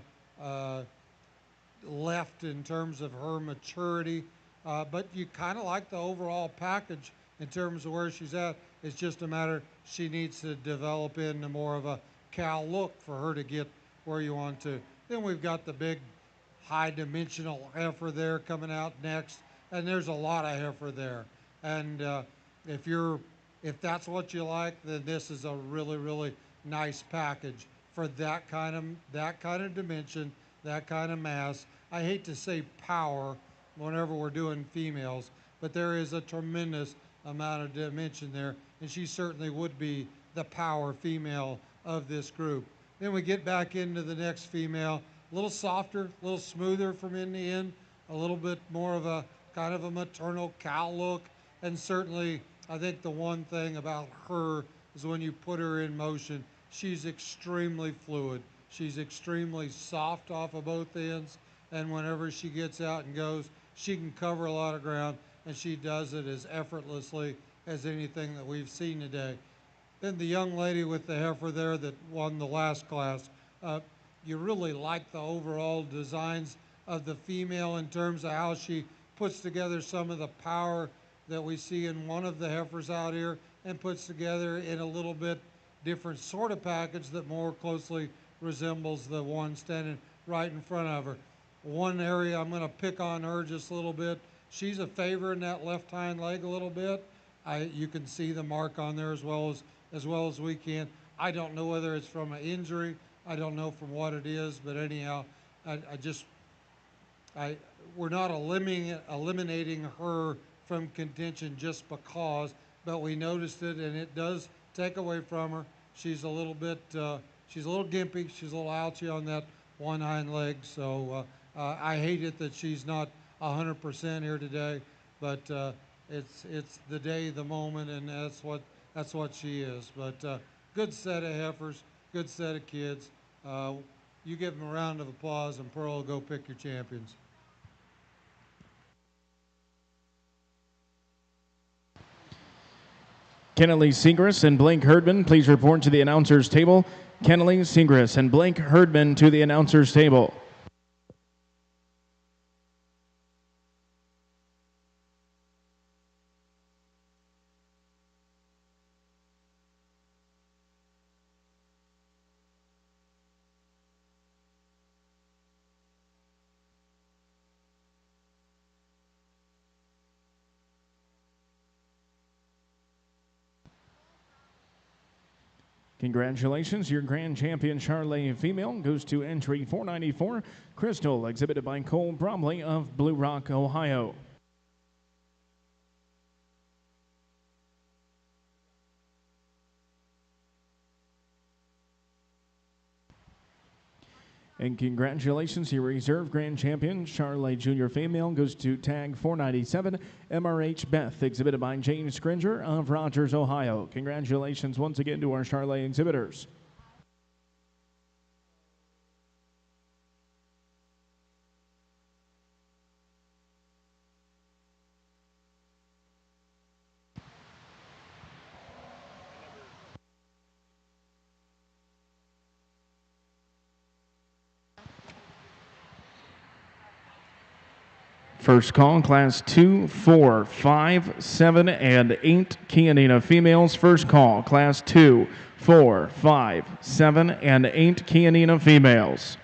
left in terms of her maturity, but you kind of like the overall package in terms of where she's at. It's just a matter she needs to develop into more of a cow look for her to get where you want to. Then we've got the big high dimensional heifer there coming out next, and there's a lot of heifer there. And if that's what you like, then this is a really, really nice package for that kind of dimension, that kind of mass. I hate to say power whenever we're doing females, but there is a tremendous amount of dimension there, and she certainly would be the power female of this group. Then we get back into the next female, a little softer, a little smoother from end to end, a little bit more of a kind of a maternal cow look, and certainly I think the one thing about her is when you put her in motion, she's extremely fluid. She's extremely soft off of both ends, and whenever she gets out and goes, she can cover a lot of ground, and she does it as effortlessly as anything that we've seen today. Then the young lady with the heifer there that won the last class, you really like the overall designs of the female in terms of how she puts together some of the power that we see in one of the heifers out here and puts together in a little bit different sort of package that more closely resembles the one standing right in front of her. One area I'm going to pick on her just a little bit. She's a favor in that left hind leg a little bit. You can see the mark on there as well as we can. I don't know whether it's from an injury. I don't know from what it is, but anyhow, we're not eliminating her from contention just because, but we noticed it, and it does take away from her. She's a little gimpy. She's a little ouchy on that one hind leg. So I hate it that she's not 100% here today, but it's the day, the moment, and that's what she is. But good set of heifers, good set of kids. You give them a round of applause, and Pearl will go pick your champions. Kennelly Segrist and Blake Herdman, please report to the announcer's table. Kennelly Segrist and Blake Herdman to the announcer's table. Congratulations, your grand champion Charlet female goes to entry 494, Crystal, exhibited by Cole Bromley of Blue Rock, Ohio. And congratulations, your reserve grand champion, Charlet Jr. female, goes to tag 497, MRH Beth, exhibited by James Scringer of Rogers, Ohio. Congratulations once again to our Charlet exhibitors. First call, class 2, 4, 5, 7, and 8 Chianina females. First call, class 2, 4, 5, 7, and 8 Chianina females.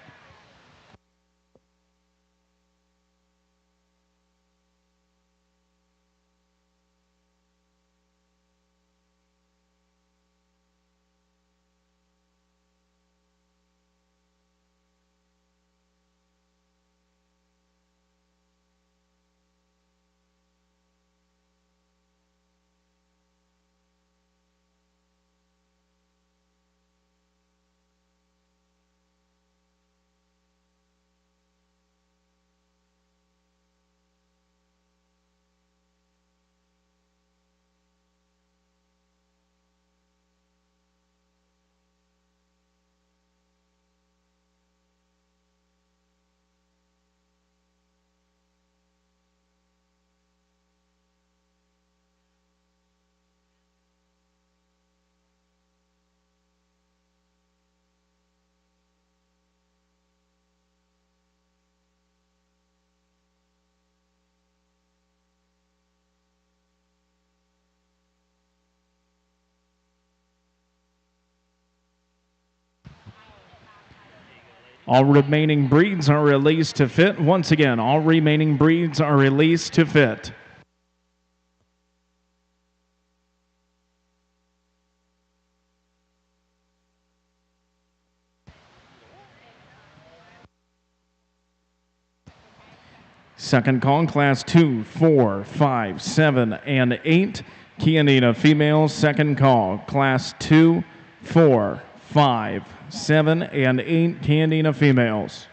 All remaining breeds are released to fit. Once again, all remaining breeds are released to fit. Second call, class 2, 4, 5, 7, and 8. Chianina females, second call, class 2, 4, 5, 7, and 8. Chianina females.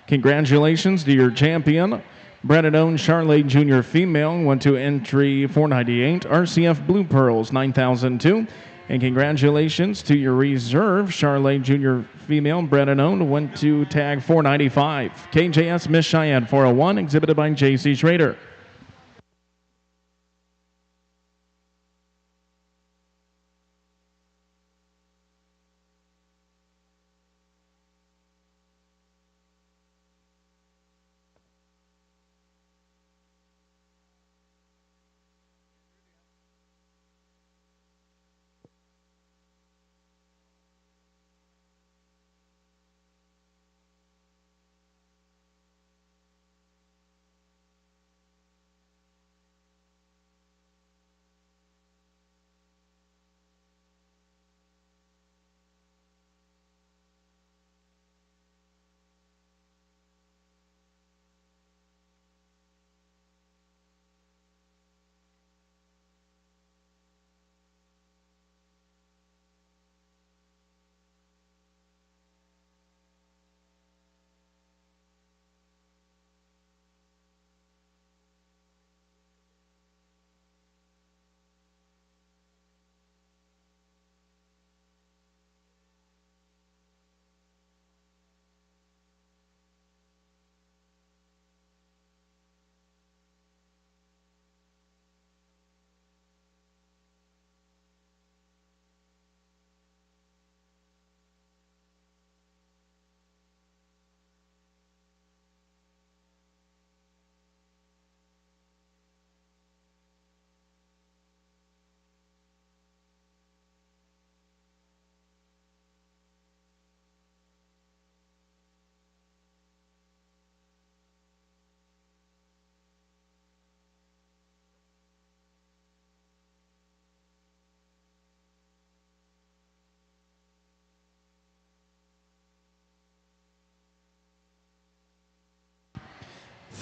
Congratulations to your champion, bred and owned Charlotte Jr. female, went to entry 498, RCF Blue Pearls 9002. And congratulations to your reserve, Charlotte Jr. female, bred and owned, went to tag 495. KJS Miss Cheyenne 401, exhibited by J.C. Schrader.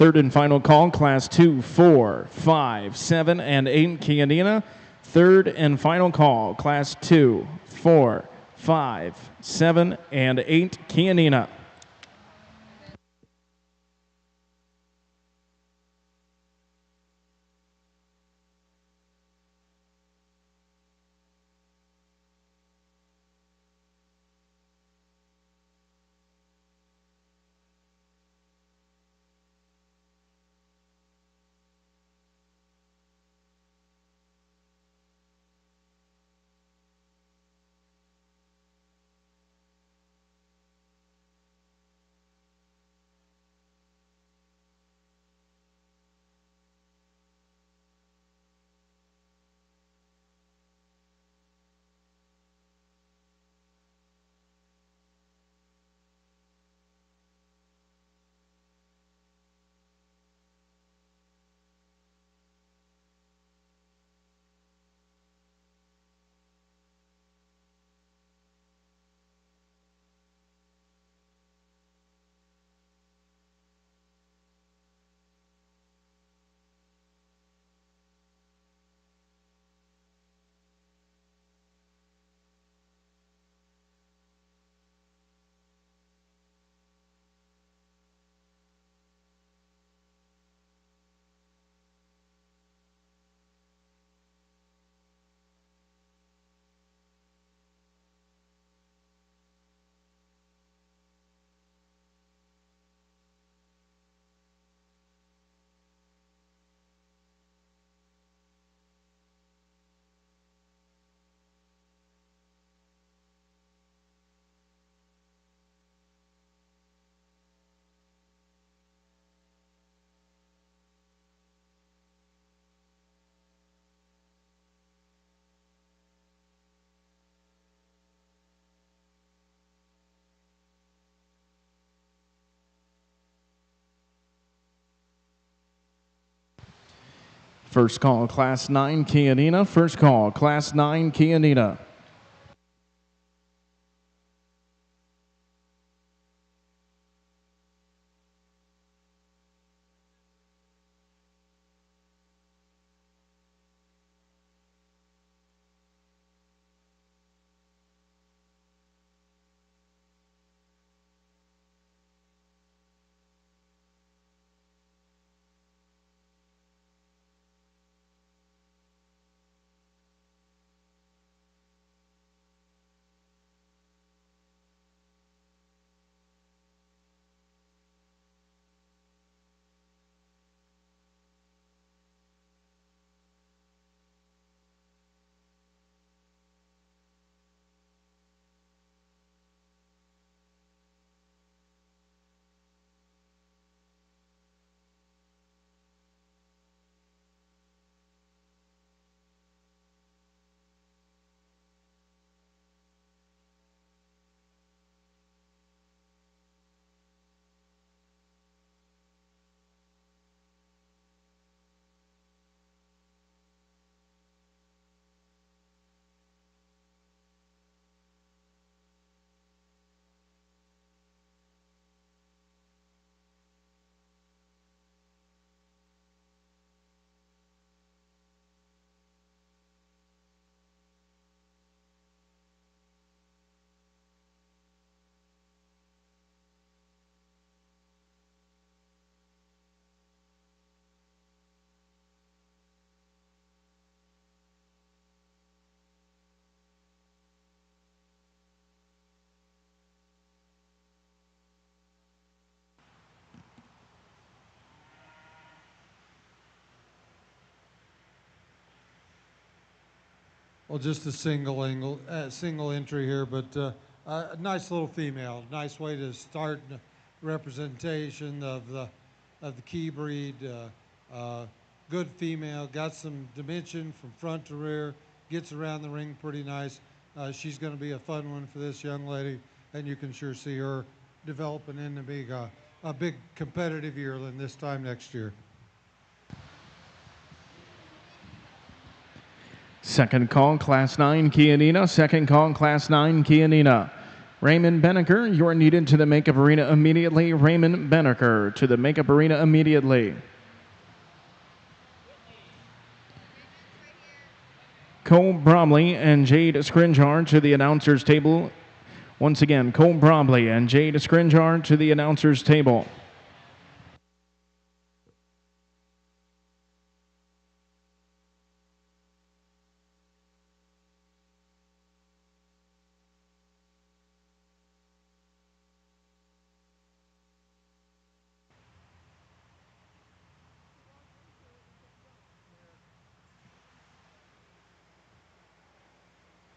Third and final call, class 2, 4, 5, 7, and 8, Chianina. Third and final call, class 2, 4, 5, 7, and 8, Chianina. First call, Class 9, Kianina. First call, Class 9, Kianina. Well, just a single entry here, but a nice little female. Nice way to start representation of the key breed. Good female, got some dimension from front to rear, gets around the ring pretty nice. She's going to be a fun one for this young lady, and you can sure see her developing into being a big competitive yearling this time next year. Second call, Class 9, Kianina. Second call, Class 9, Kianina. Raymond Benneker, you're needed to the makeup arena immediately. Raymond Benneker to the makeup arena immediately. Cole Bromley and Jade Scrinjar to the announcer's table. Once again, Cole Bromley and Jade Scrinjar to the announcer's table.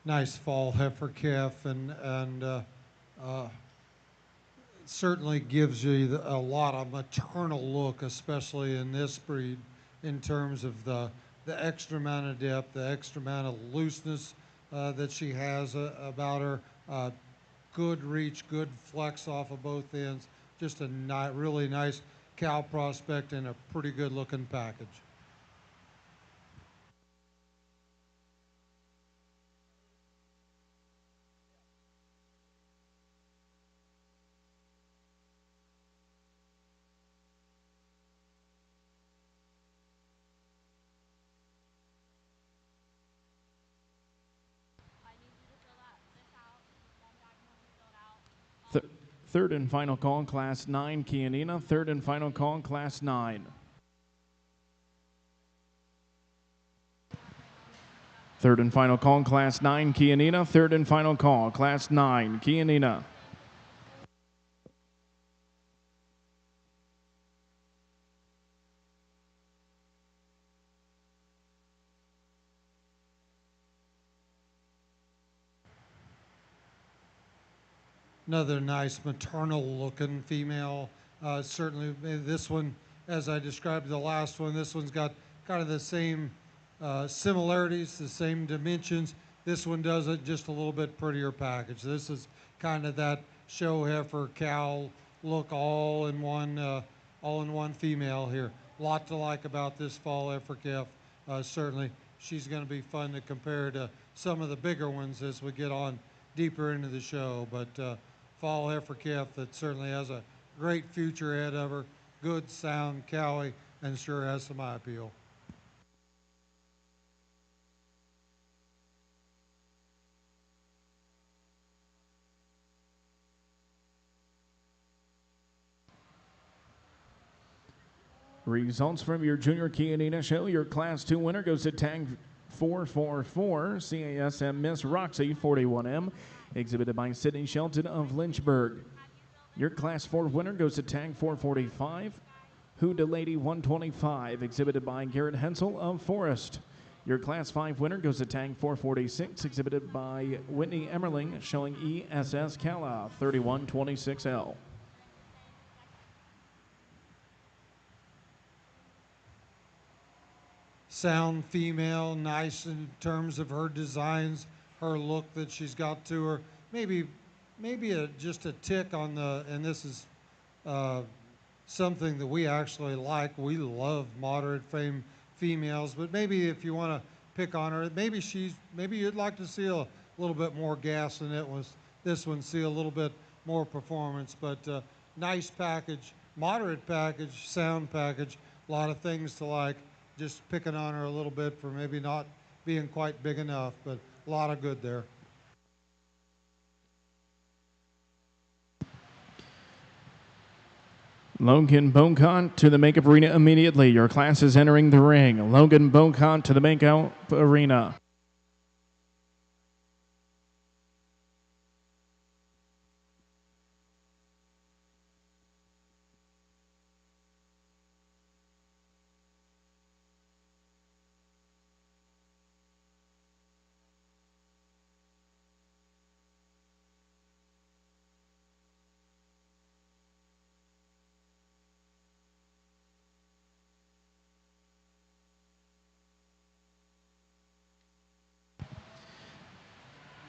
Nice fall heifer calf, and certainly gives you a lot of maternal look, especially in this breed, in terms of the extra amount of depth, the extra amount of looseness that she has about her. Good reach, good flex off of both ends. Just a really nice cow prospect and a pretty good looking package. Third and final call, Class 9, Kianina. Third and final call, Class 9. Third and final call, Class 9, Kianina. Third and final call, Class 9, Kianina. Another nice maternal looking female. Certainly this one, as I described the last one, this one's got kind of the same similarities, the same dimensions. This one does it just a little bit prettier package. This is kind of that show heifer cow look all in one female here. A lot to like about this fall heifer calf. certainly she's going to be fun to compare to some of the bigger ones as we get on deeper into the show. But fall heifer calf that certainly has a great future ahead of her, good sound cowie, and sure has some eye appeal. Results from your Junior Chianina show. Your Class 2 winner goes to tag 444, CASM Miss Roxy 41M, exhibited by Sydney Shelton of Lynchburg. Your Class 4 winner goes to tag 445, Huda Lady 125, exhibited by Garrett Hensel of Forest. Your Class 5 winner goes to tag 446, exhibited by Whitney Emmerling, showing ESS Cala 3126L. Sound female, nice in terms of her designs, her look that she's got to her. Maybe just a tick on the, and this is something that we actually like. We love moderate frame females, but maybe if you want to pick on her, maybe you'd like to see a little bit more gas than it was. This one, see a little bit more performance, but nice package, moderate package, sound package, a lot of things to like. Just picking on her a little bit for maybe not being quite big enough, but a lot of good there. Logan Bocont to the makeup arena immediately. Your class is entering the ring. Logan Bocont to the makeup arena.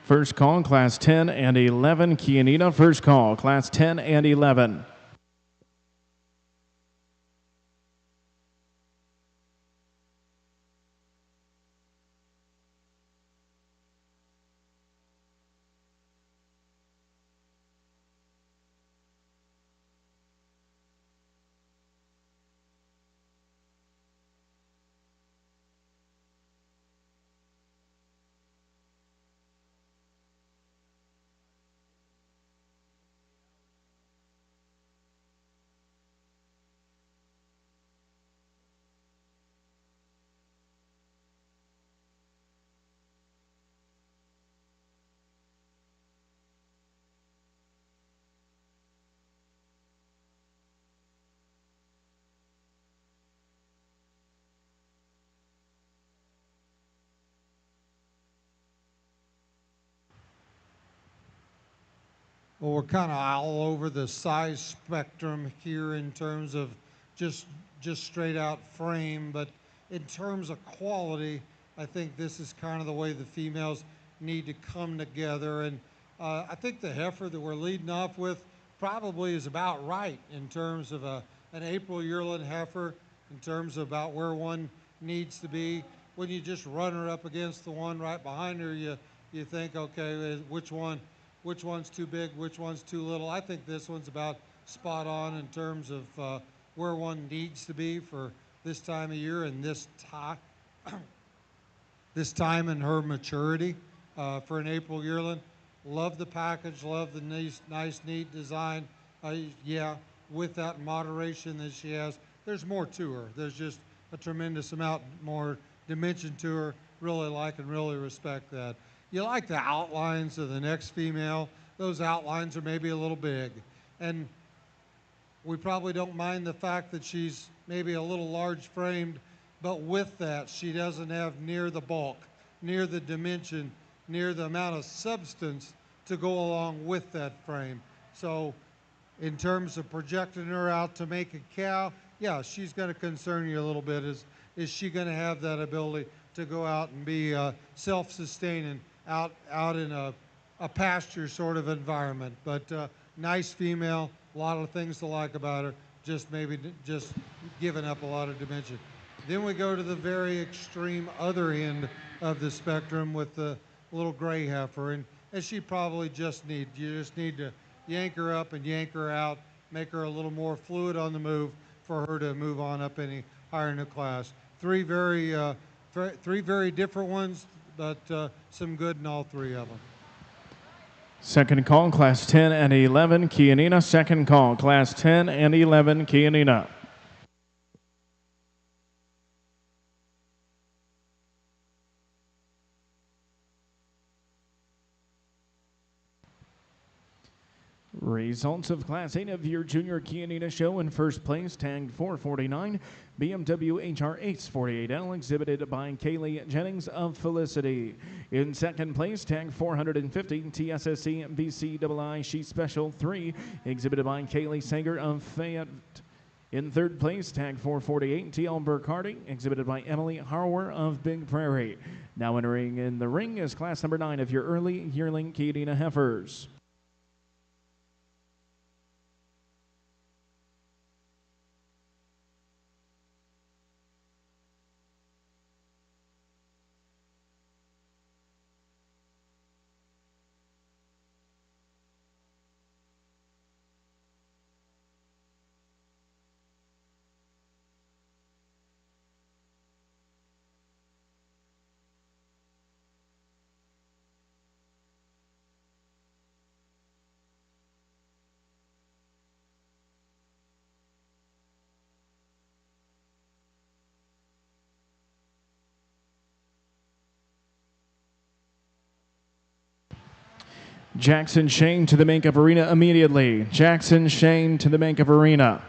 First call, Class 10 and 11, Chianina. First call, Class 10 and 11. Well, we're kind of all over the size spectrum here in terms of just straight out frame, but in terms of quality, I think this is kind of the way the females need to come together. And I think the heifer that we're leading off with probably is about right in terms of an April yearling heifer, in terms of about where one needs to be. When you just run her up against the one right behind her, you think, okay, which one's too big, which one's too little. I think this one's about spot on in terms of where one needs to be for this time of year and this time in her maturity for an April yearling. Love the package, love the nice, neat design. Yeah, with that moderation that she has, there's more to her. There's just a tremendous amount more dimension to her. Really like and really respect that. You like the outlines of the next female. Those outlines are maybe a little big. And we probably don't mind the fact that she's maybe a little large framed, but with that, she doesn't have near the bulk, near the dimension, near the amount of substance to go along with that frame. So in terms of projecting her out to make a cow, yeah, she's going to concern you a little bit. Is she going to have that ability to go out and be self-sustaining out in a pasture sort of environment? But nice female, a lot of things to like about her, just maybe just giving up a lot of dimension. Then we go to the very extreme other end of the spectrum with the little gray heifer, and she probably you just need to yank her up and yank her out, make her a little more fluid on the move for her to move on up any higher in the class. Three very different ones, but some good in all three of them. Second call, Class 10 and 11, Kianina. Second call, Class 10 and 11, Kianina. Results of Class 8 of your Junior Kianina show. In first place, tagged 449, BMW HR Ace 48L, exhibited by Kaylee Jennings of Felicity. In second place, tagged 450, TSSC BCII She Special 3, exhibited by Kaylee Sager of Fayette. In third place, tag 448, TL Burkhardy, exhibited by Emily Harwer of Big Prairie. Now entering in the ring is class number 9 of your early yearling Kianina heifers. Jackson Shane to the makeup arena immediately. Jackson Shane to the makeup arena.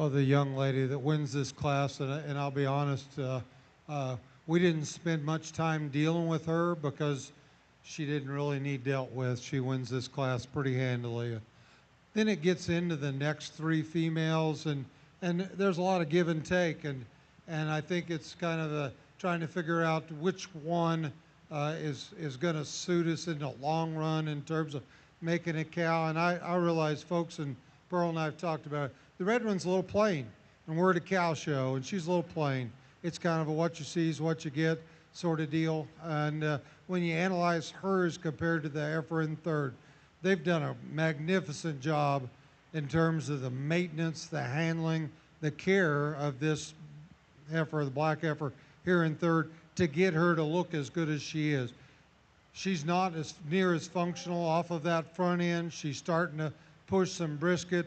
Well, the young lady that wins this class, and I'll be honest, we didn't spend much time dealing with her because she didn't really need dealt with. She wins this class pretty handily. Then it gets into the next three females, and there's a lot of give and take, and I think it's kind of trying to figure out which one is going to suit us in the long run in terms of making a cow. And I realize folks, and Pearl and I have talked about it, the red one's a little plain, and we're at a cow show, and she's a little plain. It's kind of a what you see is what you get sort of deal. And when you analyze hers compared to the heifer in third, they've done a magnificent job in terms of the maintenance, the handling, the care of this heifer, the black heifer here in third, to get her to look as good as she is. She's not as near as functional off of that front end. She's starting to push some brisket.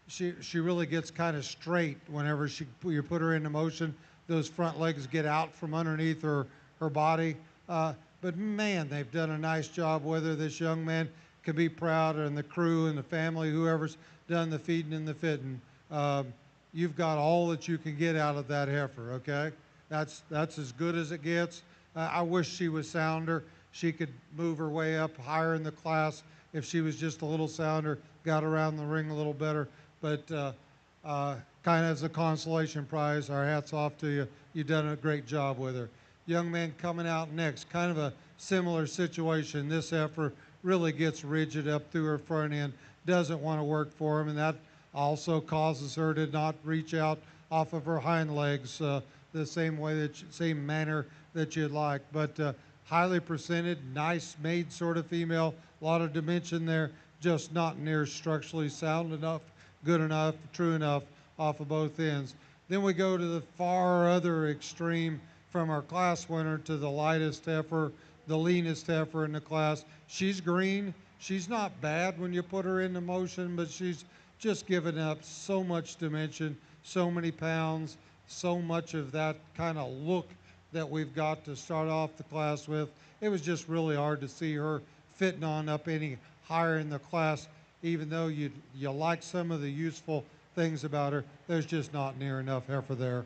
She really gets kind of straight whenever you put her into motion. Those front legs get out from underneath her body. But man, they've done a nice job with her. This young man can be proud, and the crew and the family, whoever's done the feeding and the fitting. You've got all that you can get out of that heifer, okay? That's as good as it gets. I wish she was sounder. She could move her way up higher in the class if she was just a little sounder, got around the ring a little better. But kind of as a consolation prize, our hats off to you. You've done a great job with her. Young man coming out next, kind of a similar situation. This heifer really gets rigid up through her front end, doesn't want to work for him, and that also causes her to not reach out off of her hind legs the same manner that you'd like. But highly presented, nice made sort of female, a lot of dimension there, just not near structurally sound enough, good enough, true enough off of both ends. Then we go to the far other extreme from our class winner to the lightest heifer, the leanest heifer in the class. She's green. She's not bad when you put her into motion, but she's just given up so much dimension, so many pounds, so much of that kind of look that we've got to start off the class with. It was just really hard to see her fitting on up any higher in the class, even though you like some of the useful things about her. There's just not near enough heifer there.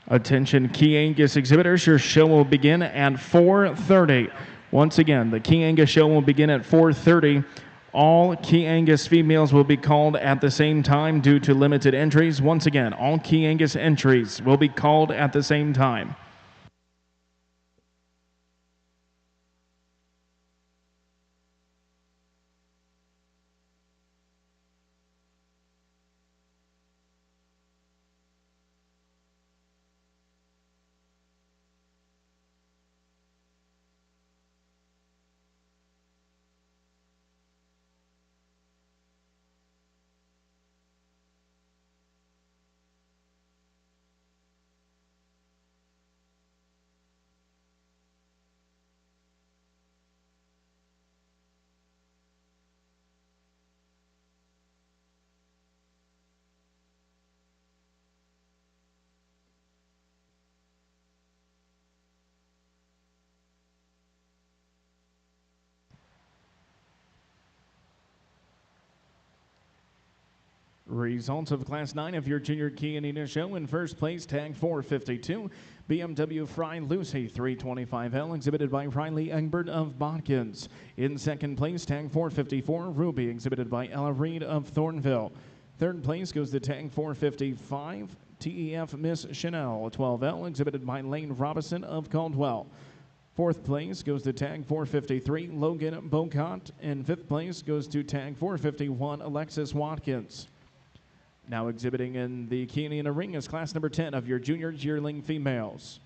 Attention Key Angus exhibitors, your show will begin at 4:30. Once again, the Key Angus show will begin at 4:30. All Key Angus females will be called at the same time due to limited entries. Once again, all Key Angus entries will be called at the same time. Results of Class 9 of your Junior Key Indiana show. In first place, tag 452, BMW Fry Lucy 325L, exhibited by Riley Egbert of Botkins. In second place, tag 454, Ruby, exhibited by Ella Reed of Thornville. Third place goes to tag 455, TEF Miss Chanel 12L, exhibited by Lane Robinson of Caldwell. Fourth place goes to tag 453, Logan Bocott. And fifth place goes to tag 451, Alexis Watkins. Now exhibiting in the Key Indiana ring is class number 10 of your junior yearling females.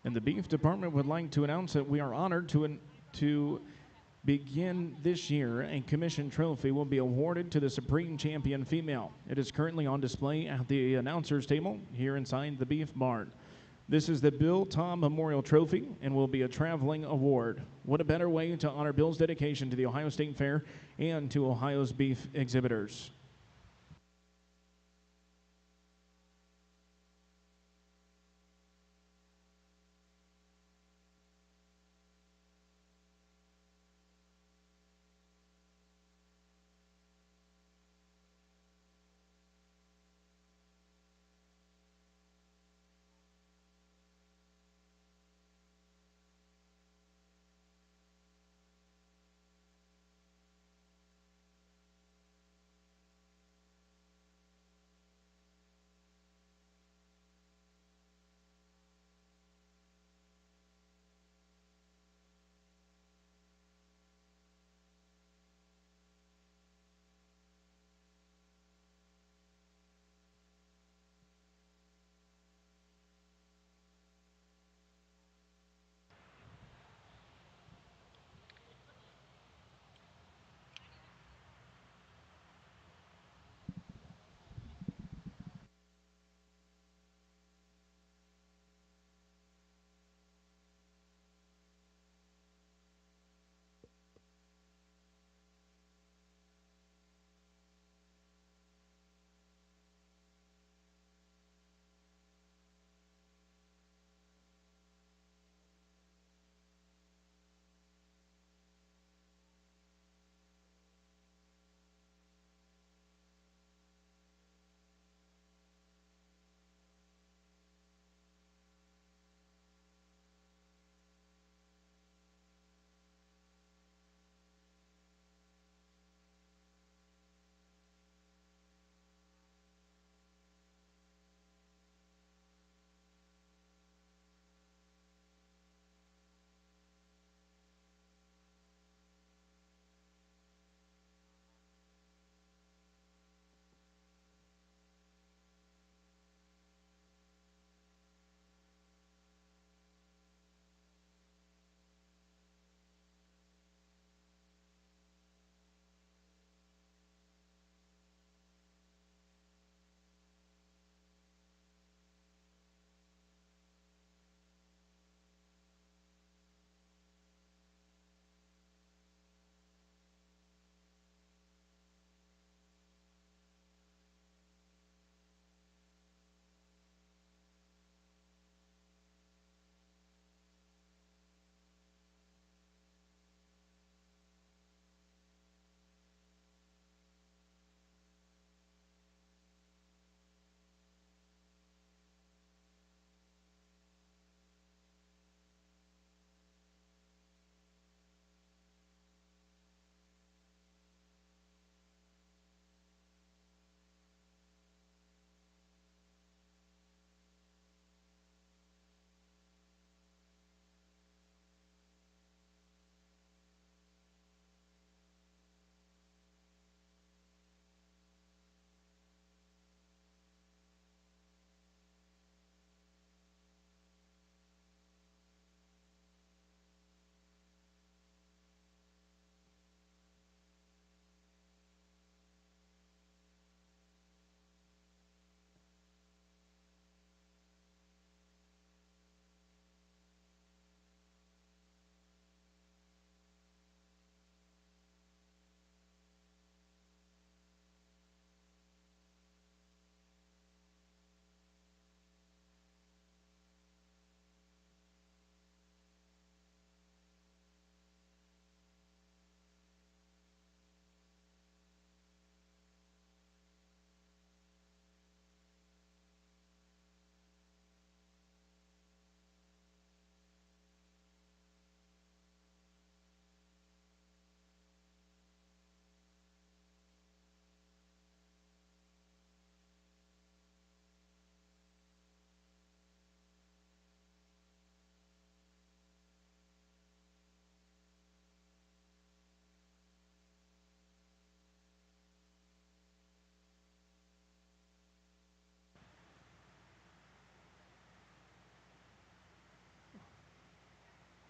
And the beef department would like to announce that we are honored to begin this year. A commission trophy will be awarded to the Supreme Champion female. It is currently on display at the announcer's table here inside the beef barn. This is the Bill Tom Memorial Trophy and will be a traveling award. What a better way to honor Bill's dedication to the Ohio State Fair and to Ohio's beef exhibitors.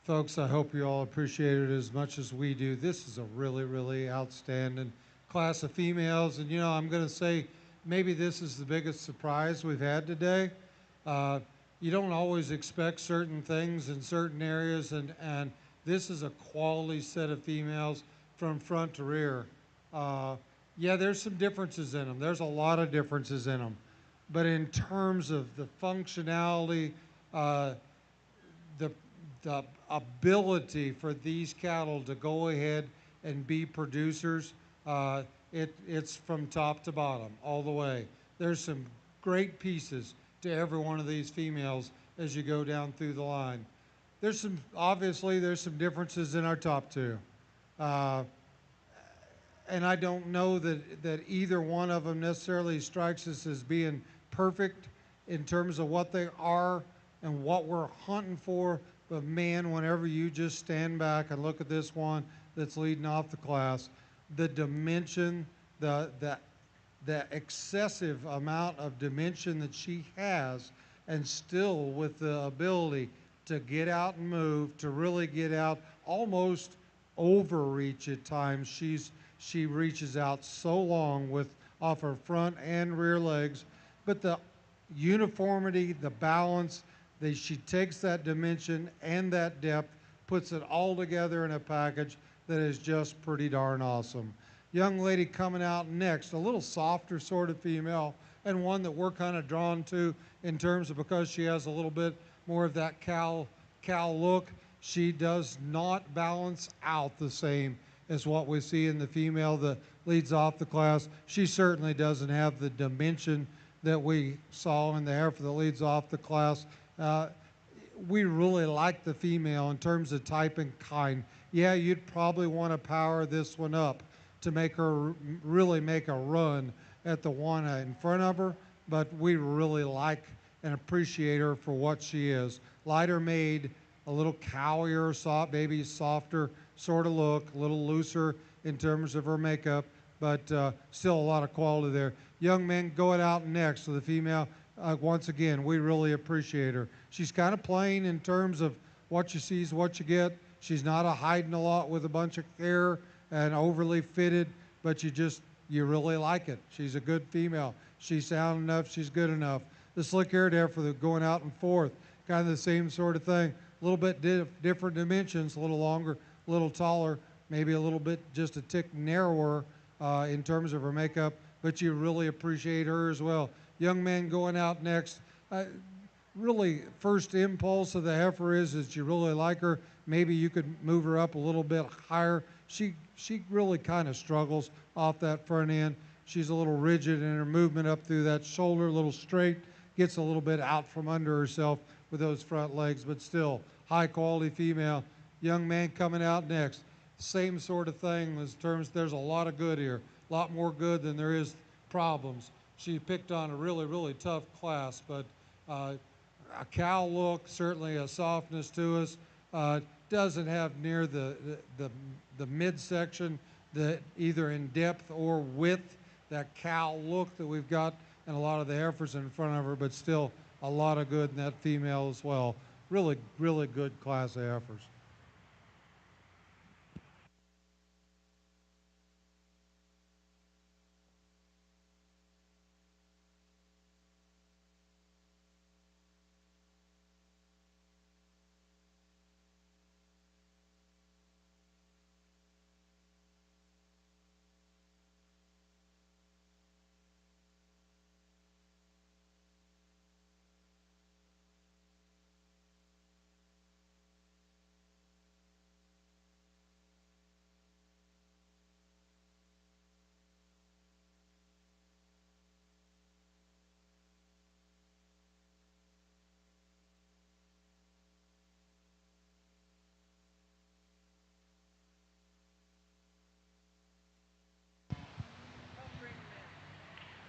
Folks, I hope you all appreciate it as much as we do. This is a really, really outstanding class of females. And, you know, I'm going to say maybe this is the biggest surprise we've had today. You don't always expect certain things in certain areas, and this is a quality set of females from front to rear. Yeah, there's some differences in them. There's a lot of differences in them. But in terms of the functionality, the the ability for these cattle to go ahead and be producers, it's from top to bottom, all the way. There's some great pieces to every one of these females as you go down through the line. Obviously, there's some differences in our top two. And I don't know that either one of them necessarily strikes us as being perfect in terms of what they are and what we're hunting for. But man, whenever you just stand back and look at this one that's leading off the class, the dimension, the excessive amount of dimension that she has, and still with the ability to get out and move, to really get out, almost overreach at times. She reaches out so long with off her front and rear legs, but the uniformity, the balance, she takes that dimension and that depth, puts it all together in a package that is just pretty darn awesome. Young lady coming out next, a little softer sort of female, and one that we're kind of drawn to in terms of because she has a little bit more of that cow look. She does not balance out the same as what we see in the female that leads off the class. She certainly doesn't have the dimension that we saw in the heifer that leads off the class. We really like the female in terms of type and kind. Yeah, you'd probably want to power this one up to make her really make a run at the one in front of her, but we really like and appreciate her for what she is. Lighter made, a little cowier, soft, maybe softer sort of look, a little looser in terms of her makeup, but still a lot of quality there. Young men going out next with the female. Once again, we really appreciate her. She's kind of plain in terms of what you see is what you get. She's not a hiding a lot with a bunch of hair and overly fitted, but you really like it. She's a good female. She's sound enough. She's good enough. The slick-haired heifer going out and forth, kind of the same sort of thing. A little bit different dimensions, a little longer, a little taller, maybe a little bit just a tick narrower in terms of her makeup, but you really appreciate her as well. Young man going out next. Really, first impulse of the heifer is that you really like her. Maybe you could move her up a little bit higher. She really kind of struggles off that front end. She's a little rigid in her movement up through that shoulder, a little straight, gets a little bit out from under herself with those front legs, but still high quality female. Young man coming out next. Same sort of thing in terms, there's a lot of good here, a lot more good than there is problems. She picked on a really, really tough class, but a cow look, certainly a softness to us. Doesn't have near the midsection, that either in depth or width, that cow look that we've got in a lot of the heifers in front of her, but still a lot of good in that female as well. Really, really good class of heifers.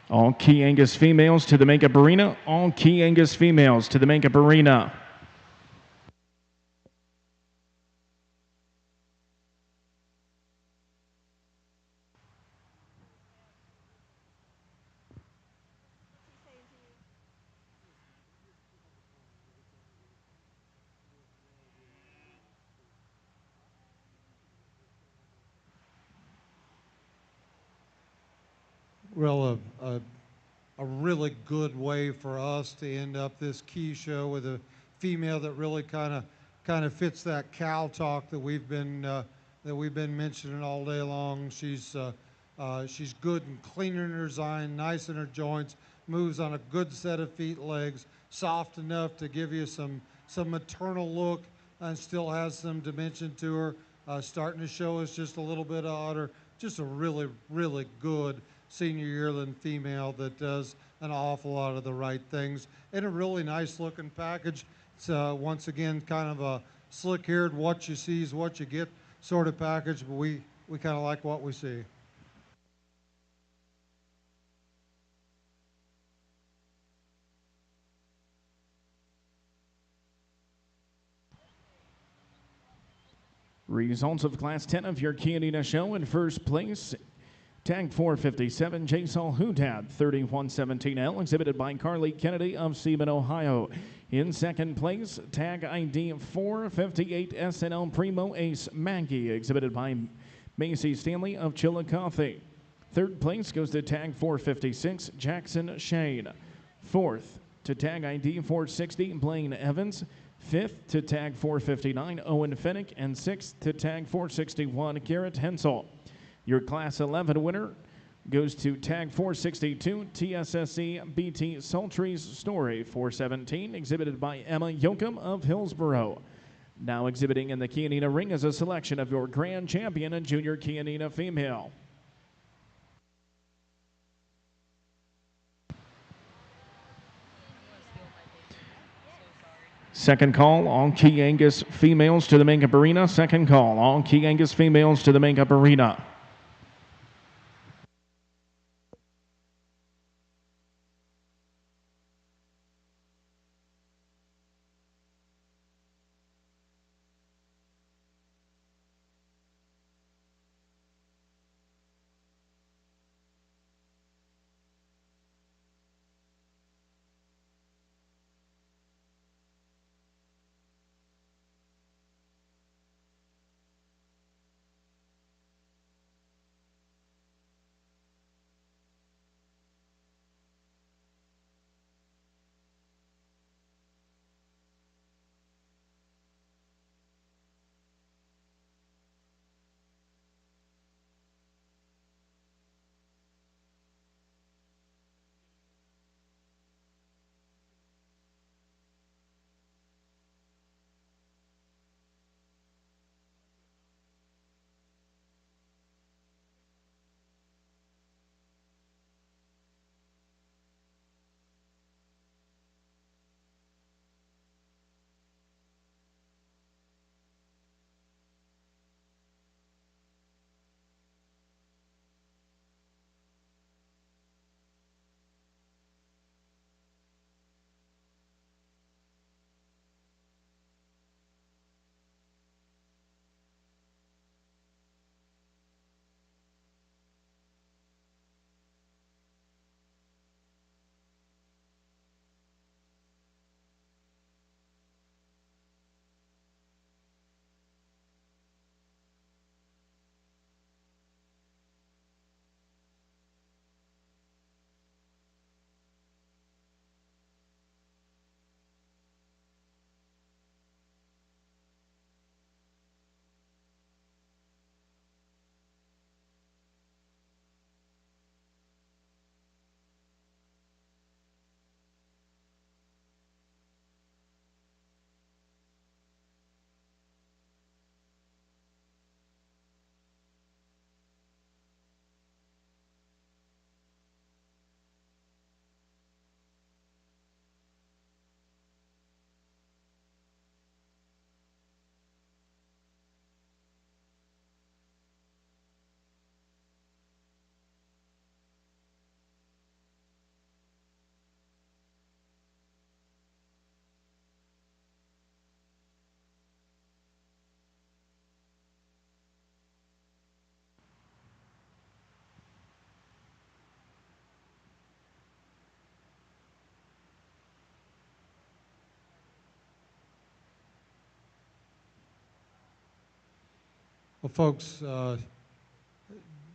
All key Angus females to the makeup arena. All key Angus females to the makeup arena. real a really good way for us to end up this key show with a female that really kind of fits that cow talk that we've been mentioning all day long. She's good and clean in her design, nice in her joints, moves on a good set of feet, legs, soft enough to give you some maternal look, and still has some dimension to her. Starting to show us just a little bit of udder. Just a really, really good senior yearling female that does an awful lot of the right things in a really nice looking package. It's once again kind of a slick-haired, what you see is what you get sort of package, but we kind of like what we see. Results of Class 10 of your Canada show. In first place, tag 457, Jason Hudad, 3117L, exhibited by Carly Kennedy of Seaman, Ohio. In second place, tag ID 458, SNL Primo Ace Maggie, exhibited by Macy Stanley of Chillicothe. Third place goes to tag 456, Jackson Shane. Fourth to tag ID 460, Blaine Evans. Fifth to tag 459, Owen Fennick. And sixth to tag 461, Garrett Hensel. Your Class 11 winner goes to tag 462, TSSC BT Sultry's Story 417, exhibited by Emma Yoakum of Hillsboro. Now exhibiting in the Chianina ring is a selection of your grand champion and junior Chianina female. Second call, all key Angus females to the makeup arena. Second call, all key Angus females to the makeup arena. Well, folks,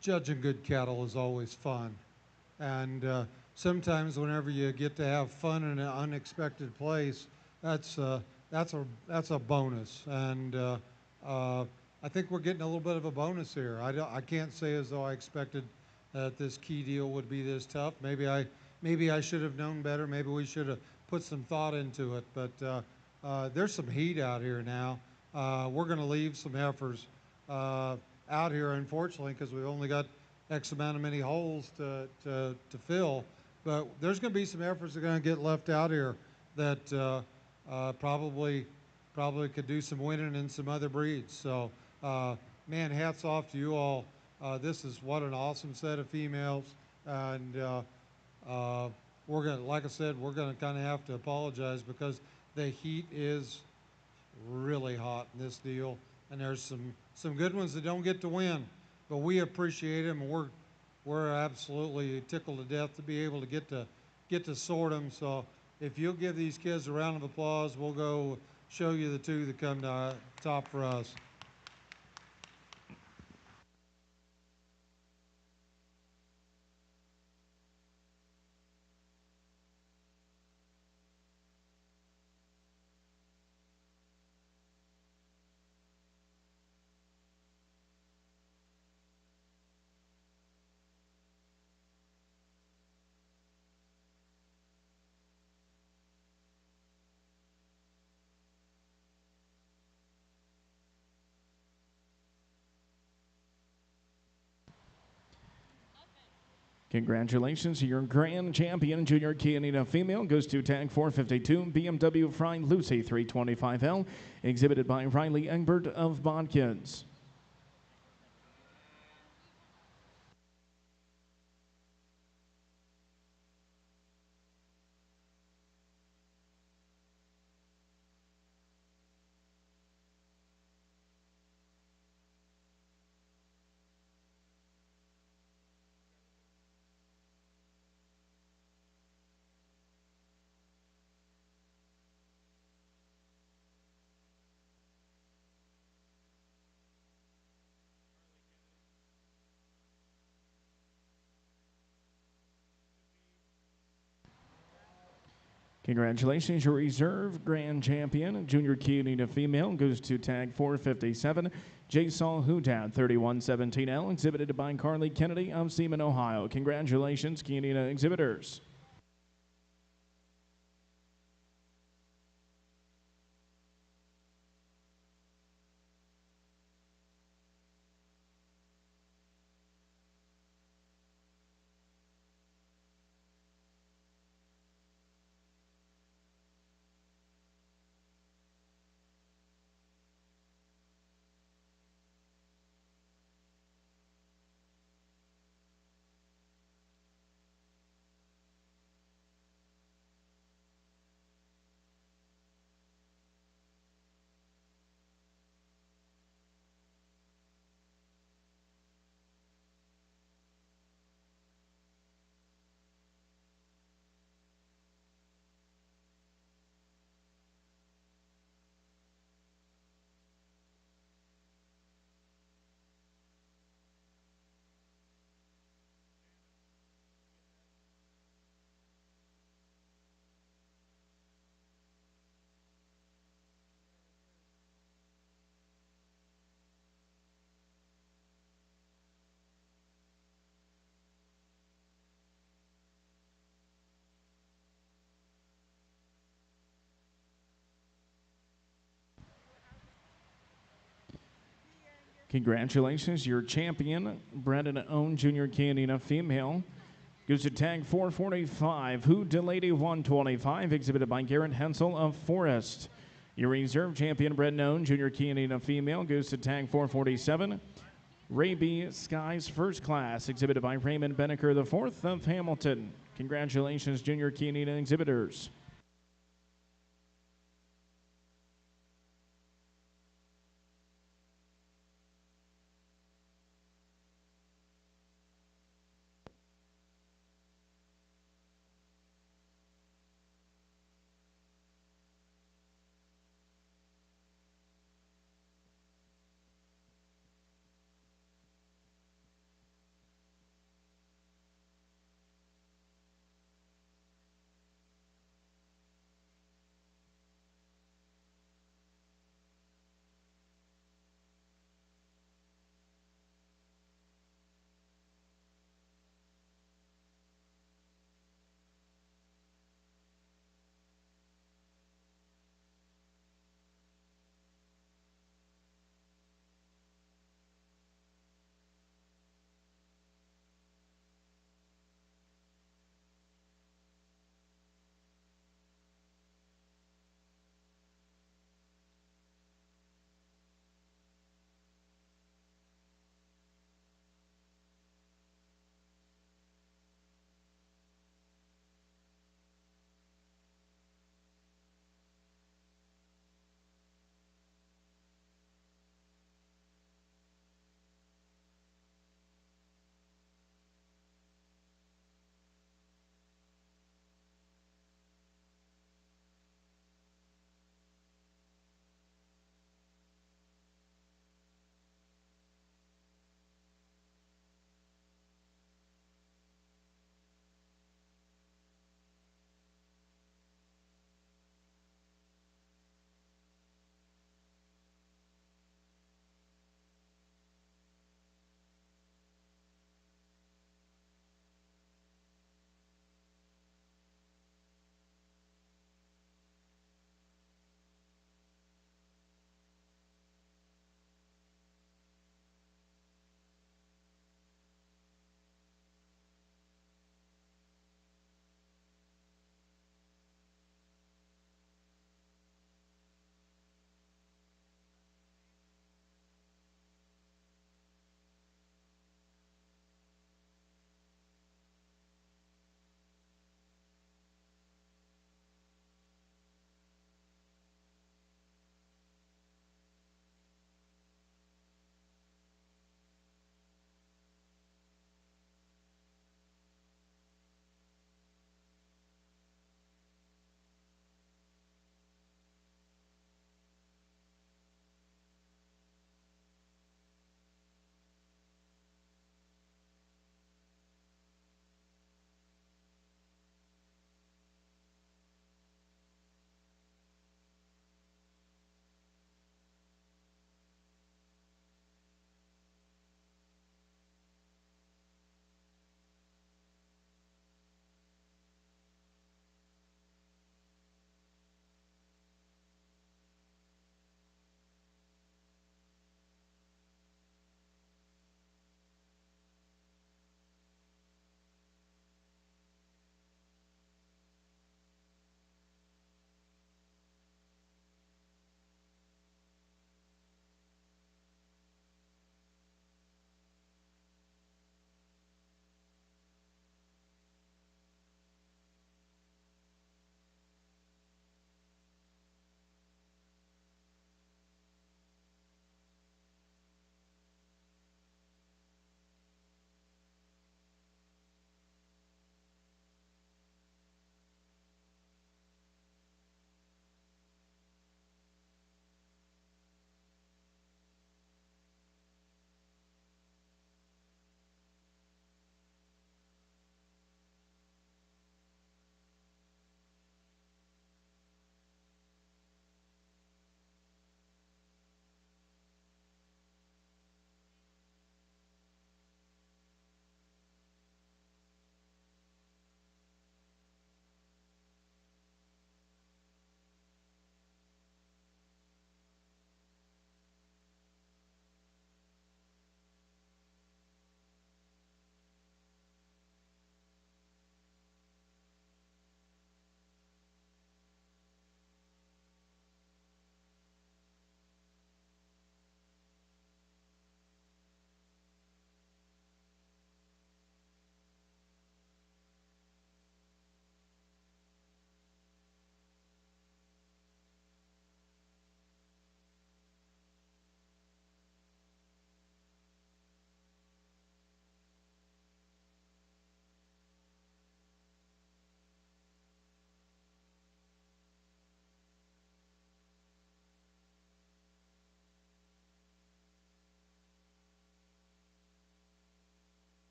judging good cattle is always fun. And sometimes whenever you get to have fun in an unexpected place, that's a bonus. And I think we're getting a little bit of a bonus here. I can't say as though I expected that this key deal would be this tough. Maybe I should have known better. Maybe we should have put some thought into it. But there's some heat out here now. We're going to leave some heifers out here, unfortunately, because we've only got X amount of many holes to fill. But there's going to be some heifers that are going to get left out here that probably could do some winning in some other breeds. So, man, hats off to you all. This is what an awesome set of females, and we're gonna, like I said, we're gonna kind of have to apologize because the heat is really hot in this deal, and there's some good ones that don't get to win, but we appreciate them, and we're absolutely tickled to death to be able to get to sort them. So if you'll give these kids a round of applause, we'll go show you the two that come to top for us. Congratulations, your grand champion, Junior Canina female, goes to tag 452, BMW Fry Lucy 325L, exhibited by Riley Egbert of Bodkins. Congratulations, your reserve grand champion, Junior Canina female, goes to tag 457, J-Saw Hootad 3117L, exhibited by Carly Kennedy of Seaman, Ohio. Congratulations, Canina exhibitors. Congratulations, your champion, bred and owned Junior Canina female, goes to tag 445, Hoot Lady 125, exhibited by Garrett Hensel of Forest. Your reserve champion, bred and owned Junior Canina female, goes to tag 447, Raby Skies First Class, exhibited by Raymond Benneker IV of Hamilton. Congratulations, Junior Canina exhibitors.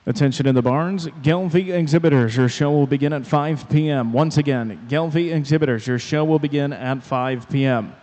Attention in the barns. Gelfie exhibitors, your show will begin at 5 p.m. Once again, Gelfie exhibitors, your show will begin at 5 p.m.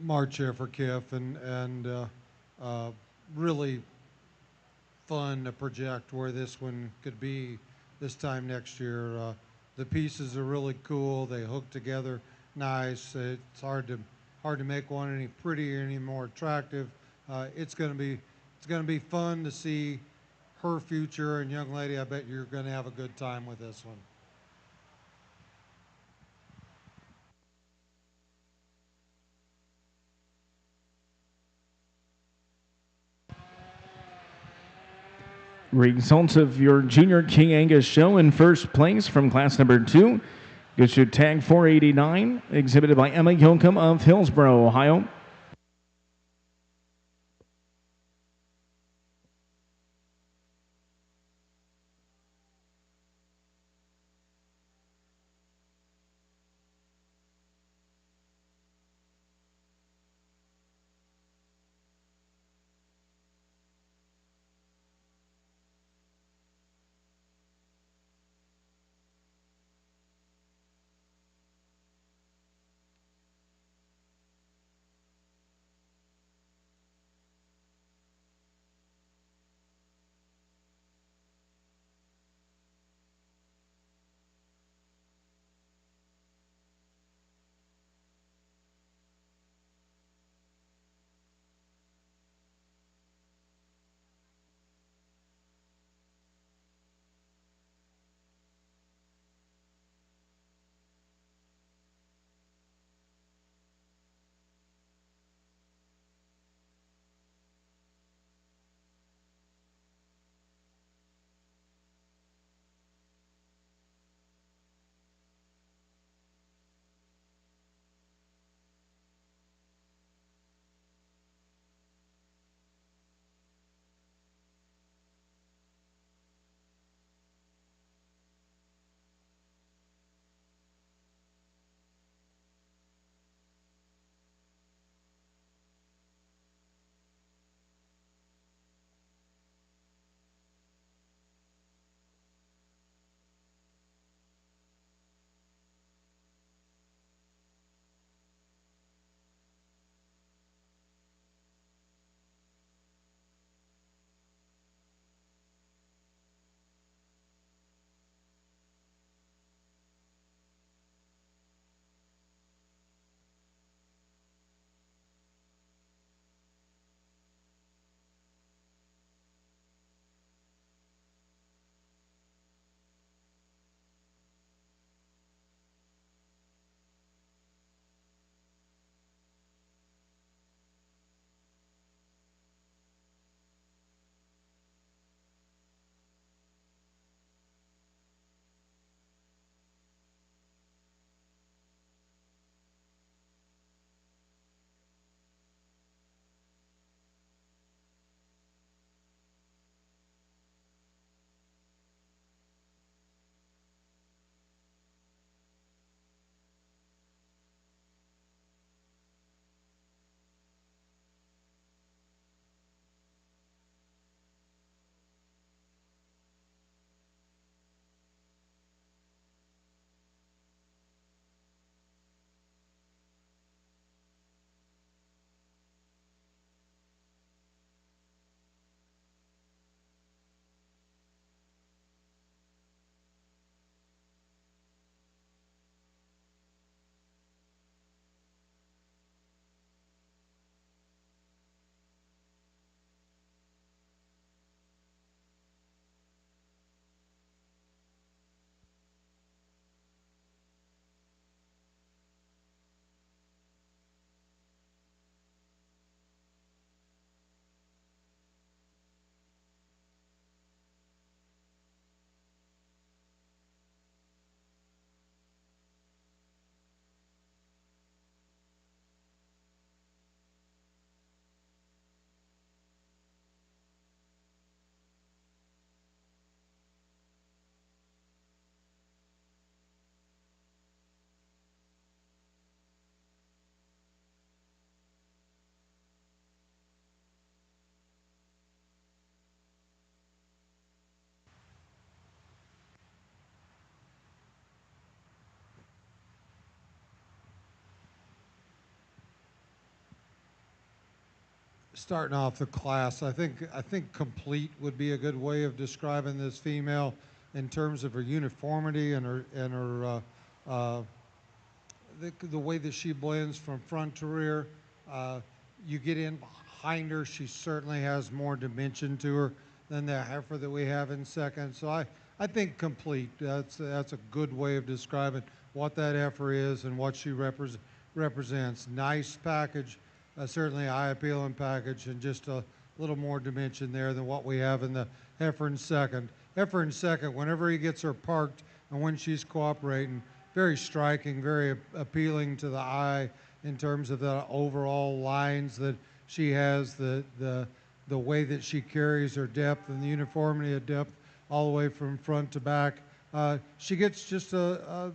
March here for KIF, and really fun to project where this one could be this time next year. The pieces are really cool. They hook together nice. It's hard to make one any prettier, any more attractive. It's going to be fun to see her future. And young lady, I bet you're going to have a good time with this one. Results of your Junior King Angus show: in first place from class number 2 goes to tag 489, exhibited by Emma Yoakum of Hillsboro, Ohio. starting off the class, I think complete would be a good way of describing this female in terms of her uniformity and the way that she blends from front to rear. You get in behind her, she certainly has more dimension to her than the heifer that we have in second. So I think complete. That's a good way of describing what that heifer is and what she represents. Nice package, certainly eye-appealing package, and just a little more dimension there than what we have in the heifer in second. Heifer in second, whenever he gets her parked and when she's cooperating, very striking, very appealing to the eye in terms of the overall lines that she has, the way that she carries her depth and the uniformity of depth all the way from front to back. She gets just a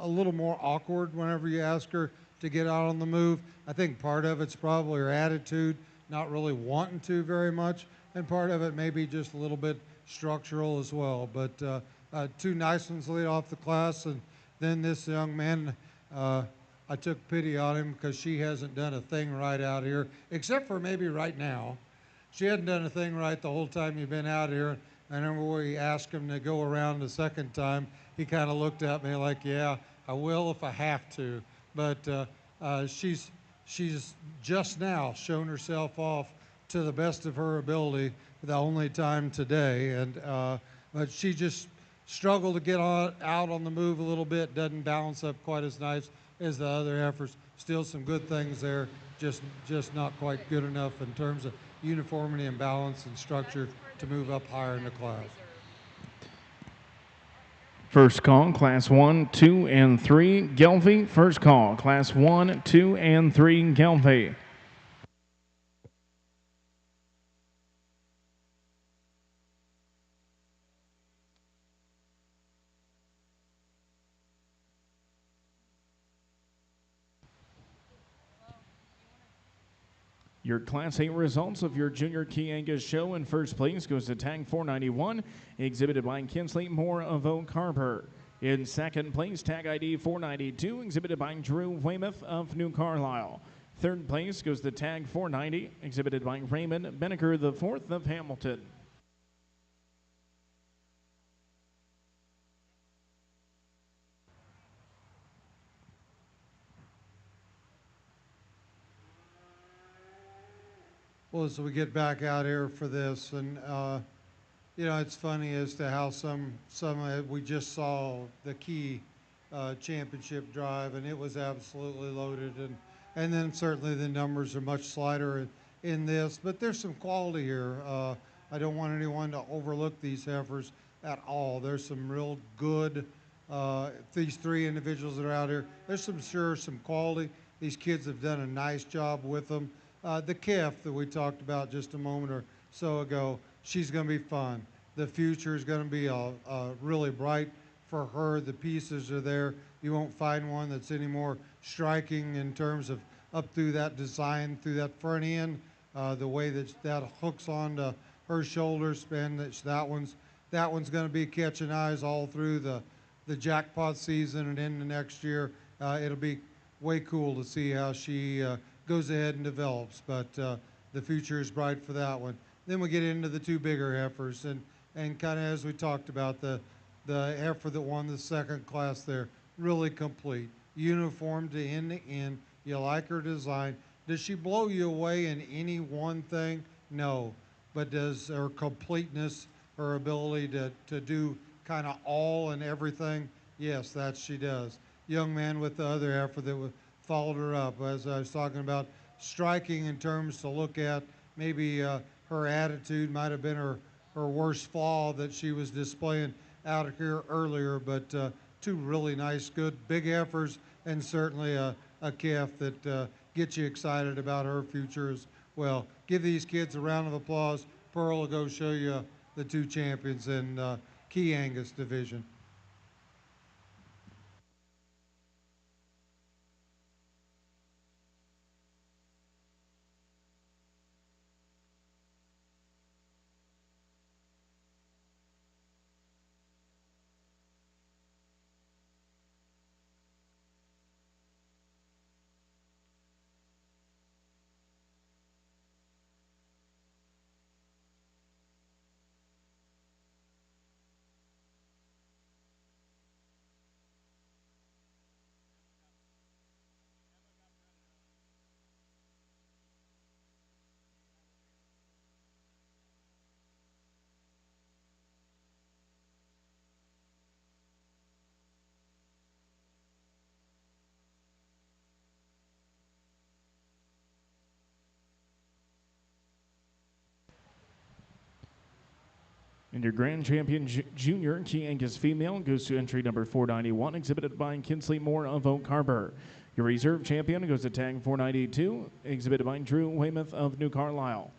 little more awkward whenever you ask her to get out on the move. I think part of it's probably her attitude, not really wanting to very much, and part of it may be just a little bit structural as well. But two nice ones lead off the class, and then this young man, I took pity on him because she hasn't done a thing right out here, except for maybe right now. She hadn't done a thing right the whole time you've been out here. I remember when we asked him to go around the second time, he kind of looked at me like, yeah, I will if I have to. But she's just now shown herself off to the best of her ability the only time today. And but she just struggled to get out on the move a little bit, doesn't balance up quite as nice as the other heifers. Still some good things there, just not quite good enough in terms of uniformity and balance and structure to move up higher in the class. First call, Class 1, 2, and 3, Gelfie. First call, Class 1, 2, and 3, Gelfie. Your Class 8 results of your Junior Key Angus show. In first place goes to tag 491, exhibited by Kinsley Moore of Oak Harbor. In second place, tag ID 492, exhibited by Drew Weymouth of New Carlisle. Third place goes to tag 490, exhibited by Raymond Beneker IV of Hamilton. Well, as we get back out here for this, and you know, it's funny as to how some we just saw the Key championship drive, and it was absolutely loaded, and then certainly the numbers are much slighter in this, but there's some quality here. I don't want anyone to overlook these heifers at all. There's some real good. These three individuals that are out here, there's some quality. These kids have done a nice job with them. The calf that we talked about just a moment or so ago, she's going to be fun. The future is going to be really bright for her. The pieces are there. You won't find one that's any more striking in terms of up through that design, through that front end, the way that hooks onto her shoulder span. That one's going to be catching eyes all through the jackpot season and into next year. It'll be way cool to see how she goes ahead and develops, but the future is bright for that one. Then we get into the two bigger heifers, and kind of as we talked about, the heifer that won the second class there, really complete, uniform to end. You like her design. Does she blow you away in any one thing? No, but does her completeness, her ability to do kind of all and everything? Yes, that she does. Young man with the other heifer that followed her up, as I was talking about, striking in terms to look at. Maybe her attitude might have been her worst flaw that she was displaying out here earlier, but two really nice, good, big heifers, and certainly a calf that gets you excited about her future as well. Give these kids a round of applause. Pearl will go show you the two champions in Key Angus division. And your grand champion junior Key Angus female goes to entry number 491, exhibited by Kinsley Moore of Oak Harbor. Your reserve champion goes to tag 492, exhibited by Drew Weymouth of New Carlisle.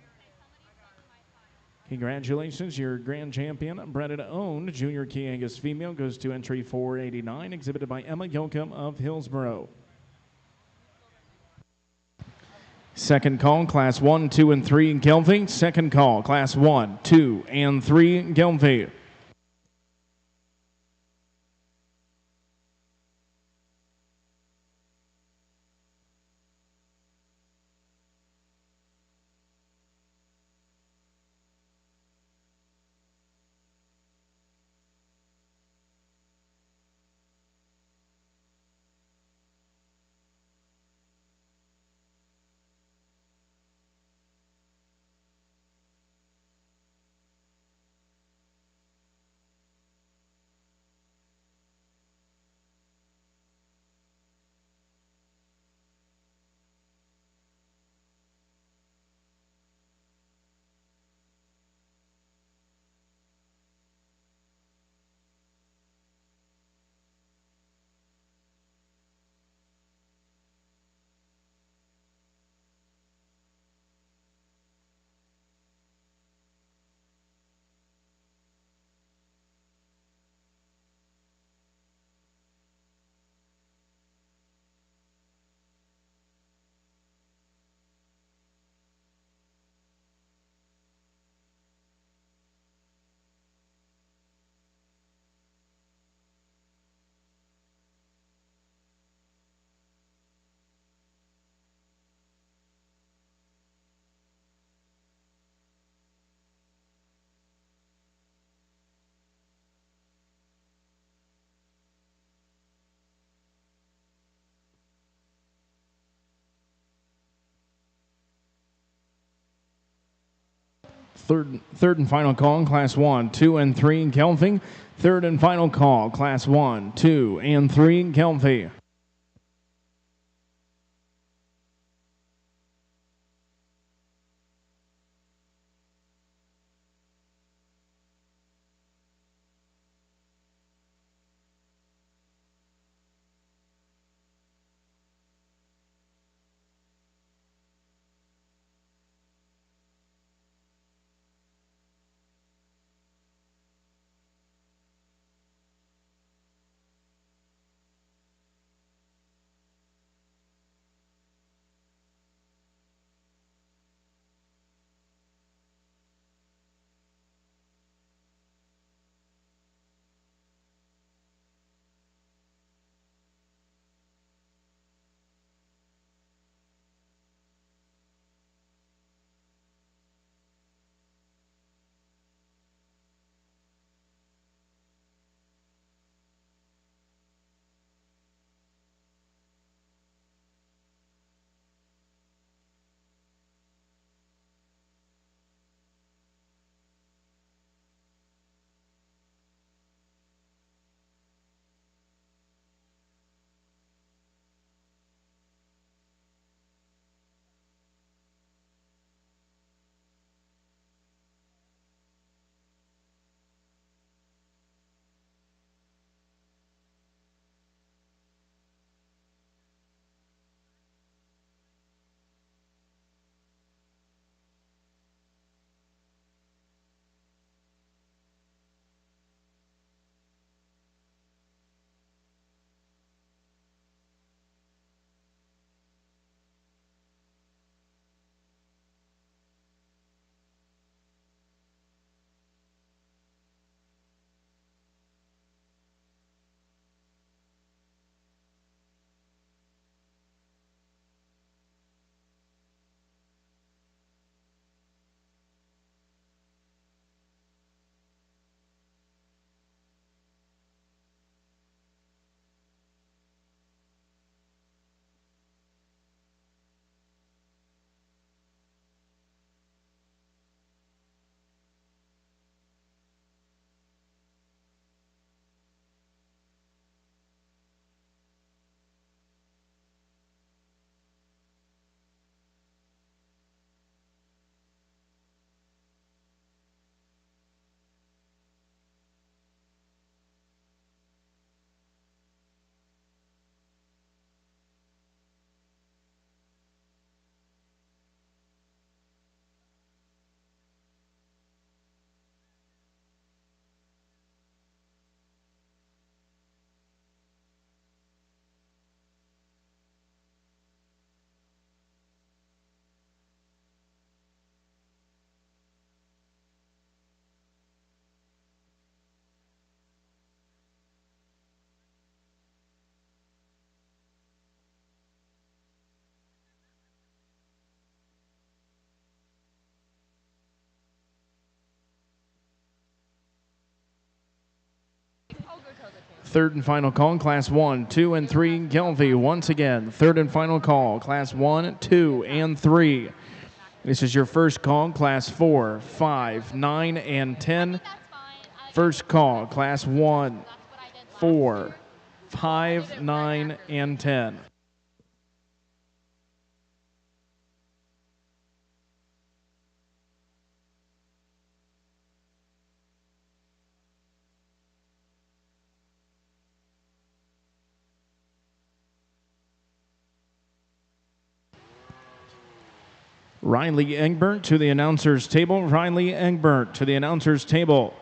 Congratulations, your grand champion, bred owned junior Key Angus female goes to entry 489, exhibited by Emma Yoakum of Hillsboro. Second call, class 1, 2, and 3 in Gelfie. Second call, class 1, 2, and 3 in Gelfie. Third and final call, class 1, 2, and 3 in Gelfie. Third and final call, class 1, 2, and 3 in Gelfie. Third and final call, Class 1, 2, and 3, Gelvy. Once again, third and final call, Class 1, 2, and 3. This is your first call, Class 4, 5, 9, and 10. First call, Class 1, 4, 5, 9, and 10. Riley Egbert to the announcer's table. Riley Egbert to the announcer's table.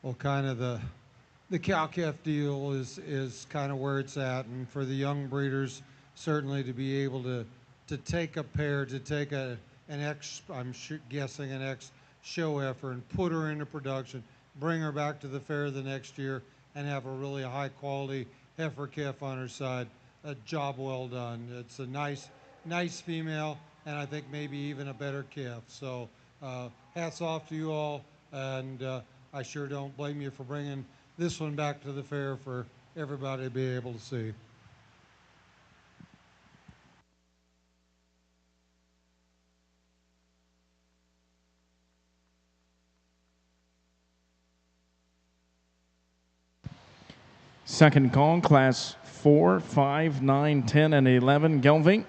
Well, kind of the cow-calf deal is kind of where it's at, and for the young breeders, certainly to be able to take a pair, to take an ex, guessing an ex show heifer and put her into production, bring her back to the fair the next year, and have a really high quality heifer calf on her side. A job well done. It's a nice female, and I think maybe even a better calf. So hats off to you all, and I sure don't blame you for bringing this one back to the fair for everybody to be able to see. Second call, Class 4, 5, 9, 10, and 11, Gelvy.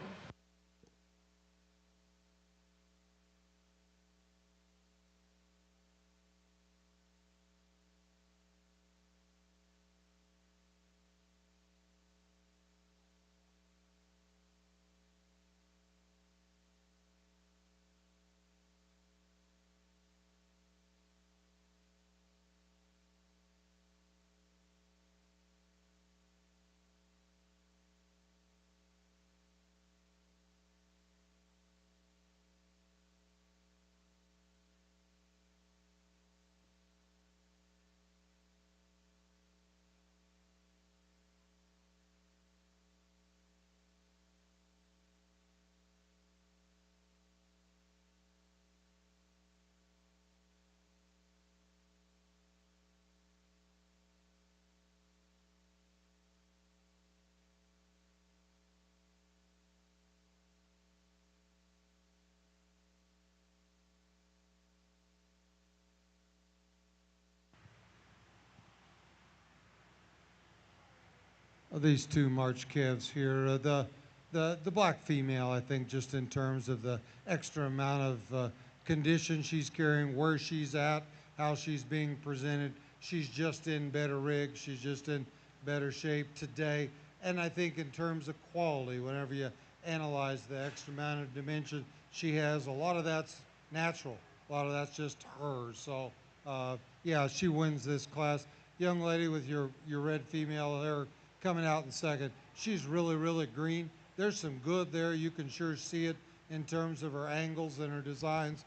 these two March calves here. The black female, I think, just in terms of the extra amount of condition she's carrying, where she's at, how she's being presented. She's just in better rig. She's just in better shape today. And I think in terms of quality, whenever you analyze the extra amount of dimension she has, a lot of that's natural. A lot of that's just her. So, yeah, she wins this class. Young lady with your red female there coming out in second. She's really, really green. There's some good there. You can sure see it in terms of her angles and her designs.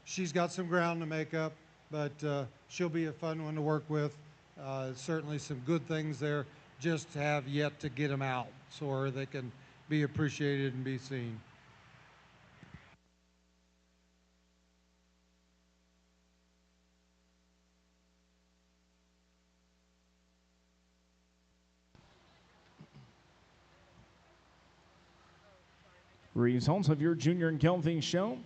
She's got some ground to make up, but she'll be a fun one to work with. Certainly some good things there, just have yet to get them out so they can be appreciated and be seen. Results of your junior gelding show.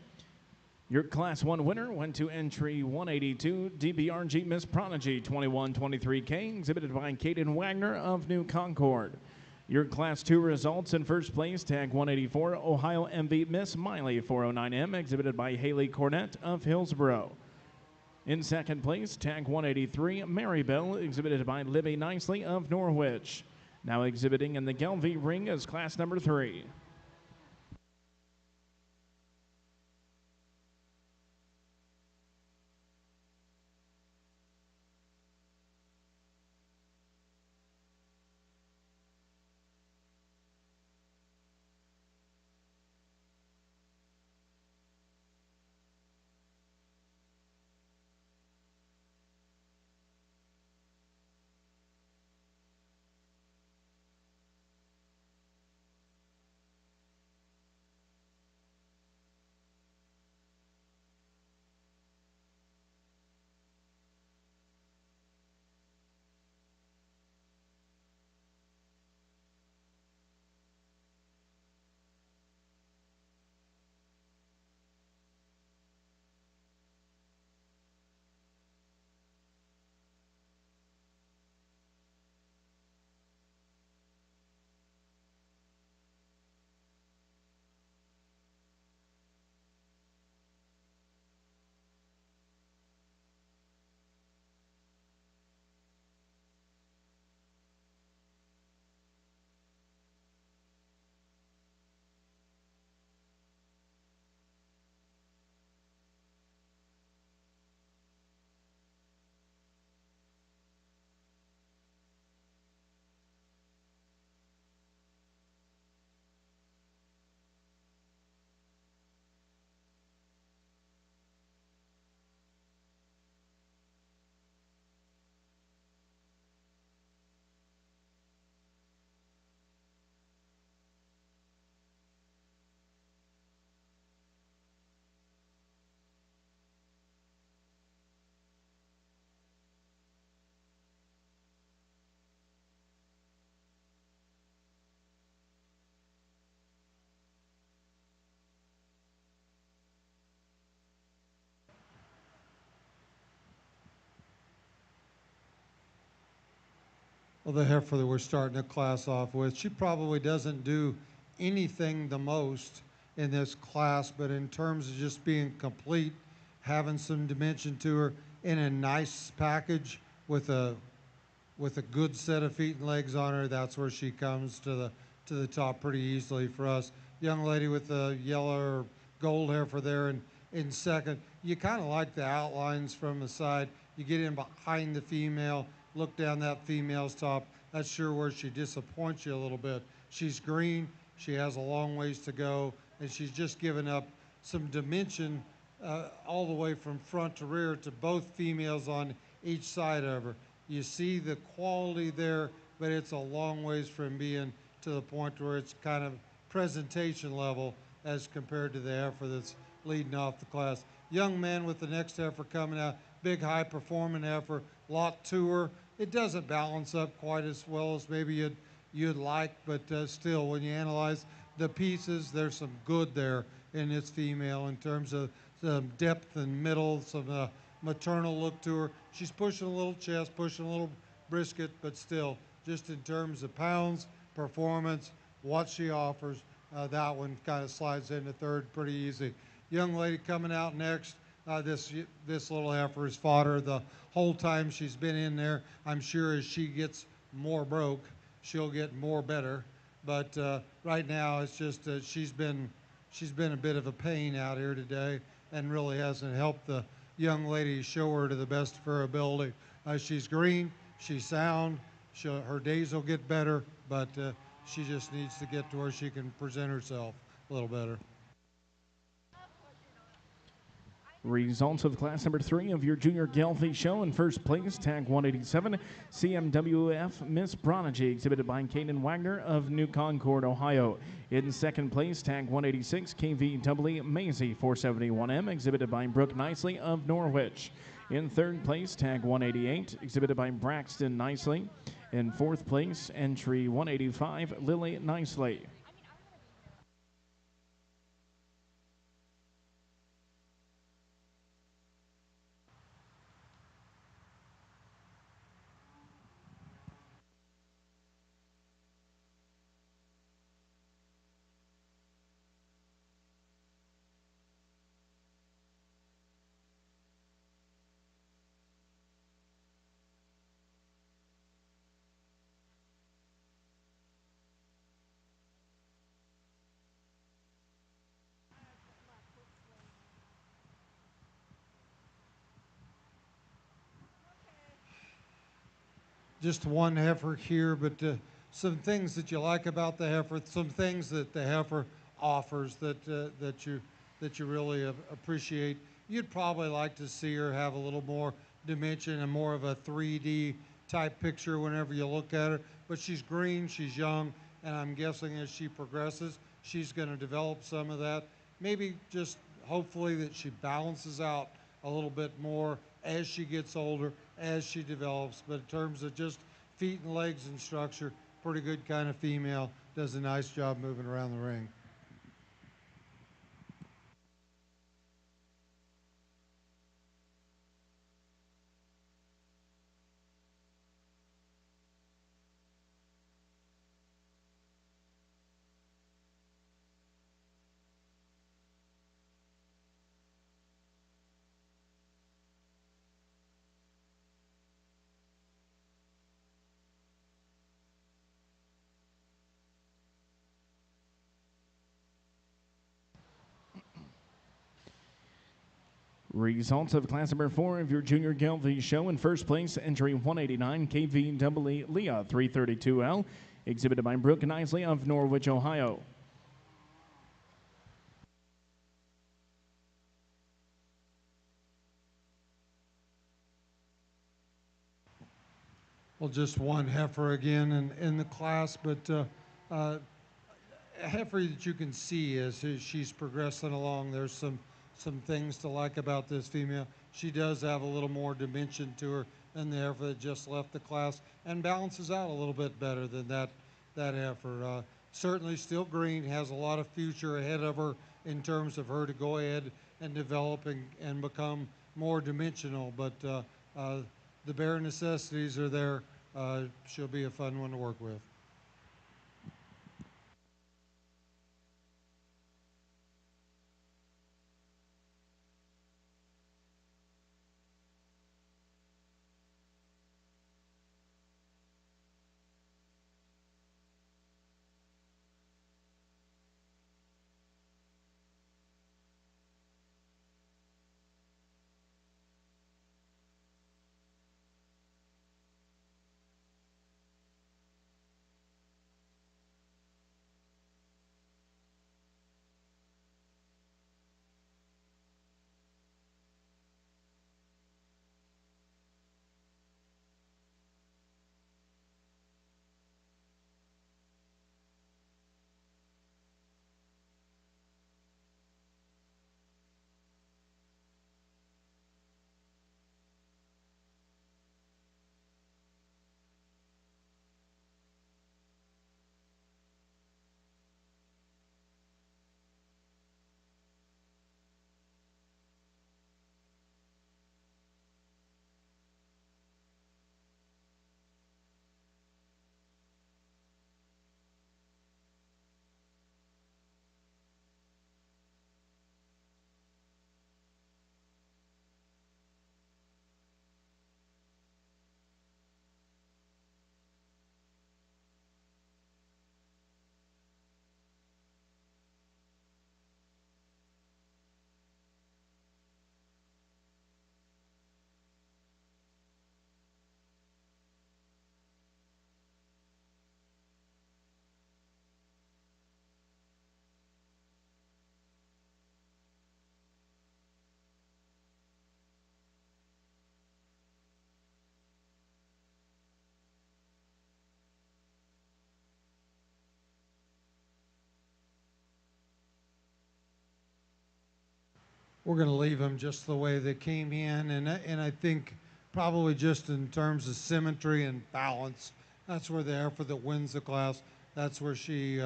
Your Class 1 winner went to entry 182, DBRG Miss Prodigy 2123K, exhibited by Caden Wagner of New Concord. Your Class 2 results: in first place, tag 184, Ohio MV Miss Miley 409M, exhibited by Haley Cornett of Hillsboro. In second place, tag 183, Marybelle, exhibited by Libby Nicely of Norwich. Now exhibiting in the Gelby ring is class number 3. Well, the heifer that we're starting the class off with, she probably doesn't do anything the most in this class, but in terms of just being complete, having some dimension to her in a nice package with a good set of feet and legs on her, that's where she comes to the top pretty easily for us. Young lady with the yellow or gold heifer there in second. You kind of like the outlines from the side. You get in behind the female, look down that female's top. That's sure where she disappoints you a little bit. She's green, she has a long ways to go, and she's just given up some dimension all the way from front to rear to both females on each side of her. You see the quality there, but it's a long ways from being to the point where it's kind of presentation level as compared to the heifer that's leading off the class. Young man with the next heifer coming out, big high performing heifer, lot to her. It doesn't balance up quite as well as maybe you'd like, but still, when you analyze the pieces, there's some good there in this female in terms of some depth and middle, some maternal look to her. She's pushing a little chest, pushing a little brisket, but still, just in terms of pounds, performance, what she offers, that one kind of slides into third pretty easy. Young lady coming out next, this little heifer has fought her the whole time she's been in there. I'm sure as she gets more broke, she'll get more better. But right now, it's just she's been a bit of a pain out here today, and really hasn't helped the young lady show her to the best of her ability. She's green, she's sound, her days will get better, but she just needs to get to where she can present herself a little better. Results of class number 3 of your junior Gelfie show. In first place, tag 187, CMWF Miss Prodigy, exhibited by Kaden Wagner of New Concord, Ohio. In second place, tag 186, KVW Maisie 471M, exhibited by Brooke Nicely of Norwich. In third place, tag 188, exhibited by Braxton Nicely. In fourth place, entry 185, Lily Nicely. Just one heifer here, but some things that you like about the heifer, some things that the heifer offers that you really appreciate. You'd probably like to see her have a little more dimension and more of a 3D type picture whenever you look at her. But she's green, she's young, and I'm guessing as she progresses, she's going to develop some of that. Maybe just hopefully that she balances out a little bit more as she gets older, as she develops. But in terms of just feet and legs and structure, pretty good kind of female, does a nice job moving around the ring. Results of class number 4 of your junior Gelfie show. In first place, entry 189, KVW Leah 332L, exhibited by Brooke Nicely of Norwich, Ohio. Well, just one heifer again in the class, but a heifer that you can see as she's progressing along. There's some things to like about this female. She does have a little more dimension to her than the heifer that just left the class, and balances out a little bit better than that heifer. Certainly still green, has a lot of future ahead of her in terms of her to go ahead and develop and become more dimensional, but the bare necessities are there. She'll be a fun one to work with. we're going to leave them just the way they came in, and I think probably just in terms of symmetry and balance, that's where the heifer that wins the class, that's where she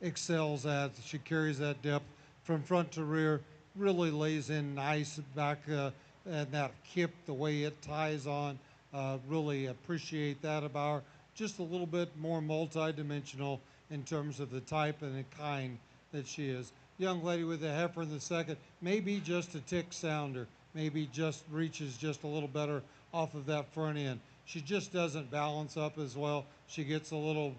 excels at. She carries that depth from front to rear, really lays in nice back, and that hip, the way it ties on, really appreciate that about her. Just a little bit more multi-dimensional in terms of the type and the kind that she is. Young lady with the heifer in the second, maybe just a tick sounder, maybe just reaches just a little better off of that front end. She just doesn't balance up as well. She gets a little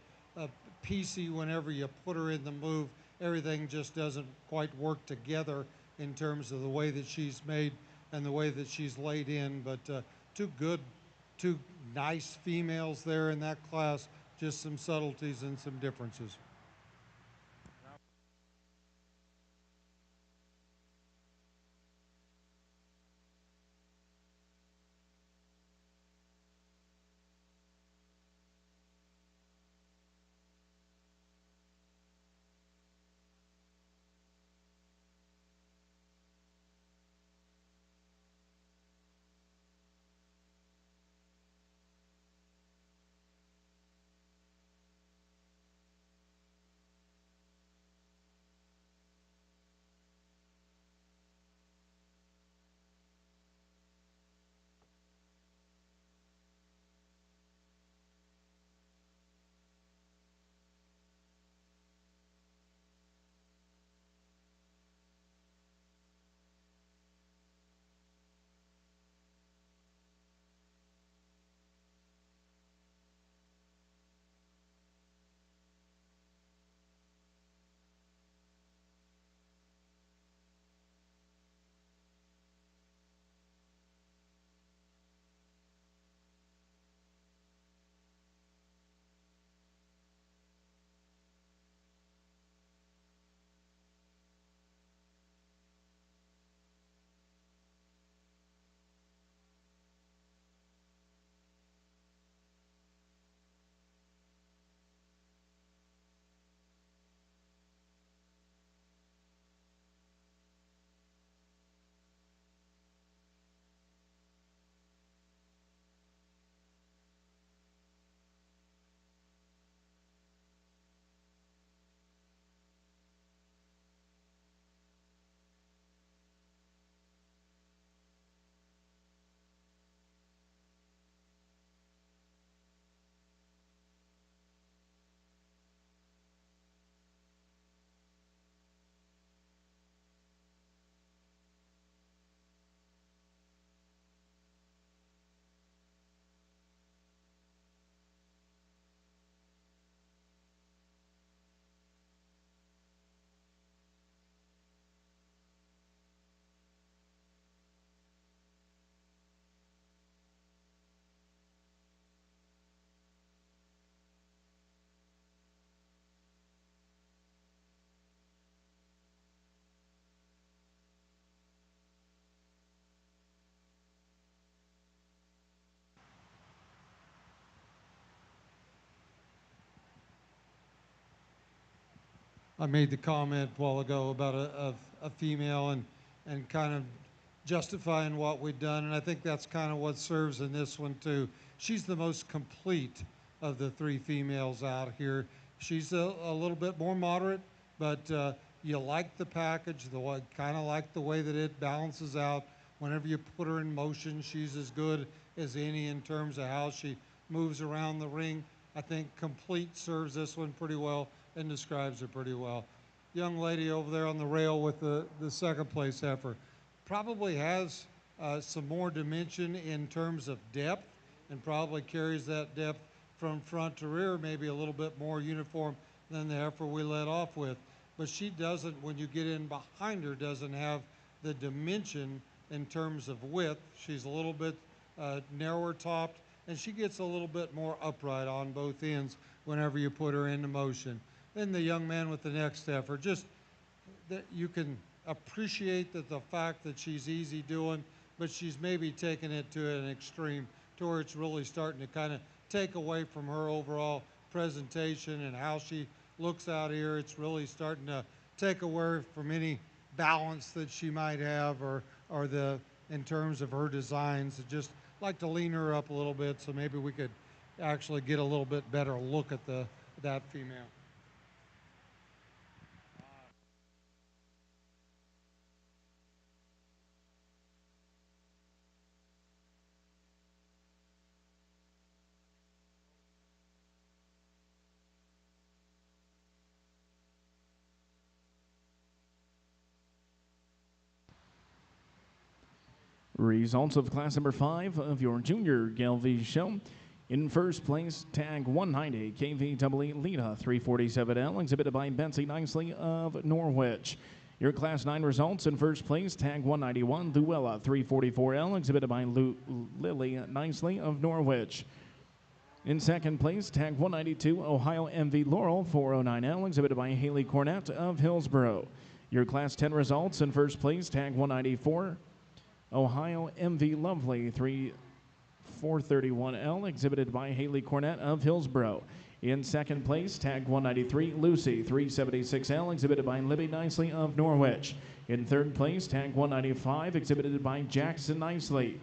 piecey whenever you put her in the move. Everything just doesn't quite work together in terms of the way that she's made and the way that she's laid in. But two nice females there in that class, just some subtleties and some differences. I made the comment a while ago about a female and kind of justifying what we've done, and I think that's kind of what serves in this one too. She's the most complete of the three females out here. She's a little bit more moderate, but you like the package, kind of like the way that it balances out. Whenever you put her in motion, she's as good as any in terms of how she moves around the ring. I think complete serves this one pretty well and describes her pretty well. Young lady over there on the rail with the second place heifer probably has some more dimension in terms of depth and probably carries that depth from front to rear, maybe a little bit more uniform than the heifer we led off with. But she doesn't, when you get in behind her, doesn't have the dimension in terms of width. She's a little bit narrower topped, and she gets a little bit more upright on both ends whenever you put her into motion. Then the young man with the next heifer, just that you can appreciate that the fact that she's easy doing, but she's maybe taking it to an extreme to where it's really starting to kind of take away from her overall presentation and how she looks out here. It's really starting to take away from any balance that she might have, or the in terms of her designs. I'd just like to lean her up a little bit so maybe we could actually get a little bit better look at that female. Results of class number 5 of your junior Gelby show. In first place, tag 190, KVEE Lita 347L, exhibited by Betsy Nicely of Norwich. Your class 9 results: in first place, tag 191, Luella 344L, exhibited by Lily Nicely of Norwich. In second place, tag 192, Ohio MV Laurel 409L, exhibited by Haley Cornett of Hillsboro. Your class 10 results: in first place, tag 194, Ohio MV Lovely 431L, exhibited by Haley Cornett of Hillsboro. In second place, tag 193, Lucy 376L, exhibited by Libby Nicely of Norwich. In third place, tag 195, exhibited by Jackson Nicely.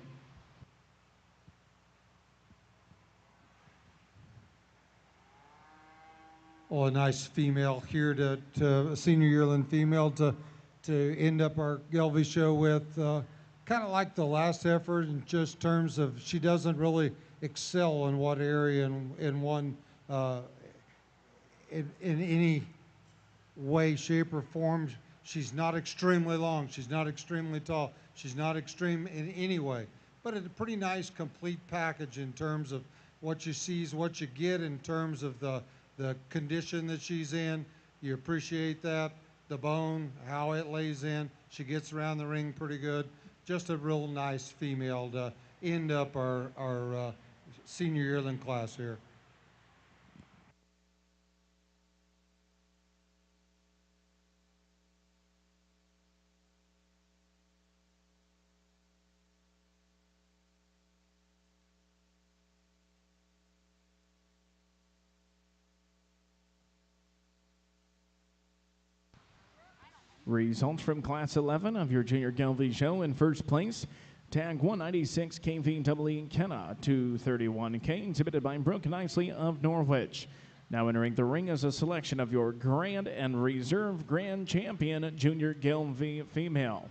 Oh, a nice female here to a senior yearling female to end up our Gelby show with. Kind of like the last effort in just terms of she doesn't really excel in what area in one in any way, shape, or form. She's not extremely long. She's not extremely tall. She's not extreme in any way. But it's a pretty nice complete package in terms of what you see is what you get in terms of the condition that she's in. You appreciate that. The bone, how it lays in. She gets around the ring pretty good. Just a real nice female to end up our senior yearling class here. Results from Class 11 of your Junior Gelby show. In first place, tag 196, KVEE Kenna 231K, exhibited by Brooke Nicely of Norwich. Now entering the ring is a selection of your Grand and Reserve Grand Champion Junior Gelby female.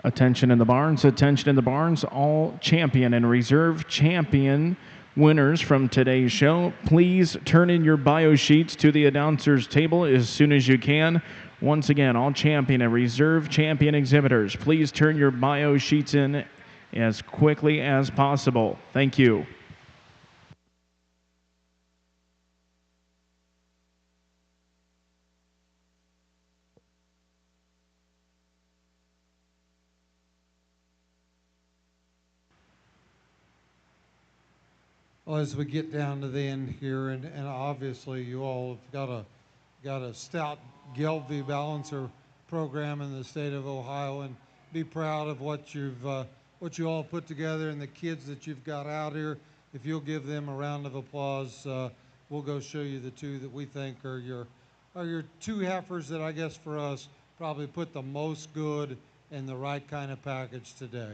Attention in the barns, attention in the barns. All champion and reserve champion winners from today's show, please turn in your bio sheets to the announcer's table as soon as you can. Once again, all champion and reserve champion exhibitors, please turn your bio sheets in as quickly as possible. Thank you. Well, as we get down to the end here, and obviously you all have got a stout Gelbvieh balancer program in the state of Ohio, and be proud of what you all put together and the kids that you've got out here. If you'll give them a round of applause, we'll go show you the two that we think are your two heifers that I guess for us probably put the most good in the right kind of package today.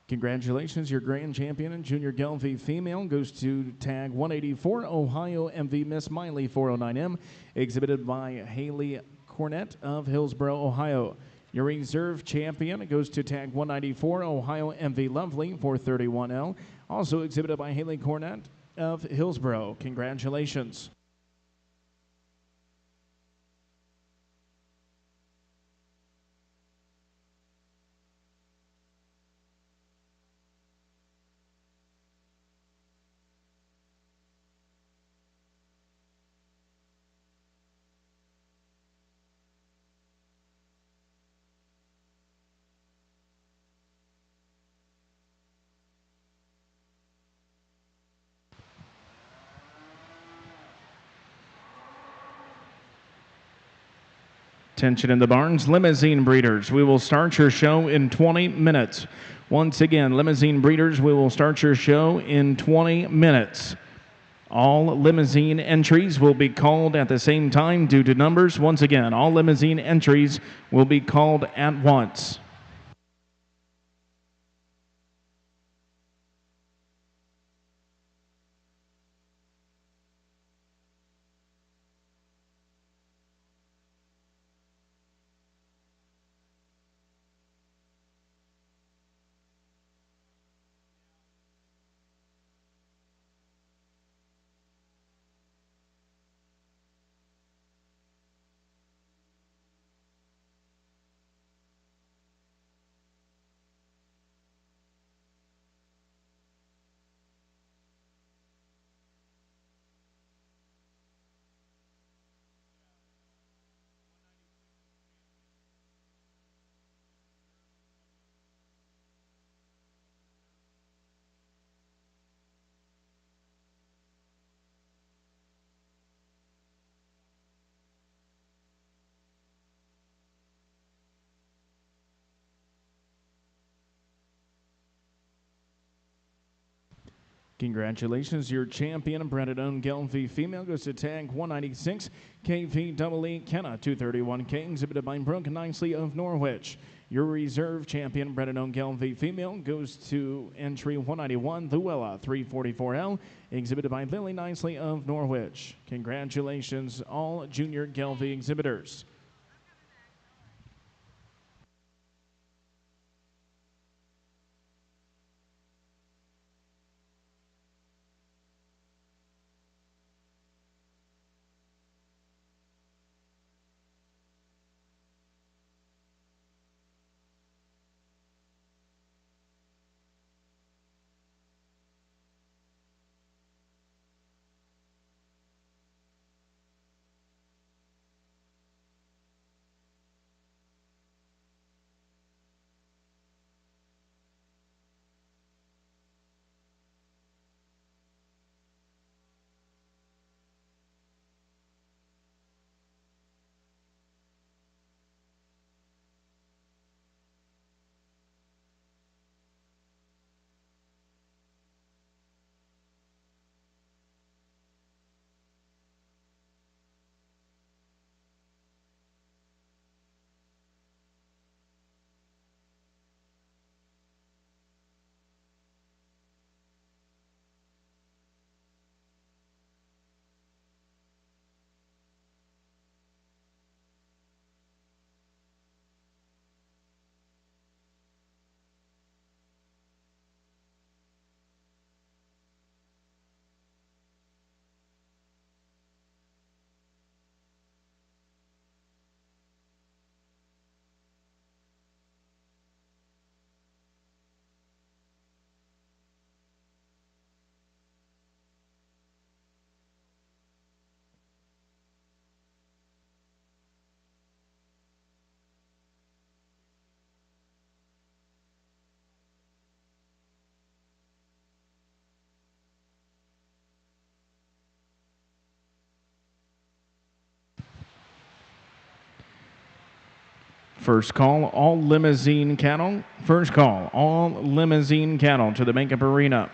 Congratulations, your grand champion and junior Gelbvieh female goes to tag 184 Ohio MV Miss Miley 409M, exhibited by Haley Cornett of Hillsboro, Ohio. Your reserve champion goes to tag 194 Ohio MV Lovely 431L, also exhibited by Haley Cornett of Hillsboro. Congratulations. Attention in the barns, limousine breeders. We will start your show in 20 minutes. Once again, limousine breeders, we will start your show in 20 minutes. All limousine entries will be called at the same time due to numbers. Once again, all limousine entries will be called at once. Congratulations, your champion, bred and owned Gelfie female goes to tag 196, KVEE Kenna 231K, exhibited by Brooke Nicely of Norwich. Your reserve champion, bred and owned Gelfie female goes to entry 191, Luella 344L, exhibited by Lily Nicely of Norwich. Congratulations, all junior Gelfie exhibitors. First call, all limousine cattle. First call, all limousine cattle to the makeup arena.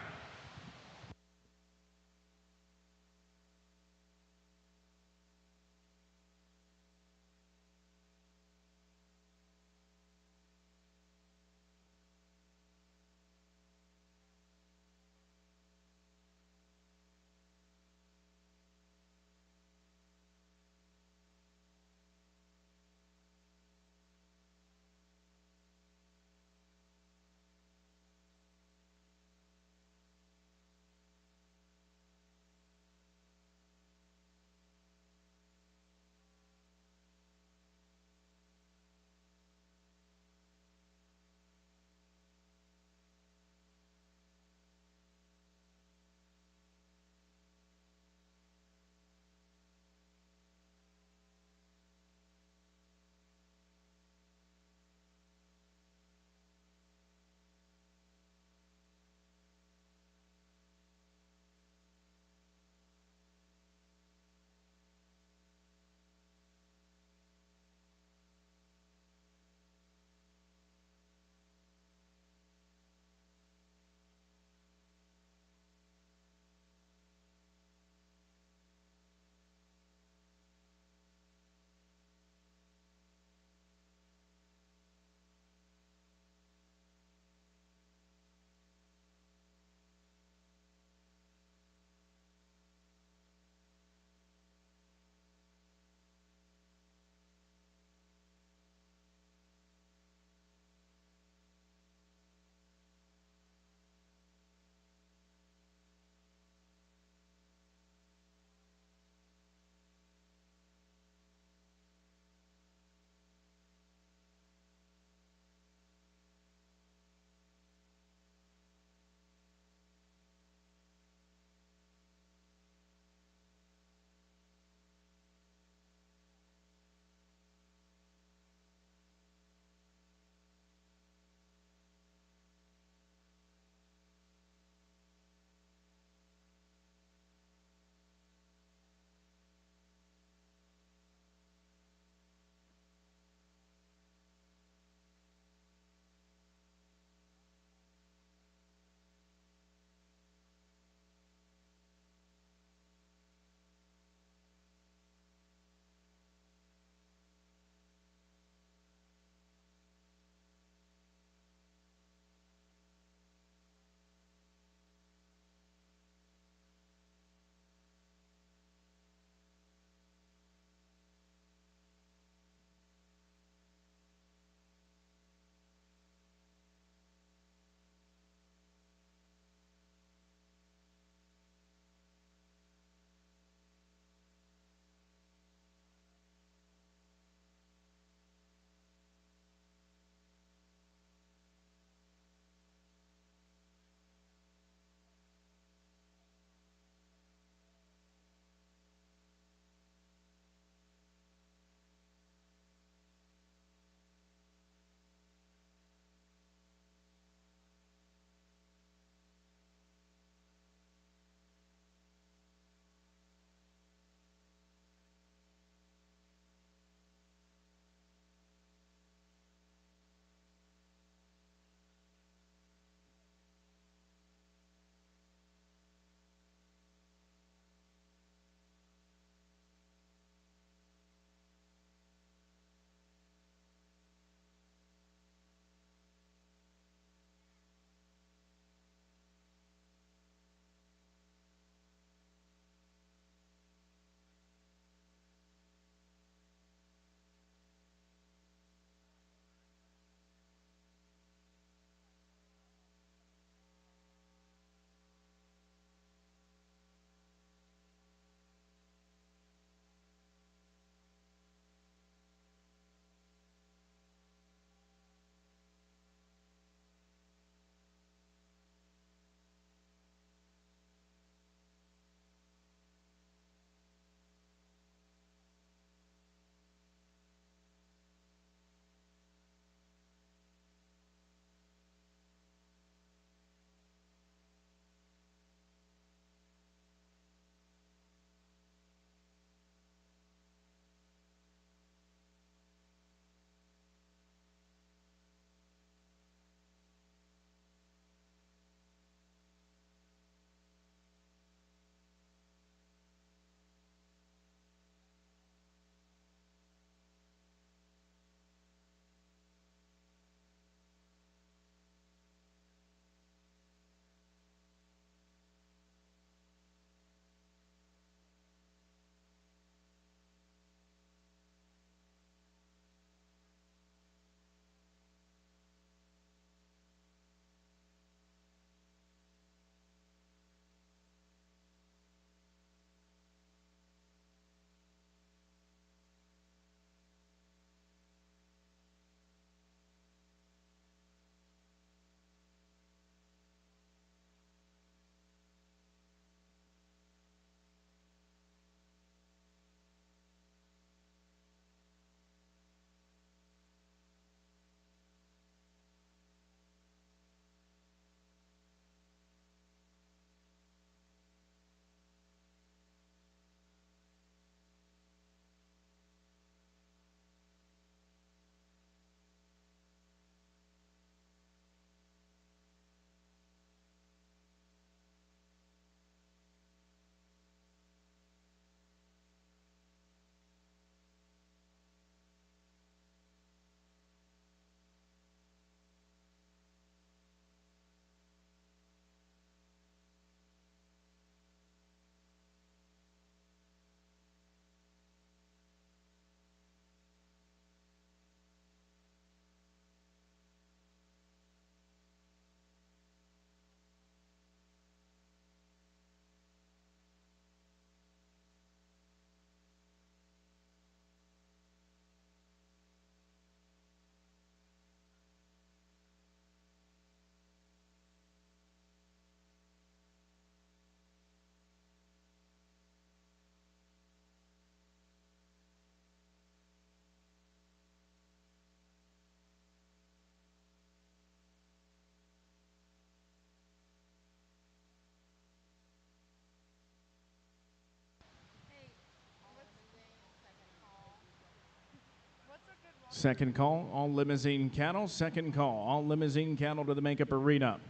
Second call, all limousine cattle. Second call, all limousine cattle to the makeup arena.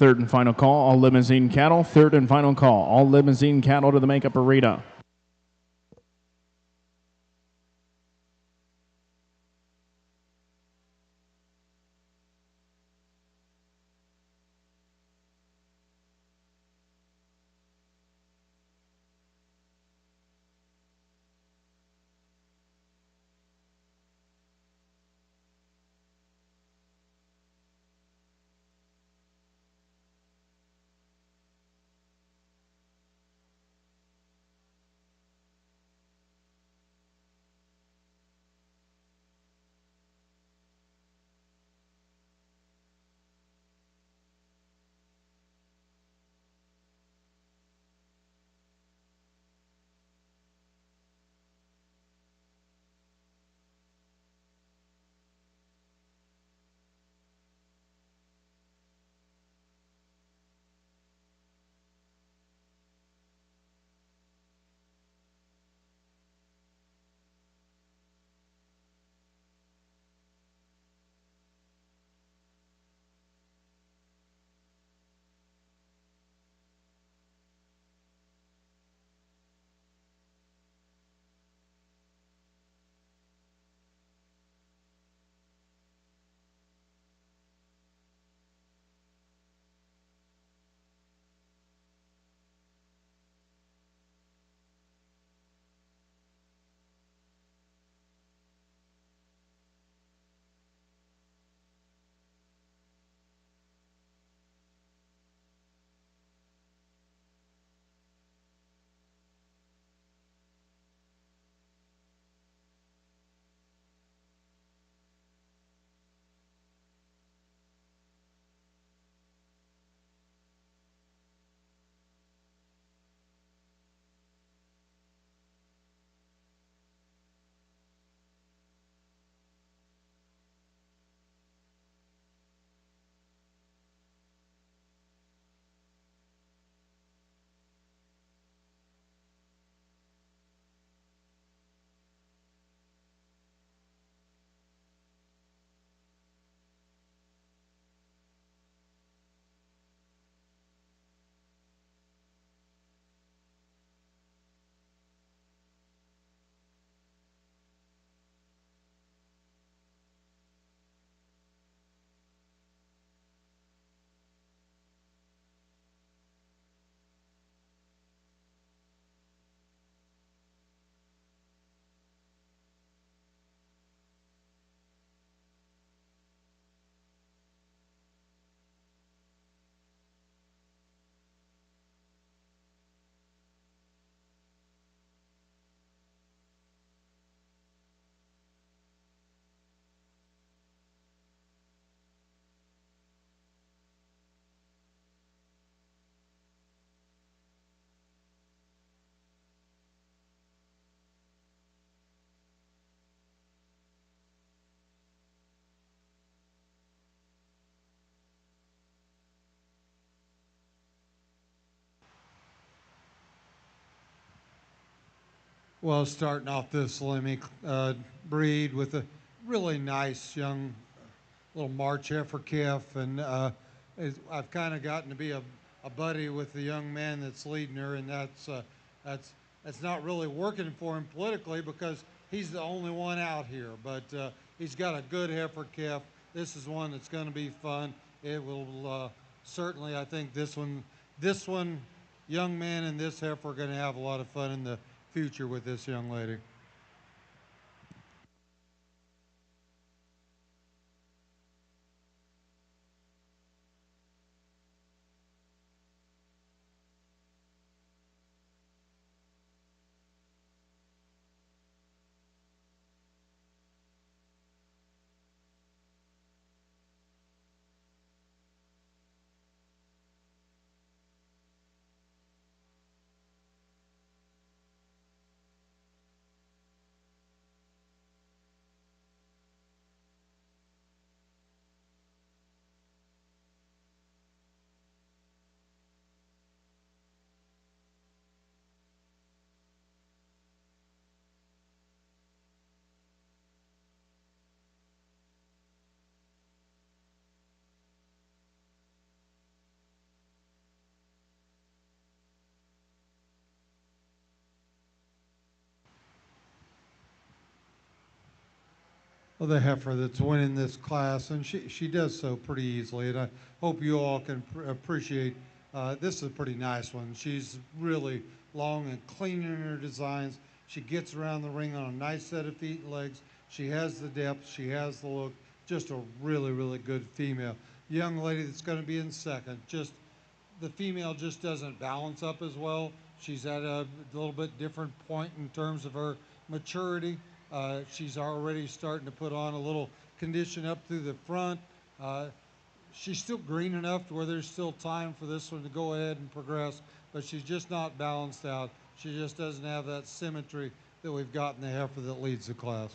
Third and final call, all limousine cattle. Third and final call, all limousine cattle to the makeup arena. Well, starting off this Lemmy breed with a really nice young little March heifer calf, and I've kind of gotten to be a buddy with the young man that's leading her, and that's not really working for him politically because he's the only one out here. But he's got a good heifer calf. This is one that's going to be fun. It will certainly, I think this one, young man and this heifer are going to have a lot of fun in the future with this young lady. Well, the heifer that's winning this class, and she does so pretty easily, and I hope you all can appreciate. This is a pretty nice one. She's really long and clean in her designs. She gets around the ring on a nice set of feet and legs. She has the depth. She has the look. Just a really, really good female. The young lady that's going to be in second, just the female just doesn't balance up as well. She's at a little bit different point in terms of her maturity. She's already starting to put on a little condition up through the front. She's still green enough to where there's still time for this one to go ahead and progress, but she's just not balanced out. She just doesn't have that symmetry that we've got in the heifer that leads the class.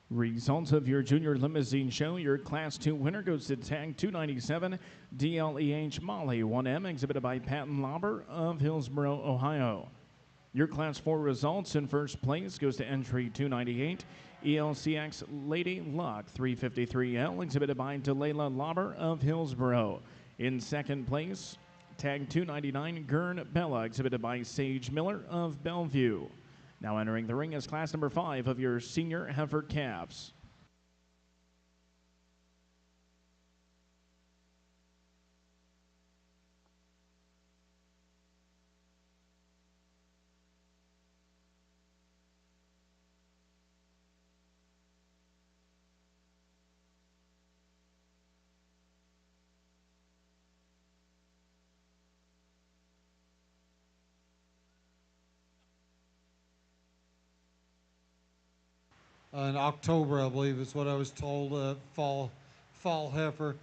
Results of your junior limousine show. Your Class 2 winner goes to tag 297 DLEH Molly 1M, exhibited by Patton Lauber of Hillsboro, Ohio. Your Class 4 results: in first place goes to entry 298 ELCX Lady Luck 353L, exhibited by Delayla Lauber of Hillsboro. In second place, tag 299 Gern Bella, exhibited by Sage Miller of Bellevue. Now entering the ring is class number 5 of your senior heifer calves. In October, I believe is what I was told. Fall heifer.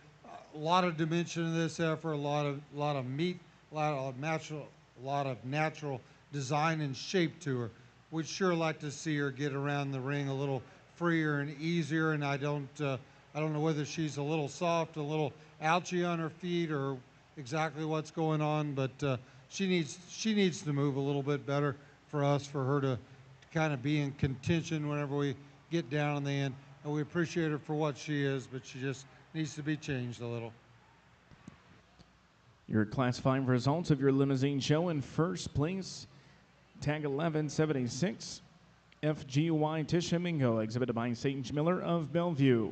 A lot of dimension in this heifer. A lot of meat. A lot of natural design and shape to her. We'd sure like to see her get around the ring a little freer and easier. And I don't know whether she's a little soft, a little ouchy on her feet, or exactly what's going on. But she needs to move a little bit better for her to kind of be in contention whenever we get down in the end. And we appreciate her for what she is, but she just needs to be changed a little. Your Class 5 results of your limousine show: in first place, tag 1176 FGY Tishomingo, exhibited by Sage Miller of Bellevue.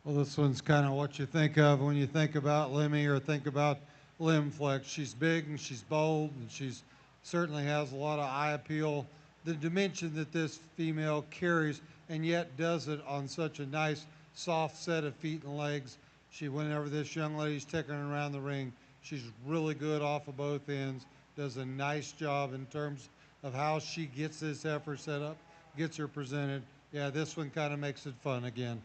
Well, this one's kind of what you think of when you think about Lemmy or think about Limb Flex. She's big and she's bold and she's certainly has a lot of eye appeal. The dimension that this female carries, and yet does it on such a nice, soft set of feet and legs. Whenever this young lady's taking her around the ring, she's really good off of both ends, does a nice job in terms of how she gets this heifer set up, gets her presented. Yeah, this one kind of makes it fun again.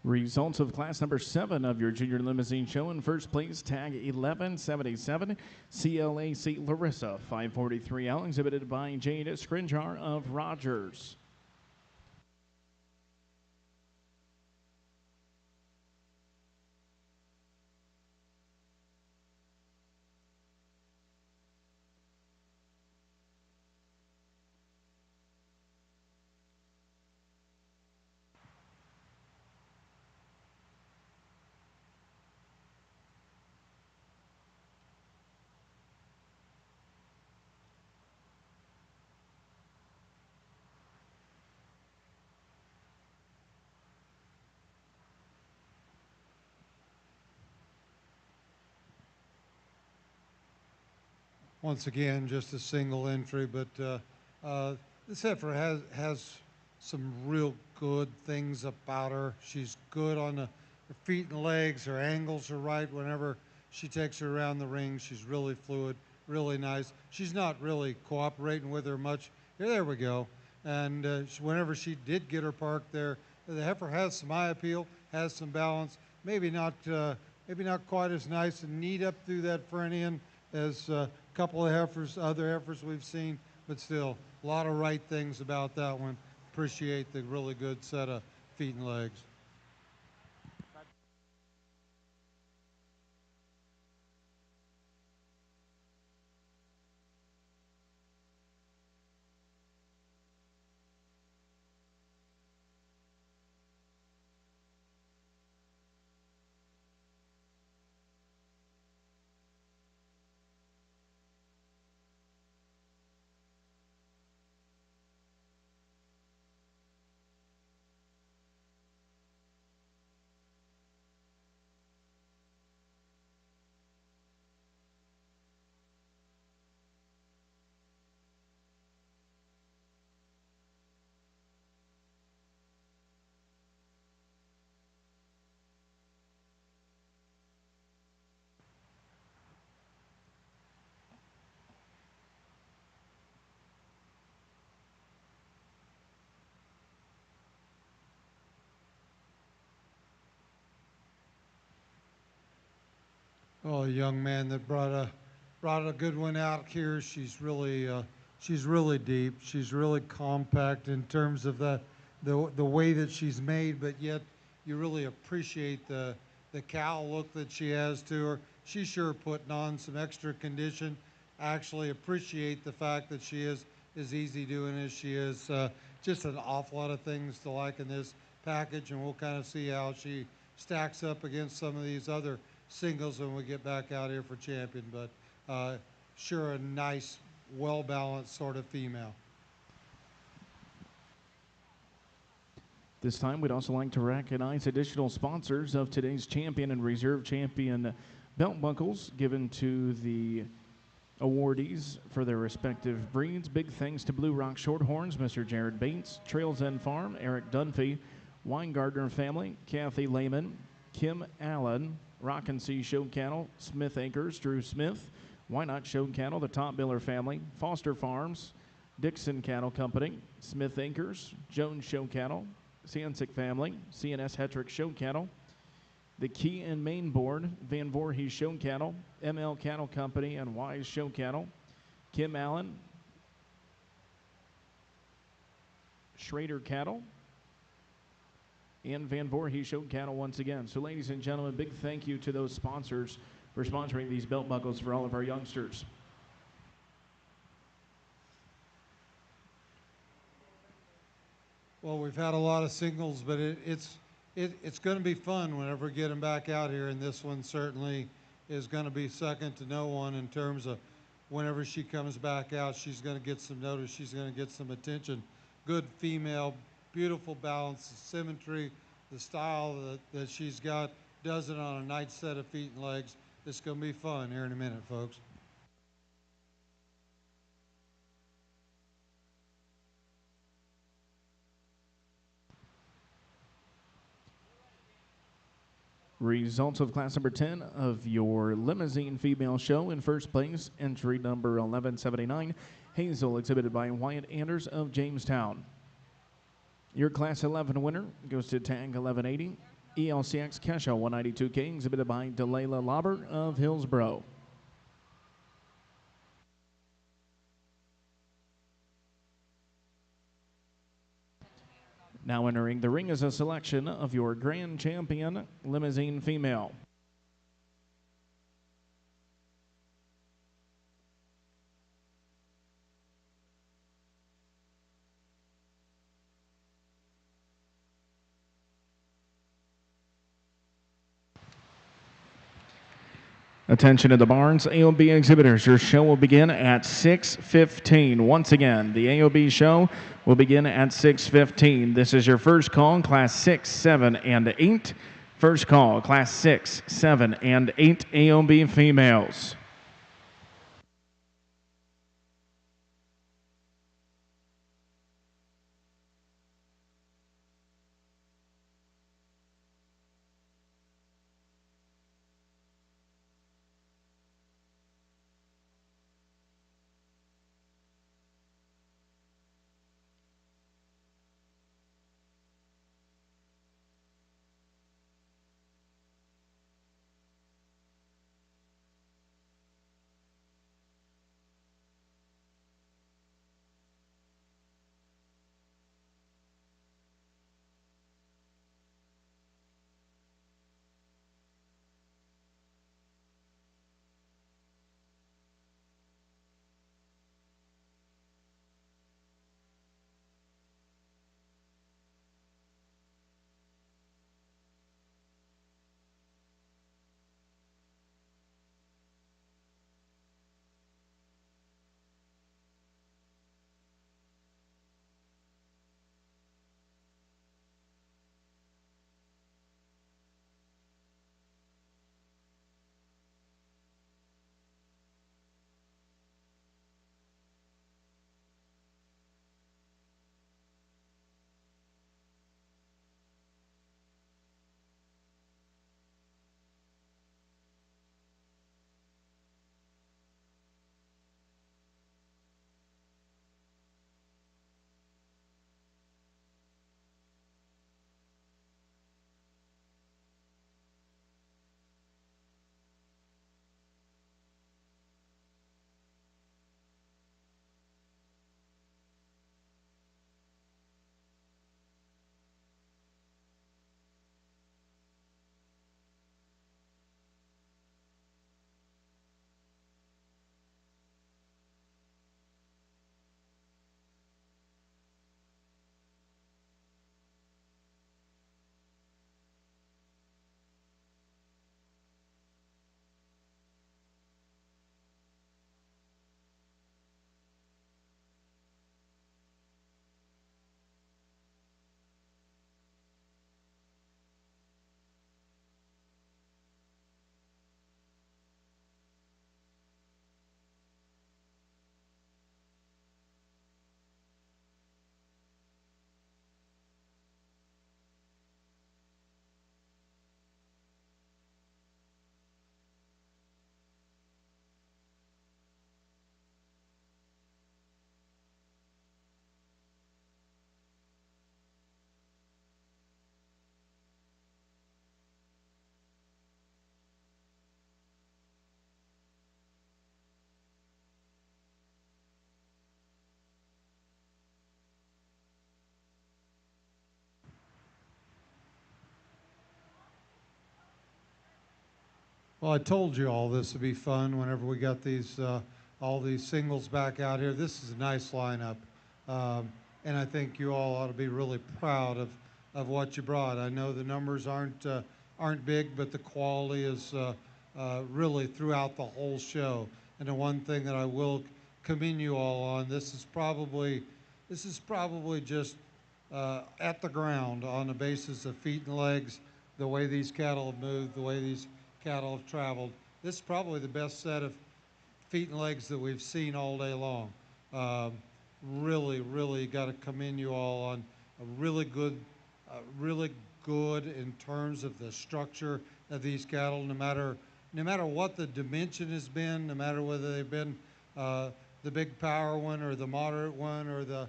Results of class number 7 of your junior limousine show. In first place, tag 1177, CLAC Larissa 543L, exhibited by Jade Scrinjar of Rogers. Once again, just a single entry, but this heifer has some real good things about her. She's good on her feet and legs. Her angles are right whenever she takes her around the ring. She's really fluid, really nice. She's not really cooperating with her much. There we go. And whenever she did get her parked there, the heifer has some eye appeal, has some balance. Maybe not quite as nice and neat up through that front end as a couple of other heifers we've seen, but still, a lot of right things about that one. Appreciate the really good set of feet and legs. Oh, a young man that brought a good one out here. She's really deep. She's really compact in terms of the way that she's made, but yet you really appreciate the cow look that she has to her. She's sure putting on some extra condition. I actually appreciate the fact that she is as easy doing as she is. Just an awful lot of things to like in this package, and we'll kind of see how she stacks up against some of these other singles when we get back out here for champion, but sure a nice, well-balanced sort of female. This time, we'd also like to recognize additional sponsors of today's champion and reserve champion belt buckles given to the awardees for their respective breeds. Big thanks to Blue Rock Shorthorns, Mr. Jared Bates, Trails End Farm, Eric Dunphy, Weingardner family, Kathy Lehman, Kim Allen, Rock and Sea Show Cattle, Smith Acres, Drew Smith, Why Not Show Cattle, the Top Biller family, Foster Farms, Dixon Cattle Company, Smith Acres, Jones Show Cattle, Sansick family, CNS Hetrick Show Cattle, the Key and Main Board, Van Voorhees Show Cattle, ML Cattle Company, and Wise Show Cattle, Kim Allen, Schrader Cattle, and Van Voorhees Show Cattle once again. So, ladies and gentlemen, big thank you to those sponsors for sponsoring these belt buckles for all of our youngsters. Well, we've had a lot of singles, but it's going to be fun whenever we get them back out here, and this one certainly is going to be second to no one in terms of whenever she comes back out, she's going to get some notice. She's going to get some attention. Good female, beautiful balance, the symmetry, the style that she's got, does it on a nice set of feet and legs. It's going to be fun here in a minute, folks. Results of class number 10 of your limousine female show. In first place, entry number 1179, Hazel, exhibited by Wyatt Anders of Jamestown. Your class 11 winner goes to tag 1180, ELCX Kesha 192K, exhibited by Delayla Lauber of Hillsboro. Now entering the ring is a selection of your grand champion limousine female. Attention to the barns, AOB exhibitors. Your show will begin at 6:15. Once again, the AOB show will begin at 6:15. This is your first call, class 6, 7, and 8. First call, class 6, 7, and 8 AOB females. Well, I told you all this would be fun whenever we got these all these singles back out here. This is a nice lineup, and I think you all ought to be really proud of what you brought. I know the numbers aren't big, but the quality is really throughout the whole show. And the one thing that I will commend you all on, this is probably just at the ground on the basis of feet and legs, the way these cattle have moved, the way these cattle have traveled. This is probably the best set of feet and legs that we've seen all day long. Really got to commend you all on a really good in terms of the structure of these cattle, no matter what the dimension has been, no matter whether they've been the big power one or the moderate one or the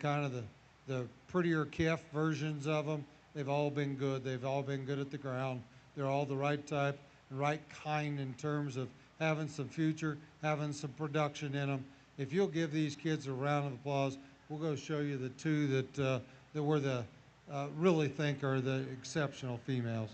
kind of the prettier calf versions of them. They've all been good. They've all been good at the ground. They're all the right type, right kind in terms of having some future, having some production in them. If you'll give these kids a round of applause, we'll go show you the two that we're really think are the exceptional females.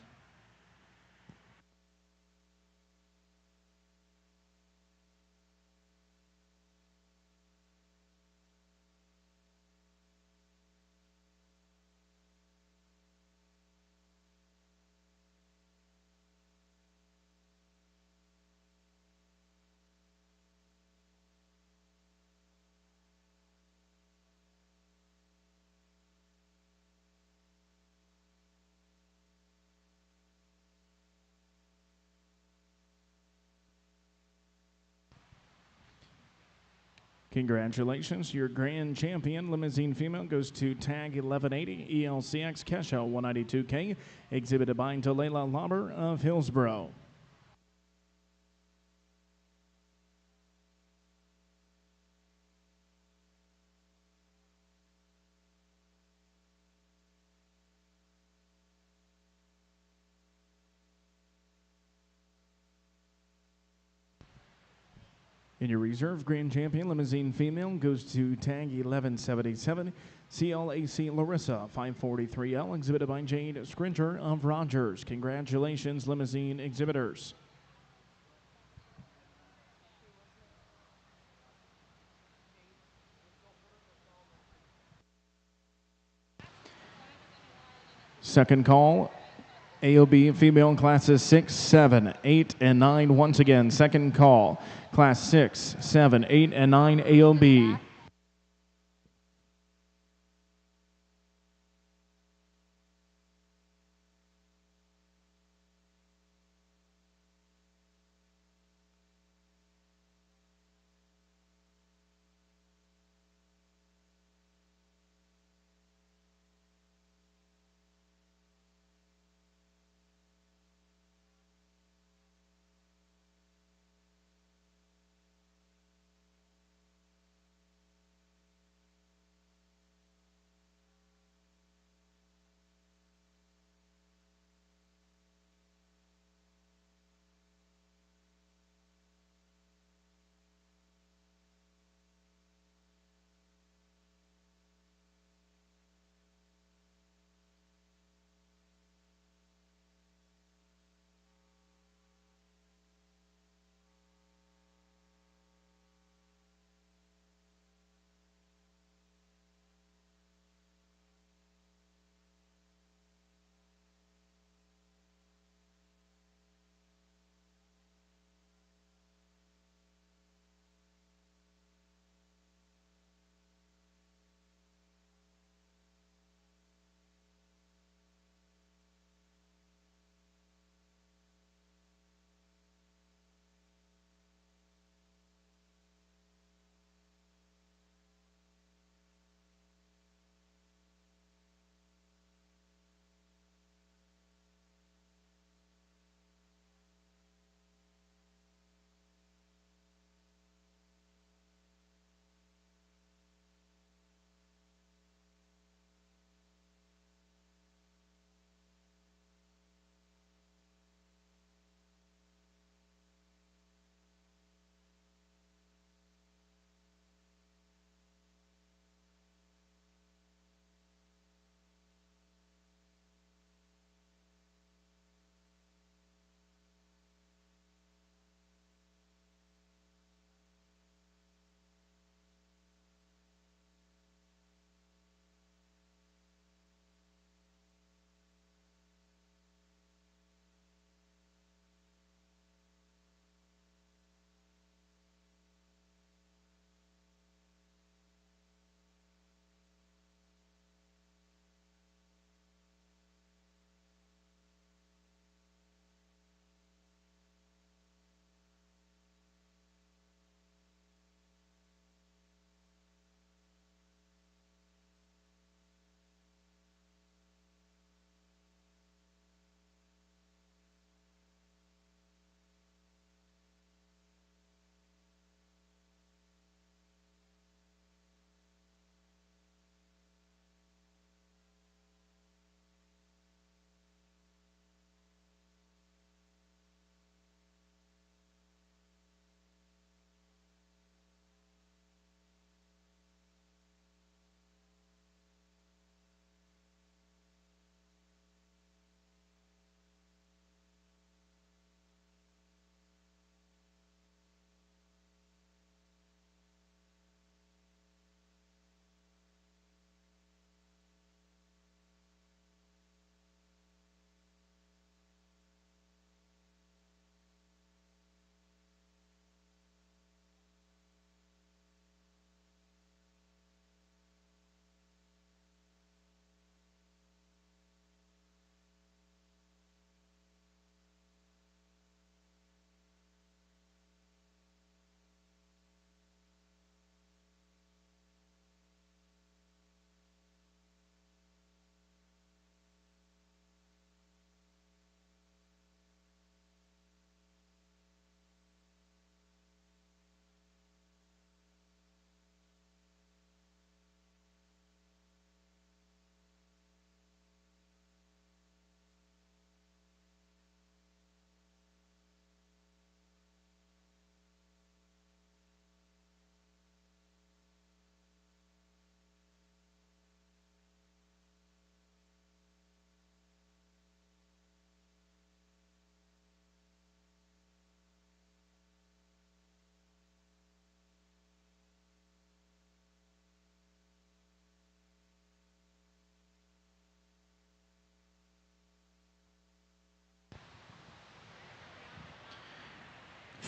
Congratulations. Your grand champion limousine female goes to tag 1180 ELCX Kesha 192K, exhibited by Delayla Lauber of Hillsboro. And your reserve grand champion limousine female goes to tag 1177 CLAC Larissa 543L, exhibited by Jade Scringer of Rogers. Congratulations, limousine exhibitors. Second call, AOB female classes 6, 7, 8, and 9. Once again, second call, class 6, 7, 8, and 9 AOB.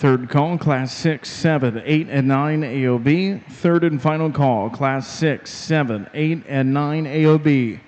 Third call, Class 6, 7, 8, and 9 AOB. Third and final call, Class 6, 7, 8, and 9 AOB.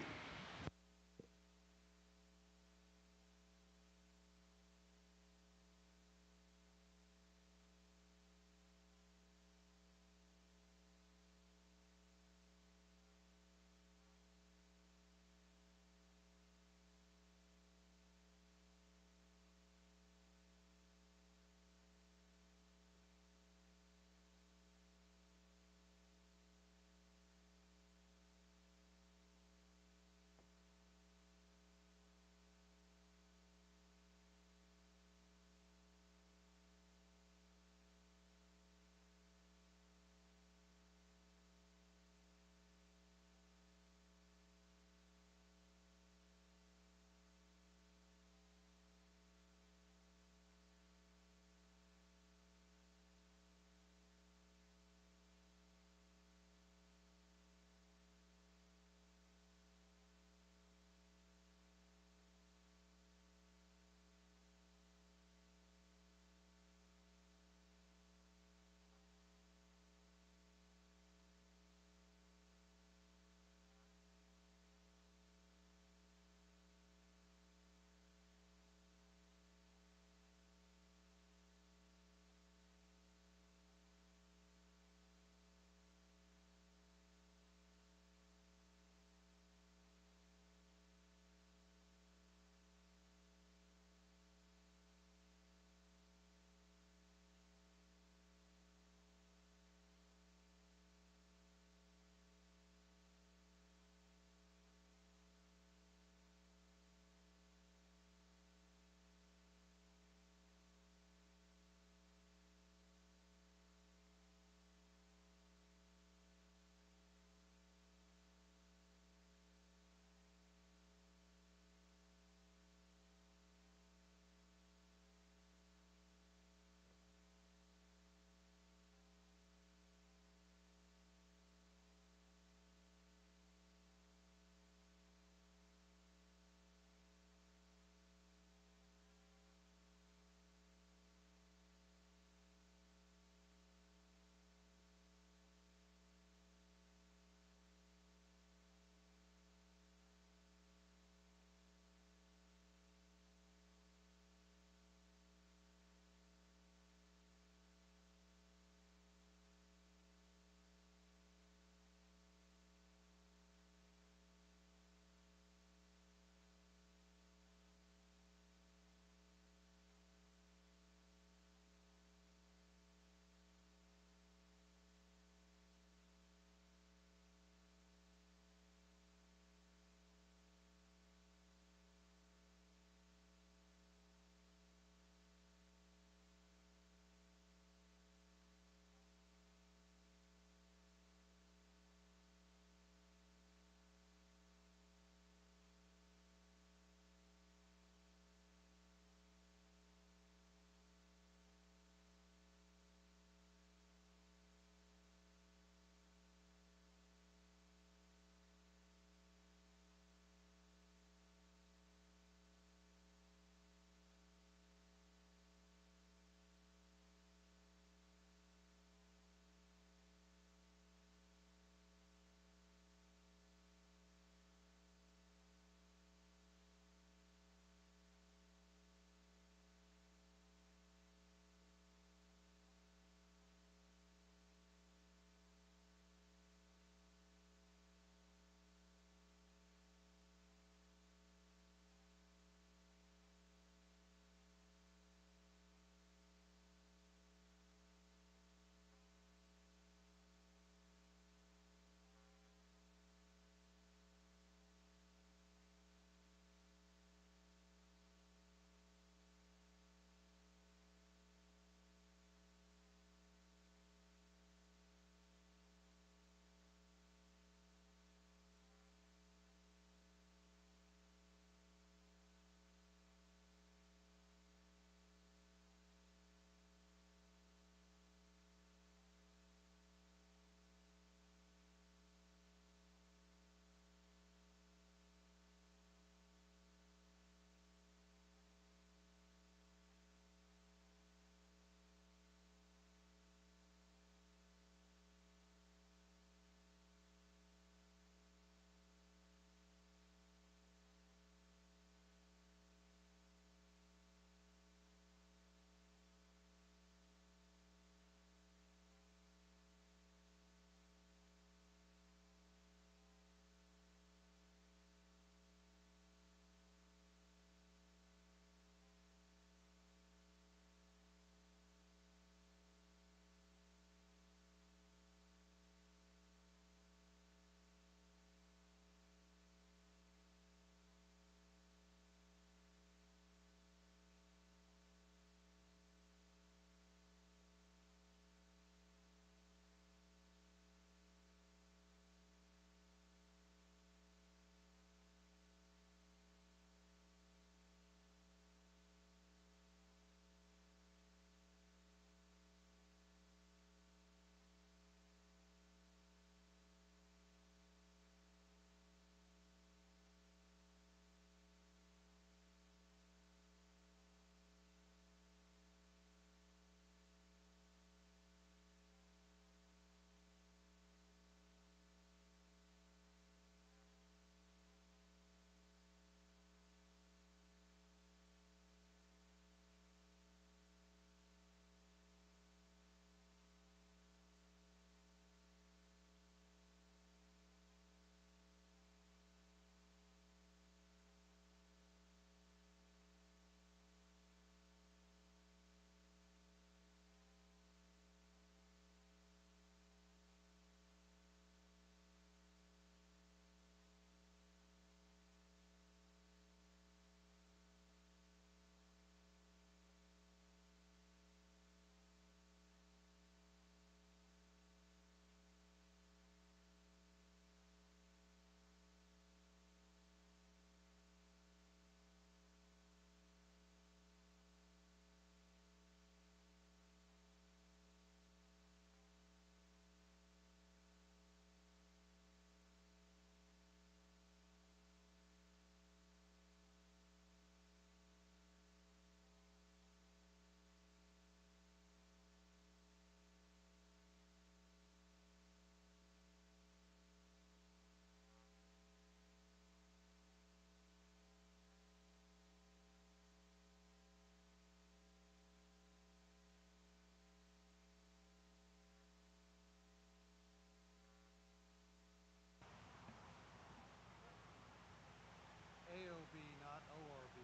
ARB, not ORB.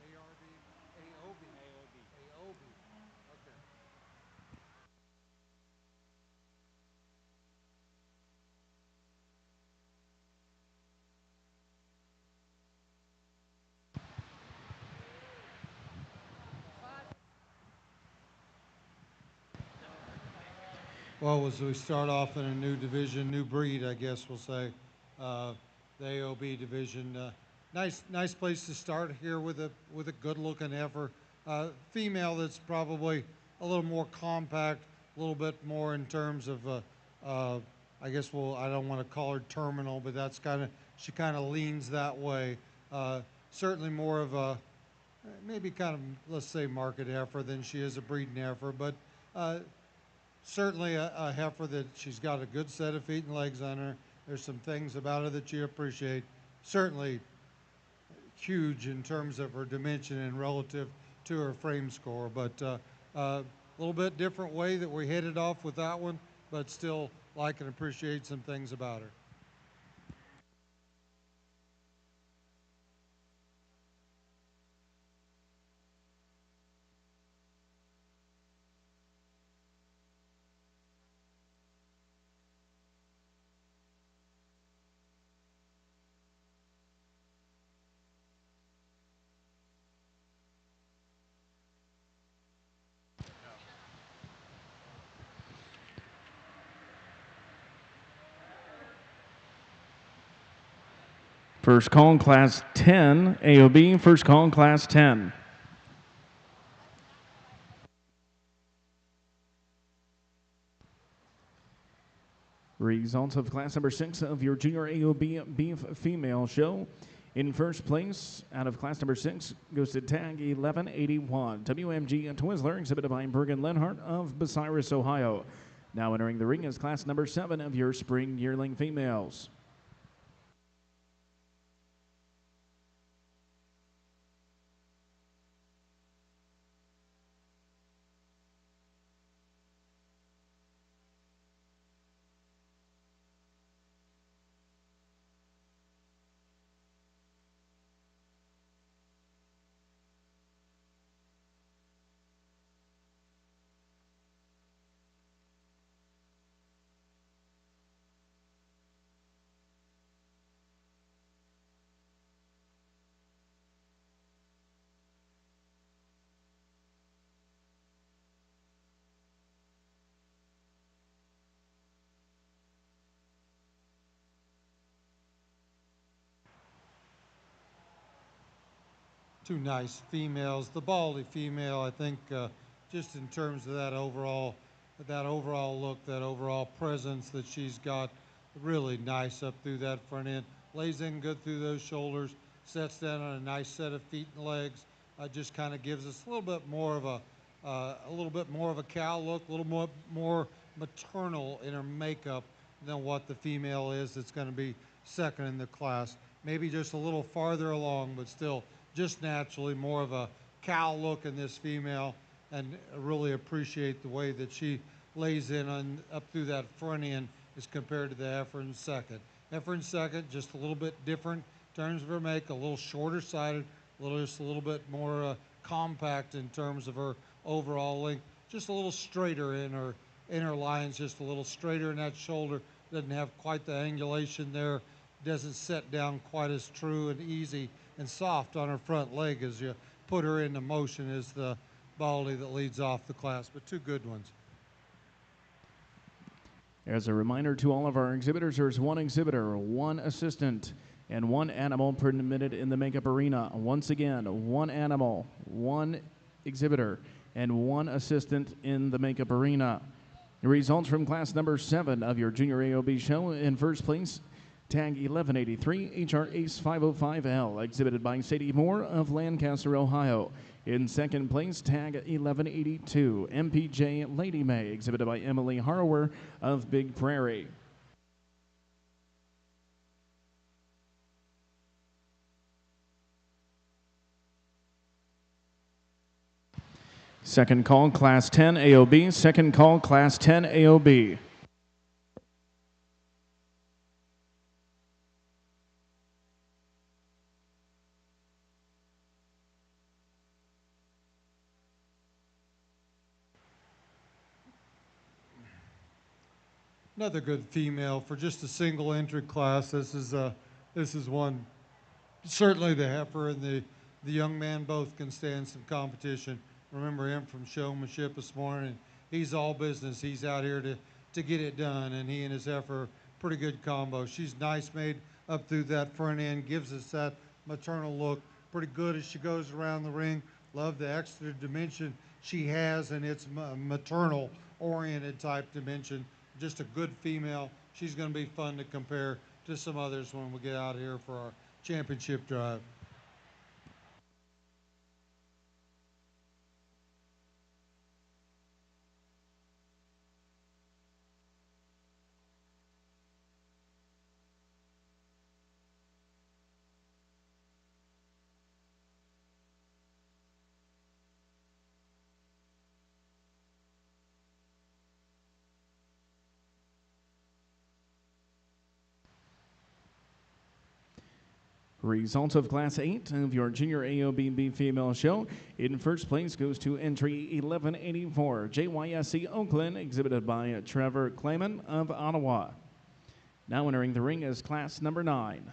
ARB, AOB. AOB. AOB. Okay. Well, as we start off in a new division, new breed, I guess we'll say, the AOB division. Nice place to start here with a good-looking heifer, female that's probably a little more compact, a little bit more in terms of, I guess I don't want to call her terminal, but that's she kind of leans that way. Certainly more of a maybe kind of, let's say, market heifer than she is a breeding heifer, but certainly a heifer that she's got a good set of feet and legs on her. There's some things about her that you appreciate. Certainly huge in terms of her dimension and relative to her frame score, but a little bit different way that we headed off with that one, but still like and appreciate some things about her. First call in Class 10, AOB. First call in Class 10. Results of Class number 6 of your Junior AOB Beef Female Show. In first place, out of Class number 6, goes to tag 1181, WMG Twizzler, exhibited by Bergen Lenhart of Bucyrus, Ohio. Now entering the ring is Class number 7 of your Spring Yearling Females. Two nice females. The Baldy female, I think, just in terms of that overall look, that overall presence that she's got, really nice up through that front end. Lays in good through those shoulders, sets down on a nice set of feet and legs. Just kind of gives us a little bit more of a cow look, a little more maternal in her makeup than what the female is that's going to be second in the class. Maybe just a little farther along, but still just naturally more of a cow look in this female, and really appreciate the way that she lays in up through that front end as compared to the heifer in second. Heifer in second, just a little bit different in terms of her make, a little shorter sided, just a little bit more compact in terms of her overall length, just a little straighter in her lines, just a little straighter in that shoulder. Doesn't have quite the angulation there, doesn't set down quite as true and easy and soft on her front leg as you put her into motion as the Baldy that leads off the class, but two good ones. As a reminder to all of our exhibitors, there's one exhibitor, one assistant, and one animal permitted in the makeup arena. Once again, one animal, one exhibitor, and one assistant in the makeup arena. The results from class number 7 of your Junior AOB show. In first place, tag 1183, HR Ace 505L, exhibited by Sadie Moore of Lancaster, Ohio. In second place, tag 1182, MPJ Lady May, exhibited by Emily Harrower of Big Prairie. Second call, Class 10 AOB. Second call, Class 10 AOB. another good female for just a single entry class. This is one. Certainly the heifer and the young man both can stand some competition. Remember him from Showmanship this morning. He's all business. He's out here to get it done, and he and his heifer, pretty good combo. She's nice made up through that front end, gives us that maternal look. Pretty good as she goes around the ring. Love the extra dimension she has, and it's maternal oriented type dimension. Just a good female. She's going to be fun to compare to some others when we get out here for our championship drive. Results of Class 8 of your Junior AOBB Female Show. In first place goes to entry 1184, JYSC Oakland, exhibited by Trevor Clayman of Ottawa. Now entering the ring is class number 9.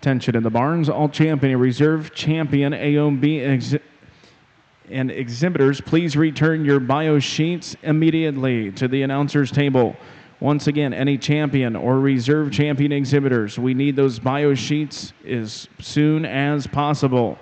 Attention in the barns, all champion and reserve champion AOB and exhibitors, please return your bio sheets immediately to the announcer's table. Once again, any champion or reserve champion exhibitors, we need those bio sheets as soon as possible.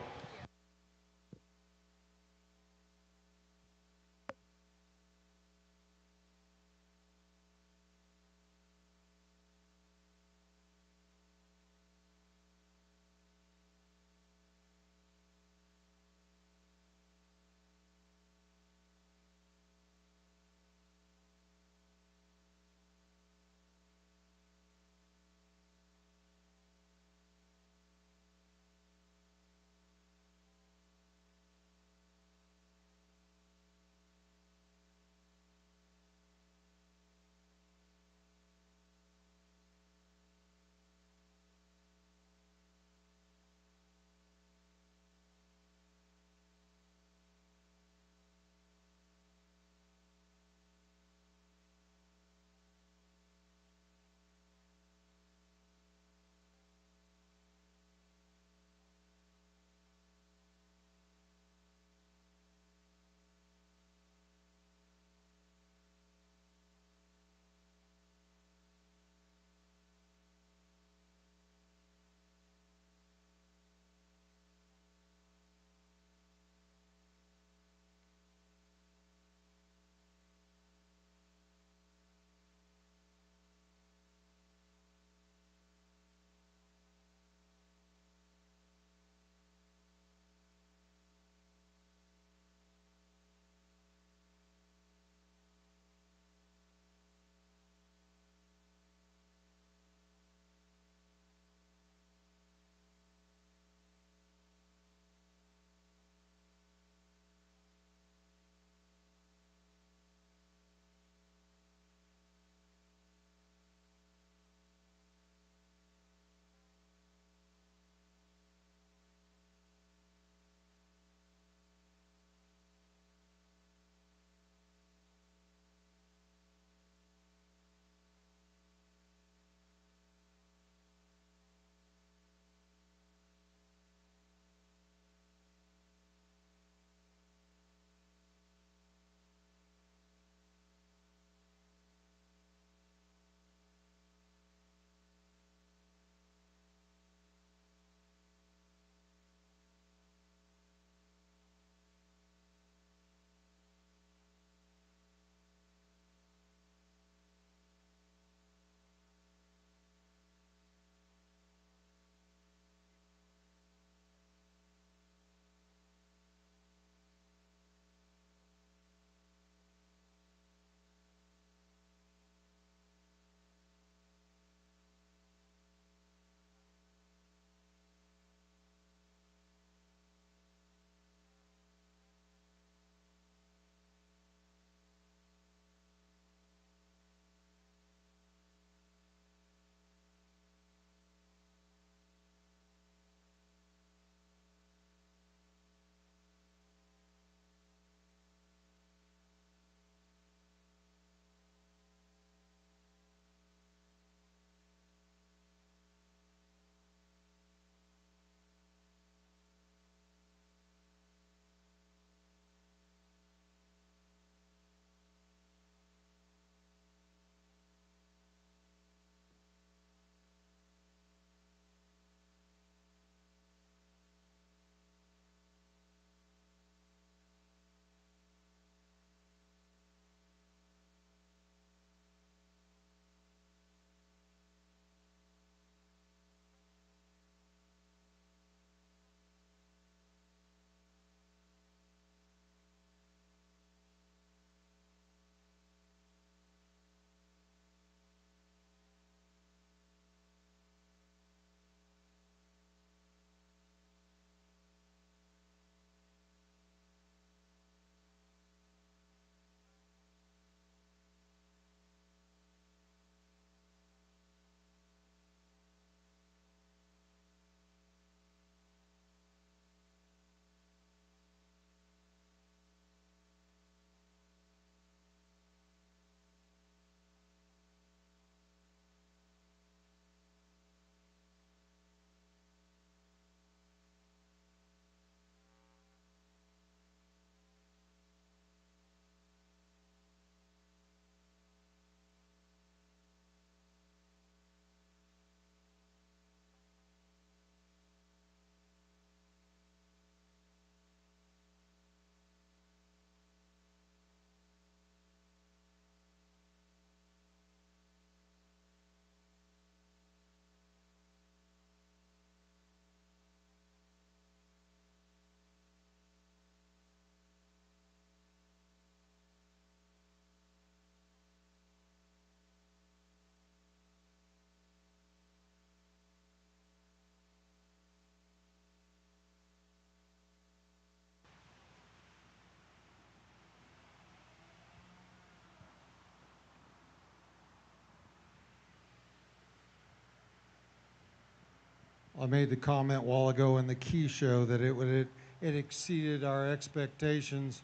I made the comment a while ago in the Key Show that it exceeded our expectations,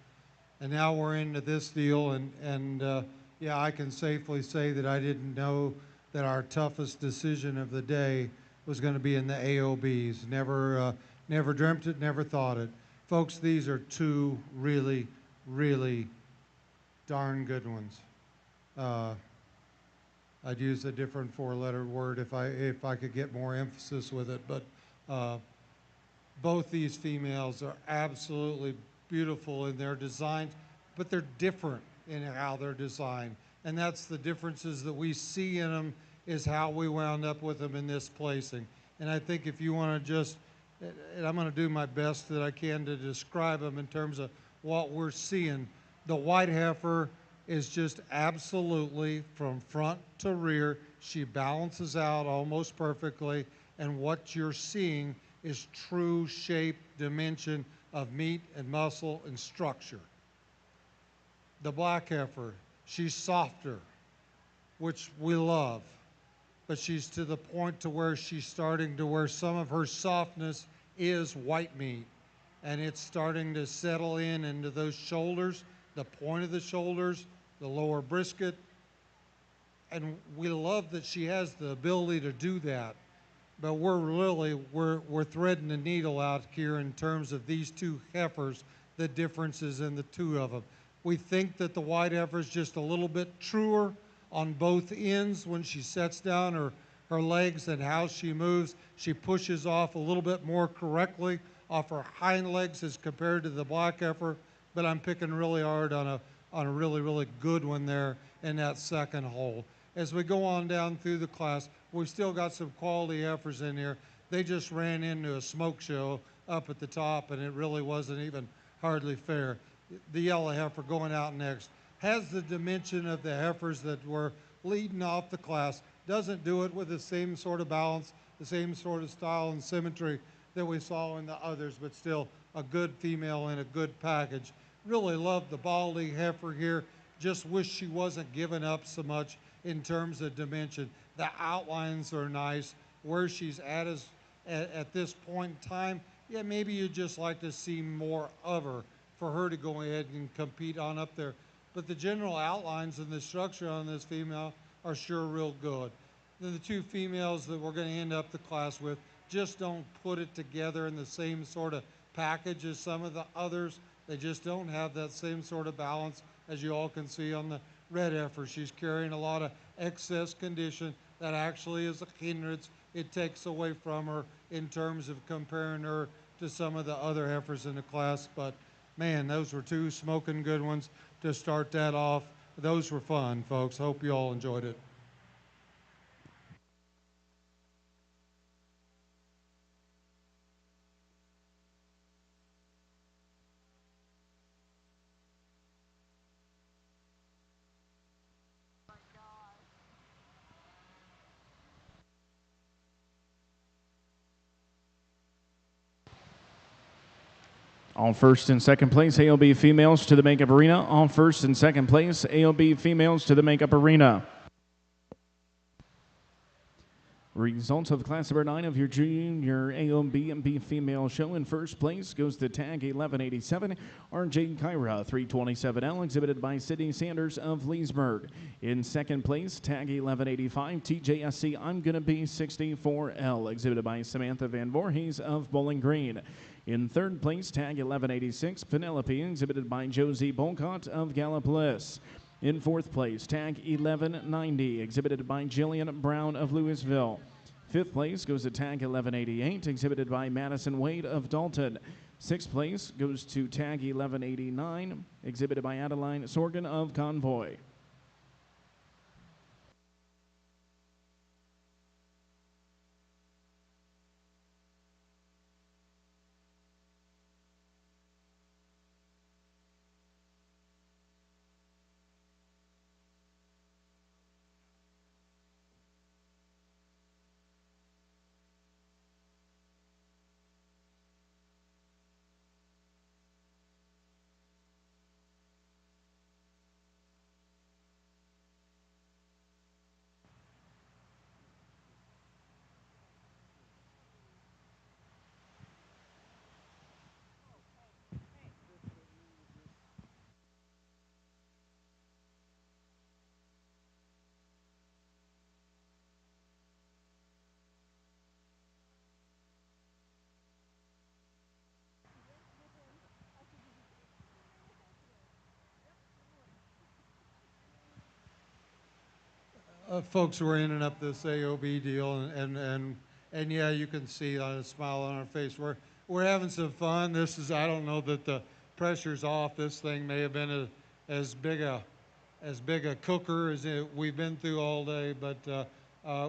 and now we're into this deal, and yeah, I can safely say that I didn't know that our toughest decision of the day was going to be in the AOBs. Never dreamt it, never thought it. Folks, these are two really, really darn good ones. I'd use a different four-letter word if I could get more emphasis with it, but both these females are absolutely beautiful in their designs, but they're different in how they're designed. And that's the differences that we see in them is how we wound up with them in this placing. And I think if you want to just, and I'm going to do my best that I can to describe them in terms of what we're seeing. The white heifer is just absolutely from front to rear. She balances out almost perfectly, and what you're seeing is true shape, dimension of meat and muscle and structure. The black heifer, she's softer, which we love, but she's to the point to where she's starting to where some of her softness is white meat, and it's starting to settle in into those shoulders, the point of the shoulders, the lower brisket, and we love that she has the ability to do that. But we're threading the needle out here in terms of these two heifers, the differences in the two of them. We think that the white heifer is just a little bit truer on both ends when she sets down her legs and how she moves. She pushes off a little bit more correctly off her hind legs as compared to the black heifer, but I'm picking really hard on a really, really good one there in that second hole. As we go on down through the class, we've still got some quality heifers in here. They just ran into a smoke show up at the top, and it really wasn't even hardly fair. The yellow heifer going out next has the dimension of the heifers that were leading off the class. Doesn't do it with the same sort of balance, the same sort of style and symmetry that we saw in the others, but still a good female in a good package. Really love the balding heifer here. Just wish she wasn't giving up so much in terms of dimension. The outlines are nice. Where she's at is at this point in time, yeah, maybe you'd just like to see more of her for her to go ahead and compete on up there. But the general outlines and the structure on this female are sure real good. Then the two females that we're going to end up the class with just don't put it together in the same sort of package as some of the others. They just don't have that same sort of balance as you all can see on the red heifer. She's carrying a lot of excess condition that actually is a hindrance. It takes away from her in terms of comparing her to some of the other heifers in the class. But man, those were two smoking good ones to start that off. Those were fun, folks. Hope you all enjoyed it. All first and second place, AOB females to the makeup arena. All first and second place, AOB females to the makeup arena. Results of class number 9 of your junior AOB and B female show. In first place goes the tag 1187, RJ Kyra 327L, exhibited by Sydney Sanders of Leesburg. In second place, tag 1185, TJSC I'm Gonna Be 64L, exhibited by Samantha Van Voorhees of Bowling Green. In third place, tag 1186, Penelope, exhibited by Josie Bolcott of Gallipolis. In fourth place, tag 1190, exhibited by Jillian Brown of Louisville. Fifth place goes to tag 1188, exhibited by Madison Wade of Dalton. Sixth place goes to tag 1189, exhibited by Adeline Sorgan of Convoy. folks who are ending up this AOB deal, and yeah, you can see a smile on our face. We're having some fun. This is, I don't know that the pressure's off. This thing may have been as big a cooker as we've been through all day, but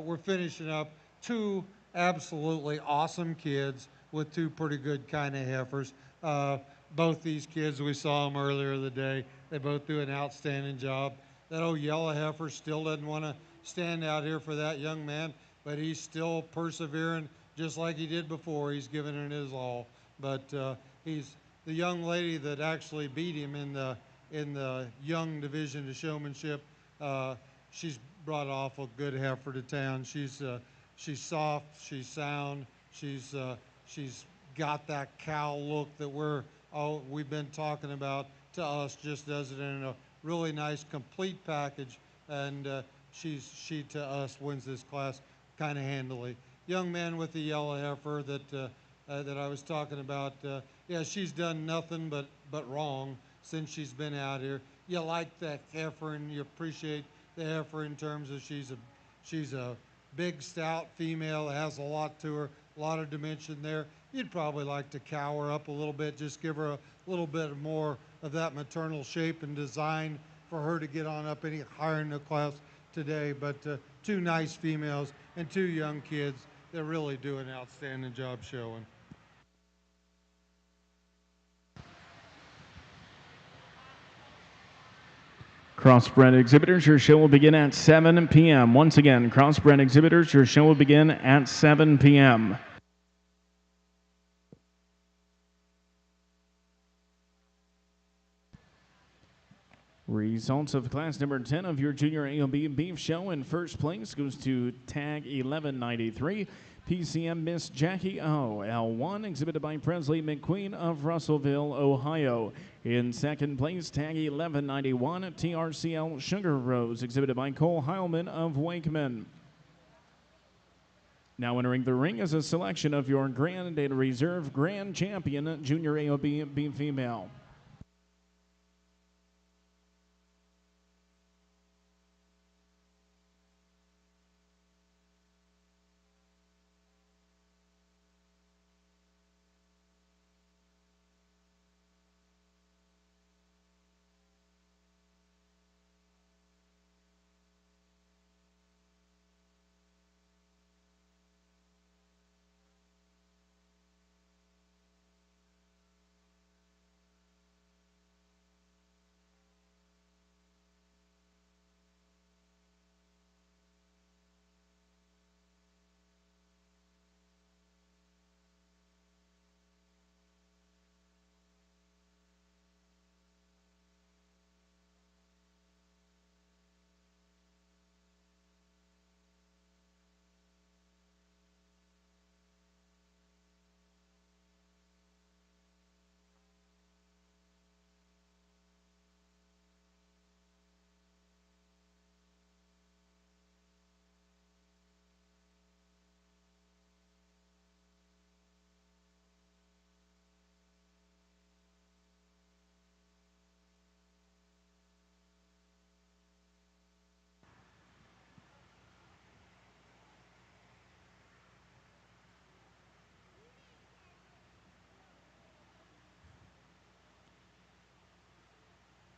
we're finishing up two absolutely awesome kids with two pretty good kind of heifers. Both these kids, we saw them earlier the day. They both do an outstanding job. That old yellow heifer still doesn't want to stand out here for that young man, but he's still persevering just like he did before. He's giving it his all. But he's the young lady that actually beat him in the young division of showmanship. She's brought off a good heifer to town. She's soft, she's sound, she's got that cow look that we've been talking about. To us, just does it in a really nice complete package, and she to us wins this class kind of handily. Young man with the yellow heifer that I was talking about, yeah, she's done nothing but wrong since she's been out here. You like that heifer and you appreciate the heifer in terms of she's a big stout female, has a lot to her, a lot of dimension there. You'd probably like to cow her up a little bit, just give her a little bit more of that maternal shape and design for her to get on up any higher in the class today. But two nice females and two young kids that really do an outstanding job showing. Crossbred exhibitors, your show will begin at 7 p.m. Once again, Crossbred exhibitors, your show will begin at 7 p.m. Results of class number 10 of your junior AOB beef show. In first place goes to tag 1193, PCM Miss Jackie O. L1, exhibited by Presley McQueen of Russellville, Ohio. In second place, tag 1191, TRCL Sugar Rose, exhibited by Cole Heilman of Wakeman. Now entering the ring is a selection of your Grand Data Reserve Grand Champion Junior AOB beef female.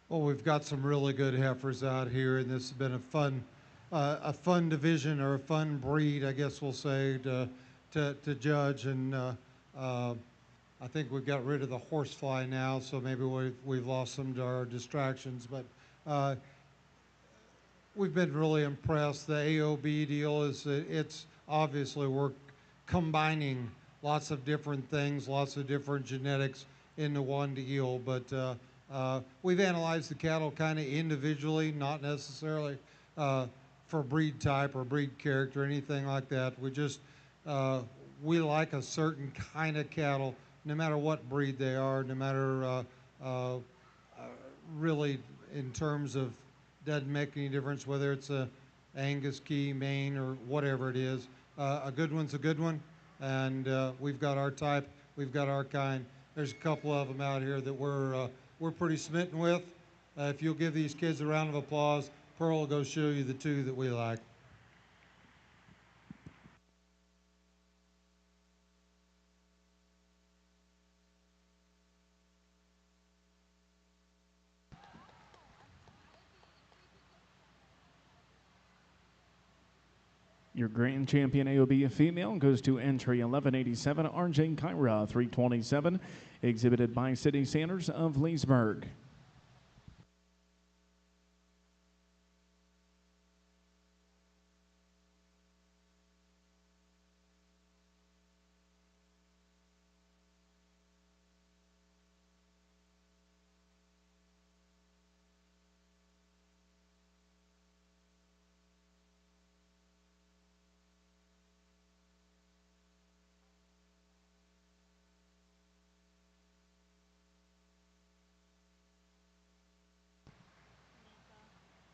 Well, we've got some really good heifers out here, and this has been a fun division, or a fun breed, I guess we'll say, to judge. And I think we've got rid of the horsefly now, so maybe we've lost some of our distractions. But we've been really impressed. The AOB deal it's obviously we're combining lots of different things, lots of different genetics into one deal. But we've analyzed the cattle kind of individually, not necessarily for breed type or breed character or anything like that. We like a certain kind of cattle, no matter what breed they are, no matter really in terms of, doesn't make any difference whether it's a Angus, Key, Maine, or whatever it is. A good one's a good one, and we've got our type, we've got our kind. There's a couple of them out here that we're pretty smitten with. If you'll give these kids a round of applause, Pearl will go show you the two that we like. Your grand champion AOB female goes to entry 1187, RJ Kyra 327, exhibited by Sydney Sanders of Leesburg.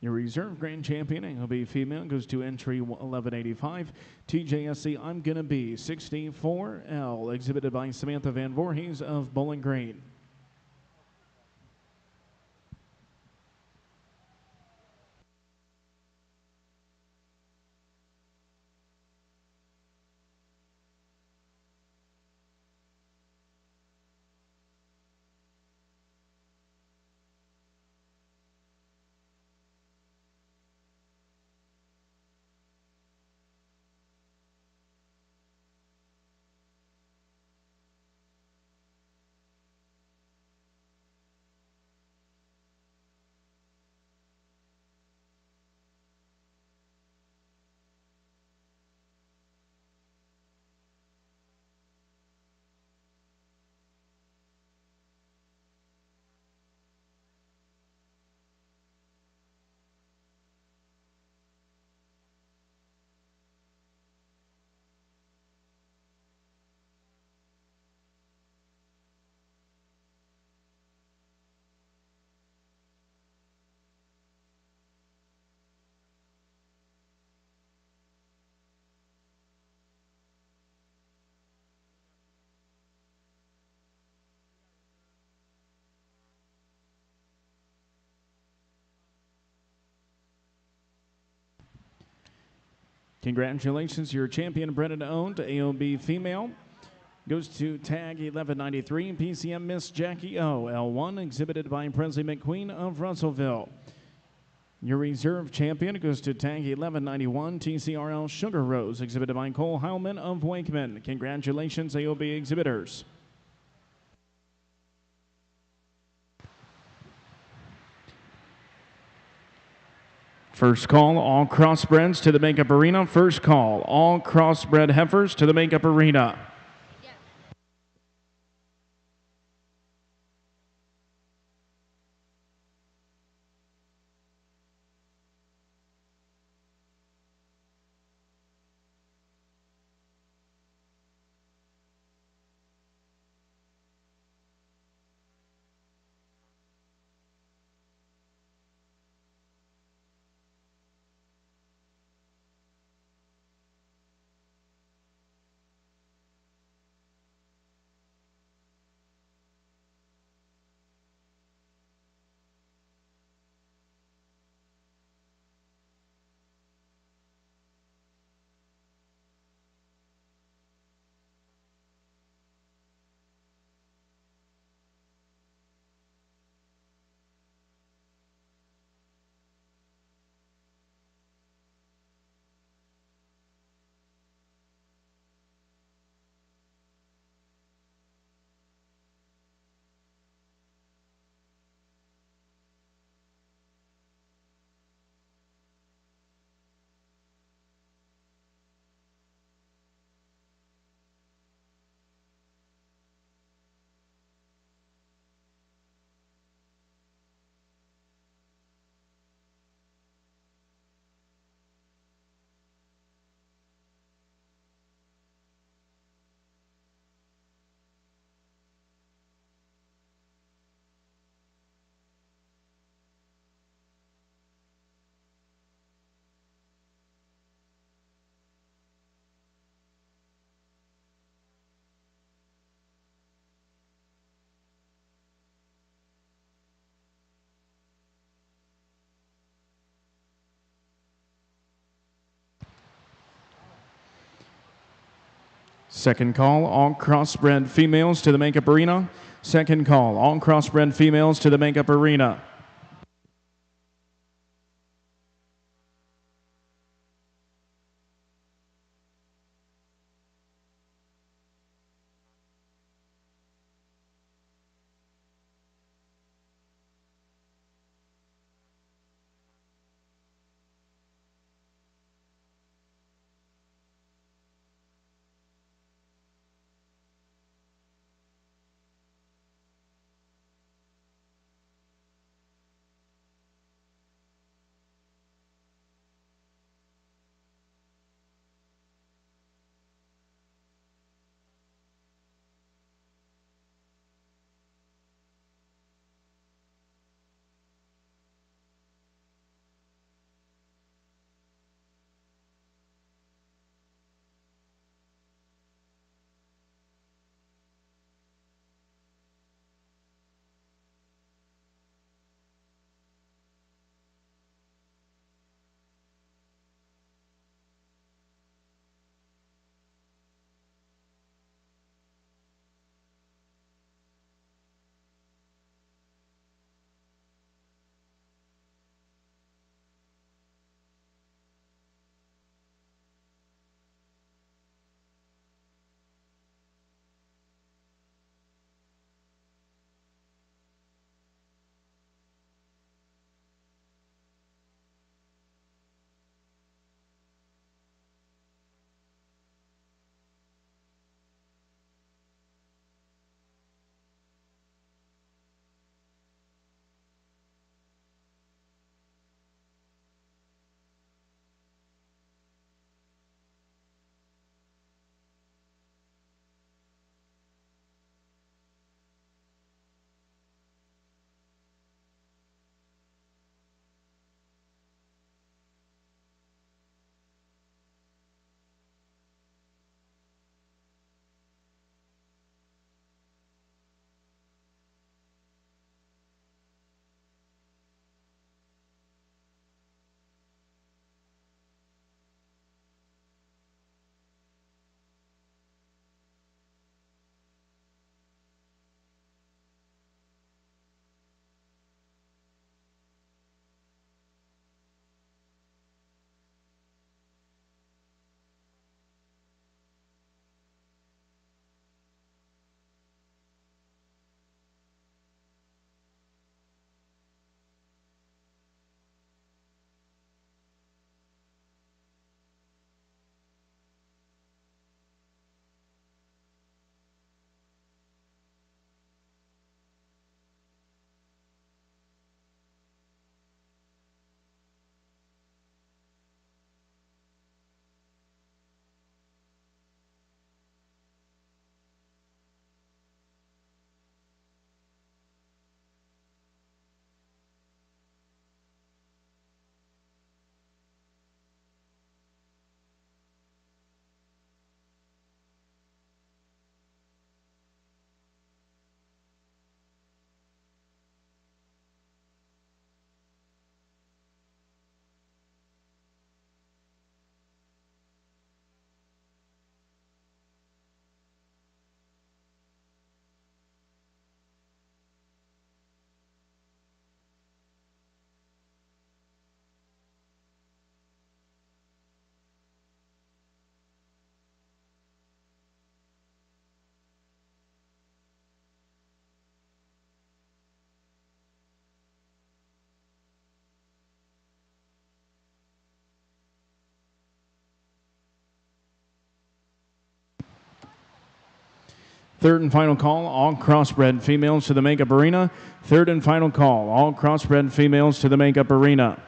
Your reserve grand champion AOB female goes to entry 1185, TJSC I'm Gonna Be 64L, exhibited by Samantha Van Voorhees of Bowling Green. Congratulations, your champion bred and owned AOB female goes to tag 1193, PCM Miss Jackie O, L1, exhibited by Presley McQueen of Russellville. Your reserve champion goes to tag 1191, TCRL Sugar Rose, exhibited by Cole Heilman of Wakeman. Congratulations, AOB exhibitors. First call, all crossbreds to the makeup arena. First call, all crossbred heifers to the makeup arena. Second call, all crossbred females to the makeup arena. Second call, all crossbred females to the makeup arena. Third and final call, all crossbred females to the makeup arena. Third and final call, all crossbred females to the makeup arena.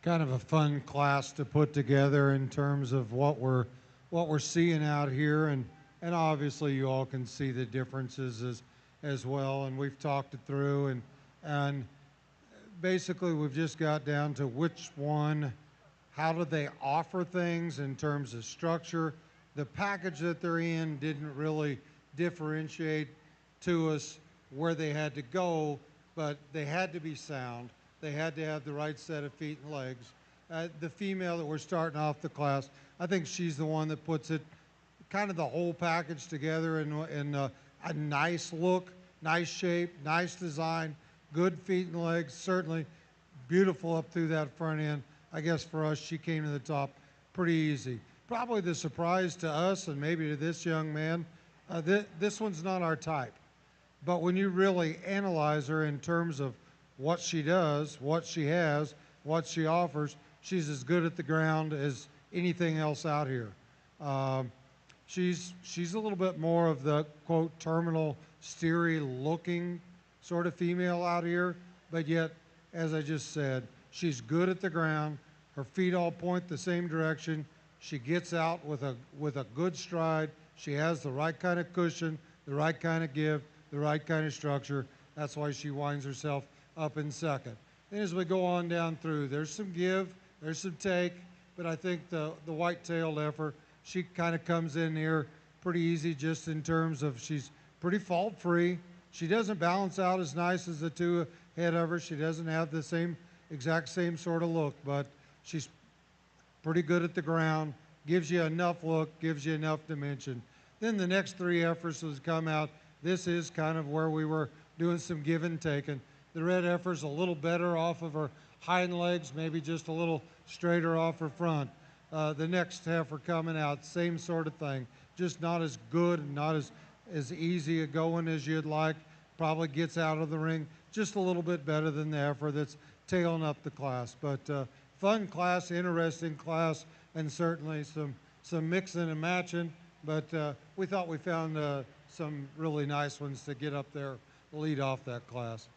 kind of a fun class to put together in terms of what we're seeing out here, and obviously you all can see the differences as well, and we've talked it through, and basically we've just got down to which one, how do they offer things in terms of structure. The package that they're in didn't really differentiate to us where they had to go, but they had to be sound. They had to have the right set of feet and legs. The female that we're starting off the class, I think she's the one that puts it, kind of the whole package together in a nice look, nice shape, nice design, good feet and legs, certainly beautiful up through that front end. I guess for us, she came to the top pretty easy. Probably the surprise to us and maybe to this young man, this one's not our type. But when you really analyze her in terms of what she does, what she has, what she offers, she's as good at the ground as anything else out here. She's a little bit more of the, quote, terminal steery looking sort of female out here, but yet, as I just said, she's good at the ground. Her feet all point the same direction. She gets out with a good stride. She has the right kind of cushion, the right kind of give, the right kind of structure. That's why she winds herself up in second. Then as we go on down through, there's some give, there's some take, but I think the white-tailed heifer, she kind of comes in here pretty easy just in terms of she's pretty fault-free. She doesn't balance out as nice as the two ahead of her. She doesn't have the exact same sort of look, but she's pretty good at the ground, gives you enough look, gives you enough dimension. Then the next three heifers has come out. This is kind of where we were doing some give and taking. The red heifer's a little better off of her hind legs, maybe just a little straighter off her front. The next heifer coming out, same sort of thing, just not as good and not as easy a going as you'd like. Probably gets out of the ring just a little bit better than the heifer that's tailing up the class. But fun class, interesting class, and certainly some mixing and matching. But we thought we found some really nice ones to get up there, lead off that class.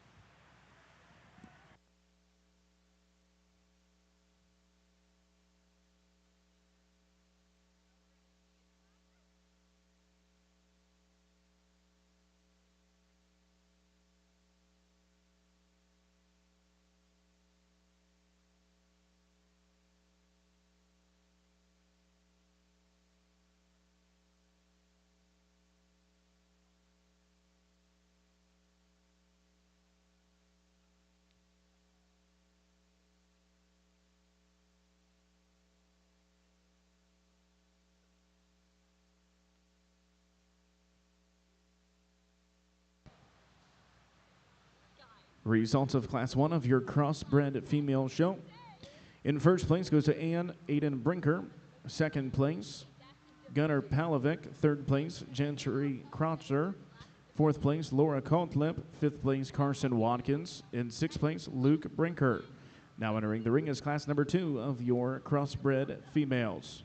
Results of Class 1 of your Crossbred female show. In first place goes to Ann Aiden Brinker. Second place, Gunnar Palovic. Third place, Gentry Croucher. Fourth place, Laura Coltlip. Fifth place, Carson Watkins. In sixth place, Luke Brinker. Now entering the ring is class number 2 of your Crossbred females.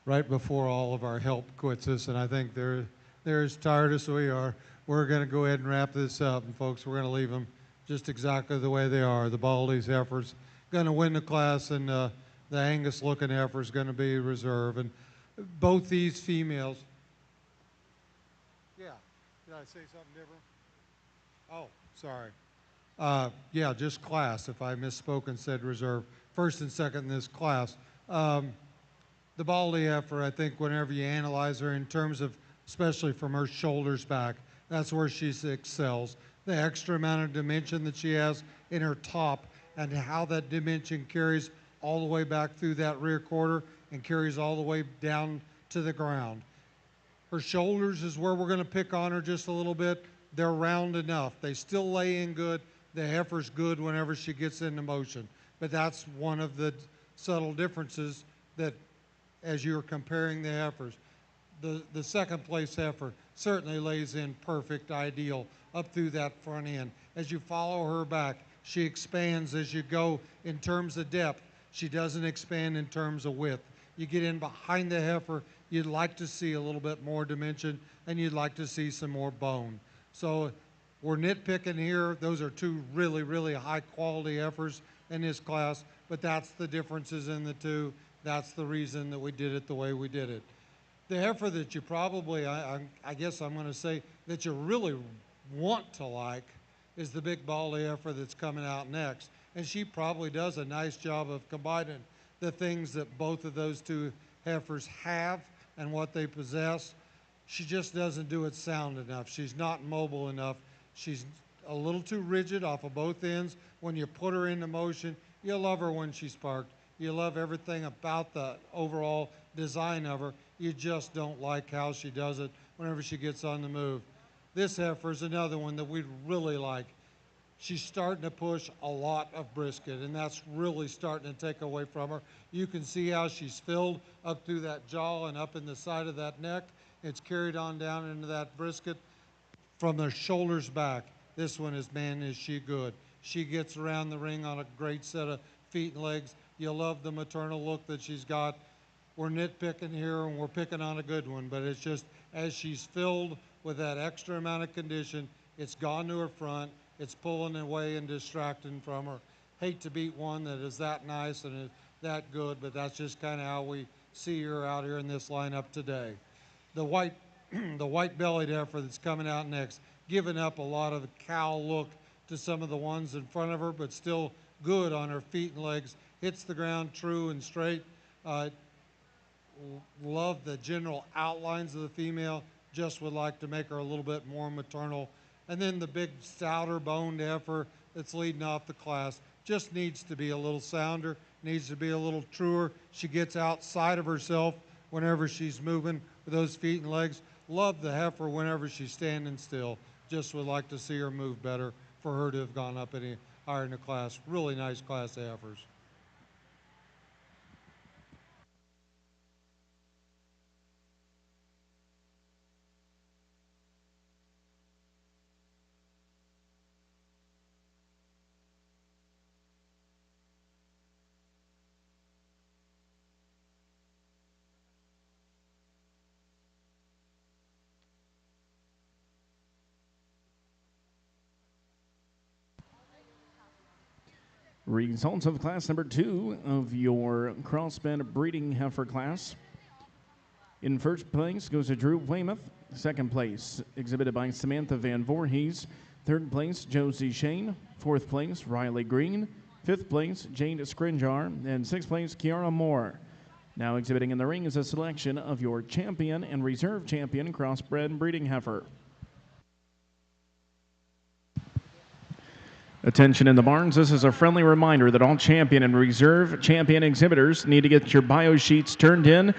right before all of our help quits us, and I think they're as tired as we are. We're going to go ahead and wrap this up, and folks, we're going to leave them just exactly the way they are. The Baldy's heifer's going to win the class, and the Angus-looking heifer's going to be reserve. And both these females. Yeah. Did I say something different? Oh, sorry. Yeah, just class, if I misspoke and said reserve. First and second in this class. The Baldy heifer, I think whenever you analyze her in terms of, especially from her shoulders back, that's where she excels. The extra amount of dimension that she has in her top and how that dimension carries all the way back through that rear quarter and carries all the way down to the ground. Her shoulders is where we're going to pick on her just a little bit. They're round enough. They still lay in good. The heifer's good whenever she gets into motion. But that's one of the subtle differences that as you're comparing the heifers. The second place heifer certainly lays in perfect, ideal, up through that front end. As you follow her back, she expands as you go in terms of depth. She doesn't expand in terms of width. You get in behind the heifer, you'd like to see a little bit more dimension, and you'd like to see some more bone. So we're nitpicking here. Those are two really, really high quality heifers in this class, but that's the differences in the two. That's the reason that we did it the way we did it. The heifer that you probably, I guess I'm going to say, that you really want to like is the big Baldy heifer that's coming out next. And she probably does a nice job of combining the things that both of those two heifers have and what they possess. She just doesn't do it sound enough. She's not mobile enough. She's a little too rigid off of both ends. When you put her into motion, you love her when she's parked. You love everything about the overall design of her. You just don't like how she does it whenever she gets on the move. This heifer is another one that we'd really like. She's starting to push a lot of brisket, and that's really starting to take away from her. You can see how she's filled up through that jaw and up in the side of that neck. It's carried on down into that brisket from the shoulders back. This one is, man, is she good. She gets around the ring on a great set of feet and legs. You love the maternal look that she's got. We're nitpicking here and we're picking on a good one, but it's just as she's filled with that extra amount of condition, it's gone to her front, it's pulling away and distracting from her. Hate to beat one that is that nice and is that good, but that's just kind of how we see her out here in this lineup today. The white, the white-bellied heifer that's coming out next, giving up a lot of the cow look to some of the ones in front of her, but still good on her feet and legs, hits the ground true and straight. Love the general outlines of the female, just would like to make her a little bit more maternal. And then the big stouter boned heifer that's leading off the class just needs to be a little sounder, needs to be a little truer. She gets outside of herself whenever she's moving with those feet and legs. Love the heifer whenever she's standing still. Just would like to see her move better for her to have gone up any higher in the class. Really nice class of heifers. Results of class number 2 of your Crossbred breeding heifer class. In first place goes to Drew Weymouth. Second place, exhibited by Samantha Van Voorhees. Third place, Josie Shane. Fourth place, Riley Green. Fifth place, Jane Scrinjar. And sixth place, Kiara Moore. Now exhibiting in the ring is a selection of your champion and reserve champion crossbred breeding heifer. Attention in the barns, this is a friendly reminder that all champion and reserve champion exhibitors need to get your bio sheets turned in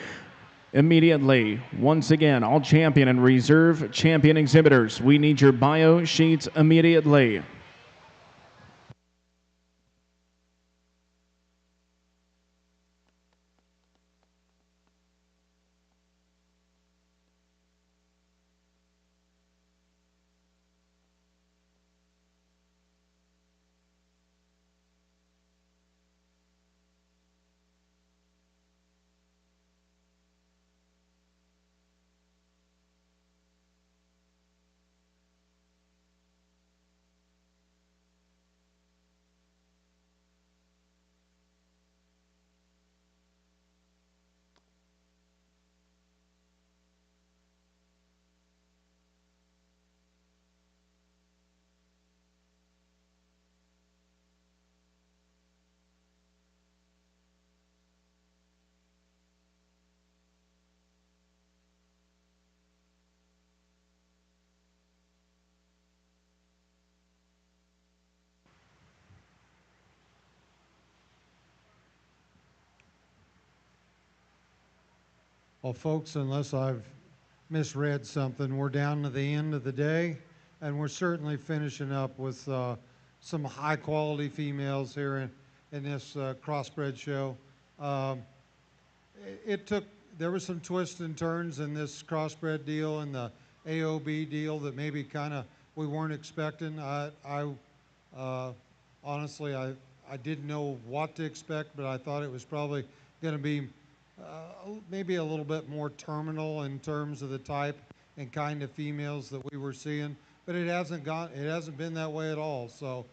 immediately. Once again, all champion and reserve champion exhibitors, we need your bio sheets immediately. Well, folks, unless I've misread something, we're down to the end of the day, and we're certainly finishing up with some high-quality females here in this Crossbred show. There were some twists and turns in this Crossbred deal and the AOB deal that maybe kind of we weren't expecting. Honestly, I didn't know what to expect, but I thought it was probably going to be maybe a little bit more terminal in terms of the type and kind of females that we were seeing. But it hasn't been that way at all. So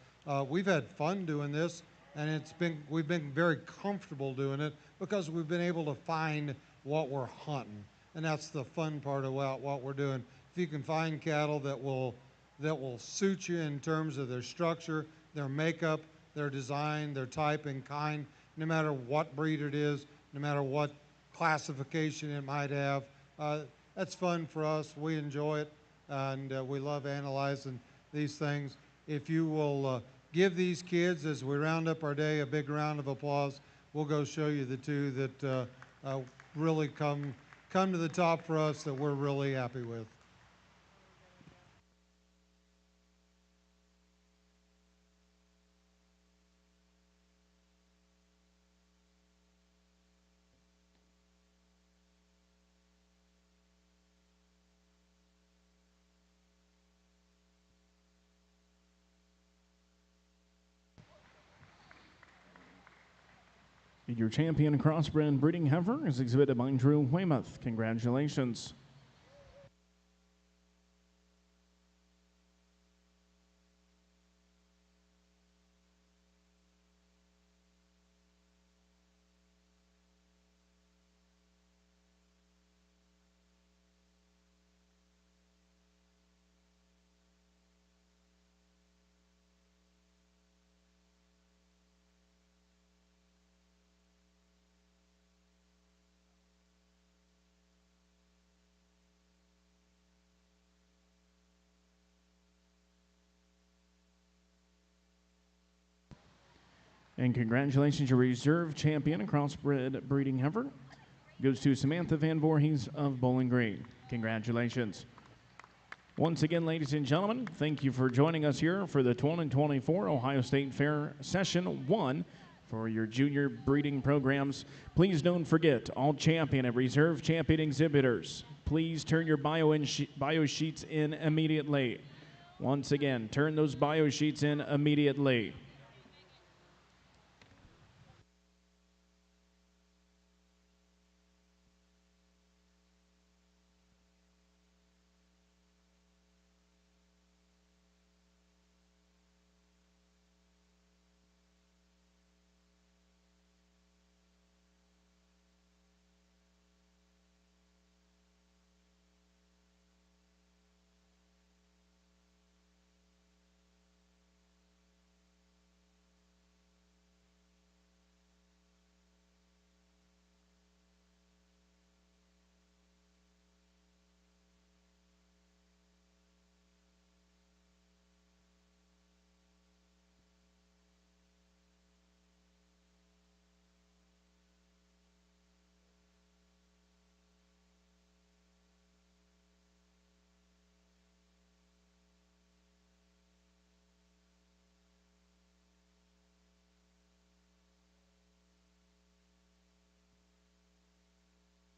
we've had fun doing this, and we've been very comfortable doing it because we've been able to find what we're hunting, and that's the fun part about what we're doing. If you can find cattle that will suit you in terms of their structure, their makeup, their design, their type and kind, no matter what breed it is, no matter what classification it might have, that's fun for us. We enjoy it, and we love analyzing these things. If you will give these kids, as we round up our day, a big round of applause, we'll go show you the two that really come to the top for us that we're really happy with. Your champion crossbred breeding heifer is exhibited by Drew Weymouth. Congratulations. And congratulations, your reserve champion crossbred breeding heifer goes to Samantha Van Voorhees of Bowling Green. Congratulations. Once again, ladies and gentlemen, thank you for joining us here for the 2024 Ohio State Fair Session 1 for your junior breeding programs. Please don't forget, all champion and reserve champion exhibitors, please turn your bio sheets in immediately. Once again, turn those bio sheets in immediately.